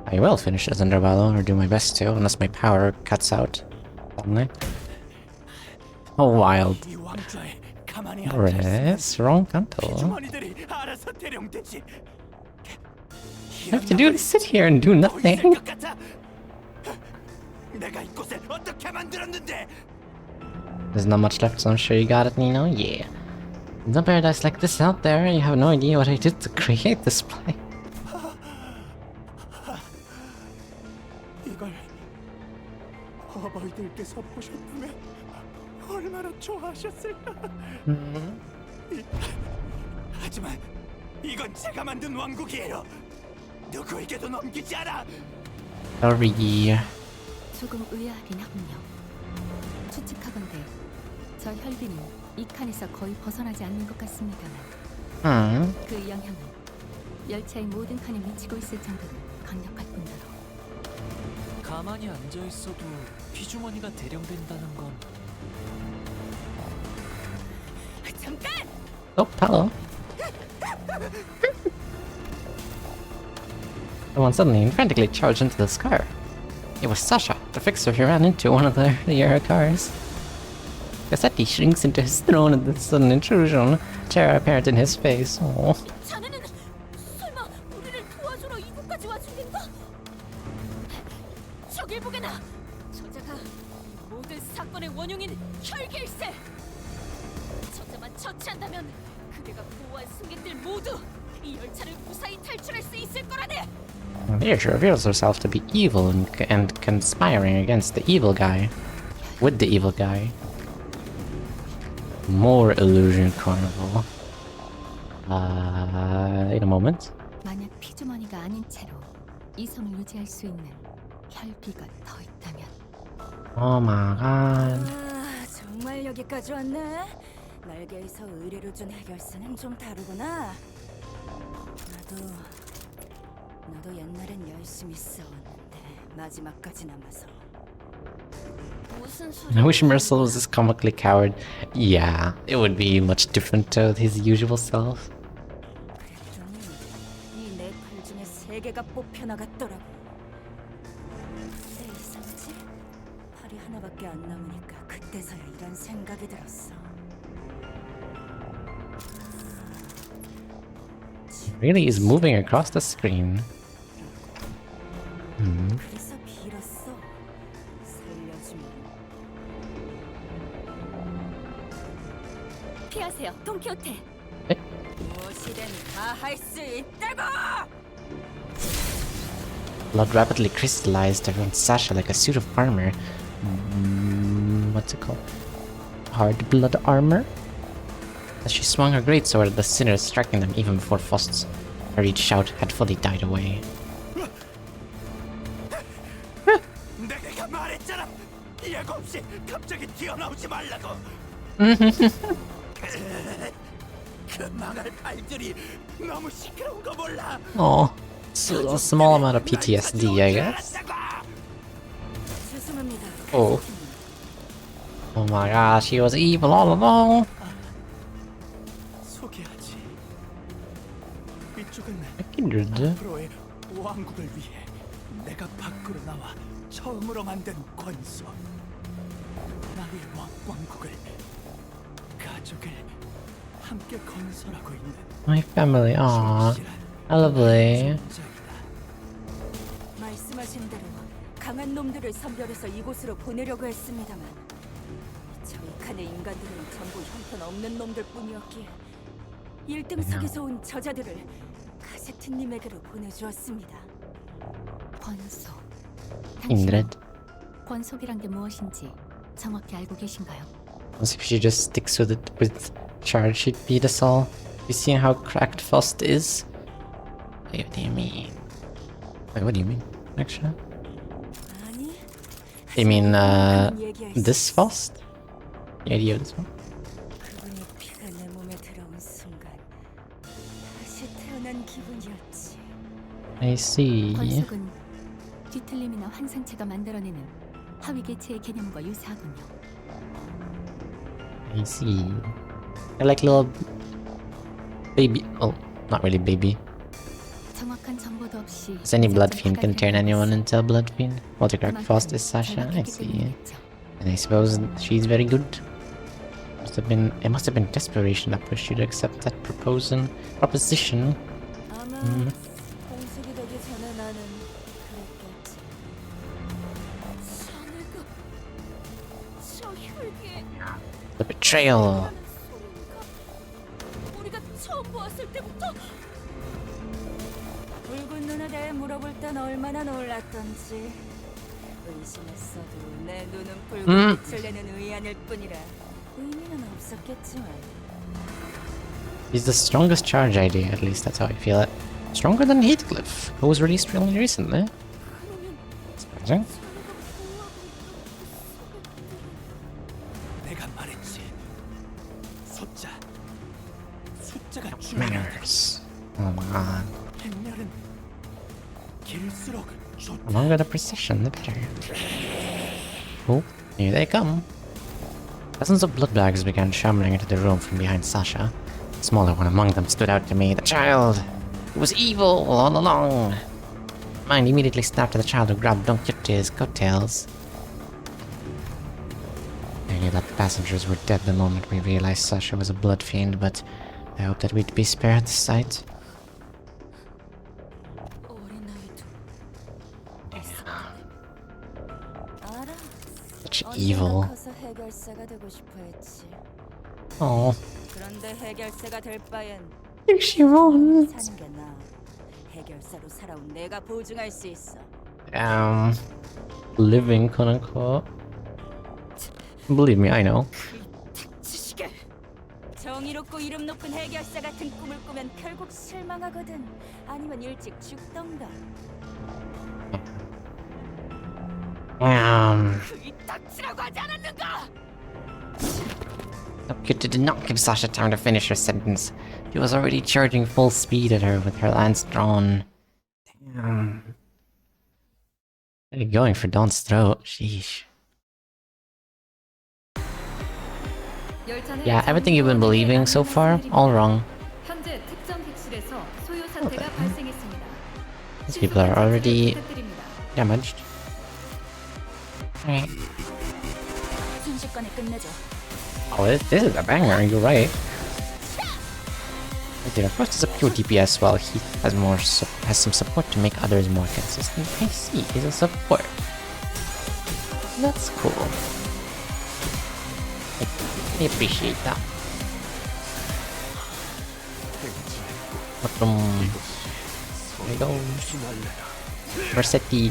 I will finish this interval, or do my best to, unless my power cuts out suddenly. Oh, wild. 이 왕좌에 가만히 Res, wrong canto. 주머니들이 알아서 대령되지. I have to do is sit here and do nothing. 내가 이곳을 어떻게 만들었는데? There's not much left, so I'm sure you got it, Nino. Yeah. There's no paradise like this out there. You have no idea what I did to create this place. 이걸 어버이들께서 보셨다면 얼마나 좋아하셨을까? 하지만 이건 제가 만든 왕국이에요. 누구에게도 넘기지 않아. Sorry. 조금 의아하긴 하군요. 추측하건대 저 혈비는 이 칸에서 거의 벗어나지 않는 것 같습니다만 그 영향은 열차의 모든 칸에 미치고 있을 정도로 강력할 뿐더러 가만히 앉아 있어도 피주머니가 대령된다는 건 잠깐! Oh, hello. Someone suddenly and frantically charged into the car. It was Sasha, the fixer who ran into one of the earlier cars. Cassetti shrinks into his throne at this sudden intrusion, terror apparent in his face. Oh. 자네는 설마 우리를 도와주러 이곳까지 와준 건가? 저길 보게나. 저자가 이 모든 사건의 원흉인 혈길세. 저자만 처치한다면 그대가 보호한 승객들 모두 이 열차를 무사히 탈출할 수 있을 거라네. Here she reveals herself to be evil and conspiring against the evil guy. With the evil guy. More Illusion Carnival. In a moment. 만약 피주머니가 아닌 채로 이성을 유지할 수 있는 혈기가 더 있다면. Oh my god. 아, 정말 여기까지 왔네. 날개에서 의뢰로 준 해결사는 좀 다르구나. 나도 옛날엔 열심히 싸웠는데 마지막까지 남아서. 무슨 소리? I wish Mercil was this comically coward. Yeah, it would be much different to his usual self. 그랬더니 이 네 팔 중에 세 개가 뽑혀 나갔더라고. 왜 이상하지? 팔이 하나밖에 안 남으니까 그때서야 이런 생각이 들었어. Really is moving across the screen. 그래서 빌었어. 살려주면. 피하세요, 돈키호테. 무엇이든 다 할 수 있다고. Blood rapidly crystallized around Sasha like a suit of armor. What's it called? Hard blood armor? As she swung her greatsword at the sinners, striking them even before Faust's hurried shout had fully died away. 내가 말했잖아. 예고 없이 갑자기 튀어나오지 말라고. 그 망할 발들이 너무 시끄러운 거 몰라. Oh, a small amount of PTSD, I guess. 죄송합니다. Oh. Oh my gosh, he was evil all along. 소개하지. 이쪽은 Kindred. 앞으로의 왕국을 위해 내가 밖으로 나와 처음으로 만든 권소. 나의 왕국을, 가족을 함께 건설하고 있는 My family, aw. How lovely. 말씀하신 대로 강한 놈들을 선별해서 이곳으로 보내려고 했습니다만 저희 칸의 인간들은 전부 형편없는 놈들 뿐이었기에 1등석에서 온 저자들을 카세트님에게로 보내주었습니다. 권속. Kindred. 권속이란 게 무엇인지 정확히 알고 계신가요? As if she just sticks with it with charge, she'd beat us all. You see how cracked Faust is? Wait, what do you mean? Wait, what do you mean? Actually? You mean, this Faust? The idea of this one? 그분이 피가 내 몸에 들어온 순간 다시 태어난 기분이었지. I see. 권속은 뒤틀림이나 환상체가 만들어내는 하위 개체의 개념과 유사하군요. I see. They're like little baby. Oh, not really baby. 정확한 정보도 없이 Does any blood fiend can turn anyone into a blood fiend? Multi-crack Frost is Sasha. I see. And I suppose she's very good. It must have been desperation that pushed you to accept that proposition. 공숙이 되기 전에 나는 그랬겠지. 자네가 저 혈기에 The betrayal. 우리가 처음 보았을 때부터 붉은 눈에 대해 물어볼 땐 얼마나 놀랐던지. 의심했어도 내 눈은 붉은 빛을 내는 의안일 뿐이라 의미는 없었겠지만. He's the strongest charge idea, at least that's how I feel it. Stronger than Heathcliff, who was released really recently. Surprising. 내가 말했지. 숫자가 Manners. Oh my god. 행렬은 길수록 The longer the procession, the better. Oh, here they come. Dozens of blood bags began shambling into the room from behind Sasha. The smaller one among them stood out to me. The child! It was evil all along! Mind immediately snapped at the child who grabbed Don Quixote's coattails. I knew that the passengers were dead the moment we realized Sasha was a blood fiend, but I hoped that we'd be spared the sight. Such evil. Oh. 그런데 해결사가 될 바엔 think she won. 사는 게 나아. 해결사로 살아온 내가 보증할 수 있어. Living, quote unquote. Believe me, I know. 지식에 정의롭고 이름 높은 해결사 같은 꿈을 꾸면 결국 실망하거든. 아니면 일찍 죽던가. 닥치라고 하지 않았는가? Kyoto did not give Sasha time to finish her sentence. He was already charging full speed at her with her lance drawn. Damn. Really going for Dawn's throat. Sheesh. Yeah, everything you've been believing so far, all wrong. 현재 특정 객실에서 소요 사태가 발생했습니다. These people are already damaged. Alright. 순식간에 끝내줘. Oh, this is a banger, you're right. Okay, first is a pure DPS while he has some support to make others more consistent. I see, he's a support. That's cool. I appreciate that. There we go. Versetti.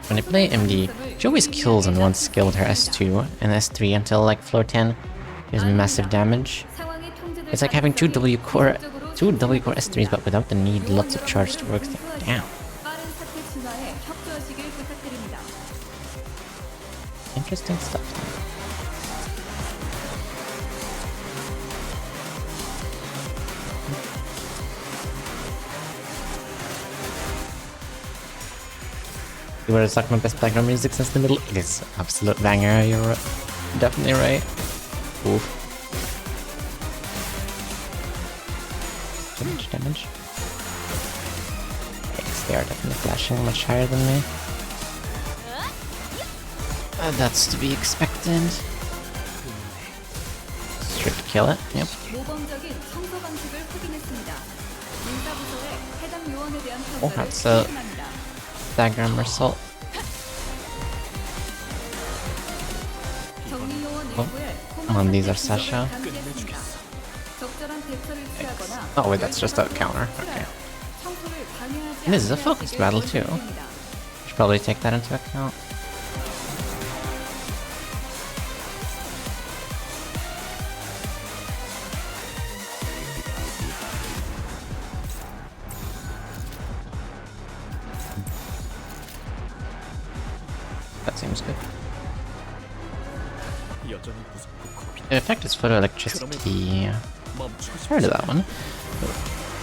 When I play MD, she always kills and once skilled her S2 and S3 until like floor 10. Gives me massive damage. It's like having two W core S3s but without the need lots of charge to work them. Damn. Interesting stuff. You would have sucked my best background music since the middle. It is absolute banger, you're definitely right. Oof. Damage. Thanks, they are definitely flashing much higher than me. That's to be expected. Straight to kill it, yep. Oh, that's a dagger assault. Oh, come on, these are Sasha. Oh wait, that's just a counter. Okay. And this is a focused battle too. Should probably take that into account. That seems good. The effect is photoelectricity. Heard of that one.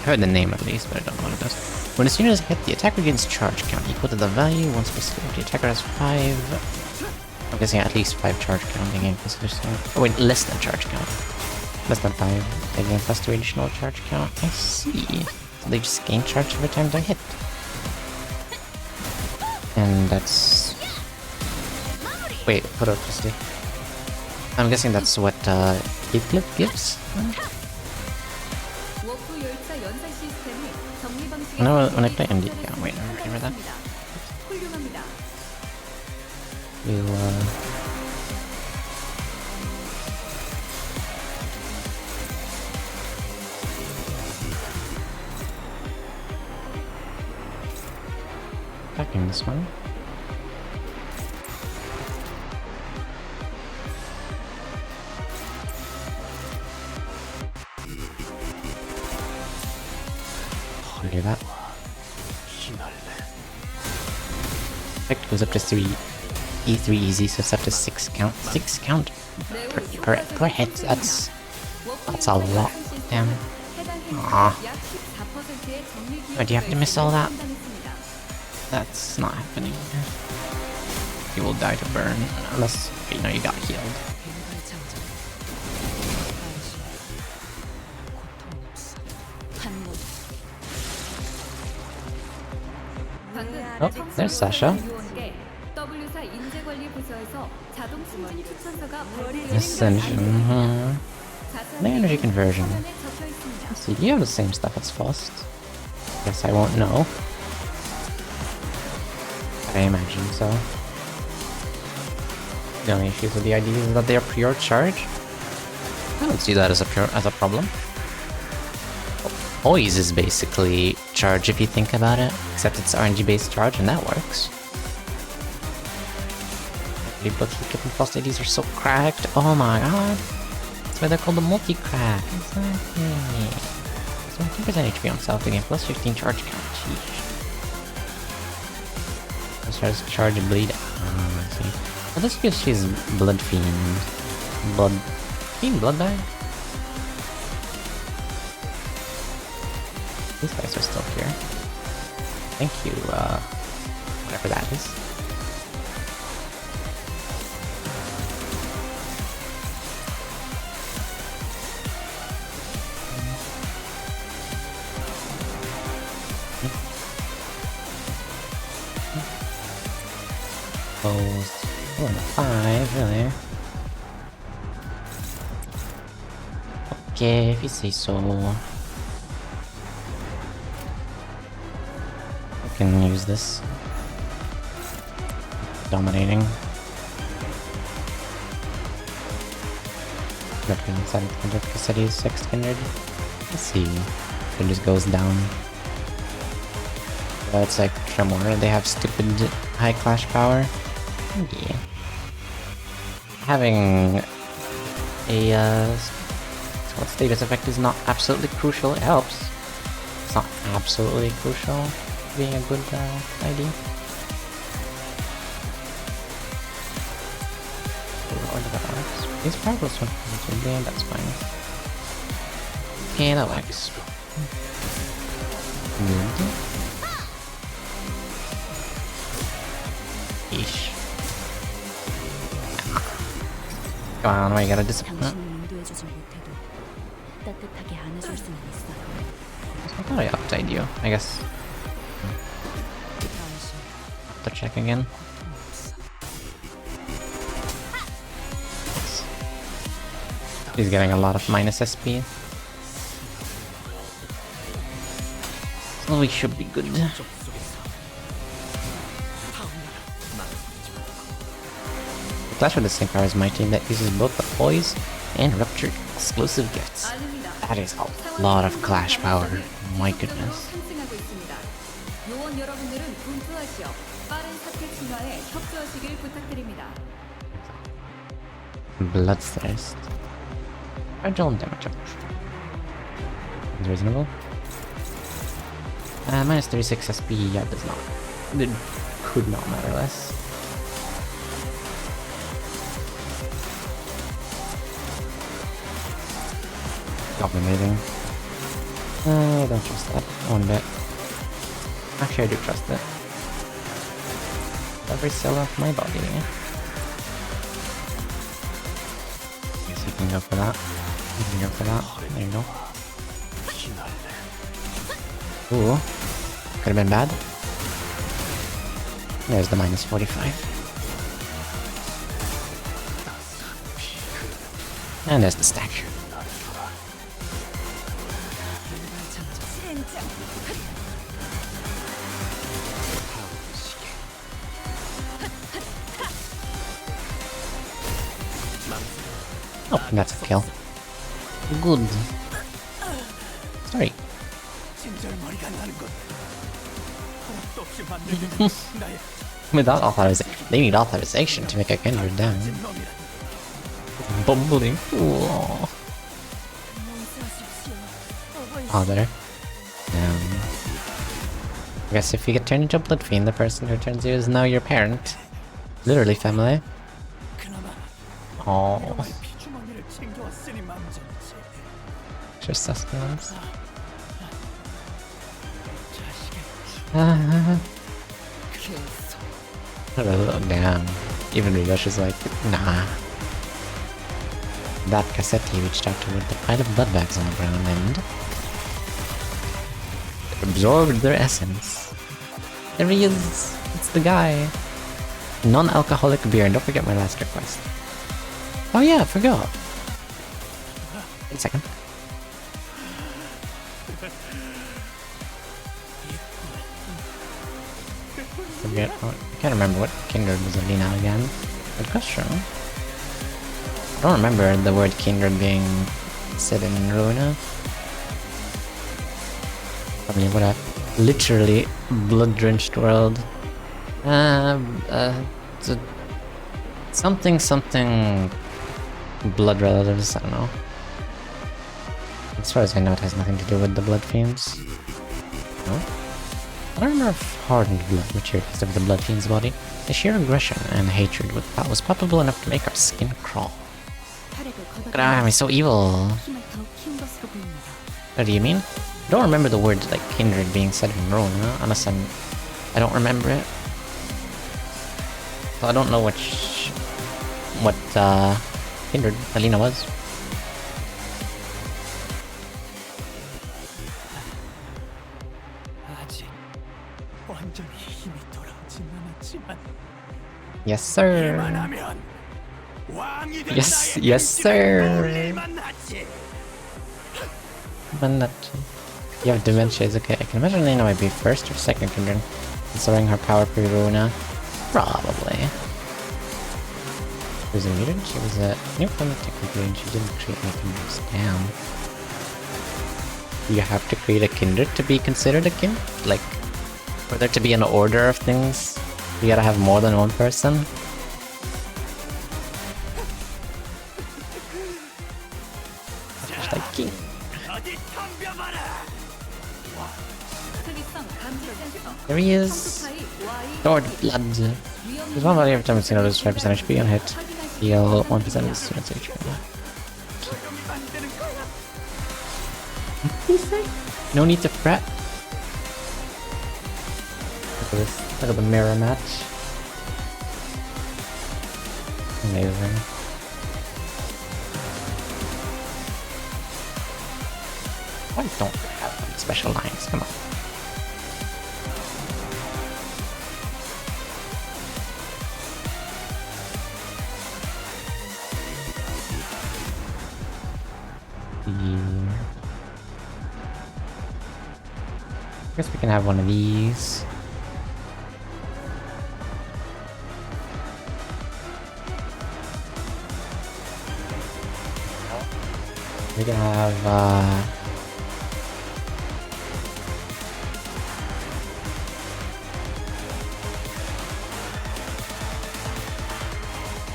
Heard the name at least, but I don't know what it does. When a student is hit, the attacker gains charge count equal to the value once per skill. The attacker has 5. I'm guessing at least 5 charge count. They gain oh wait, less than charge count. Less than 5. They gain +2 additional charge count. I see. So they just gain charge every time they hit. And that's... Wait, put up just I'm guessing that's what Eclipse gives? No, when I play MD, yeah, wait, I remember that. We'll, attacking this one. Look at that. Effect goes up to 3. E3 easy, so it's up to 6 count. 6 count per hit. That's a lot. Damn. Aww. Oh, do you have to miss all that? That's not happening. You will die to burn unless you know you got healed. Oh, there's Sasha. Ascension. The energy conversion. Let's see, do you have the same stuff as Faust? Guess I won't know. I imagine so. The only issues with the idea is that they are pure charge. I don't see that as a problem. Poise is basically charge if you think about it, except it's RNG based charge and that works. But flipping Faust ADs are so cracked. Oh my god. That's why they're called the multi-crack. Exactly. So 10% HP on self again, plus 15 charge count. Sheesh. Let's charge and bleed. Oh, I see. Well, that's because she's Blood Fiend. Blood bag? These guys are still here. Thank you, whatever that is. Closed. 4 and 5, really. Okay, if you say so. I can use this. Dominating. Repping 700 Cassidy's 600. Let's see. It just goes down. It's like Tremor, they have stupid high clash power. Yeah. Having a status effect is not absolutely crucial, it helps. It's not absolutely crucial being a good idea. These progress one game, that's fine. Okay, that works. Good. Eesh. Come on, why you gotta disappoint? I thought I uptied you, I guess. Have to check again. He's getting a lot of minus SP. So we should be good. Clash with the same power as my team that uses both the Poise and Rupture exclusive gifts. That is a lot of clash power. My goodness. Bloodthirst. Fragile damage. Reasonable. Minus 36 SP, yeah, does not. It could not matter less. Dominating. I don't trust that one bit. Actually, I do trust it. Every cell of my body. Guess you can go for that. You can go for that. There you go. Ooh. Could have been bad. There's the minus 45. And there's the stack. Oh, that's a kill. Good. Sorry. Without authorization. They need authorization to make a Kindred down. Bumbling. Ooh. Oh, there. I guess if you get turned into a blood fiend, the person who turns you is now your parent. Literally family. Oh. Extra sustenance. Oh, damn. Even Ryosh is like, nah. That Kaseti reached out toward the pile of blood bags on the ground and absorbed their essence. There he is! It's the guy! Non-alcoholic beer, and don't forget my last request. Oh yeah, I forgot. Wait a second. Forget. I can't remember what Kindred was Alina again. Good question. I don't remember the word Kindred being said in Runa. Probably what a literally blood-drenched world. Something blood relatives, I don't know. As far as I know, it has nothing to do with the blood fiends. No? I don't remember if hardened blood materialized of the blood fiend's body. The sheer aggression and hatred was palpable enough to make our skin crawl. God, he's so evil. What do you mean? I don't remember the word like Kindred being said in Rona, unless I don't remember it. So I don't know what Kindred Alina was. Yes, sir. Yes, sir. But you have dementia is okay. I can imagine Alina might be first or second Kindred, considering her power pre-Runa. Probably. She was a mutant, she was a newcomer technically, and she didn't create any kindreds. Damn. You have to create a kindred to be considered a kindred? Like, for there to be an order of things, you gotta have more than one person? Like, there he is! Lord Blood. There's one body every time it's noticed 5% HP on hit. Heal 1% of the student's HP. No need to fret. Look at this. Look at the mirror match. Amazing. Why don't they have special lines? Come on. I guess we can have one of these. We can have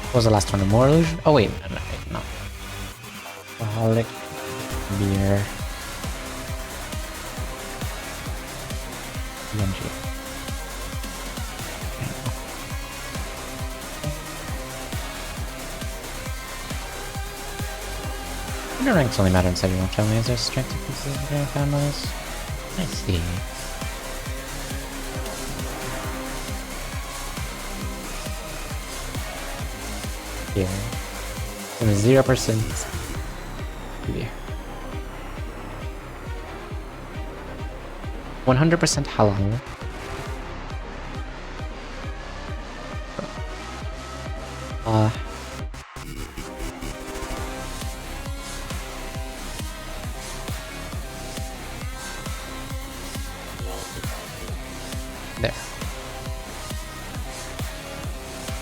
what was the last one? A more illusion? Oh wait, no. Alcoholic beer. PNG. The ranks only matter inside your own family. Is there strength differences between families? I see. Here. 0%. Here. 100% halal. There.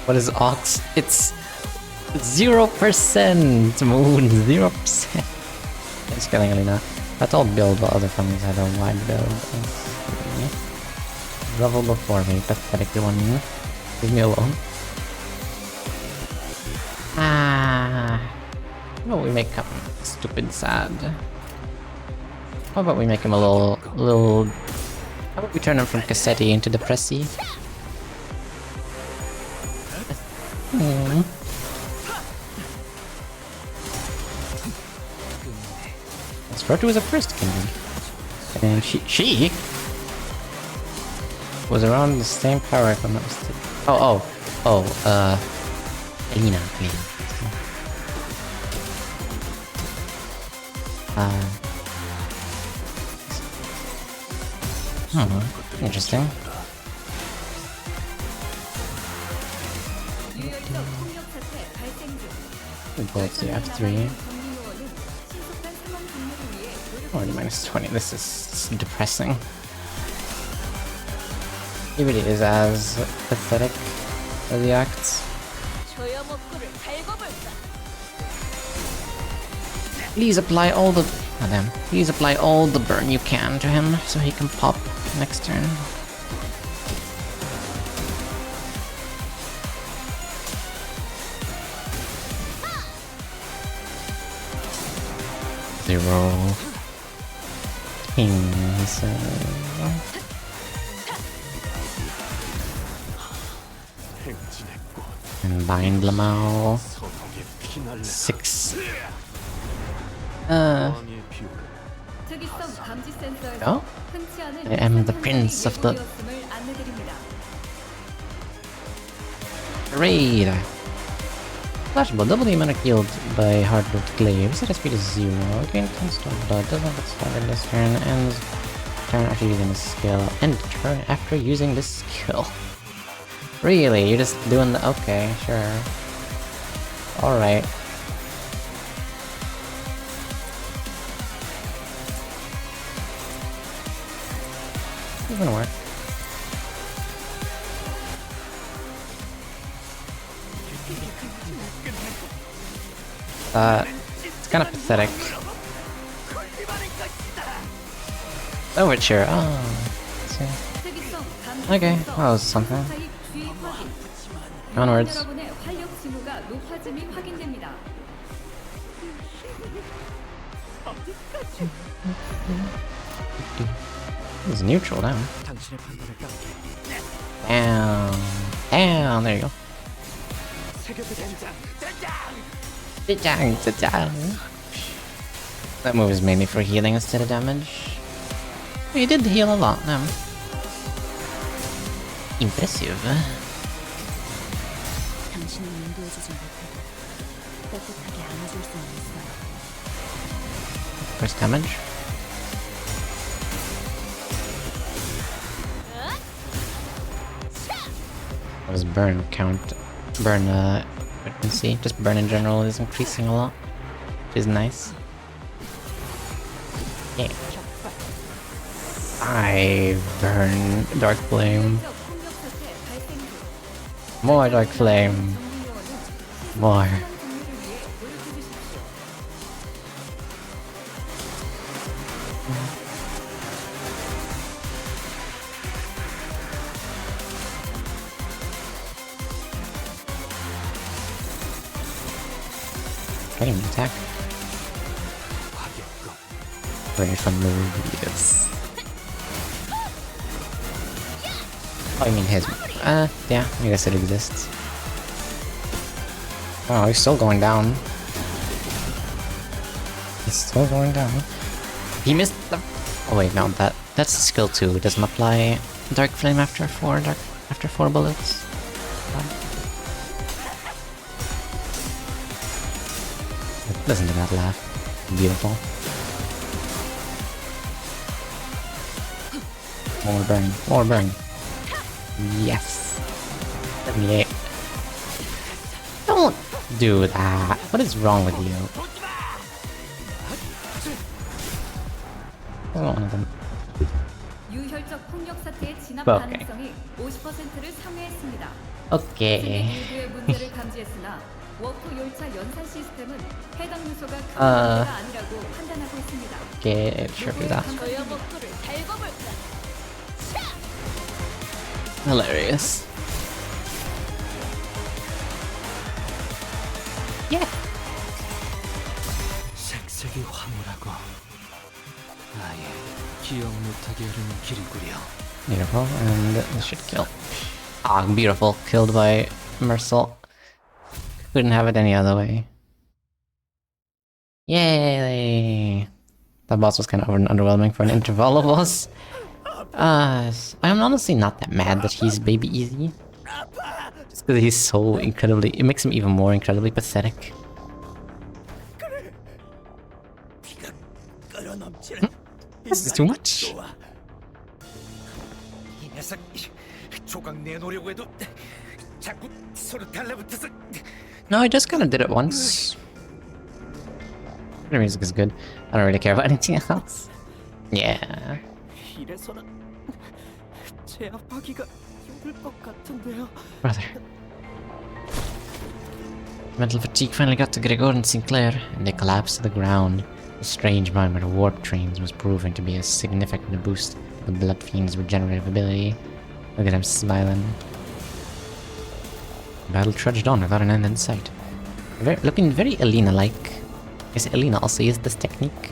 What is Ox? It's 0% Moon, 0%. Just kidding, Alina. That's all build while other families had a wide build. Level before me, pathetic one. Leave me alone. How about we make him stupid sad? How about we make him a little... How about we turn him from Cassetti into Depressy? Sprout was a first kingdom. And she was around the same power if I'm not mistaken. Alina. Interesting. We both do F3. Already -20. This is depressing. He really is as pathetic as he acts. Please apply all the... Oh, damn. Please apply all the burn you can to him so he can pop next turn. Zero. Kings. And bind Lamau. 6. Oh? I am the prince of the raid. Flashball, double the amount of killed by hard-loot glaive. Set speed is 0. Gain constant blood. Does not expire this turn. Ends turn after using this skill. End turn after using this skill. Really? You're just doing the... Okay, sure. Alright. It's gonna work. It's kind of pathetic. Overture. Oh. Okay, that was something. Onwards. He's neutral now. Down. There you go. That move is mainly for healing instead of damage. He did heal a lot now. Impressive. First damage. What does burn count? Burn, frequency. Just burn in general is increasing a lot, which is nice. Yeah. 5 burn, dark flame. More dark flame. More. Getting an attack. Very fun move, yes. Oh, you mean his? Yeah, I guess it exists. Oh, he's still going down. He's still going down. He missed the... Oh wait, no, that's skill 2. It doesn't apply Dark Flame after 4 bullets. Listen to that laugh. Beautiful. More burn. More burn. Yes. 78. Don't do that. What is wrong with you? I don't want them. 유혈적 폭력 사태의 진압 오케이. 가능성이 50%를 상회했습니다. Okay. 모두의 문제를 감지했으나 워크 열차 연산 시스템은 해당 요소가 큰 문제가 아니라고 판단하고 있습니다. Okay, sure do that. 저야 먹구를 달궈볼까. Hilarious. Yeah. 색색이 화물하고 아예 기억 못하게 흐르는 길이구려. Beautiful, and this should kill. Ah, beautiful. Killed by Mercel. Couldn't have it any other way. Yay! That boss was kind of underwhelming for an interval boss. I'm honestly not that mad that he's Baby Easy. Just because he's so incredibly... It makes him even more incredibly pathetic. This is too much. 이 녀석 조각 내놓으려고 해도 자꾸 서로 달라붙어서. No, I just kind of did it once. The music is good. I don't really care about anything else. Yeah. 이래서는 제압하기가 힘들 것 같은데요. Brother. Mental fatigue finally got to Gregor and Sinclair, and they collapsed to the ground. The strange moment where the warp trains was proving to be a significant boost to the Blood Fiend's regenerative ability. Look at him smiling. The battle trudged on without an end in sight. Looking very Alina-like. I guess Alina also used this technique.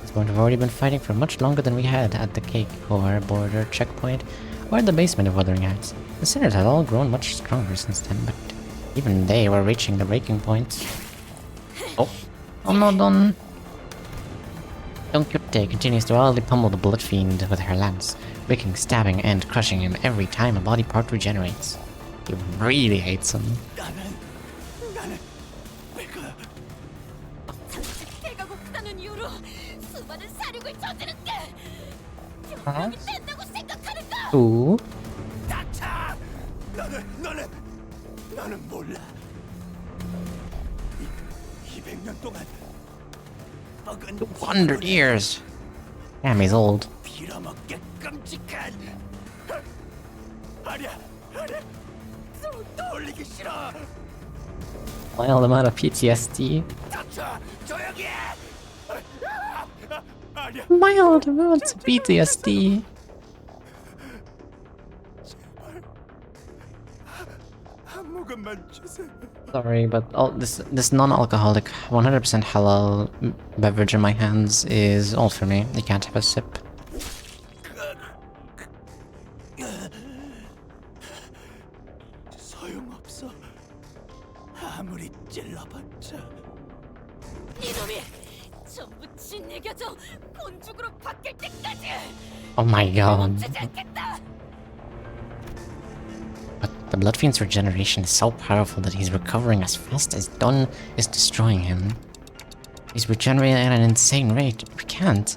This point we've already been fighting for much longer than we had at the Cake Core border checkpoint or in the basement of Wuthering Heights. The Sinners had all grown much stronger since then, but even they were reaching the breaking point. Oh. Oh no, Don. Don Quixote continues to wildly pummel the Blood Fiend with her lance, breaking, stabbing, and crushing him every time a body part regenerates. He really hates him. 배가 고프다는 이유로 수많은 사륙을 저지른게 병력이 된다고 생각하는가? Ooh. 닥쳐! 너는 몰라. 200년 동안 200 years. Damn, he's old. 빌어먹게 끔찍한. 아니야. 떠올리기 싫어. Wild amount of PTSD. 닥쳐! 조용히 해. 아니야. Mild amounts of PTSD. 한 모금만 주세요. Sorry, but this non-alcoholic, 100% halal beverage in my hands is all for me. You can't have a sip. 소용없어. 아무리 찔러봤자. 이놈이 전부 짓이겨져 곤죽으로 바뀔 때까지. Oh my god. 멈추지 않겠다. But the Blood Fiend's regeneration is so powerful that he's recovering as fast as Dun is destroying him. He's regenerating at an insane rate. We can't.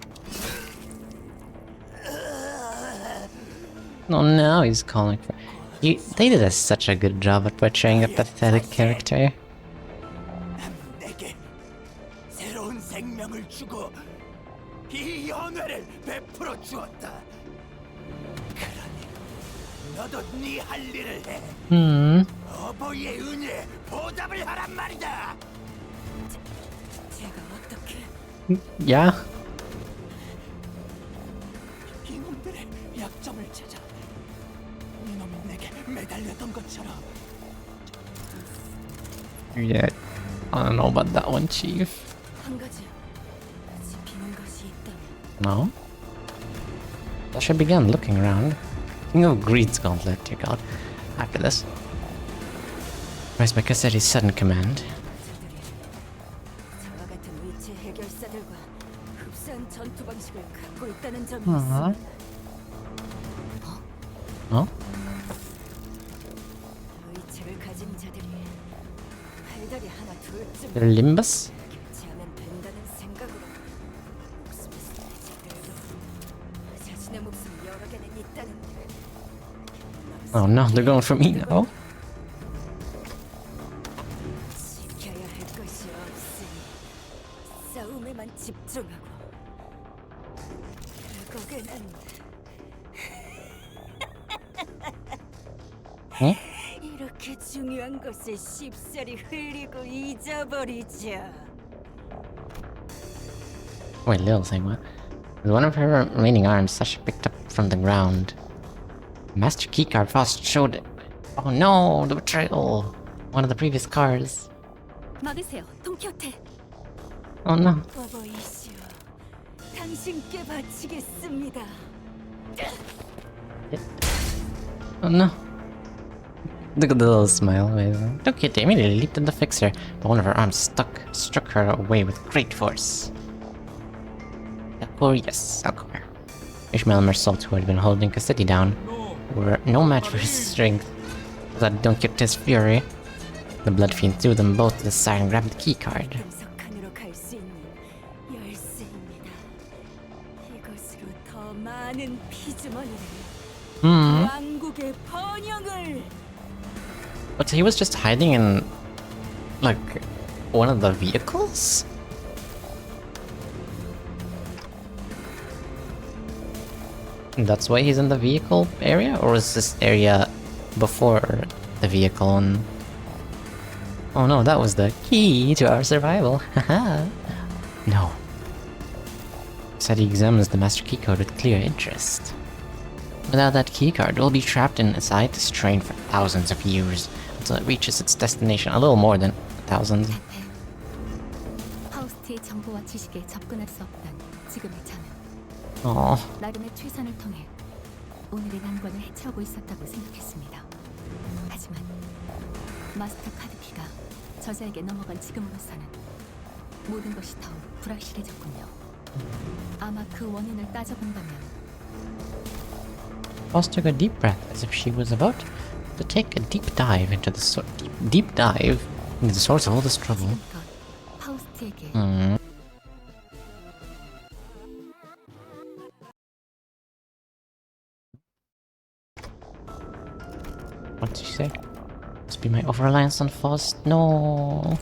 No, now he's calling for... They did such a good job at portraying a pathetic character. 내게 새로운 생명을 주고 이 연회를 베풀어 주었다. 그러니 너도 네 할 일을 해. 어버이의 은혜에 보답을 하란 말이다. 제가 어떻게? Yeah. 이놈들의 약점을 찾아 이놈이 내게 매달렸던 것처럼. Yeah. I don't know about that one, Chief. 한 가지 짚히는 것이 있다면. No? I should begin looking around. King of Greed's Gauntlet, dear god. After this. Where's my Cassetti's sudden command? 저와 같은 위치 해결사들과 흡사한 전투 방식을 갖고 있다는 점이 있어. Oh? 의체를 가진 자들이 팔다리 하나 둘쯤 The Limbus? Oh no, they're going for me now. 지켜야 할 것이 없으니 싸움에만 집중하고 결국에는 에? 이렇게 중요한 것을 쉽사리 흘리고 잊어버리자. Wait, little thing, what? With one of her remaining arms, Sasha picked up from the ground. Master keycard Faust showed it. Oh no, the betrayal! One of the previous cards. 막으세요, 동키호테. Oh no. 버버이시여, 당신께 바치겠습니다. Oh no. Look at the little smile. Okay, they immediately leaped in the fixer, but one of her arms struck her away with great force. Alcor, yes, Alcor. Ishmael and Mersault, who had been holding Cassidy down, were no match for his strength. Without Don Quixote's fury, the Blood Fiend threw them both to the side and grabbed the keycard. 금속칸으로 갈 수 있는 열쇠입니다. 이것으로 더 많은 피주머니를 왕국의 번영을. But he was just hiding in, like, one of the vehicles? That's why he's in the vehicle area? Or is this area before the vehicle? And... oh no, that was the key to our survival. Haha. No. Said he examines the master keycode with clear interest. Without that keycard, we'll be trapped inside this train for thousands of years until it reaches its destination. A little more than thousands. 파우스트의 정보와 지식에 접근할 수 없던 지금의 저는 Oh. 나름의 최선을 통해 오늘의 난관을 해치우고 있었다고 생각했습니다. 하지만 마스터 카드키가 저자에게 넘어간 지금으로서는 모든 것이 더욱 불확실해졌군요. 아마 그 원인을 따져본다면 Faust took a deep breath as if she was about to take a deep dive into the deep dive into the source of all this trouble. 파우스트에게 What did she say? Must be my over-reliance on Faust. No.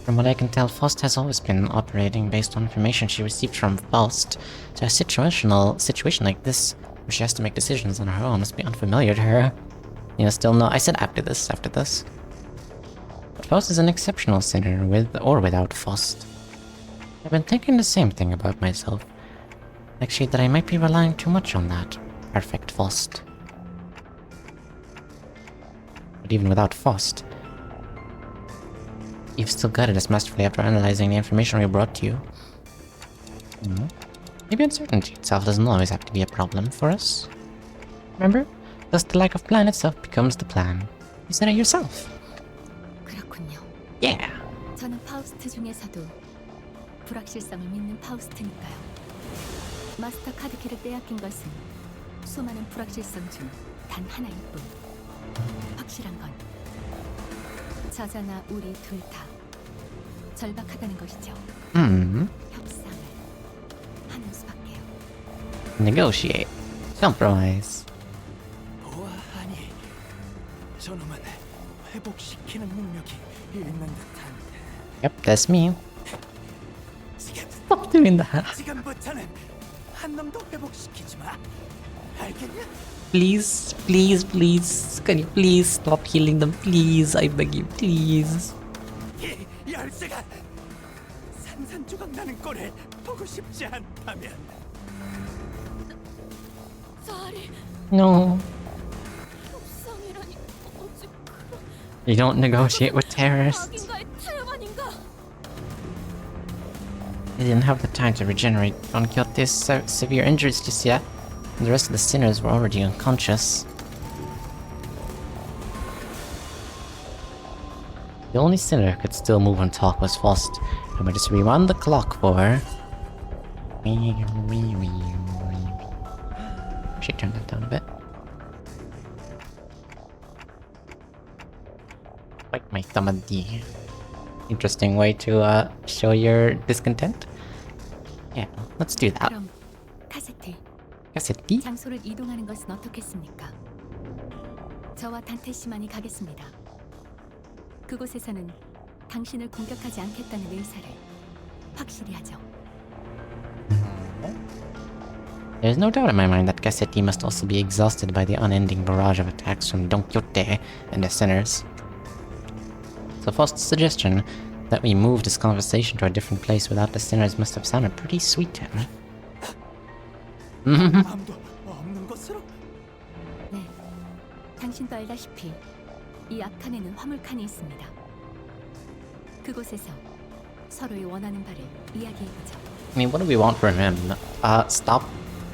From what I can tell, Faust has always been operating based on information she received from Faust. So a situation like this, where she has to make decisions on her own, must be unfamiliar to her. Yeah, still no. I said after this. But Faust is an exceptional sinner, with or without Faust. I've been thinking the same thing about myself. Actually, that I might be relying too much on that perfect Faust. But even without Faust, you've still guided us masterfully after analyzing the information we brought to you. Maybe uncertainty itself doesn't always have to be a problem for us. Remember? Thus the lack of plan itself becomes the plan. You said it yourself. 그렇군요. Yeah. 저는 파우스트 중에서도 불확실성을 믿는 파우스트니까요. 마스터 카드키를 빼앗긴 것은 수많은 불확실성 중 단 하나일 뿐. 확실한 건 저자나 우리 둘 다 절박하다는 것이죠. 협상을 하는 수밖에요. Negotiate. Compromise. 보아하니 저놈은 회복시키는 능력이 있는 듯한데. Yep, that's me. Stop doing that. 지금부터는 한 놈도 회복시키지 마. 알겠냐? Please, please, please. Can you please stop healing them? Please, I beg you, please. 이 열쇠가 산산조각 나는 꼴을 보고 싶지 않다면. 쌀이 No. 협상이라니 어찌 그런 You don't negotiate with terrorists. 악인가의 태움 아닌가? They didn't have the time to regenerate Don Quixote's severe injuries just yet. And the rest of the sinners were already unconscious. The only sinner who could still move and talk was Faust. I might just rewind the clock for her. Should turn that down a bit. Bite my thumb at the interesting way to show your discontent. Yeah, let's do that. 그럼 카세트 카세티? 장소를 이동하는 것은 어떻겠습니까? 저와 단테 씨만이 가겠습니다. 그곳에서는 당신을 공격하지 않겠다는 의사를 확실히 하죠. There's no doubt in my mind that Cassetti must also be exhausted by the unending barrage of attacks from Don Quixote and the sinners. So Faust's suggestion that we move this conversation to a different place without the sinners must have sounded pretty sweet to him. 아무도 없는 곳으로? 네, 당신도 알다시피 이 앞칸에는 화물칸이 있습니다. 그곳에서 서로의 원하는 바를 이야기해보죠. I mean, what do we want from him? Stop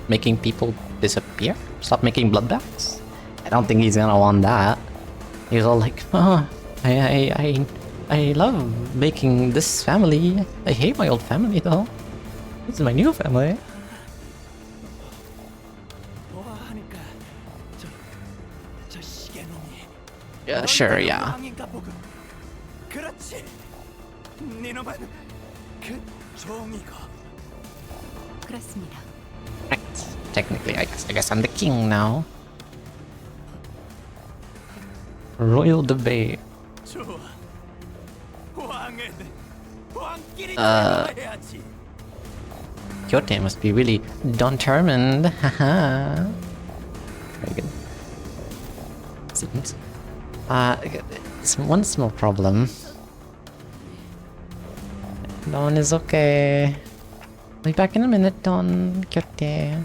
making people disappear? Stop making bloodbaths? I don't think he's gonna want that. He's all like, oh, I love making this family. I hate my old family though. This is my new family. 보아하니까 저 시계놈이 Yeah, sure, yeah. 왕인가 보군. 그렇지. 니놈은 그 종이고. 그렇습니다. Right. Technically, I guess I'm the king now. Royal debate. 좋아. 왕은 왕끼리 Uh, 해야지. Quixote must be really determined. Haha. Very good. Seems. It's one small problem. Don is okay. I'll be back in a minute, Don Quixote.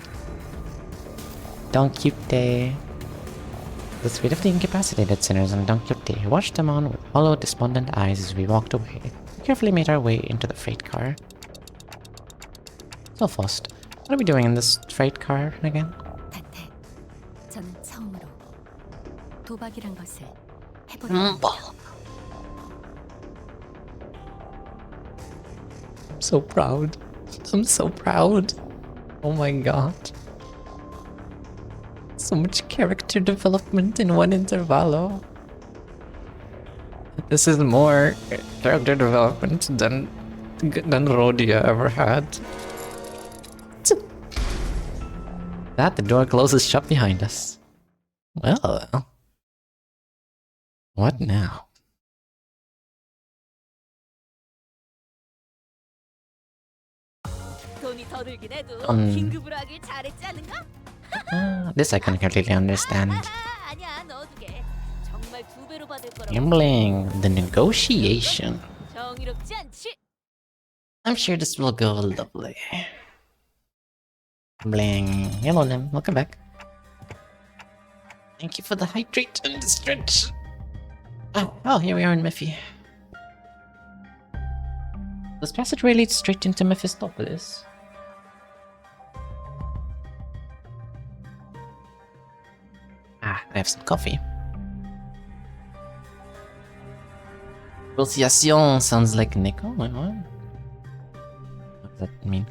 Don Quixote. The three of the incapacitated sinners and Don Quixote watched them on with hollow, despondent eyes as we walked away. We carefully made our way into the freight car. So Faust, what are we doing in this freight car again? 단테, 저는 처음으로 도박이란 것을 해보려 합니다. I'm so proud. I'm so proud. Oh my god. So much character development in one intervalo. This is more character development than Rhodia ever had. That the door closes shut behind us. Well, what now? 돈이 더 들긴 해도 음. 긴급으로 하길 잘했지 않은가? This I can completely understand. 아니야, 넣어두게. 정말 2배로 받을 거라고. Gambling, the negotiation. 정의롭지 않지? I'm sure this will go lovely. Gambling. Hello, Nim. Welcome back. Thank you for the hydrate and the stretch. Oh, here we are in Miffy. This passage really leads straight into Mephistopheles. I have some coffee. Negotiation sounds like Nico. Wait, what? What does that mean?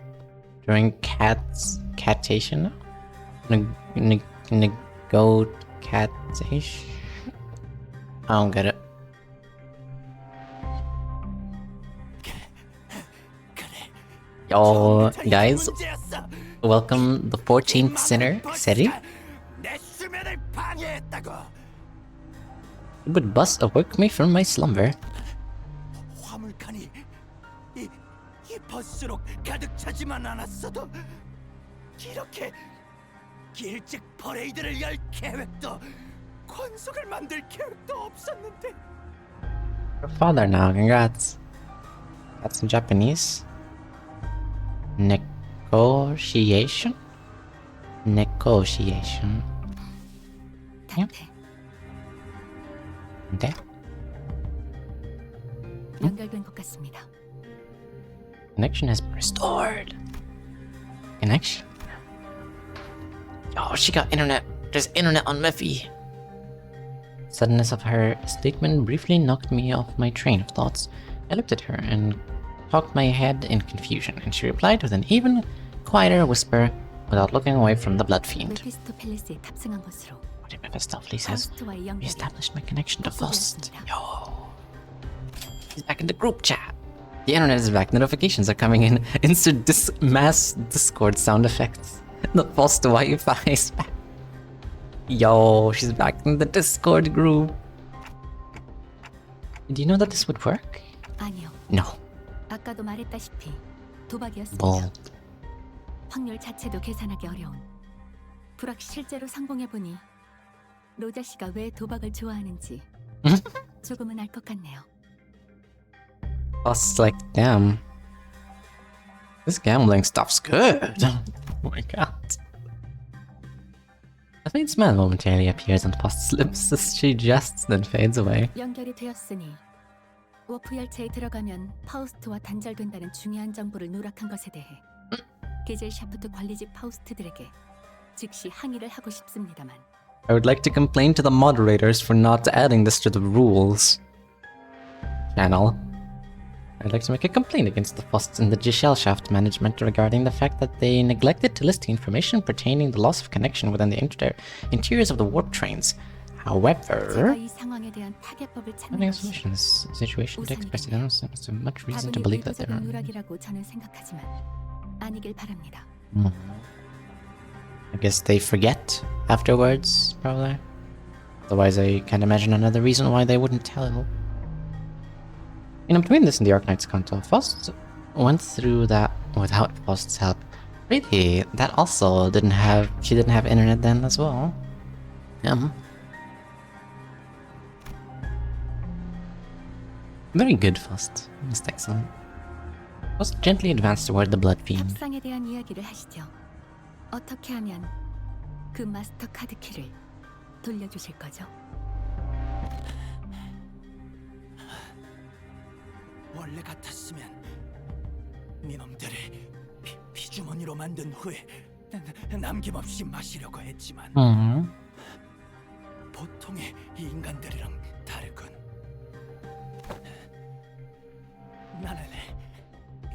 During catation? Negotiation? I don't get it. Yo, guys, welcome the 14th sinner, Seri. It would bust awake me from my slumber. 화물칸이 이 버스로 가득 차지만 않았어도 이렇게 일찍 퍼레이드를 열 계획도 관속을 만들 계획도 없었는데. Your father now, congrats. That's in Japanese. Negotiation? Negotiation. 단테, 네? 연결된 것 같습니다. Connection has been restored. Connection? Oh, she got internet. There's internet on Miffy. Suddenness of her statement briefly knocked me off my train of thoughts. I looked at her and cocked my head in confusion, and she replied with an even quieter whisper without looking away from the blood fiend. 메피스토펠레스에 탑승한 것으로 What did Mephistopheles says? 파우스트와의 연결이 Reestablished my connection to Faust. 확보되었습니다. Yo. He's back in the group chat. The internet is back. Notifications are coming in. Insert mass Discord sound effects. The Fost Wi-Fi is back. Yo, she's back in the Discord group. Do you know that this would work? 아니요. No. 아까도 말했다시피 도박이었습니다. Bold. 확률 자체도 계산하기 어려운. 불확 실제로 성공해보니 로자 씨가 왜 도박을 좋아하는지 조금은 알 것 같네요. Fost's like, damn. This gambling stuff's good. Oh my god. A faint smile momentarily appears on Fost's lips as she jests, then fades away. 연결이 되었으니 워프 열차에 들어가면 파우스트와 단절된다는 중요한 정보를 누락한 것에 대해 게젤 샤프트 관리직 파우스트들에게 즉시 항의를 하고 싶습니다만 I would like to complain to the moderators for not adding this to the rules channel. I'd like to make a complaint against the Fosts and the Gesellschaft management regarding the fact that they neglected to list the information pertaining the loss of connection within the interiors of the warp trains. However, 제가 이 상황에 대한 타개법을 finding 찾는 a 것이 solution this situation takes precedence, so much reason to believe that there 의도적인 are. 누락이라고 저는 생각하지만 아니길 바랍니다. I guess they forget afterwards, probably. Otherwise, I can't imagine another reason why they wouldn't tell. Between this and the Arknight's Conto, Fost went through that without Fost's help. Really, that also she didn't have internet then as well. Very good, Fost. That's excellent. Fost gently advanced toward the Blood Fiend. 협상에 대한 이야기를 하시죠. 어떻게 하면 그 마스터 카드 키를 돌려주실 거죠? 원래 같았으면 니놈들을 피주머니로 만든 후에 남김없이 마시려고 했지만 보통의 인간들이랑 다르군. 나는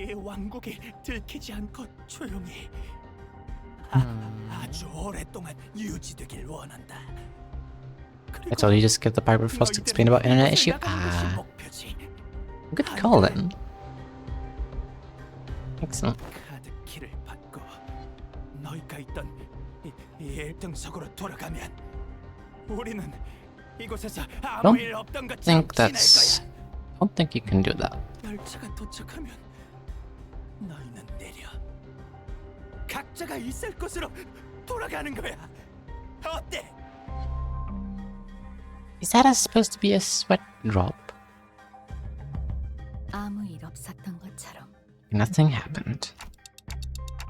이 왕국이 들키지 않고 조용히 아주 오랫동안 유지되길 원한다. I told you to skip the part where Fost explained about internet issue. Good call then. Excellent. 카드 키를 받고 너희가 있던 이 1등석으로 돌아가면 우리는 이곳에서 아무 일 없던 것처럼 지낼 거야. Don't think you can do that. 열차가 도착하면 너희는 내려 각자가 있을 곳으로 돌아가는 거야. 어때? Is that supposed to be a sweat drop? 아무 일 없었던 것처럼. Nothing happened.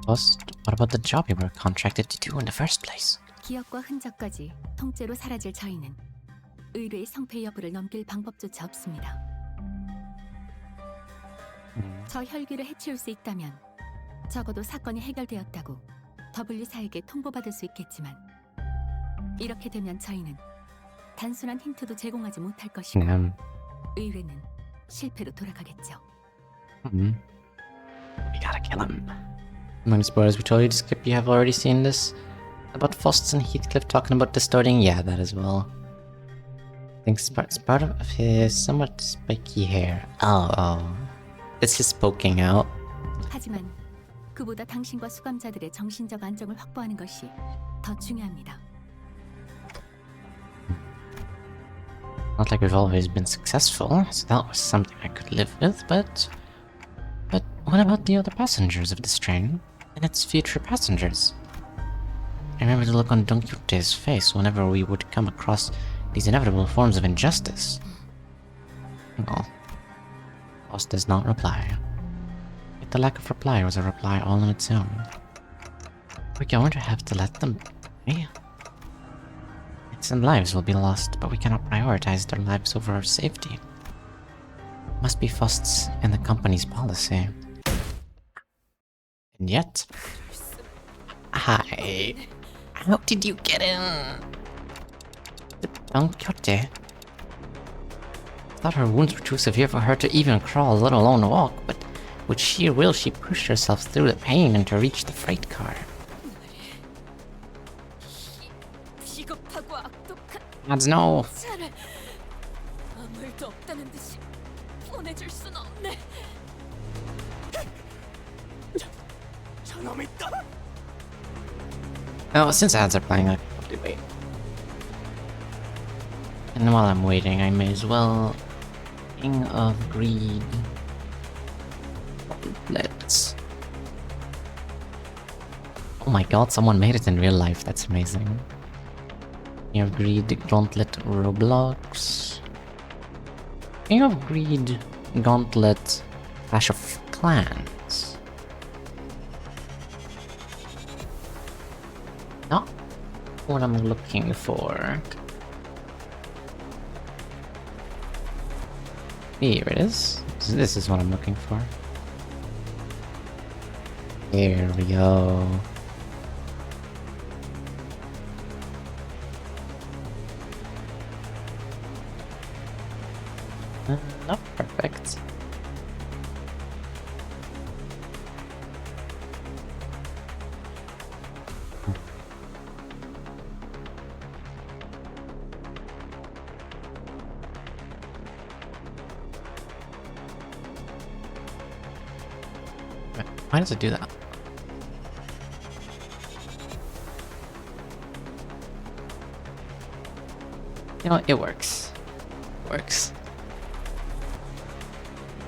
Fost, what about the job you were contracted to do in the first place? 기억과 흔적까지 통째로 사라질 저희는 의뢰의 성패 여부를 넘길 방법조차 없습니다. 저 혈기를 해치울 수 있다면 적어도 사건이 해결되었다고 W사에게 통보받을 수 있겠지만 이렇게 되면 저희는 단순한 힌트도 제공하지 못할 것이고 의뢰는 실패로 돌아가겠죠. We gotta kill him. Among spoilers, we told you to skip. You have already seen this about Fost and Heathcliff talking about distorting. Yeah, that as well. I think it's part of his somewhat spiky hair. Oh, it's just poking out. 하지만 그보다 당신과 수감자들의 정신적 안정을 확보하는 것이 더 중요합니다. Not like we've always been successful, so that was something I could live with, but what about the other passengers of this train? And its future passengers? I remember the look on Don Quixote's face whenever we would come across these inevitable forms of injustice. No. Fost does not reply. Yet the lack of reply was a reply all on its own. We're going to have to let them die. Some lives will be lost, but we cannot prioritize their lives over our safety. Must be Fost's and the company's policy. And yet... Hi... How did you get in? Don Quixote. Thought her wounds were too severe for her to even crawl, let alone walk, but with sheer will she pushed herself through the pain and to reach the freight car. That's no. 아무 일도 없다는 듯이 보내줄 순 없네. 저놈이 또 Oh, since ads are playing, I can probably wait. And while I'm waiting, I may as well... King of Greed... Let's... Oh my god, someone made it in real life, that's amazing. King of Greed, Gauntlet, Roblox... King of Greed, Gauntlet, Clash of Clans. Not what I'm looking for. Here it is. This is what I'm looking for. Here we go. Not perfect. Why does it do that? You know, it works. Works.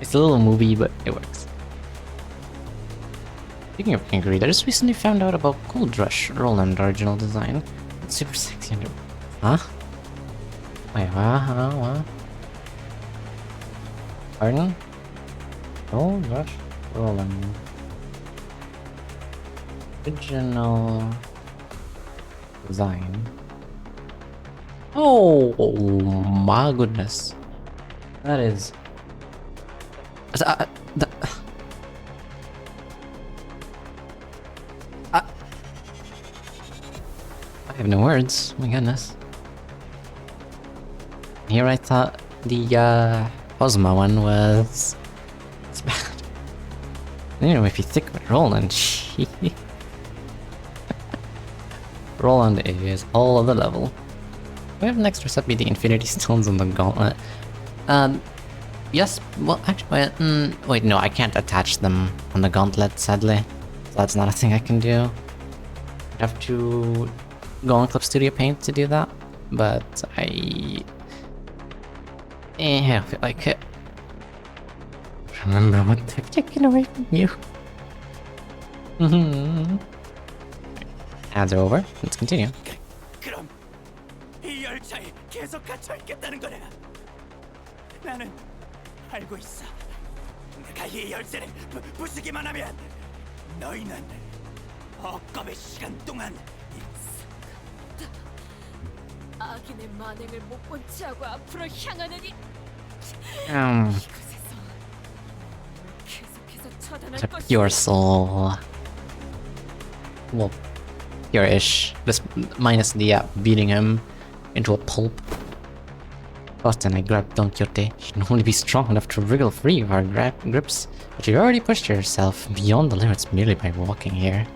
It's a little movie, but it works. Speaking of King of Greed, I just recently found out about Gold Rush Roland original design. It's super sexy and... Huh? Wait, what? Pardon? Gold Rush Roland. Original design. Oh my goodness. That is... I have no words, my goodness. Here I thought the Ozma one was... It's bad. You know, if you think about Roland, Roland is all of the level. We have next recipe, the Infinity Stones on the Gauntlet. Yes, well actually, wait, no, I can't attach them on the Gauntlet, sadly. So that's not a thing I can do. I'd have to go on Clip Studio Paint to do that, but I feel like it. Remember what they've taken away from you. Ads are over. Let's continue. 그럼 이 열차에 계속 갇혀 있겠다는 거냐? 나는 알고 있어. 내가 이 열쇠를 부수기만 하면 너희는 억겁의 시간 동안 악인의 만행을 못 본 채하고 앞으로 향하느니 이곳에서 계속해서 처단할 It's a 것이다. pure soul. Well, pure-ish. Just minus the beating him into a pulp. First, then I grabbed Don Quixote. You can only be strong enough to wriggle free of our grips, but you already pushed yourself beyond the limits merely by walking here.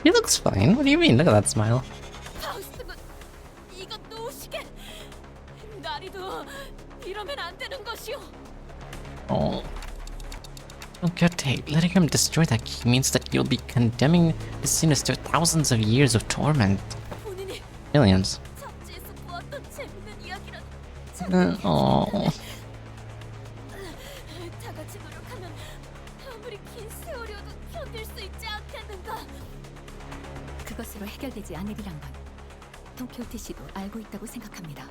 He looks fine. What do you mean? Look at that smile. 파우스트군, 이것 놓으시게. 나리도 이러면 안 되는 것이오. Oh. Don Quixote, letting him destroy that key means that you'll be condemning the sinners to thousands of years of torment. 본인이 Millions. 잡지에서 보았던 재밌는 이야기란. Oh. 다 같이 노력하면 아무리 긴 세월이어도 견딜 수 있지 않겠는가? 그것으로 해결되지 않으리란 건 돈키호테 씨도 알고 있다고 생각합니다.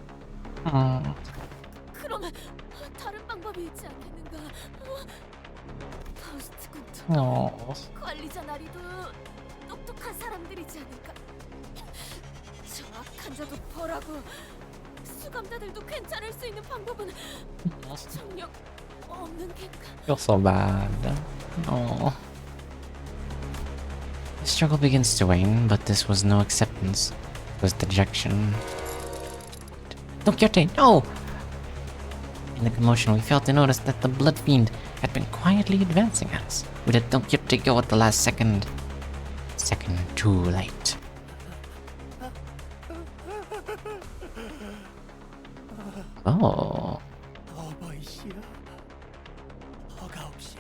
그러면 다른 방법이 있지 않겠는가? 파우스트군도 Oh. 관리자 나리도 똑똑한 사람들이지 않을까? 저 악한 자도 벌하고 수감자들도 괜찮을 수 있는 방법은 정녕 없는 겐가? You're so bad. Oh. The struggle begins to wane, but this was no acceptance. It was dejection. Don Quixote, no! In the commotion, we failed to notice that the Blood Fiend had been quietly advancing at us. We let Don Quixote go at the last second. Second too late. Oh. 어버이시여, 허가 없이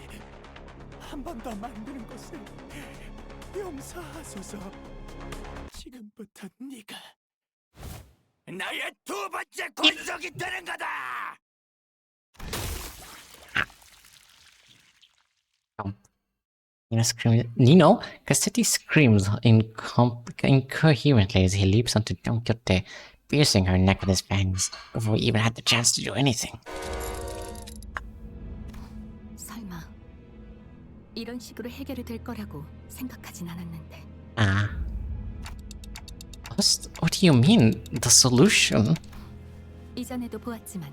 한 번 더 만드는 것을 용서하소서. 지금부터 네가 나의 두 번째 권속이 되는 거다. Nino, Cassetti screams incoherently as he leaps onto Don Quixote, piercing her neck with his fangs before he even had the chance to do anything. 설마 이런 식으로 해결이 될 거라고 생각하진 않았는데. What do you mean, the solution? 이전에도 보았지만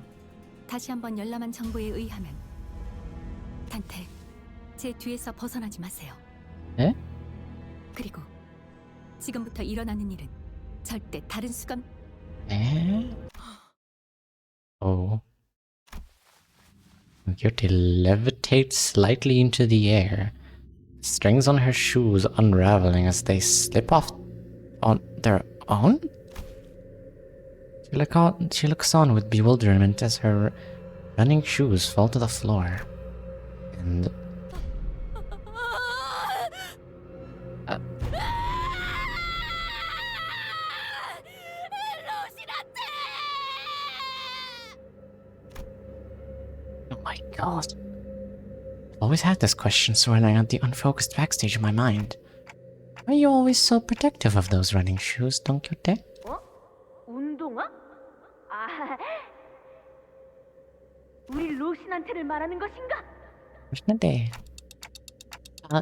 다시 한번 열람한 정보에 의하면 단테, 제 뒤에서 벗어나지 마세요. 에? 그리고 지금부터 일어나는 일은 절대 다른 수감. 에? Oh. Quixote levitates slightly into the air, strings on her shoes unraveling as they slip off on their own? She looks on with bewilderment as her running shoes fall to the floor. And... Oh my god. I've always had this question swirling at the unfocused backstage of my mind. Why are you always so protective of those running shoes, Don Quixote? 운동화? 우리 로신한테를 말하는 것인가?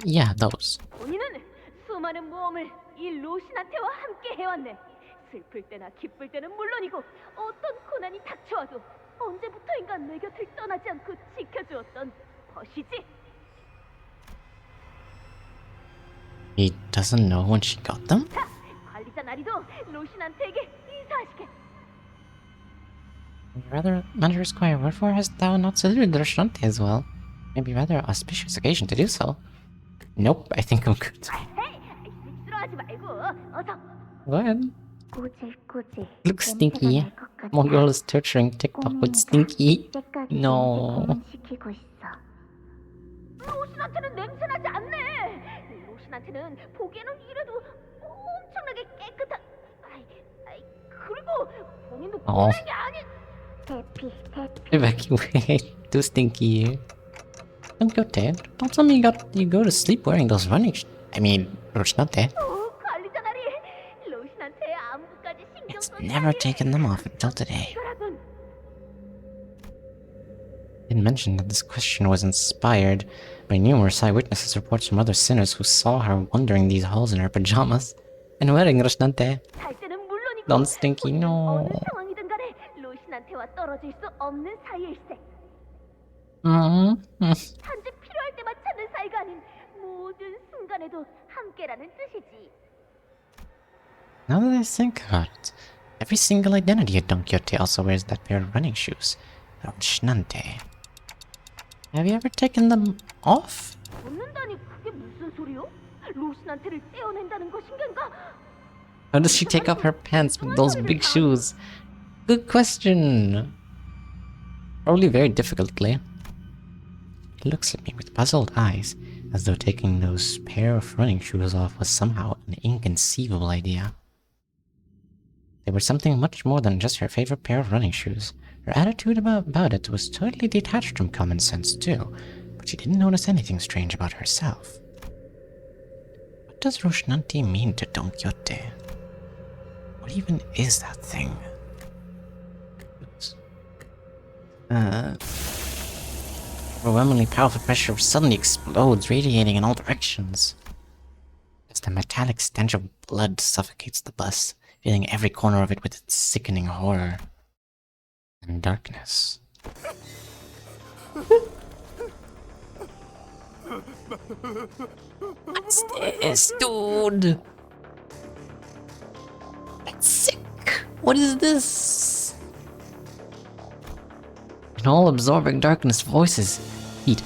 Yeah, those. 본인은 수많은 모험을 이 로신한테와 함께 해왔네. 슬플 때나 기쁠 때는 물론이고 어떤 고난이 닥쳐와도 언제부터인가 내 곁을 떠나지 않고 지켜주었던 벗이지. He doesn't know when she got them? 자, 관리자 나리도 로신한테에게 인사하시게. Rather, Manager Squire, wherefore hast thou not saluted Rocinante as well? Maybe rather auspicious occasion to do so. Nope, I think I'm good. 쑥스러워하지 말고 어서. Go ahead. Looks stinky. One girl is torturing TikTok with stinky. No. 로신한테는 냄새나지 않네. 로신한테는 보기에는 이래도 엄청나게 깨끗한. 그리고 본인도 Oh. 보는 게 아니. Evacuate. Too stinky. Don Quixote, don't tell me you go to sleep wearing those running I mean, Rocinante. 관리자 나리. 로신한테 안부까지 신경 It's 써서 never taken them off until today. Didn't mention that this question was inspired by numerous eyewitnesses reports from other sinners who saw her wandering these halls in her pajamas and wearing Rocinante. 잘 때는 물론이고 Don't stinky, no. 어느 상황이든 간에 로신한테와 떨어질 수 없는 사이일세. 현재 필요할 때만 찾는 사이가 아닌 모든 순간에도 함께라는 뜻이지. Now that I think about it, every single identity of Don Quixote also wears that pair of running shoes, Rocinante. Have you ever taken them off? 벗는다니 그게 무슨 소리요? 로신한테를 떼어낸다는 것인가? How does she take off her pants with those big shoes? Good question. Probably very difficultly. He looks at me with puzzled eyes, as though taking those pair of running shoes off was somehow an inconceivable idea. They were something much more than just her favorite pair of running shoes. Her attitude about it was totally detached from common sense too, but she didn't notice anything strange about herself. What does Rocinante mean to Don Quixote? What even is that thing? Overwhelmingly powerful pressure suddenly explodes, radiating in all directions. As the metallic stench of blood suffocates the bus, filling every corner of it with its sickening horror and darkness. What's this, dude? That's sick. What is this? In all absorbing darkness, voices, heat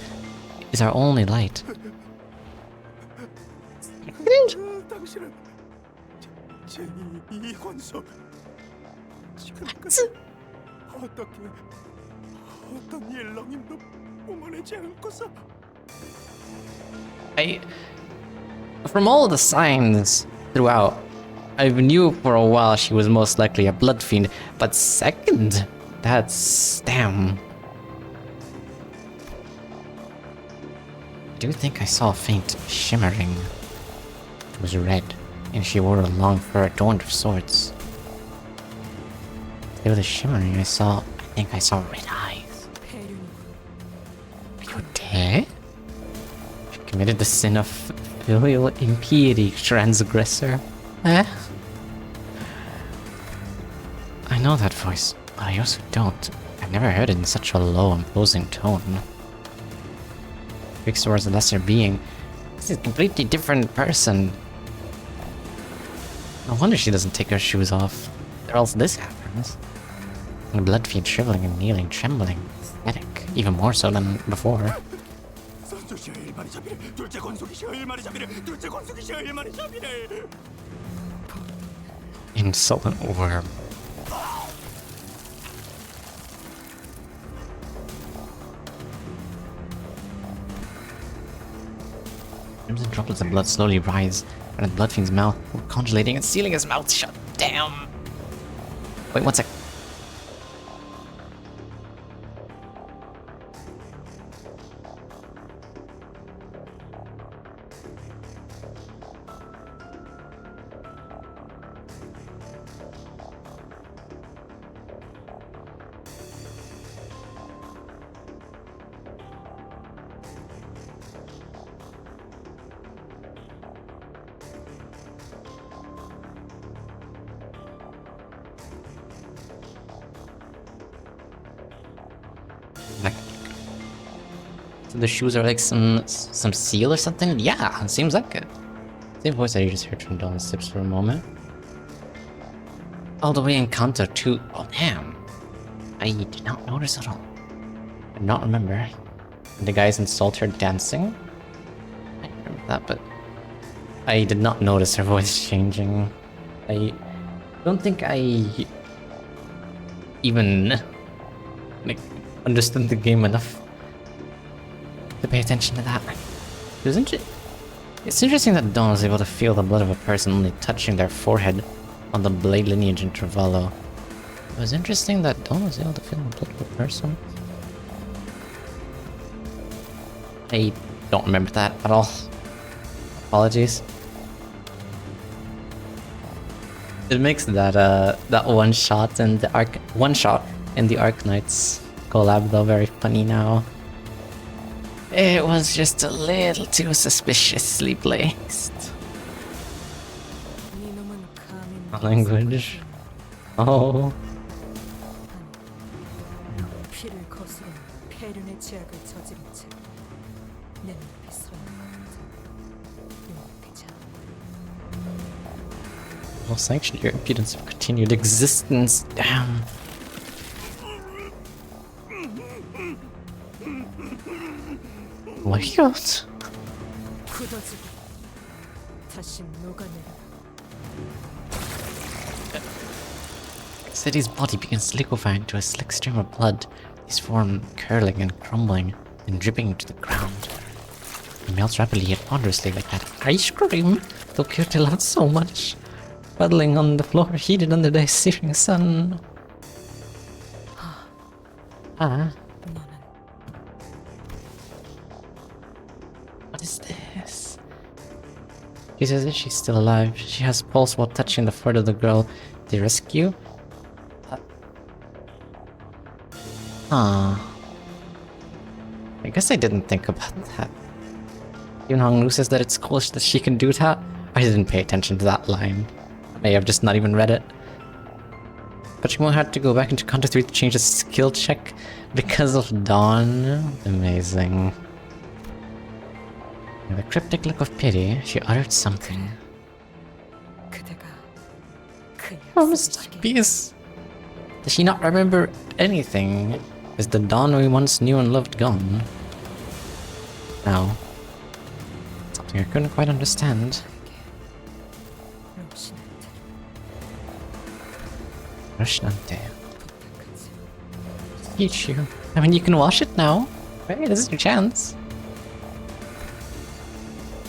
is our only light. 당신은 제 이권소 지금까지 어떤 일렁임도 뿜어내지 않고서 From all the signs throughout, I knew for a while she was most likely a blood fiend, but second, that's damn. I do think I saw a faint shimmering. It was red, and she wore a long fur adorned with swords. There was a shimmering. I think I saw red eyes. You dare? She committed the sin of filial impiety, transgressor. Eh? I know that voice, but I also don't. I've never heard it in such a low, imposing tone. Speaks towards a lesser being. This is a completely different person. No wonder she doesn't take her shoes off, or else this happens. The blood fiend shriveling and kneeling, trembling. Pathetic, even more so than before. Insolent worm. Crimson droplets of blood slowly rise out of the blood fiend's mouth, congelating and sealing his mouth shut. Damn! Wait, one sec. The shoes are like some seal or something? Yeah, seems like it. Same voice I just heard from Dawn's Sips for a moment. All the way in Kanto too. Oh damn. I did not notice at all. I do not remember. The guys insult her dancing? I remember that, but I did not notice her voice changing. I don't think I even like understood the game enough to pay attention to that. It's interesting that Dawn was able to feel the blood of a person only touching their forehead on the blade lineage intervallo. It was interesting that Dawn was able to feel the blood of a person. I don't remember that at all. Apologies. It makes that that one shot in the Arknights collab though very funny now. It was just a little too suspiciously placed. Language. Oh. Will sanction your impudence of continued existence. Damn. What? City's body begins liquefying to a slick stream of blood, his form curling and crumbling and dripping to the ground. He melts rapidly yet ponderously like that ice cream Tokyo loves so much, puddling on the floor heated under the searing sun. Ah. What is this? She says that she's still alive. She has pulse while touching the foot of the girl they rescue. I guess I didn't think about that. Even Honglu says that it's cool that she can do that. I didn't pay attention to that line. I may have just not even read it. But she won't have to go back into Kanto 3 to change the skill check because of Dawn. Amazing. With a cryptic look of pity, she uttered something. Oh, Mr. Peace. Does she not remember anything? Is the Dawn we once knew and loved gone? Now, something I couldn't quite understand. Roshinante. Teach you. I mean, you can wash it now. Hey, this is your chance.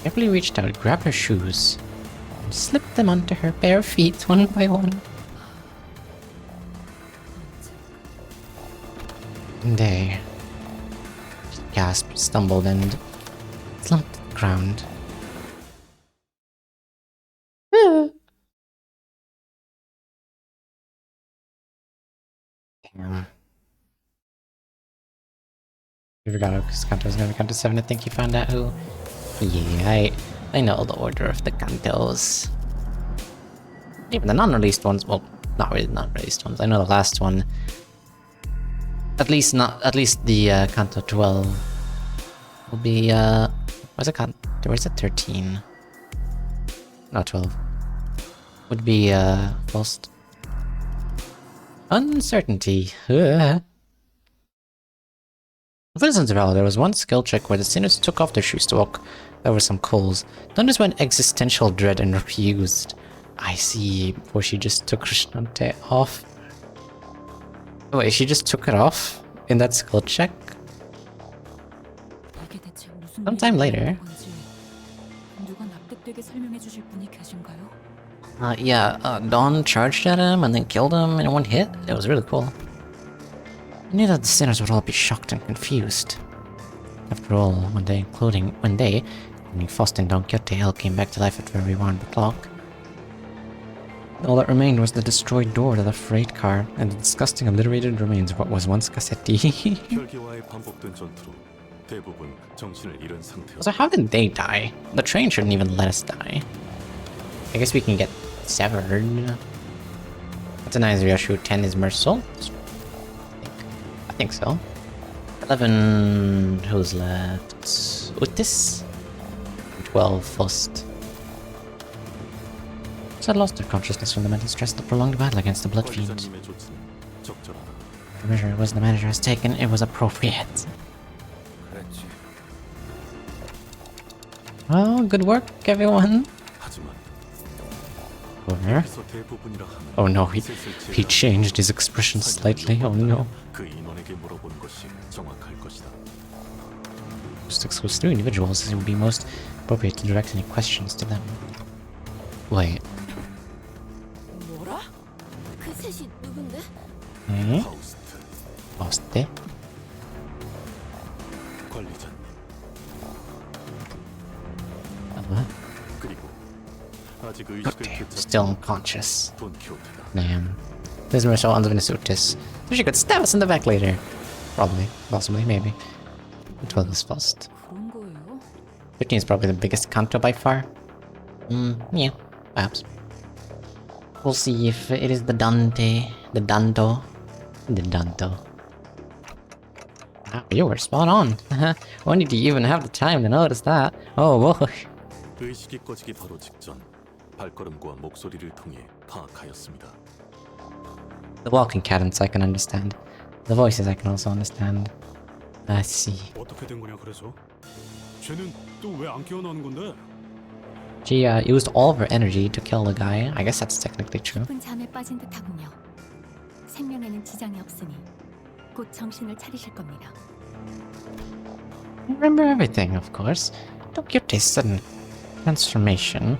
Carefully reached out, grabbed her shoes. slip them onto her bare feet one by one. And they gasped, stumbled, and slumped to the ground. Damn. I forgot because Kanto was gonna count to 7. I think you found out who. Yeah, I know the order of the Kantos. Even the non-released ones, well, not really non-released ones. I know the last one. At least the Kanto 12 will be where's it 13? Not 12. Would be Faust. Uncertainty. For instance, there was one skill check where the sinners took off their shoes to walk over some coals. Thunders went existential dread and refused. I see. Before she just took Krishnante off. Wait, she just took it off in that skill check? Sometime later. Dawn charged at him and then killed him in one hit. It was really cool. I knew that the sinners would all be shocked and confused. After all, when they, Faust and Don Quixote, all came back to life at very rewound the clock. All that remained was the destroyed door to the freight car and the disgusting obliterated remains of what was once Cassetti. So how did they die? The train shouldn't even let us die. I guess we can get severed. That's a nice Ryoshu. 10 is Merciful. I think so. 11... who's left? Utis? 12 Faust. Had lost their consciousness from the mental stress of the prolonged battle against the Blood Fiend. The measure was the manager has taken, it was appropriate. Well, good work, everyone. Over. Oh no, he changed his expression slightly, oh no. Just excludes 3 individuals, it would be most appropriate to direct any questions to them. Wait. Faust. Okay, still unconscious. Damn. This is so unvinisutis. So she could stab us in the back later. Probably. Possibly. Maybe. 12 is Faust. 15 is probably the biggest Kanto by far. Yeah. Perhaps. We'll see if it is the Dante. The Danto. The Danto. Wow, you were spot on. When did you even have the time to notice that? Oh boy. The walking cadence I can understand. The voices I can also understand. I see. She used all of her energy to kill the guy. I guess that's technically true. I remember everything, of course. Don Quixote's sudden transformation.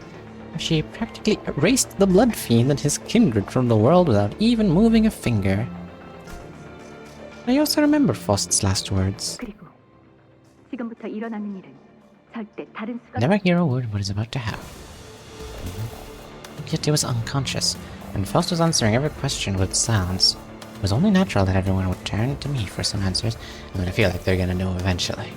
She practically erased the Blood Fiend and his kindred from the world without even moving a finger. I also remember Faust's last words. Never hear a word of what is about to happen. Don Quixote was unconscious, and Faust was answering every question with silence. It was only natural that everyone would turn to me for some answers. I feel like they're gonna know eventually.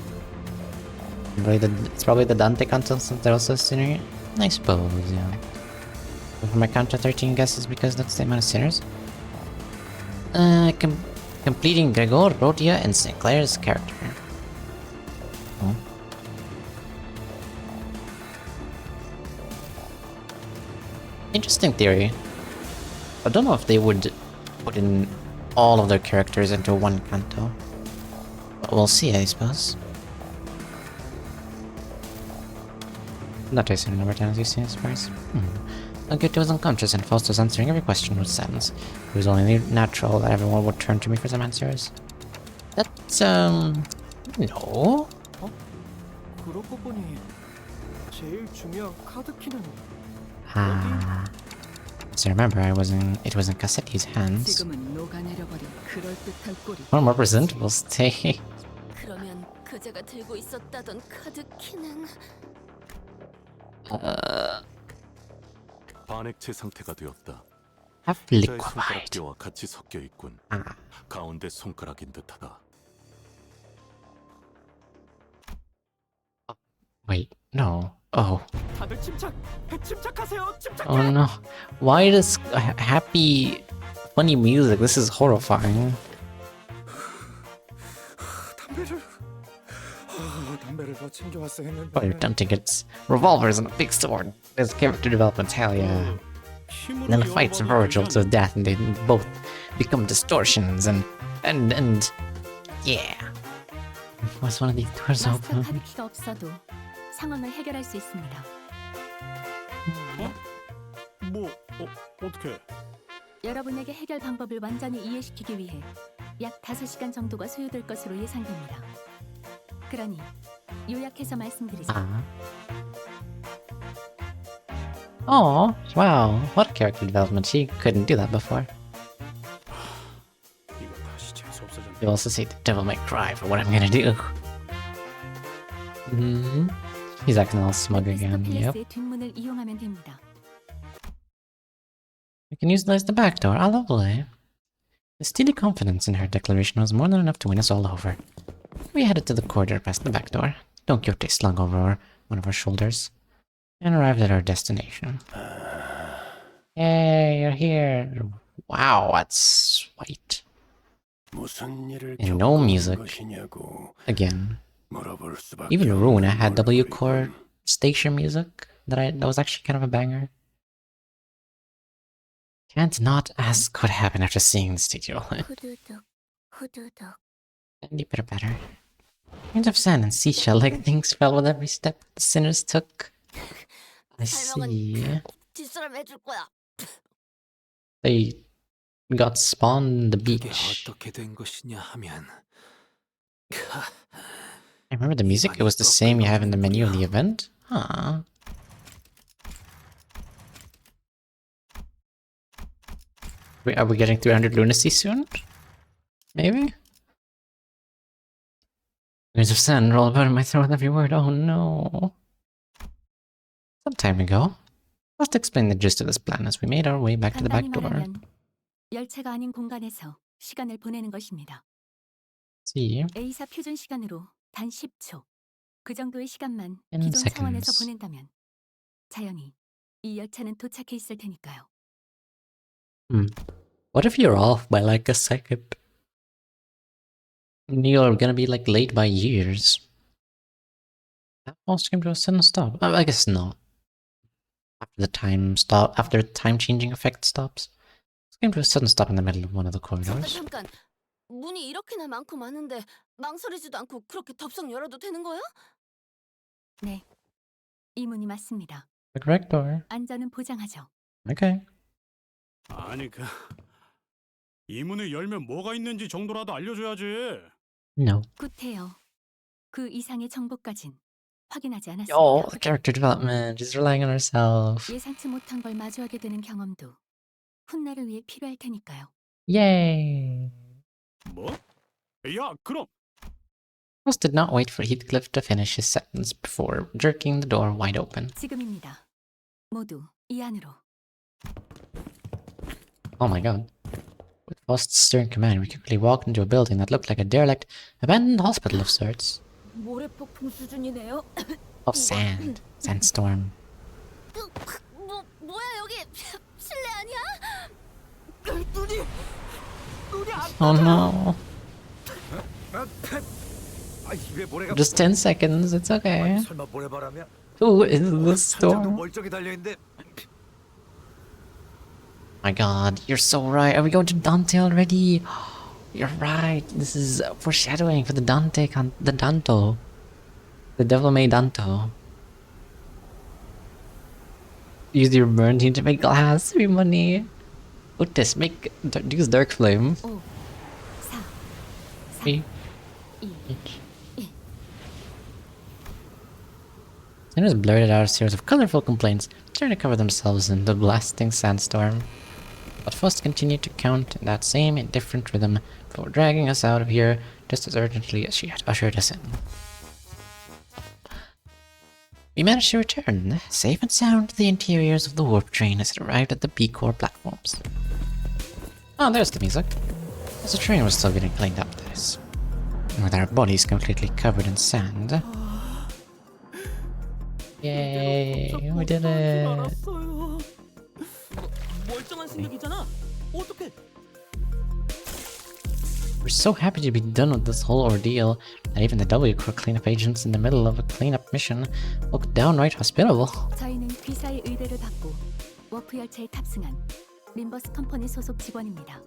It's probably the Dante Kanto since they're also a sinner. I suppose, yeah. But for my count to 13 guesses because that's the amount of sinners. Completing Gregor, Rhodia, and Sinclair's character. Oh. Interesting theory. I don't know if they would put in all of their characters into one Kanto. But we'll see, I suppose. Not tasting number 10 as you see, I suppose. Don Quixote was unconscious and Faust was answering every question with silence. It was only natural that everyone would turn to me for some answers. That's, no. Ah. So remember, it was in Cassetti's hands. 지금은 녹아내려버린 그럴듯한 꼴이. One more presentable stay. 그러면 그자가 들고 있었다던 카드 키는 반액체 상태가 되었다. Have 그자의 liquefied. 손가락뼈와 같이 섞여 있군. 아. 가운데 손가락인 듯하다. Wait, no. Oh. 다들 침착하세요. Oh no. Why this happy, funny music? This is horrifying. 담배를 더 챙겨왔어야 했는데. Oh, you're tempting. It's revolvers and a big sword. There's character development, hell yeah. And then the fights Virgil to death, and they both become distortions, and yeah. What's one of these doors 마스터 open? 카드키가 없어도 상황을 해결할 수 있습니다. 어떻게? 여러분에게 해결 방법을 완전히 이해시키기 위해 약 5시간 정도가 소요될 것으로 예상됩니다. 그러니 요약해서 말씀드리죠. Oh, wow. What a character development. She couldn't do that before. You also say the devil may cry for what I'm gonna do. He's acting all smug again. Yep. 플레이스의 뒷문을 이용하면 됩니다. You can utilize the back door. Ah, lovely. The steely confidence in her declaration was more than enough to win us all over. We headed to the corridor past the back door, Don Quixote slung over one of our shoulders, and arrived at our destination. Hey, you're here. Wow, that's white. And no music. Again. Even Runa had W Core station music that was actually kind of a banger. Can't not ask what happened after seeing the stage roll. And you better. Grains of sand and seashell-like things fell with every step the sinners took. I see. They got spawned on the beach. I remember the music, it was the same you have in the menu of the event? Huh. Wait, are we getting 300 lunacy soon? Maybe? Grains of sand roll about in my throat with every word. Oh no. Some time ago. Let's explain the gist of this plan as we made our way back to the back 간단히 door. 말하면 열차가 아닌 공간에서 시간을 보내는 것입니다. See? A사 표준 시간으로 단 10초. 그 정도의 시간만 10 기존 차원에서 seconds. 보낸다면 자연히 이 열차는 도착해 있을 테니까요. What if you're off by like a second? You're gonna be like late by years. That almost came to a sudden stop. I guess not. After the time changing effect stops. It came to a sudden stop in the middle of one of the corridors. 잠깐. 문이 이렇게나 많고 많은데 망설이지도 않고 그렇게 덥석 열어도 되는 거야? 네. 이 문이 맞습니다. The correct door. 안전은 보장하죠. Okay. 아니 이 문을 열면 뭐가 있는지 정도라도 알려줘야지. No. 굿해요. 그 이상의 정보까진 확인하지 않았습니다. Oh, the character development. She's relying on herself. 예상치 못한 걸 마주하게 되는 경험도 훗날을 위해 필요할 테니까요. Yay. 뭐? 야, 그럼 Rose did not wait for Heathcliff to finish his sentence before jerking the door wide open. 지금입니다. 모두 이 안으로. Oh my god. With Faust's stern command, we quickly walked into a building that looked like a derelict, abandoned hospital of sorts. 모래폭풍 수준이네요. Of sand. Sandstorm. 뭐야 여기 실내 아니야? Oh no. 아, 입에 모래가 Just 10 seconds, it's okay. 설마 모래바람이야? Who is the storm? 멀쩡히 달려있는데 My god, you're so right. Are we going to Dante already? You're right. This is foreshadowing for the the Danto. The Devil May Danto. Use your burn team to make glass. Free money. Otis, use Dark Flame. 5, 4, 3, 2, 1. Sinners blurted out a series of colorful complaints, trying to cover themselves in the blasting sandstorm. But Faust continued to count in that same indifferent rhythm before dragging us out of here just as urgently as she had ushered us in. We managed to return, safe and sound, to the interiors of the warp train as it arrived at the B-Core platforms. Oh, there's the music. As the train was still getting cleaned up, that is. With our bodies completely covered in sand. Yay, we did it! We're so happy to be done with this whole ordeal that even the W-Core cleanup agents in the middle of a cleanup mission look downright hospitable. 저희는 귀사의 의뢰를 받고 워프 열차에 탑승한 림버스 컴퍼니 소속 직원입니다.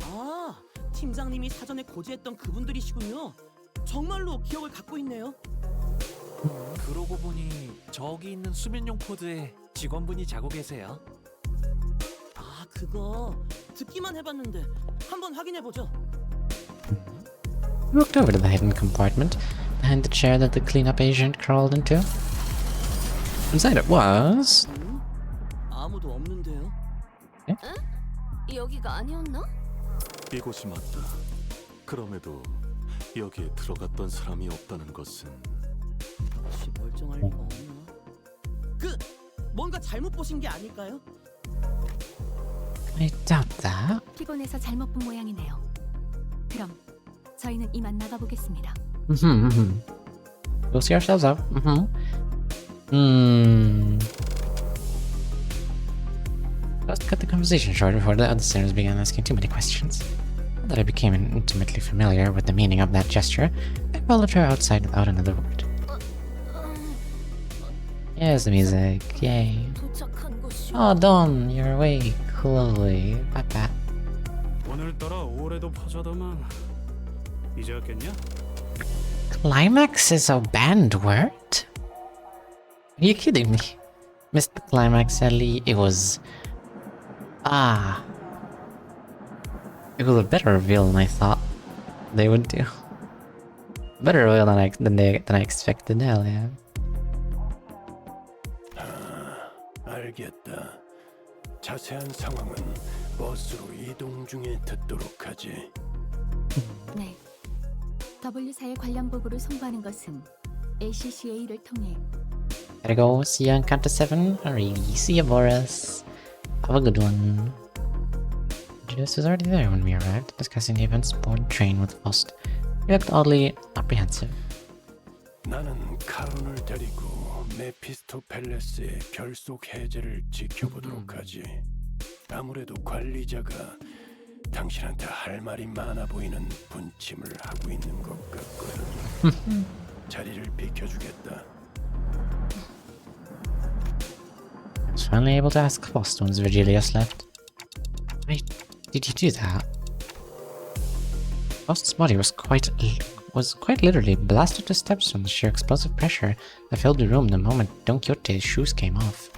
아, 팀장님이 사전에 고지했던 그분들이시군요. 정말로 기억을 갖고 있네요. 그러고 보니 저기 있는 수면용 포드에 직원분이 자고 계세요. 아, 그거 듣기만 해봤는데 한번 확인해보죠. We walked over to the hidden compartment behind the chair that the cleanup agent crawled into. Inside it was... 아무도 없는데요. 에? 여기가 아니었나? 이곳이 맞다. 그럼에도 여기에 들어갔던 사람이 없다는 것은 혹시 멀쩡할 리가 없나? 뭔가 잘못 보신 게 아닐까요? I doubt that. 피곤해서 잘못 본 모양이네요. 그럼 저희는 이만 나가보겠습니다. We'll see ourselves out. Let's cut the conversation short before the other sinners began asking too many questions. Now that I became intimately familiar with the meaning of that gesture, I followed her outside without another word. Here's the music. Yay. Oh, Dawn, you're awake. Lovely. Bye-bye. 오늘따라 올해도 파자다만 이제 왔겠냐? Climax is a banned word? Are you kidding me? Missed the climax, Ellie. It was... It was a better reveal than I thought they would do. Better reveal than I expected, hell yeah. 알겠다. 자세한 상황은 버스로 이동 중에 듣도록 하지. 네. W사의 관련 보고를 송부하는 것은 ACCA를 통해. Gotta go. See you on Counter 7. Really. See you, Boris. Have a good one. Judas was already there when we arrived, discussing the events aboard the train with Faust. He looked oddly apprehensive. 나는 카론을 데리고 메피스토 팰레스의 결속 해제를 지켜보도록 하지. 아무래도 관리자가 당신한테 할 말이 많아 보이는 분침을 하고 있는 것 같거든. 자리를 비켜주겠다. I was finally able to ask Faust once Virgilius left. Why did you do that? Faust's body was quite literally blasted to steps from the sheer explosive pressure that filled the room the moment Don Quixote's shoes came off.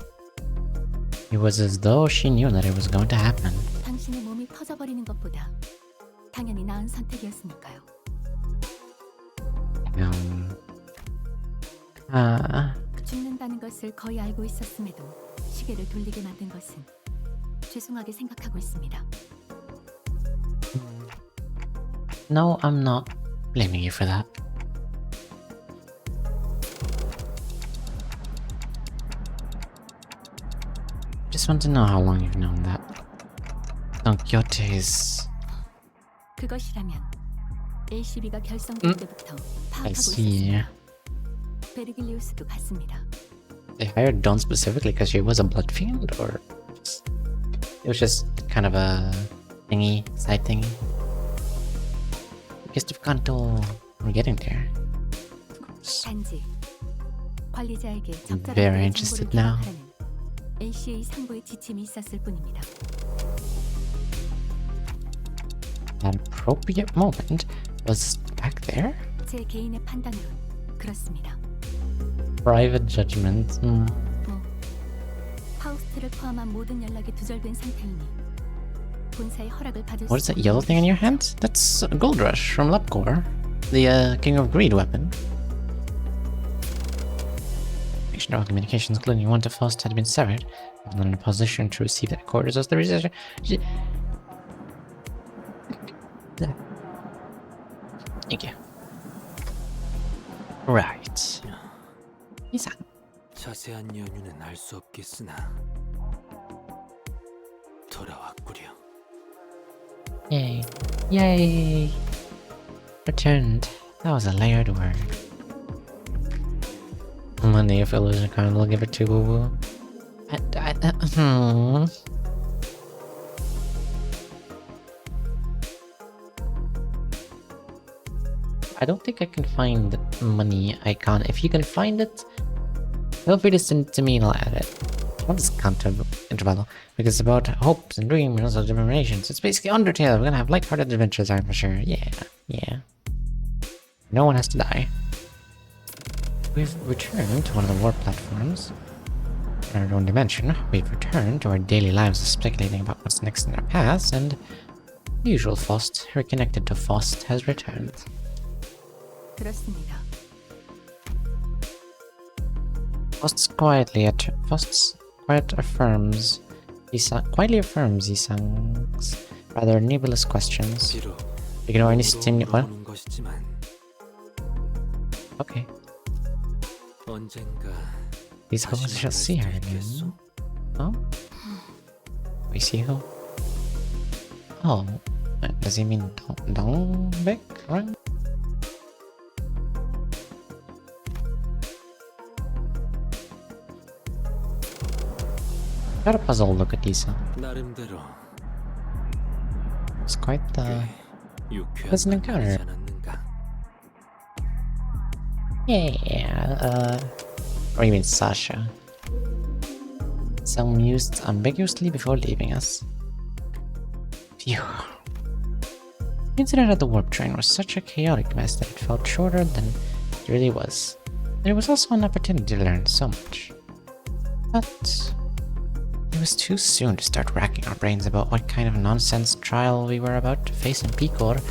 It was as though she knew that it was going to happen. 당신의 몸이 터져버리는 것보다 당연히 나은 선택이었으니까요. 죽는다는 것을 거의 알고 있었음에도 시계를 돌리게 만든 것은 죄송하게 생각하고 있습니다. No, I'm not blaming you for that. Just want to know how long you've known that. Don Quixote is... 그것이라면 ACB가 결성될 때부터 파악하고 see. 있었습니다. 베르길리우스도 같습니다. They hired Dawn specifically because she was a blood fiend, or it was just kind of a thingy, side thingy? Guest of Kanto, we're getting there. 단지 관리자에게 I'm very interested now. ACA 상부의 지침이 있었을 뿐입니다. That appropriate moment was back there? 제 개인의 판단으론 그렇습니다. Private judgment. 파우스트를 포함한 모든 연락이 두절된 상태이니 본사의 허락을 받을 What is that yellow thing in your hand? That's Gold Rush from Lepcore, the King of Greed weapon. information about communications, including one to Faust, had been severed. I'm not in a position to receive that orders as the researcher. Thank you. Right. 이상. 자세한 연유는 알 수 없겠으나 돌아왔구려. Yay. Yay. Returned. That was a layered word. Money if illusion kind will give it to woo. I don't think I can find the money icon. If you can find it, feel free to send it to me and I'll add it. What is counter interval? Because it's about hopes and dreams and also determinations. It's basically Undertale. We're gonna have lighthearted adventures, I'm for sure. Yeah, yeah. No one has to die. We've returned to one of the warp platforms. In our own dimension, we've returned to our daily lives of speculating about what's next in our paths, and the usual Faust, reconnected to Faust, has returned. 그렇습니다. Faust quietly affirms Yisang's rather nebulous questions. Ignore any what? Okay. These hosts shall see her again. Oh? We see who? Oh, does he mean Dongbek? Right? Got a puzzle look at Isa. It's quite the pleasant encounter. Yeah, or you mean Sasha? Some mused ambiguously before leaving us. Phew. The incident at the warp train was such a chaotic mess that it felt shorter than it really was. And it was also an opportunity to learn so much. But it was too soon to start racking our brains about what kind of nonsense trial we were about to face in Picor,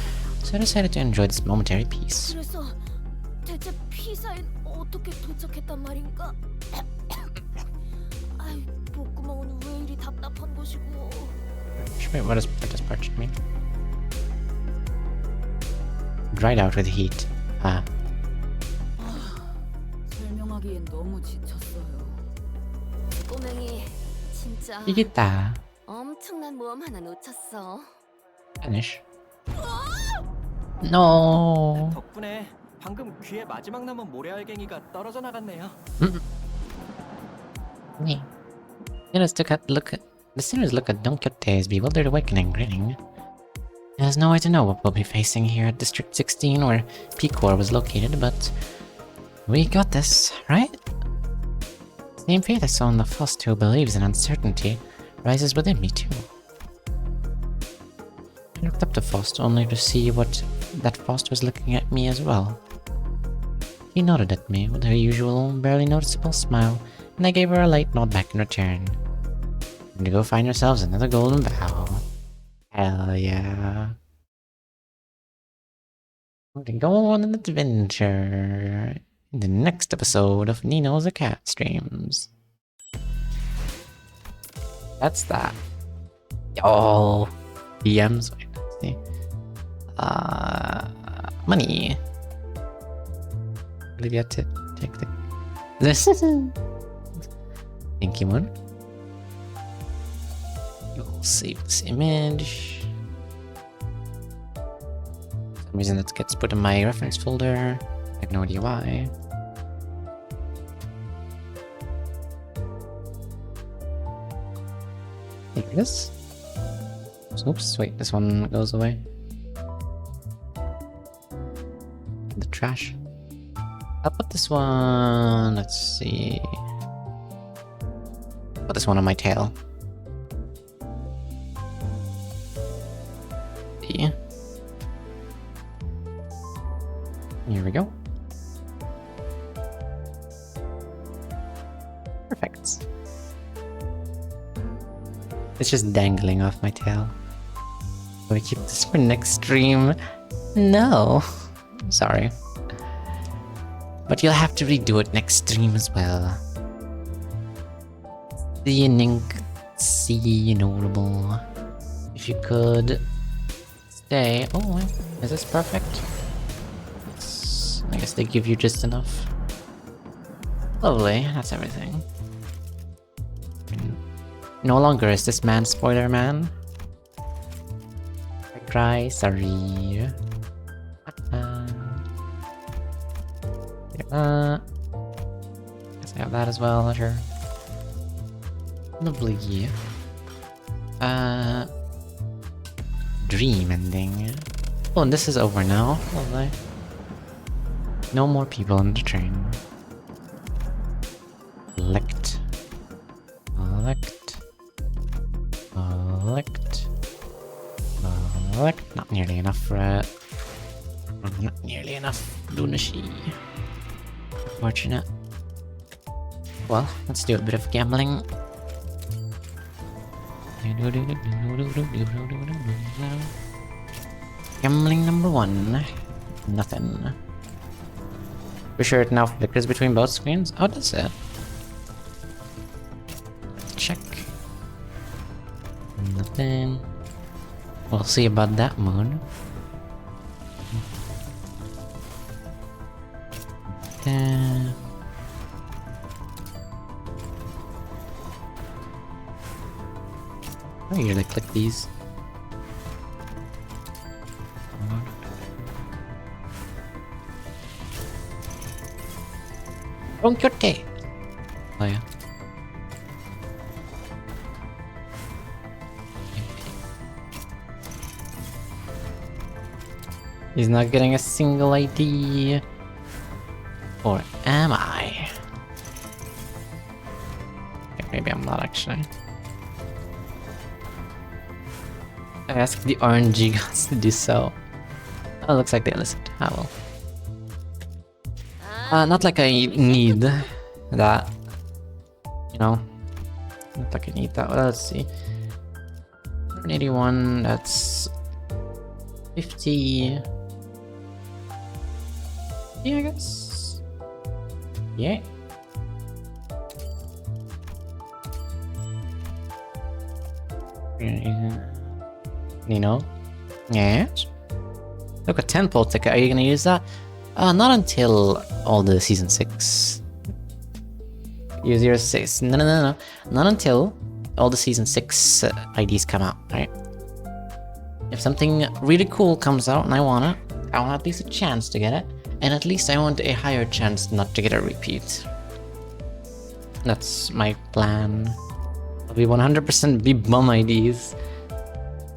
so I decided to enjoy this momentary peace. 그래서 대체 피사엔 어떻게 도착했단 말인가? 아이, 목구멍은 왜 이리 답답한 것이고? Wait, what does parched mean? Dried out with heat. Ah. 설명하기엔 너무 지쳤어요. 꼬맹이 진짜 이겼다. 엄청난 모험 하나 놓쳤어. Finish. No. 덕분에 방금 귀에 마지막 남은 모래알갱이가 떨어져 나갔네요. Me. The sinners look at Don Quixote's bewildered awakening, grinning. There's no way to know what we'll be facing here at District 16, where Picor was located, but we got this, right? Same faith I saw in the Faust who believes in uncertainty rises within me too. I looked up to Faust only to see that Faust was looking at me as well. He nodded at me with her usual, barely noticeable smile, and I gave her a light nod back in return. And to go find yourselves another golden bow. Hell yeah. We're gonna go on an adventure in the next episode of Nino's Cat Streams. That's that. Oh, DMs. Wait, let's see. Money. Really have to take this. Thank you, Moon. You'll save this image. For some reason that gets put in my reference folder. I have no idea why. There it is. Oops, wait, this one goes away. The trash. I'll put this one, let's see. Put this one on my tail. See? Here we go. Perfect. It's just dangling off my tail. Do I keep this for next stream? No. Sorry. But you'll have to redo it next stream as well. See notable. If you could stay. Oh, wait. Is this perfect? Yes. I guess they give you just enough. Lovely. That's everything. No longer is this man spoiler man. I cry. Sorry. Guess I have that as well. Sure. Lovely. Dream ending. Oh, and this is over now. Lovely. No more people on the train. Elect. Not nearly enough for it. Not nearly enough. Lunacy. Unfortunate. Well, let's do a bit of gambling. Gambling number 1. Nothing. For sure it now flickers between both screens? Oh, that's it. Check. Nothing. We'll see about that moon. I usually click these. Don Quixote. Oh yeah. He's not getting a single ID. Or am I? Okay, maybe I'm not actually. I asked the RNG gods to do so. Oh, looks like they listened. Ah, well. Not like I need that. You know? Not like I need that. Well, let's see. 181, that's 50. Yeah, I guess. Yeah. Nino? Yes? Look, a 10-pole ticket. Are you gonna use that? Not until all the season 6. Use your 6. No. Not until all the season 6 IDs come out, right? If something really cool comes out and I want it, I want at least a chance to get it. And at least I want a higher chance not to get a repeat. That's my plan. I'll be 100% be bum IDs.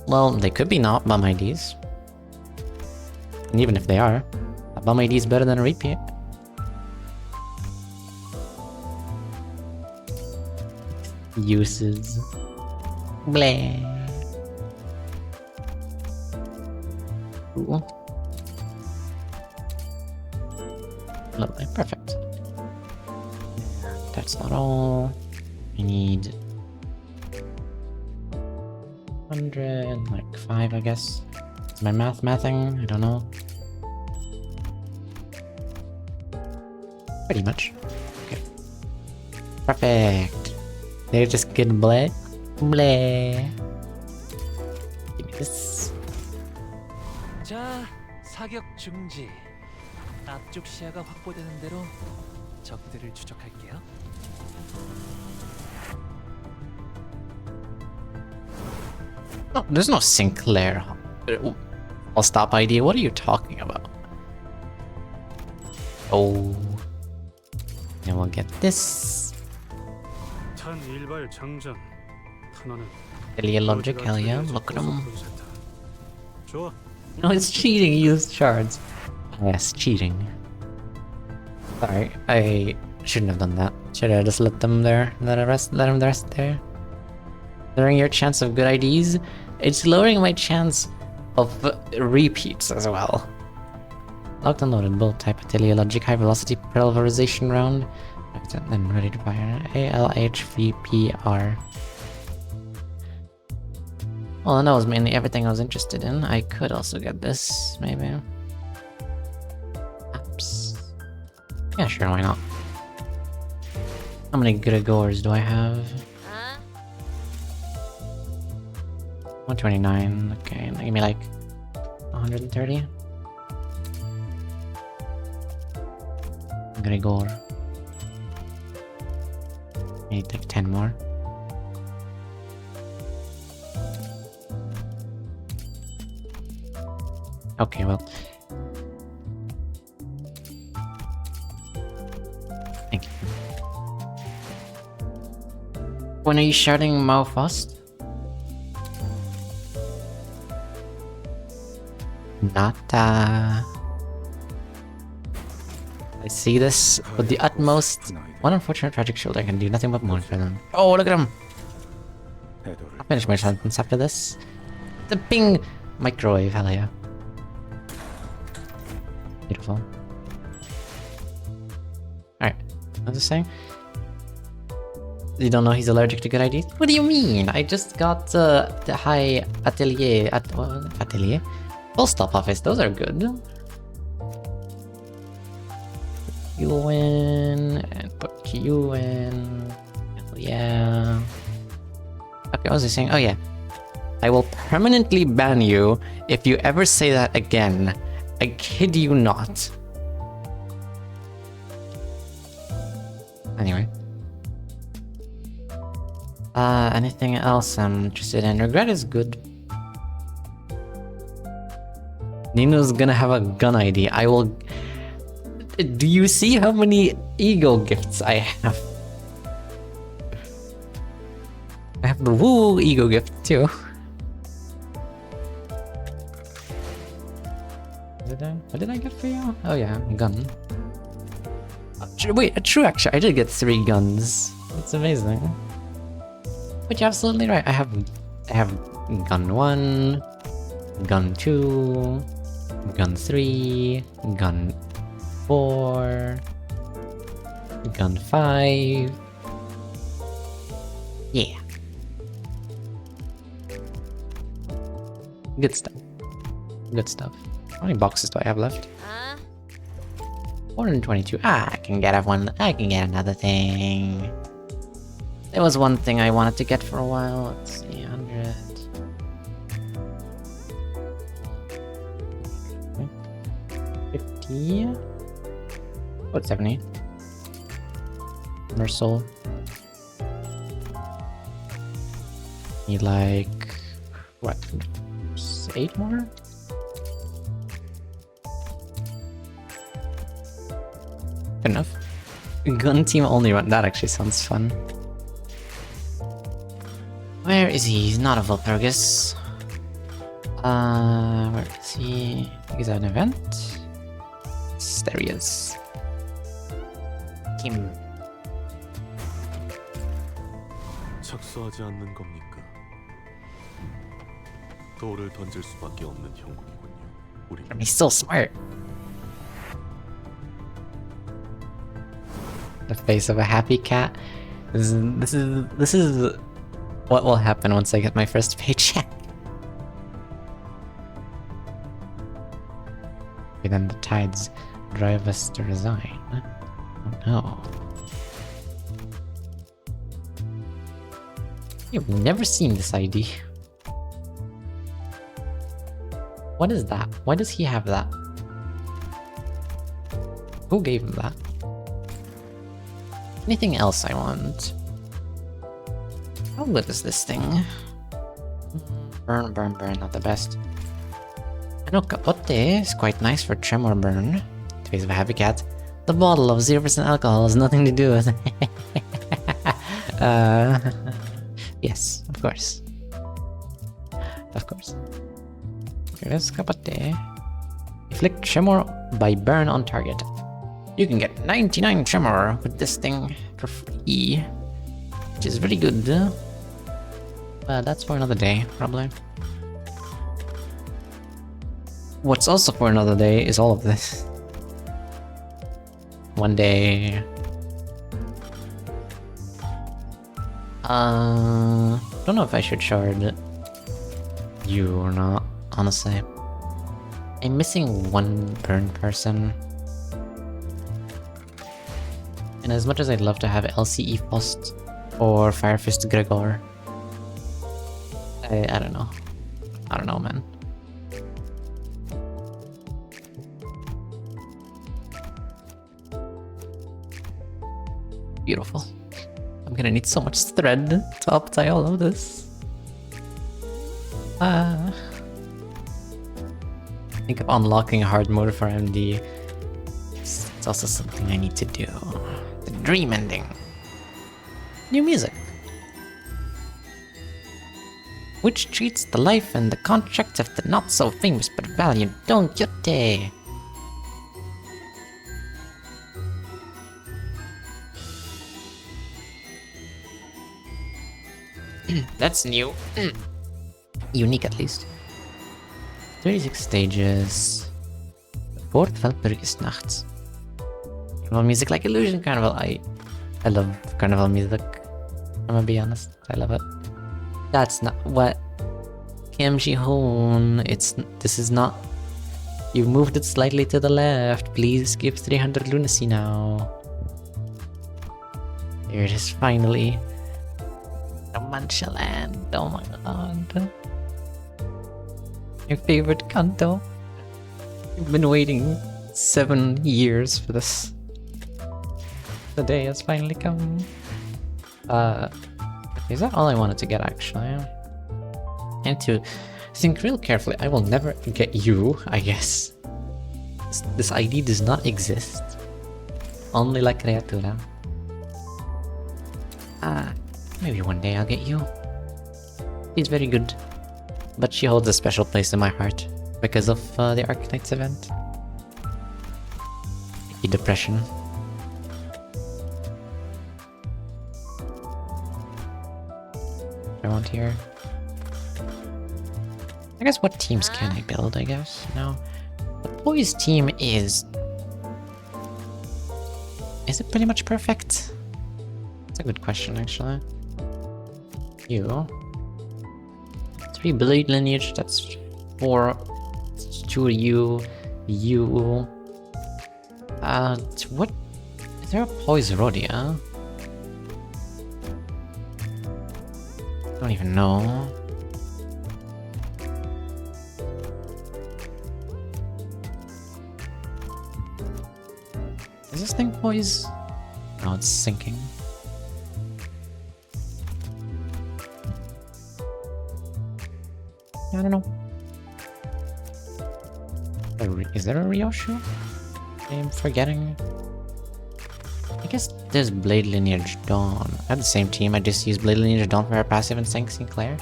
Well, they could be not bum IDs. And even if they are, a bum ID is better than a repeat. Uses. Bleh. Cool. Lovely, perfect. That's not all. I need 100, like 5, I guess. Is my mathing? I don't know. Pretty much. Okay. Perfect. They're just good bleh. Bleh. Give me this. 자, 사격 중지. 앞쪽 시야가 확보되는 대로 적들을 추적할게요. Oh, there's no Sinclair. I'll stop ID. What are you talking about? Oh. And we'll get this. Teleologic, hell yeah. Look at him. No, it's cheating. He used shards. Yes, cheating. Sorry, I shouldn't have done that. Should I just let them there? Let them rest there? Lowering your chance of good IDs? It's lowering my chance of repeats as well. Locked and loaded, bolt type teleologic high velocity pulverization round. Then ready to fire. ALHVPR. Well, that was mainly everything I was interested in. I could also get this, maybe. Apps. Yeah, sure, why not? How many Gregors do I have? 129. Okay, give me like 130. Gregor. Need like 10 more. Okay, well. Thank you. When are you shouting Mao first? Nata. I see this with the utmost. One unfortunate tragic shield, I can do nothing but mourn for them. Oh, look at him! I'll finish my sentence after this. The ping! Microwave, hell yeah. Beautiful. Alright, what was I saying? You don't know he's allergic to good ideas? What do you mean? I just got the high atelier. Atelier? Full stop office, those are good. You in and put you in. Hell yeah. Okay, what was I saying? Oh yeah. I will permanently ban you if you ever say that again. I kid you not. Anyway. Anything else I'm interested in? Regret is good. Nino's gonna have a gun ID. I will... Do you see how many ego gifts I have? I have the woo ego gift too. What did I get for you? Oh yeah, gun. Wait, true actually, I did get 3 guns. That's amazing. But you're absolutely right. I have gun 1, gun 2, gun 3, gun 4, gun 5. Yeah. Good stuff. Good stuff. How many boxes do I have left? 422. Ah, I can get one. I can get another thing. There was one thing I wanted to get for a while. Let's see, 100. 50. What, 70? Mercel. Need like what? 8 more? Good enough. Gun team only run. That actually sounds fun. Where is he? He's not a Volpurgis. Where is he? Is that an event? There he is. Kim. 착수하지 않는 겁니까? 돌을 던질 수밖에 없는 형국이군요. 우리. He's so smart. The face of a happy cat. This is what will happen once I get my first paycheck. Okay, then the tides drive us to resign. Oh no. You've never seen this ID. What is that? Why does he have that? Who gave him that? Anything else I want? How good is this thing? Burn, burn, burn, not the best. I know Capote is quite nice for tremor burn. The face of a happy cat. The bottle of 0% alcohol has nothing to do with it. Yes, of course. Of course. Here is Capote. Inflict tremor by burn on target. You can get 99 tremor with this thing for free, which is very good. But that's for another day, probably. What's also for another day is all of this. One day. Don't know if I should shard you or not, honestly. I'm missing one burn person. And as much as I'd love to have LCE Faust or Firefist Gregor, I don't know. I don't know, man. Beautiful. I'm gonna need so much thread to uptie all of this. I think of unlocking hard mode for MD. It's also something I need to do. The dream ending. New music. Which treats the life and the contract of the not so famous but valiant Don Quixote. That's new. Unique at least. 36 stages. 4th Valpurgisnacht. Carnival music like Illusion Carnival. I love carnival music. I'm gonna be honest. I love it. That's not what Kim Ji-hoon. This is not. You've moved it slightly to the left. Please skip 300 lunacy now. Here it is finally. Romancia Land. Oh my god. Your favorite Kanto. You've been waiting 7 years for this. The day has finally come. Is that all I wanted to get actually? And to think real carefully, I will never get you, I guess. This ID does not exist. Only La Criatura. Maybe one day I'll get you. She's very good. But she holds a special place in my heart because of the Arknights event. Depression. Around here. I guess what teams can I build, I guess? No. The Poise team is... Is it pretty much perfect? That's a good question, actually. You. 3 Blade Lineage, that's 4. 2 you. You. What? Is there a Poise Rhodia? I don't even know. Is this thing poised? No, it's sinking. I don't know. Is there a Ryoshu? I'm forgetting. I guess there's Blade Lineage Dawn. I have the same team, I just use Blade Lineage Dawn for her passive and Sank Sinclair.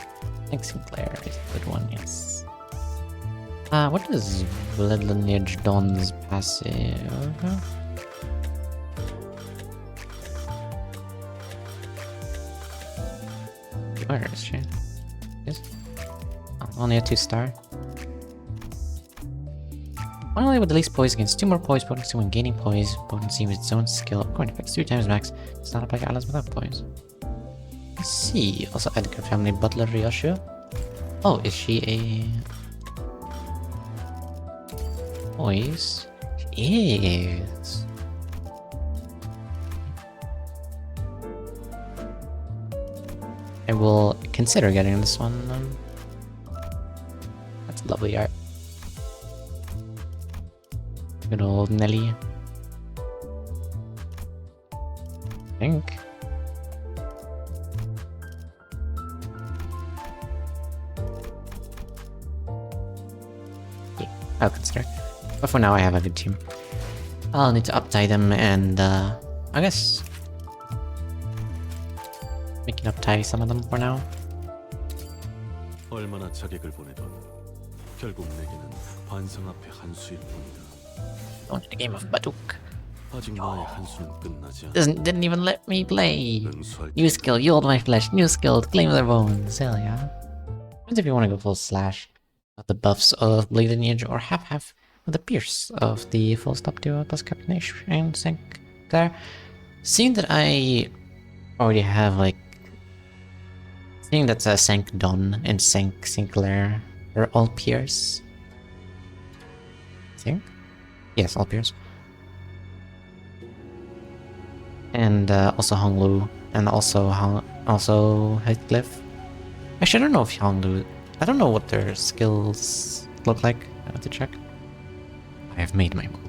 Sank Sinclair is a good one, yes. What is Blade Lineage Dawn's passive? Where is she? Yes. Oh, only a 2-star. One only with the least poise against 2 more poise potency when gaining poise potency with its own skill. According to effects 3 times max. It's not apply to allies without poise. Let's see. Also Edgar family butler Ryoshu. Oh, is she a poise? She is. I will consider getting this one. That's lovely art. Good old Nelly. I think. Yeah, I'll consider. But for now I have a good team. I'll need to uptie them and I guess we can uptie some of them for now. 얼마나 자객을 보내던 결국 내게는 반성 앞에 한수일 뿐이다. Going to the game of Baduk. 아직 나의 한수는 끝나지 않아. Didn't even let me play. New skill, yield my flesh. New skill, claim their bones. Hell yeah. Depends if you want to go full slash with the buffs of Blade Lineage or half with the pierce of the full stop duo plus Captain and Sank there. Seeing that I already have like seeing that Sank Dawn and Sank Sinclair are all pierce. I think? Yes, all pierce. And also Honglu, and also Heathcliff. Actually, I don't know if Honglu I don't know what their skills look like. I have to check. I have made my move.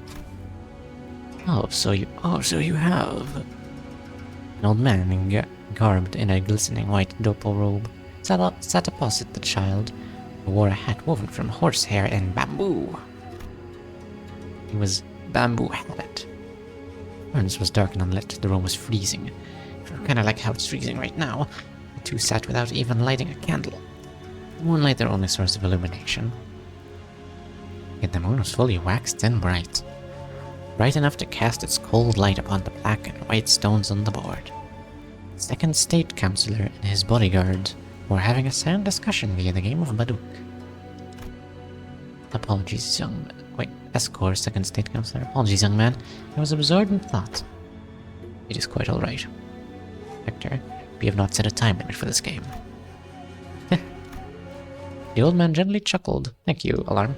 Oh, so you have. An old man garbed in a glistening white dopo robe sat opposite the child, who wore a hat woven from horsehair and bamboo. He was bamboo-hatted. Furnace was dark and unlit. The room was freezing. Kind of like how it's freezing right now. The two sat without even lighting a candle. The moonlight their only source of illumination. Yet the moon was fully waxed and bright. Bright enough to cast its cold light upon the black and white stones on the board. The second state councillor and his bodyguard were having a silent discussion via the game of Baduk. Apologies, young man. Wait, Escor, second state councillor. Apologies, young man. I was absorbed in thought. It is quite alright. Hector, we have not set a time limit for this game. The old man gently chuckled. Thank you, Alarm.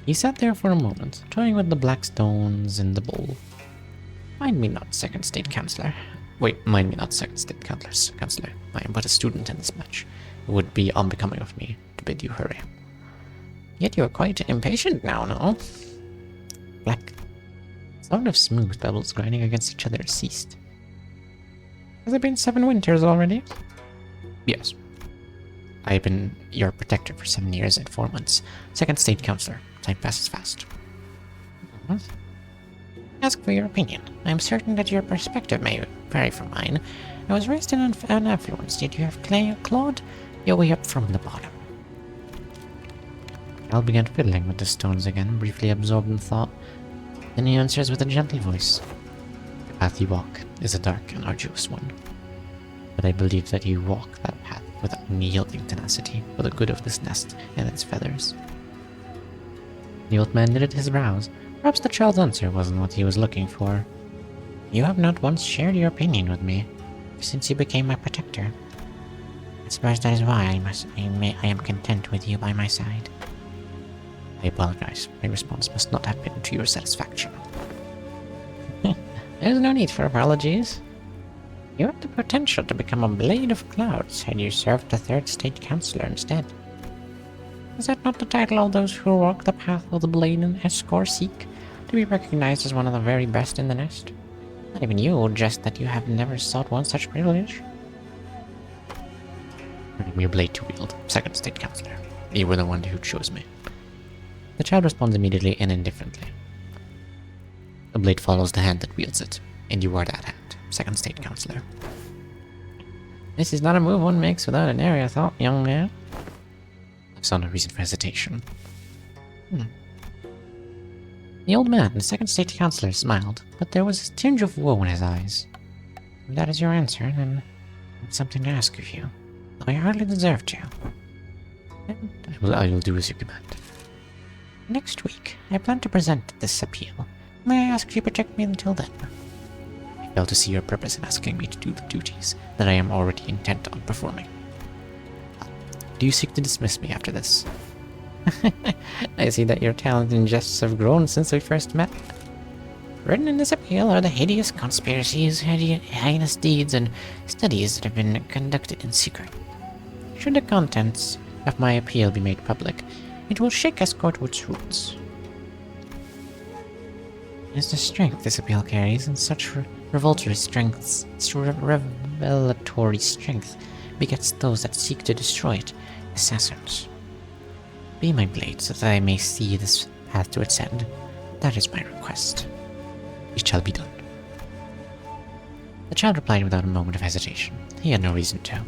He sat there for a moment, toying with the black stones in the bowl. Mind me not, second state councillor. Wait, mind me not, second state councillor. I am but a student in this match. It would be unbecoming of me to bid you hurry. Yet you are quite impatient now, no? Black. Sound of smooth pebbles grinding against each other ceased. Has it been 7 winters already? Yes. I have been your protector for 7 years and 4 months. Second state councillor. Time passes fast. Ask for your opinion. I am certain that your perspective may vary from mine. I was raised in an affluence, yet you have clawed your way up from the bottom. Al began fiddling with the stones again, briefly absorbed in thought. Then he answers with a gentle voice. The path you walk is a dark and arduous one. But I believe that you walk that path with unyielding tenacity for the good of this nest and its feathers. The old man knitted his brows. Perhaps the child's answer wasn't what he was looking for. You have not once shared your opinion with me, since you became my protector. I suppose that is why I am content with you by my side. I apologize. My response must not have been to your satisfaction. There's no need for apologies. You have the potential to become a blade of clouds had you served the third state councillor instead. Is that not the title of those who walk the path of the blade and Escor seek? To be recognized as one of the very best in the nest? Not even you, just that you have never sought one such privilege. Bring me a blade to wield, second state councillor. You were the one who chose me. The child responds immediately and indifferently. The blade follows the hand that wields it, and you are that hand, second state councillor. This is not a move one makes without an area thought, young man. I saw no reason for hesitation. The old man, the second state councillor, smiled, but there was a tinge of woe in his eyes. If that is your answer, then I have something to ask of you, though I hardly deserve to. And I will do as you command. Next week, I plan to present this appeal. May I ask you to protect me until then? I fail to see your purpose in asking me to do the duties that I am already intent on performing. Do you seek to dismiss me after this? I see that your talent and jests have grown since we first met. Written in this appeal are the hideous conspiracies, heinous deeds, and studies that have been conducted in secret. Should the contents of my appeal be made public, it will shake Escort to its roots. It is the strength this appeal carries, and such revelatory strength begets those that seek to destroy it, assassins. Be my blade so that I may see this path to its end. That is my request. It shall be done. The child replied without a moment of hesitation. He had no reason to,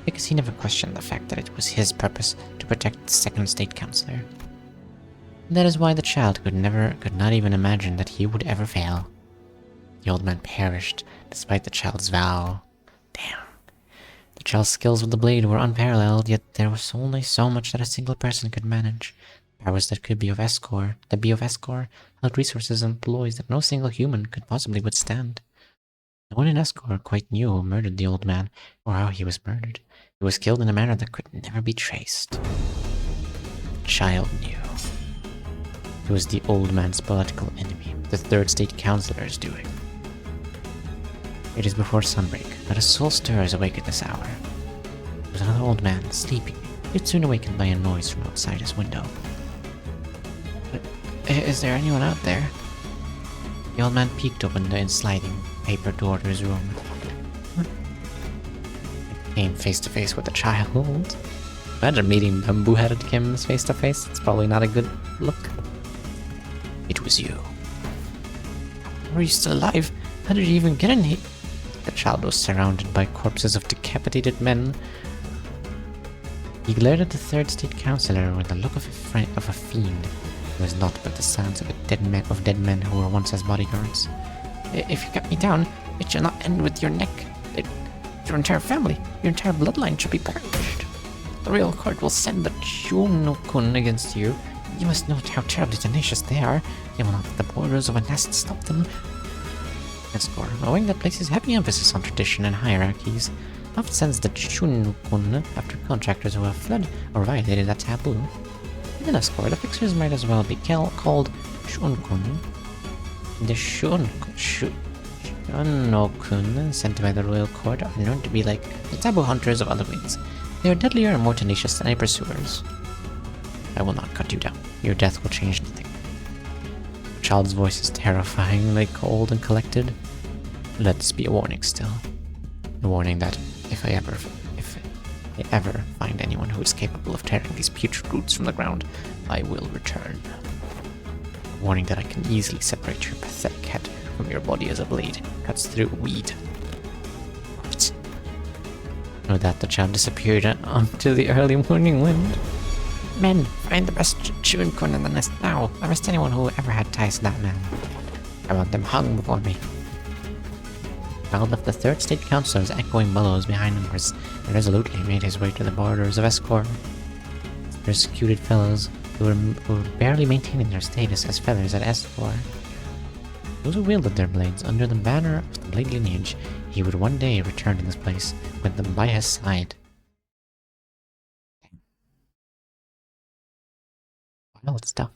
because he never questioned the fact that it was his purpose to protect the second state councillor. That is why the child could not even imagine that he would ever fail. The old man perished despite the child's vow. Damn. The child's skills with the blade were unparalleled, yet there was only so much that a single person could manage. Powers that could be of Escor, held resources and ploys that no single human could possibly withstand. No one in Escor quite knew who murdered the old man, or how he was murdered. He was killed in a manner that could never be traced. The child knew. It was the old man's political enemy, the third state councillor's doing. It is before sunbreak, not a soul stirs awake at this hour. was another old man, sleeping, yet soon awakened by a noise from outside his window. Is there anyone out there? The old man peeked open the sliding paper door to his room. He came face to face with a child. Imagine meeting bamboo-headed Kims face to face. It's probably not a good look. It was you. Are you still alive? How did you even get in here? The child was surrounded by corpses of decapitated men. He glared at the third state councillor with the look of a fiend. It was not but the sounds of dead men who were once his bodyguards. If you cut me down, it shall not end with your neck. Your entire family, your entire bloodline shall be perished. The royal court will send the Shunokun against you. You must know how terribly tenacious they are. They will not let the borders of a nest stop them. Escor, knowing that places heavy emphasis on tradition and hierarchies, often sends the Shunokun after contractors who have fled or violated that taboo. Within Escor, the fixers might as well be called Shunokun. The Shunokun sent by the royal court are known to be like the taboo hunters of other winds. They are deadlier and more tenacious than any pursuers. I will not cut you down. Your death will change nothing. The child's voice is terrifyingly cold and collected. Let this be a warning still. A warning that if I ever find anyone who is capable of tearing these putrid roots from the ground, I will return. A warning that I can easily separate your pathetic head from your body as a blade cuts through a weed. With that, the child disappeared onto the early morning wind. Men, find the best Shunokun in the nest now. Arrest anyone who ever had ties to that man. I want them hung before me. The child left the third state councillor's echoing bellows behind him and resolutely made his way to the borders of Escor. Persecuted fellows who were barely maintaining their status as feathers at Escor. Those who wielded their blades under the banner of the Blade lineage, he would one day return to this place with them by his side. Wild stuff.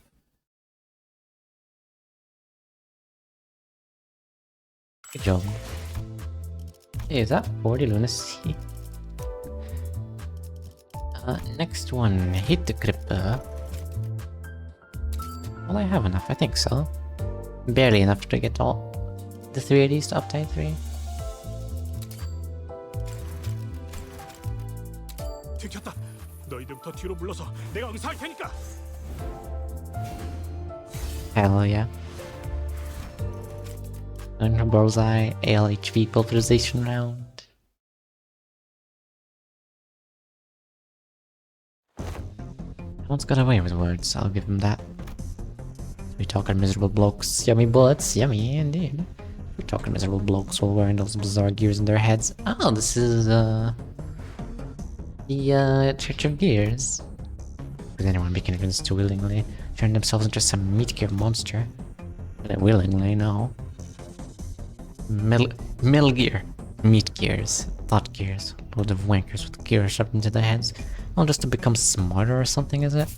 Good job. Hey, is that 40 lunacy? Next one, hit the Gripper. Well, I have enough, I think so. Barely enough to get all the 3 of these to up tier 3. 들켰다. 너희들부터 뒤로 물러서 내가 응사할 테니까. Hell yeah. And Bullseye ALHV pulverization round. Someone's got away with words, I'll give him that. We're talking miserable blokes, yummy bullets, yummy indeed. We're talking miserable blokes while wearing those bizarre gears in their heads. Oh, this is the Church of Gears. Would anyone be convinced to willingly turn themselves into some meat gear monster? Willingly, no. Metal gear. Meat gears. Thought gears. Load of wankers with gears shoved into their heads. All just to become smarter or something, is it?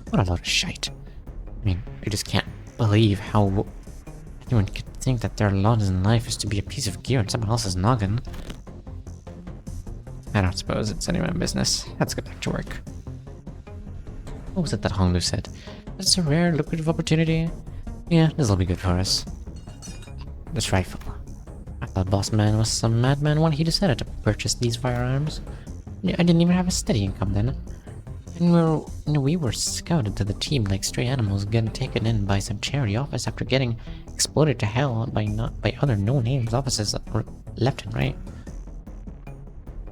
What a load of shite. I mean, I just can't believe how anyone could think that their lot in life is to be a piece of gear in someone else's noggin. I don't suppose it's anyone's business. Let's get back to work. What was it that Honglu said? It's a rare, lucrative opportunity. Yeah, this'll be good for us. This rifle. I thought Boss Man was some madman when he decided to purchase these firearms. I didn't even have a steady income then. And we were scouted to the team like stray animals getting taken in by some charity office after getting exploded to hell by other no-names offices left and right.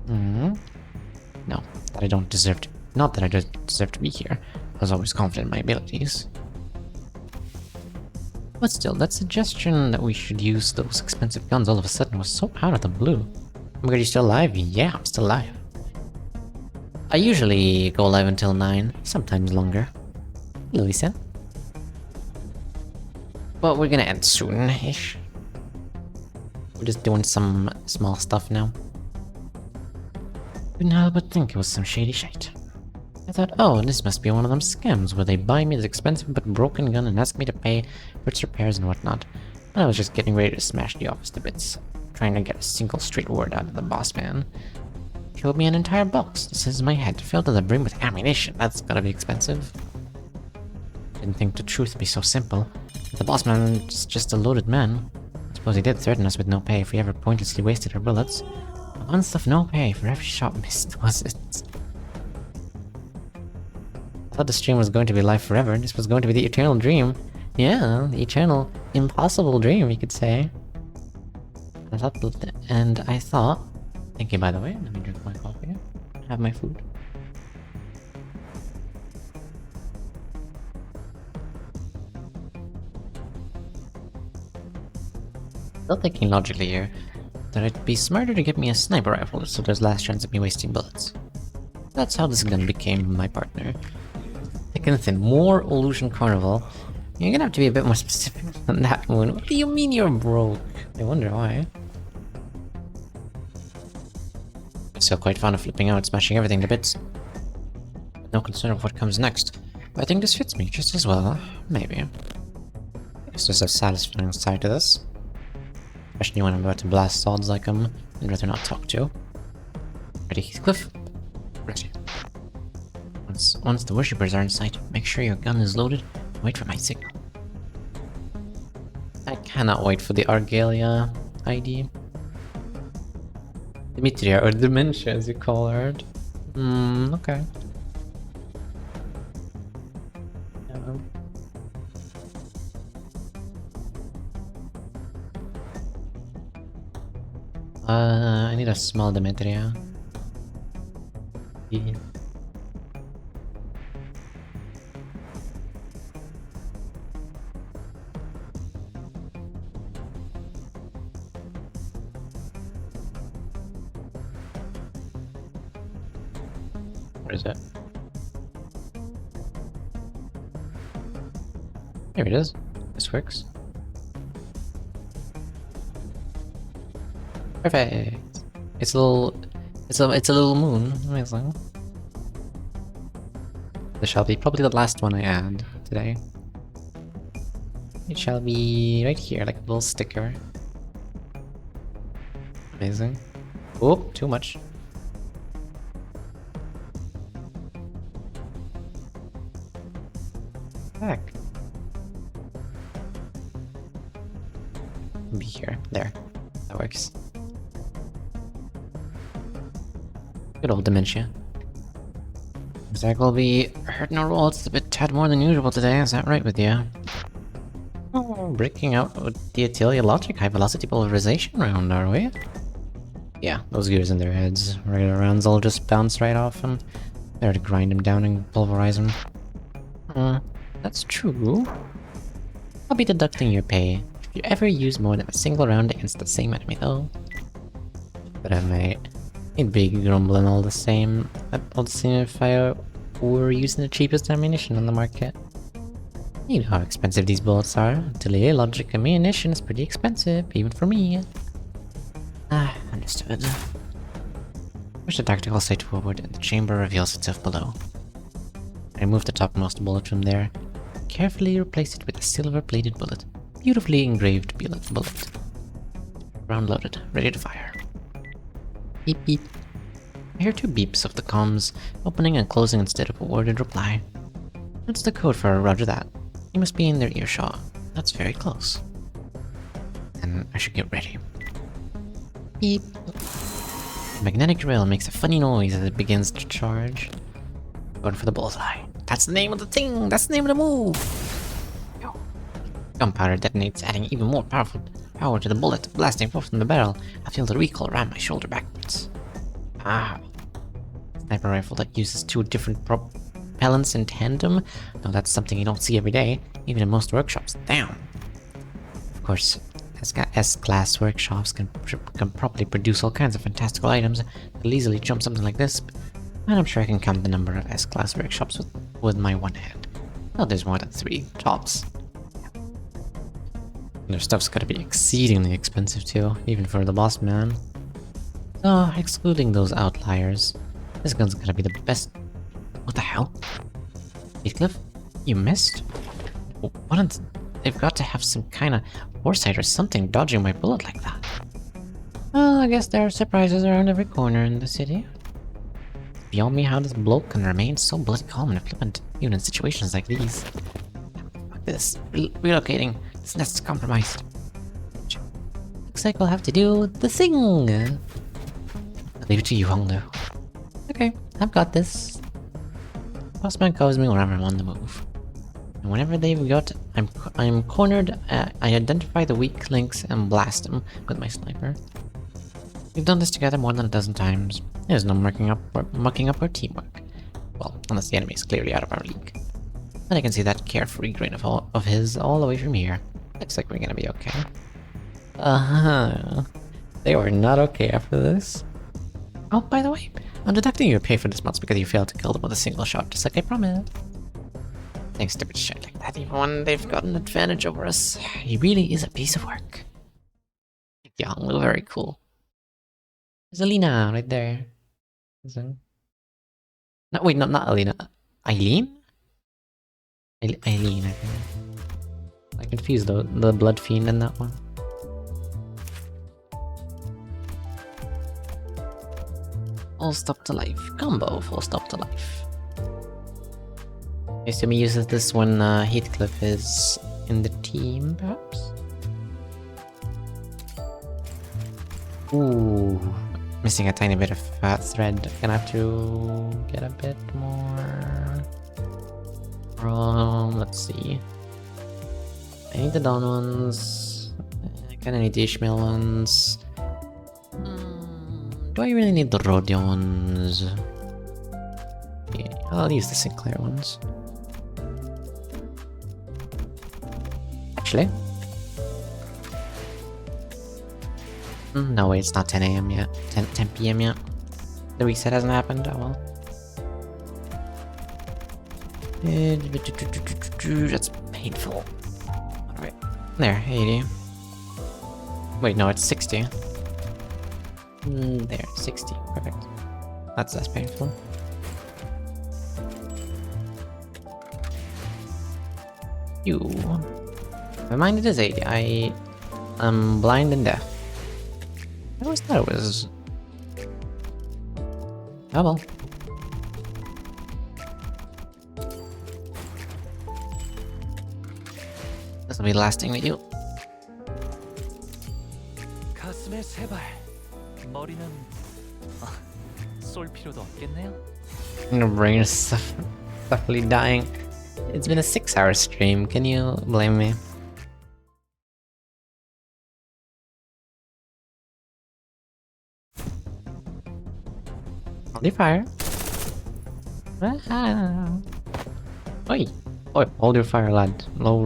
No, that I don't deserve to. Not that I don't deserve to be here. I was always confident in my abilities. But still, that suggestion that we should use those expensive guns all of a sudden was so out of the blue. Oh my god, you still alive? Yeah, I'm still alive. I usually go live until 9, sometimes longer. Louisa. But we're gonna end soon-ish. We're just doing some small stuff now. Couldn't help but think it was some shady shite. I thought, oh, this must be one of them scams where they buy me this expensive but broken gun and ask me to pay for its repairs and whatnot. And I was just getting ready to smash the office to bits, trying to get a single straight word out of the boss man. killed me an entire box. This is my head filled to the brim with ammunition. That's gotta be expensive. Didn't think the truth would be so simple. The boss man is just a loaded man. I suppose he did threaten us with no pay if we ever pointlessly wasted our bullets. A month of no pay for every shot missed, was it? I thought the stream was going to be live forever. This was going to be the eternal dream. Yeah, the eternal, impossible dream, you could say. I thought... Thank you, by the way. Let me drink my coffee. Have my food. Still thinking logically here, that it'd be smarter to get me a sniper rifle so there's less chance of me wasting bullets. That's how this gun became my partner. Thick and thin, more Illusion Carnival. You're gonna have to be a bit more specific than that one. What do you mean you're broke? I wonder why. Still quite fond of flipping out, smashing everything to bits. No concern of what comes next. But I think this fits me just as well. Maybe. I guess there's a satisfying side to this. Especially when I'm about to blast sods like I'd rather not talk to. Ready, Heathcliff? Ready. Once the worshippers are in sight, make sure your gun is loaded and wait for my signal. I cannot wait for the Argalia ID. Dimitria, or Dementia as you call her. Okay. I need a small Demetria. Yeah. Where is it? Here it is. This works. Perfect. It's a little moon. Amazing. This shall be probably the last one I add today. It shall be right here, like a little sticker. Amazing. Oh, too much. Heck. Be here. There. That works. Good old Dementia. Zach will be hurting our rolls a bit tad more than usual today, is that right with you? Oh, breaking out with the Atelier Logic High Velocity Pulverization round, are we? Yeah, those gears in their heads. Regular rounds all just bounce right off and there to grind them down and pulverize them. That's true. I'll be deducting your pay if you ever use more than a single round against the same enemy though. But I might... It'd be grumbling all the same if I were using the cheapest ammunition on the market. You know how expensive these bullets are. Atelier Logic ammunition is pretty expensive, even for me. Ah, understood. Push the tactical sight forward and the chamber reveals itself below. Remove the topmost bullet from there. Carefully replace it with a silver-plated bullet. Beautifully engraved bullet. Round loaded, ready to fire. Beep beep. I hear two beeps of the comms, opening and closing instead of a worded reply. That's the code for roger that. You must be in their earshot. That's very close. Then I should get ready. Beep. The magnetic rail makes a funny noise as it begins to charge. Going for the bullseye. That's the name of the thing! That's the name of the move! Yo. Gunpowder detonates, adding even more power to the bullet, blasting forth from the barrel. I feel the recoil ram my shoulder backwards. Ah. Sniper rifle that uses two different propellants in tandem? No, that's something you don't see every day, even in most workshops. Damn! Of course, S-class workshops can probably produce all kinds of fantastical items that'll easily jump something like this, and I'm sure I can count the number of S-class workshops with my one hand. Well, there's more than 3, tops. Their stuff's gotta be exceedingly expensive too, even for the boss man. So, excluding those outliers, this gun's gonna be the best... What the hell? Heathcliff? You missed? They've got to have some kind of foresight or something dodging my bullet like that. Well, I guess there are surprises around every corner in the city. beyond me how this bloke can remain so bloody calm and flippant even in situations like these. Fuck this. Relocating. This nest is compromised. Looks like we'll have to do the thing. I'll leave it to you, Honglu. Okay, I've got this. Postman calls me whenever I'm on the move. And whenever they've got, I'm cornered, I identify the weak links and blast them with my sniper. We've done this together more than a dozen times. There's no mucking up our teamwork. Well, unless the enemy is clearly out of our league. And I can see that carefree grin of his all the way from here. Looks like we're gonna be okay. They were not okay after this. Oh, by the way, I'm deducting your pay for this month because you failed to kill them with a single shot, just like I promised. Thanks to shit like that, even when they've got an advantage over us. He really is a piece of work. Young, very cool. There's Alina right there. No, wait, not Alina. Eileen? Eileen, I think. I confused the Blood Fiend in that one. Full stop to life. Combo, full stop to life. I assume he uses this when Heathcliff is in the team, perhaps? Ooh. Missing a tiny bit of thread. Gonna have to get a bit more from, let's see. I need the Dawn ones. I kinda need the Ishmael ones. Do I really need the Rodion ones? Yeah, I'll use the Sinclair ones. Actually. No, wait, it's not 10 AM yet. 10 PM yet. The reset hasn't happened. Oh well. That's painful. Alright. There, 80. Wait, no, it's 60. There, 60. Perfect. That's less painful. You. My mind it is 80. I am blind and deaf. I always thought it was... Oh well. This'll be the last thing we do. 가슴의 세발. 머리는 쏠 필요도 없겠네요. Your brain is suffering dying. It's been a 6-hour stream. Can you blame me? Hold your fire. Oi! Oi, hold your fire, lad. Low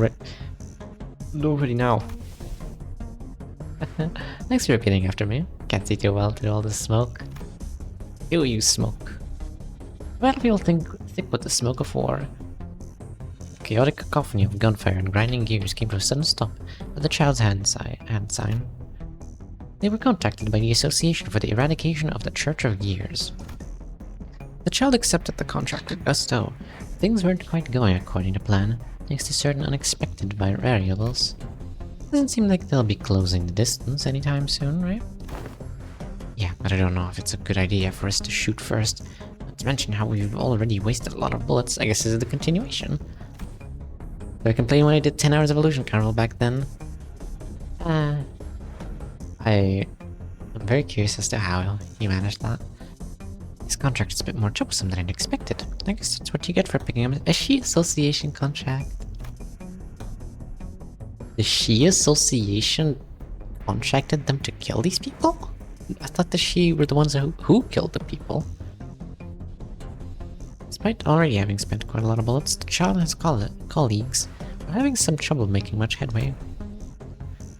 ready now. Thanks for repeating after me. Can't see too well through all this smoke. Ew, you smoke. The battlefield thick with the smoke of war. The chaotic cacophony of gunfire and grinding gears came to a sudden stop at the child's hand sign. They were contacted by the Association for the Eradication of the Church of Gears. The child accepted the contract with gusto. Things weren't quite going according to plan, thanks to certain unexpected variables. Doesn't seem like they'll be closing the distance anytime soon, right? Yeah, but I don't know if it's a good idea for us to shoot first. Not to mention how we've already wasted a lot of bullets. I guess this is the continuation. Do I complain when I did 10 hours of Illusion Carnival back then? I'm very curious as to how he managed that. This contract is a bit more troublesome than I'd expected. I guess that's what you get for picking up a Shi Association contract. The Shi Association contracted them to kill these people? I thought the Shi were the ones who killed the people. Despite already having spent quite a lot of bullets, the child and his colleagues were having some trouble making much headway.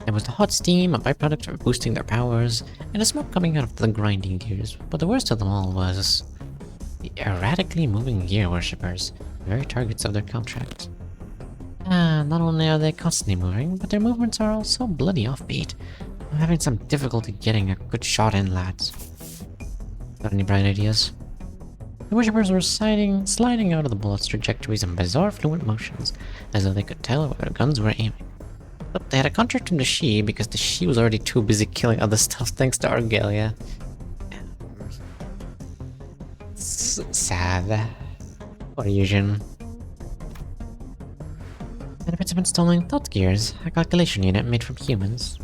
There was the hot steam, a byproduct of boosting their powers, and the smoke coming out of the grinding gears, but the worst of them all was the erratically moving gear worshippers, the very targets of their contract. Not only are they constantly moving, but their movements are also bloody offbeat. I'm having some difficulty getting a good shot in, lads. Got any bright ideas? The worshippers were sliding out of the bullets' trajectories in bizarre fluent motions, as though they could tell where their guns were aiming. But they had a contract from the Shi because the Shi was already too busy killing other stuff thanks to Argalia. sad. Poor Eugen. Benefits of installing thought gears, a calculation unit made from humans.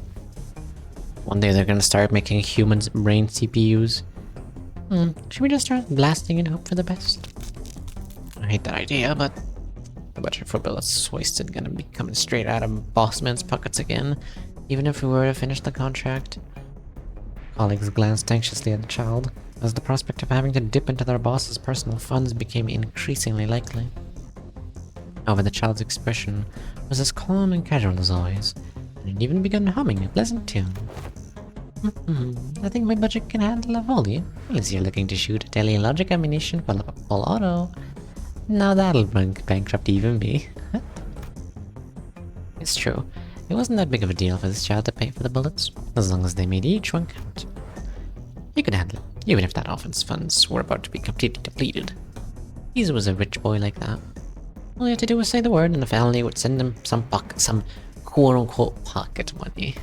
One day they're gonna start making humans' brain CPUs. Should we just start blasting and hope for the best? I hate that idea, but the budget for bullets wasted gonna be coming straight out of Bossman's pockets again, even if we were to finish the contract. Colleagues glanced anxiously at the child, as the prospect of having to dip into their boss's personal funds became increasingly likely. However, the child's expression was as calm and casual as always, and had even begun humming a pleasant tune. I think my budget can handle a volley. Unless you're looking to shoot a telelogic ammunition full auto. Now that'll bankrupt even me. It's true. It wasn't that big of a deal for this child to pay for the bullets, as long as they made each one count. He could handle it, even if that offense funds were about to be completely depleted. He was a rich boy like that. All he had to do was say the word, and the family would send him some quote-unquote pocket money.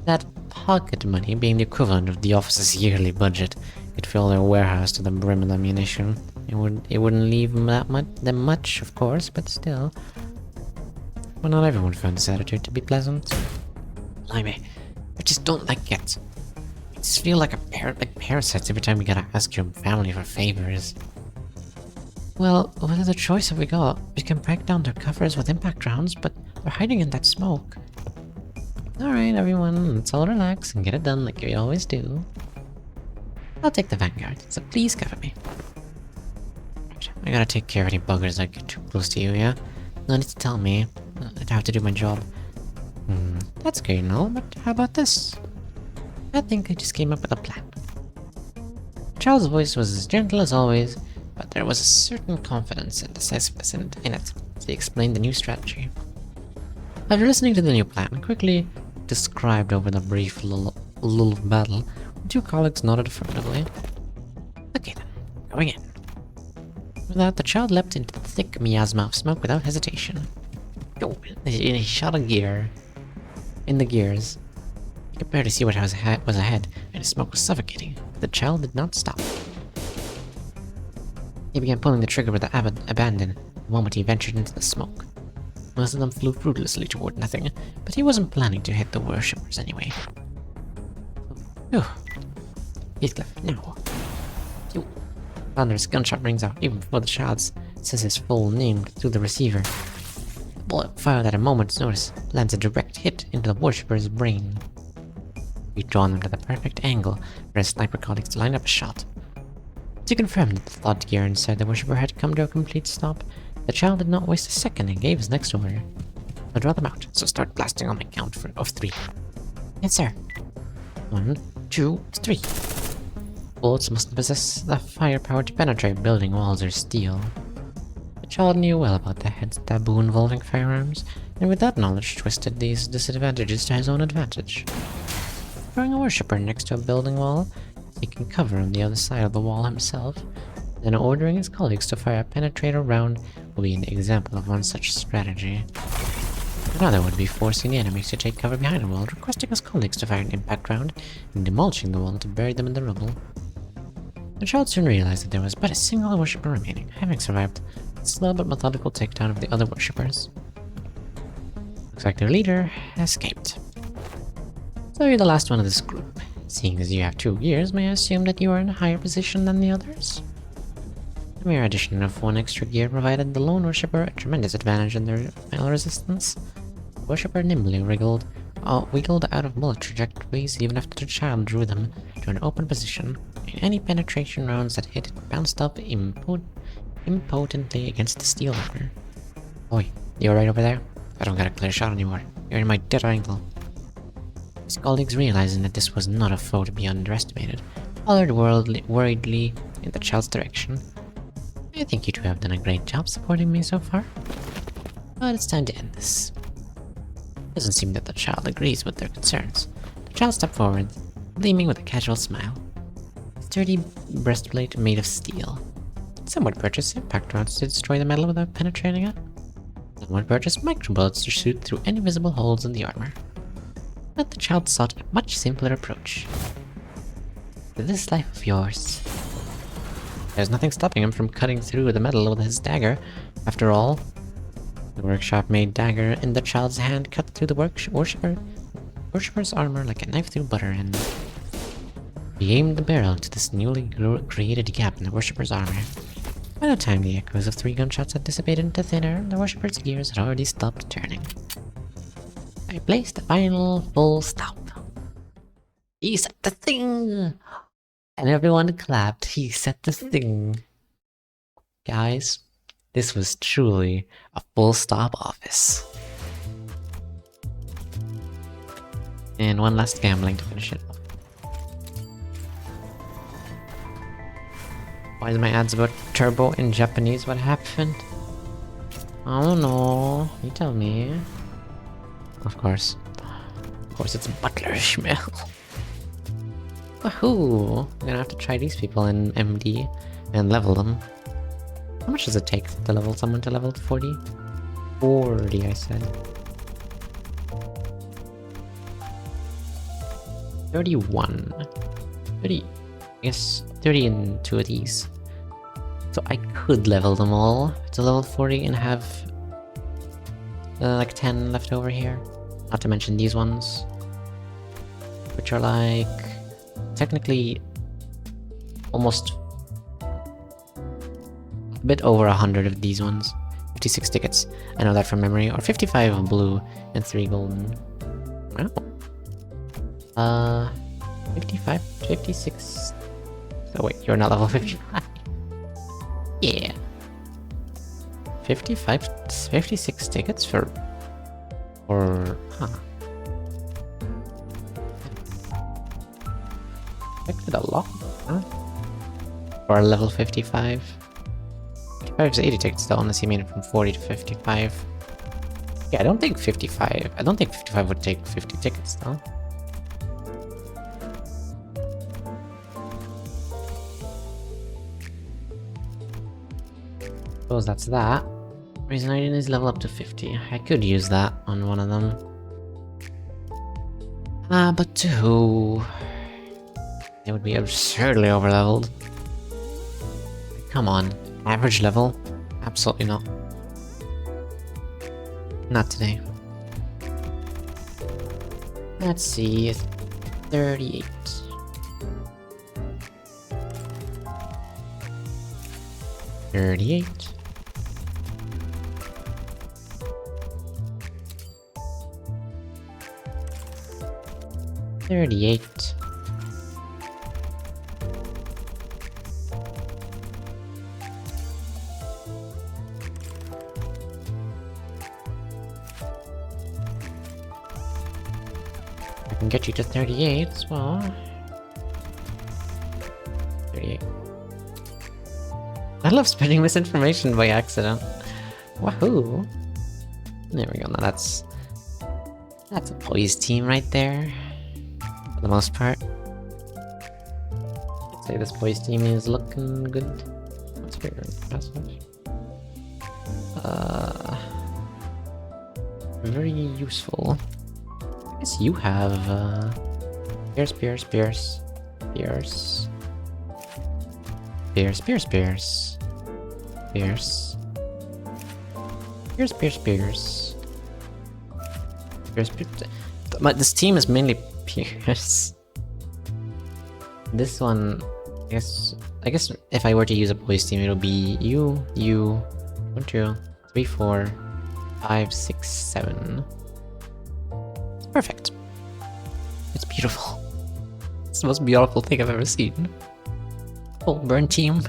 That pocket money being the equivalent of the office's yearly budget could fill their warehouse to the brim with ammunition. It wouldn't leave them much, of course, but still. But not everyone found this attitude to be pleasant. Blimey, I just don't like it. I just feel like parasites every time we gotta ask your family for favors. Well, what other choice have we got? We can break down their covers with impact rounds, but they're hiding in that smoke. Alright, everyone, let's all relax and get it done like we always do. I'll take the Vanguard, so please cover me. Right, I gotta take care of any buggers that get too close to you, yeah? No need to tell me. I have to do my job. That's great and all, but how about this? I think I just came up with a plan. The child's voice was as gentle as always, but there was a certain confidence and decisiveness in it, so he explained the new strategy. After listening to the new plan, quickly described over the brief lull of battle, the two colleagues nodded affirmatively. Okay then, going in. With that, the child leapt into the thick miasma of smoke without hesitation. He shot a gear. In the gears. He could barely see what was ahead, and the smoke was suffocating. The child did not stop. He began pulling the trigger with abandon the moment he ventured into the smoke. Most of them flew fruitlessly toward nothing, but he wasn't planning to hit the worshippers anyway. Heathcliff, now. Thunderous gunshot rings out even before the child says his full name through the receiver. The bullet fired at a moment's notice lands a direct hit into the worshipper's brain. He'd drawn them to the perfect angle for his sniper colleagues to line up a shot. To confirm that the thought gear inside the worshipper had come to a complete stop, the child did not waste a second and gave his next order. I'll draw them out, so start blasting on my count of 3. Yes, sir. 1, 2, 3. Bullets must possess the firepower to penetrate building walls or steel. The child knew well about the head's taboo involving firearms, and with that knowledge twisted these disadvantages to his own advantage. Throwing a worshipper next to a building wall, taking cover on the other side of the wall himself, then ordering his colleagues to fire a penetrator round will be an example of one such strategy. Another would be forcing the enemies to take cover behind a wall, requesting his colleagues to fire an impact round, and demolishing the wall to bury them in the rubble. The child soon realized that there was but a single worshipper remaining, having survived a slow but methodical takedown of the other worshippers. Looks like their leader escaped. So you're the last one of this group. Seeing as you have 2 gears, may I assume that you are in a higher position than the others? The mere addition of 1 extra gear provided the lone worshipper a tremendous advantage in their final resistance. The worshipper nimbly wiggled out of bullet trajectories even after the child drew them to an open position, and any penetration rounds that hit it bounced up impotently against the steel armor. Oi, you alright over there? I don't got a clear shot anymore. You're in my dead angle. His colleagues, realizing that this was not a foe to be underestimated, followed worriedly in the child's direction. I think you two have done a great job supporting me so far, but it's time to end this. It doesn't seem that the child agrees with their concerns. The child stepped forward, gleaming with a casual smile. A sturdy breastplate made of steel. Some would purchase impact rounds to destroy the metal without penetrating it. Some would purchase microbullets to shoot through any visible holes in the armor. But the child sought a much simpler approach. To this life of yours, There's nothing stopping him from cutting through the metal with his dagger. After all, the workshop-made dagger in the child's hand cut through the worshipper's armor like a knife through butter, and he aimed the barrel to this newly created gap in the worshipper's armor. By the time the echoes of 3 gunshots had dissipated into thin air, the worshipper's gears had already stopped turning. I placed the final full stop. He set the thing! And everyone clapped. He set the thing. Guys, this was truly a full stop office. And one last gambling to finish it off. Why is my ads about turbo in Japanese? What happened? I don't know. You tell me. Of course. Of course, it's Butler Schmel. Wahoo! I'm gonna have to try these people in MD and level them. How much does it take to level someone to level 40? 40, I said. 31. 30. I guess 30 in 2 of these. So I could level them all to level 40 and have like 10 left over here. Not to mention these ones, which are like technically almost a bit over 100 of these ones. 56 tickets, I know that from memory, or 55 blue and 3 golden. Wow. 55, 56. Oh wait, you're not level 55. Yeah. 56 tickets for huh. Expected a lot, huh? For a level 55. 55 is 80 tickets though, unless you made it from 40 to 55. Yeah, I don't think 55 would take 50 tickets though. Suppose that's that. Reason I didn't is level up to 50. I could use that on one of them. But to who? It would be absurdly overleveled. Come on, average level? Absolutely not. Not today. Let's see, 38. $38. $38. I can get you to 38 as well. 38. I love spreading misinformation by accident. Wahoo! There we go. Now that's a poised team right there. For the most part. I'd say this poised team is looking good. What's your password? Very useful. I guess you have Pierce. Pierce. Pierce. Pierce. Pierce. Pierce. This team is mainly Pierce. This one, I guess if I were to use a boys team, it'll be you, 1, 2, 3, 4, 5, 6, 7. It's perfect. It's beautiful. It's the most beautiful thing I've ever seen. Full burn team.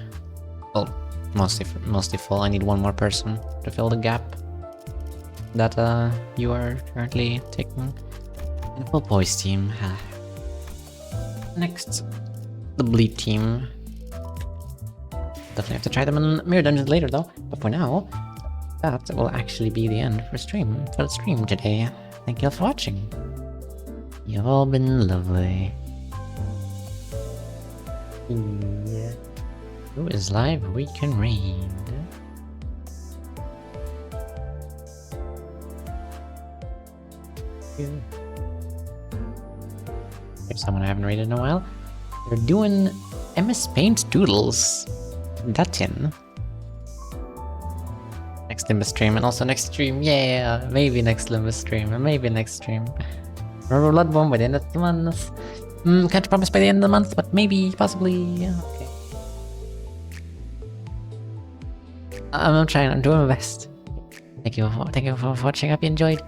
Well, mostly full. I need one more person to fill the gap that you are currently taking. And full boys team. Next, the bleed team. Definitely have to try them in Mirror Dungeons later though. But for now, that will actually be the end for the stream today. Thank you all for watching. You've all been lovely. Yeah. Who is live? We can read. Here's someone I haven't raided in a while. They're doing MS Paint Doodles. that in. Next Limbus stream, and also next stream, yeah, maybe next Limbus stream, and maybe next stream. Remember Bloodborne by the end of the month. Can't promise by the end of the month, but maybe, possibly, yeah, okay. I'm trying, I'm doing my best. Thank you for watching, I hope you enjoyed.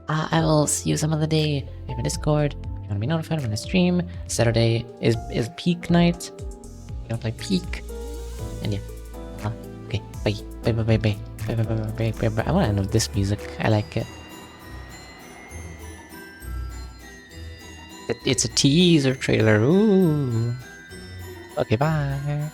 I will see you some other day. We have a Discord. If you want to be notified when I stream. Saturday is peak night. You want to play peak. And yeah. Okay, bye. Bye. I want to end with this music. I like it. It's a teaser trailer. Ooh. Okay, bye.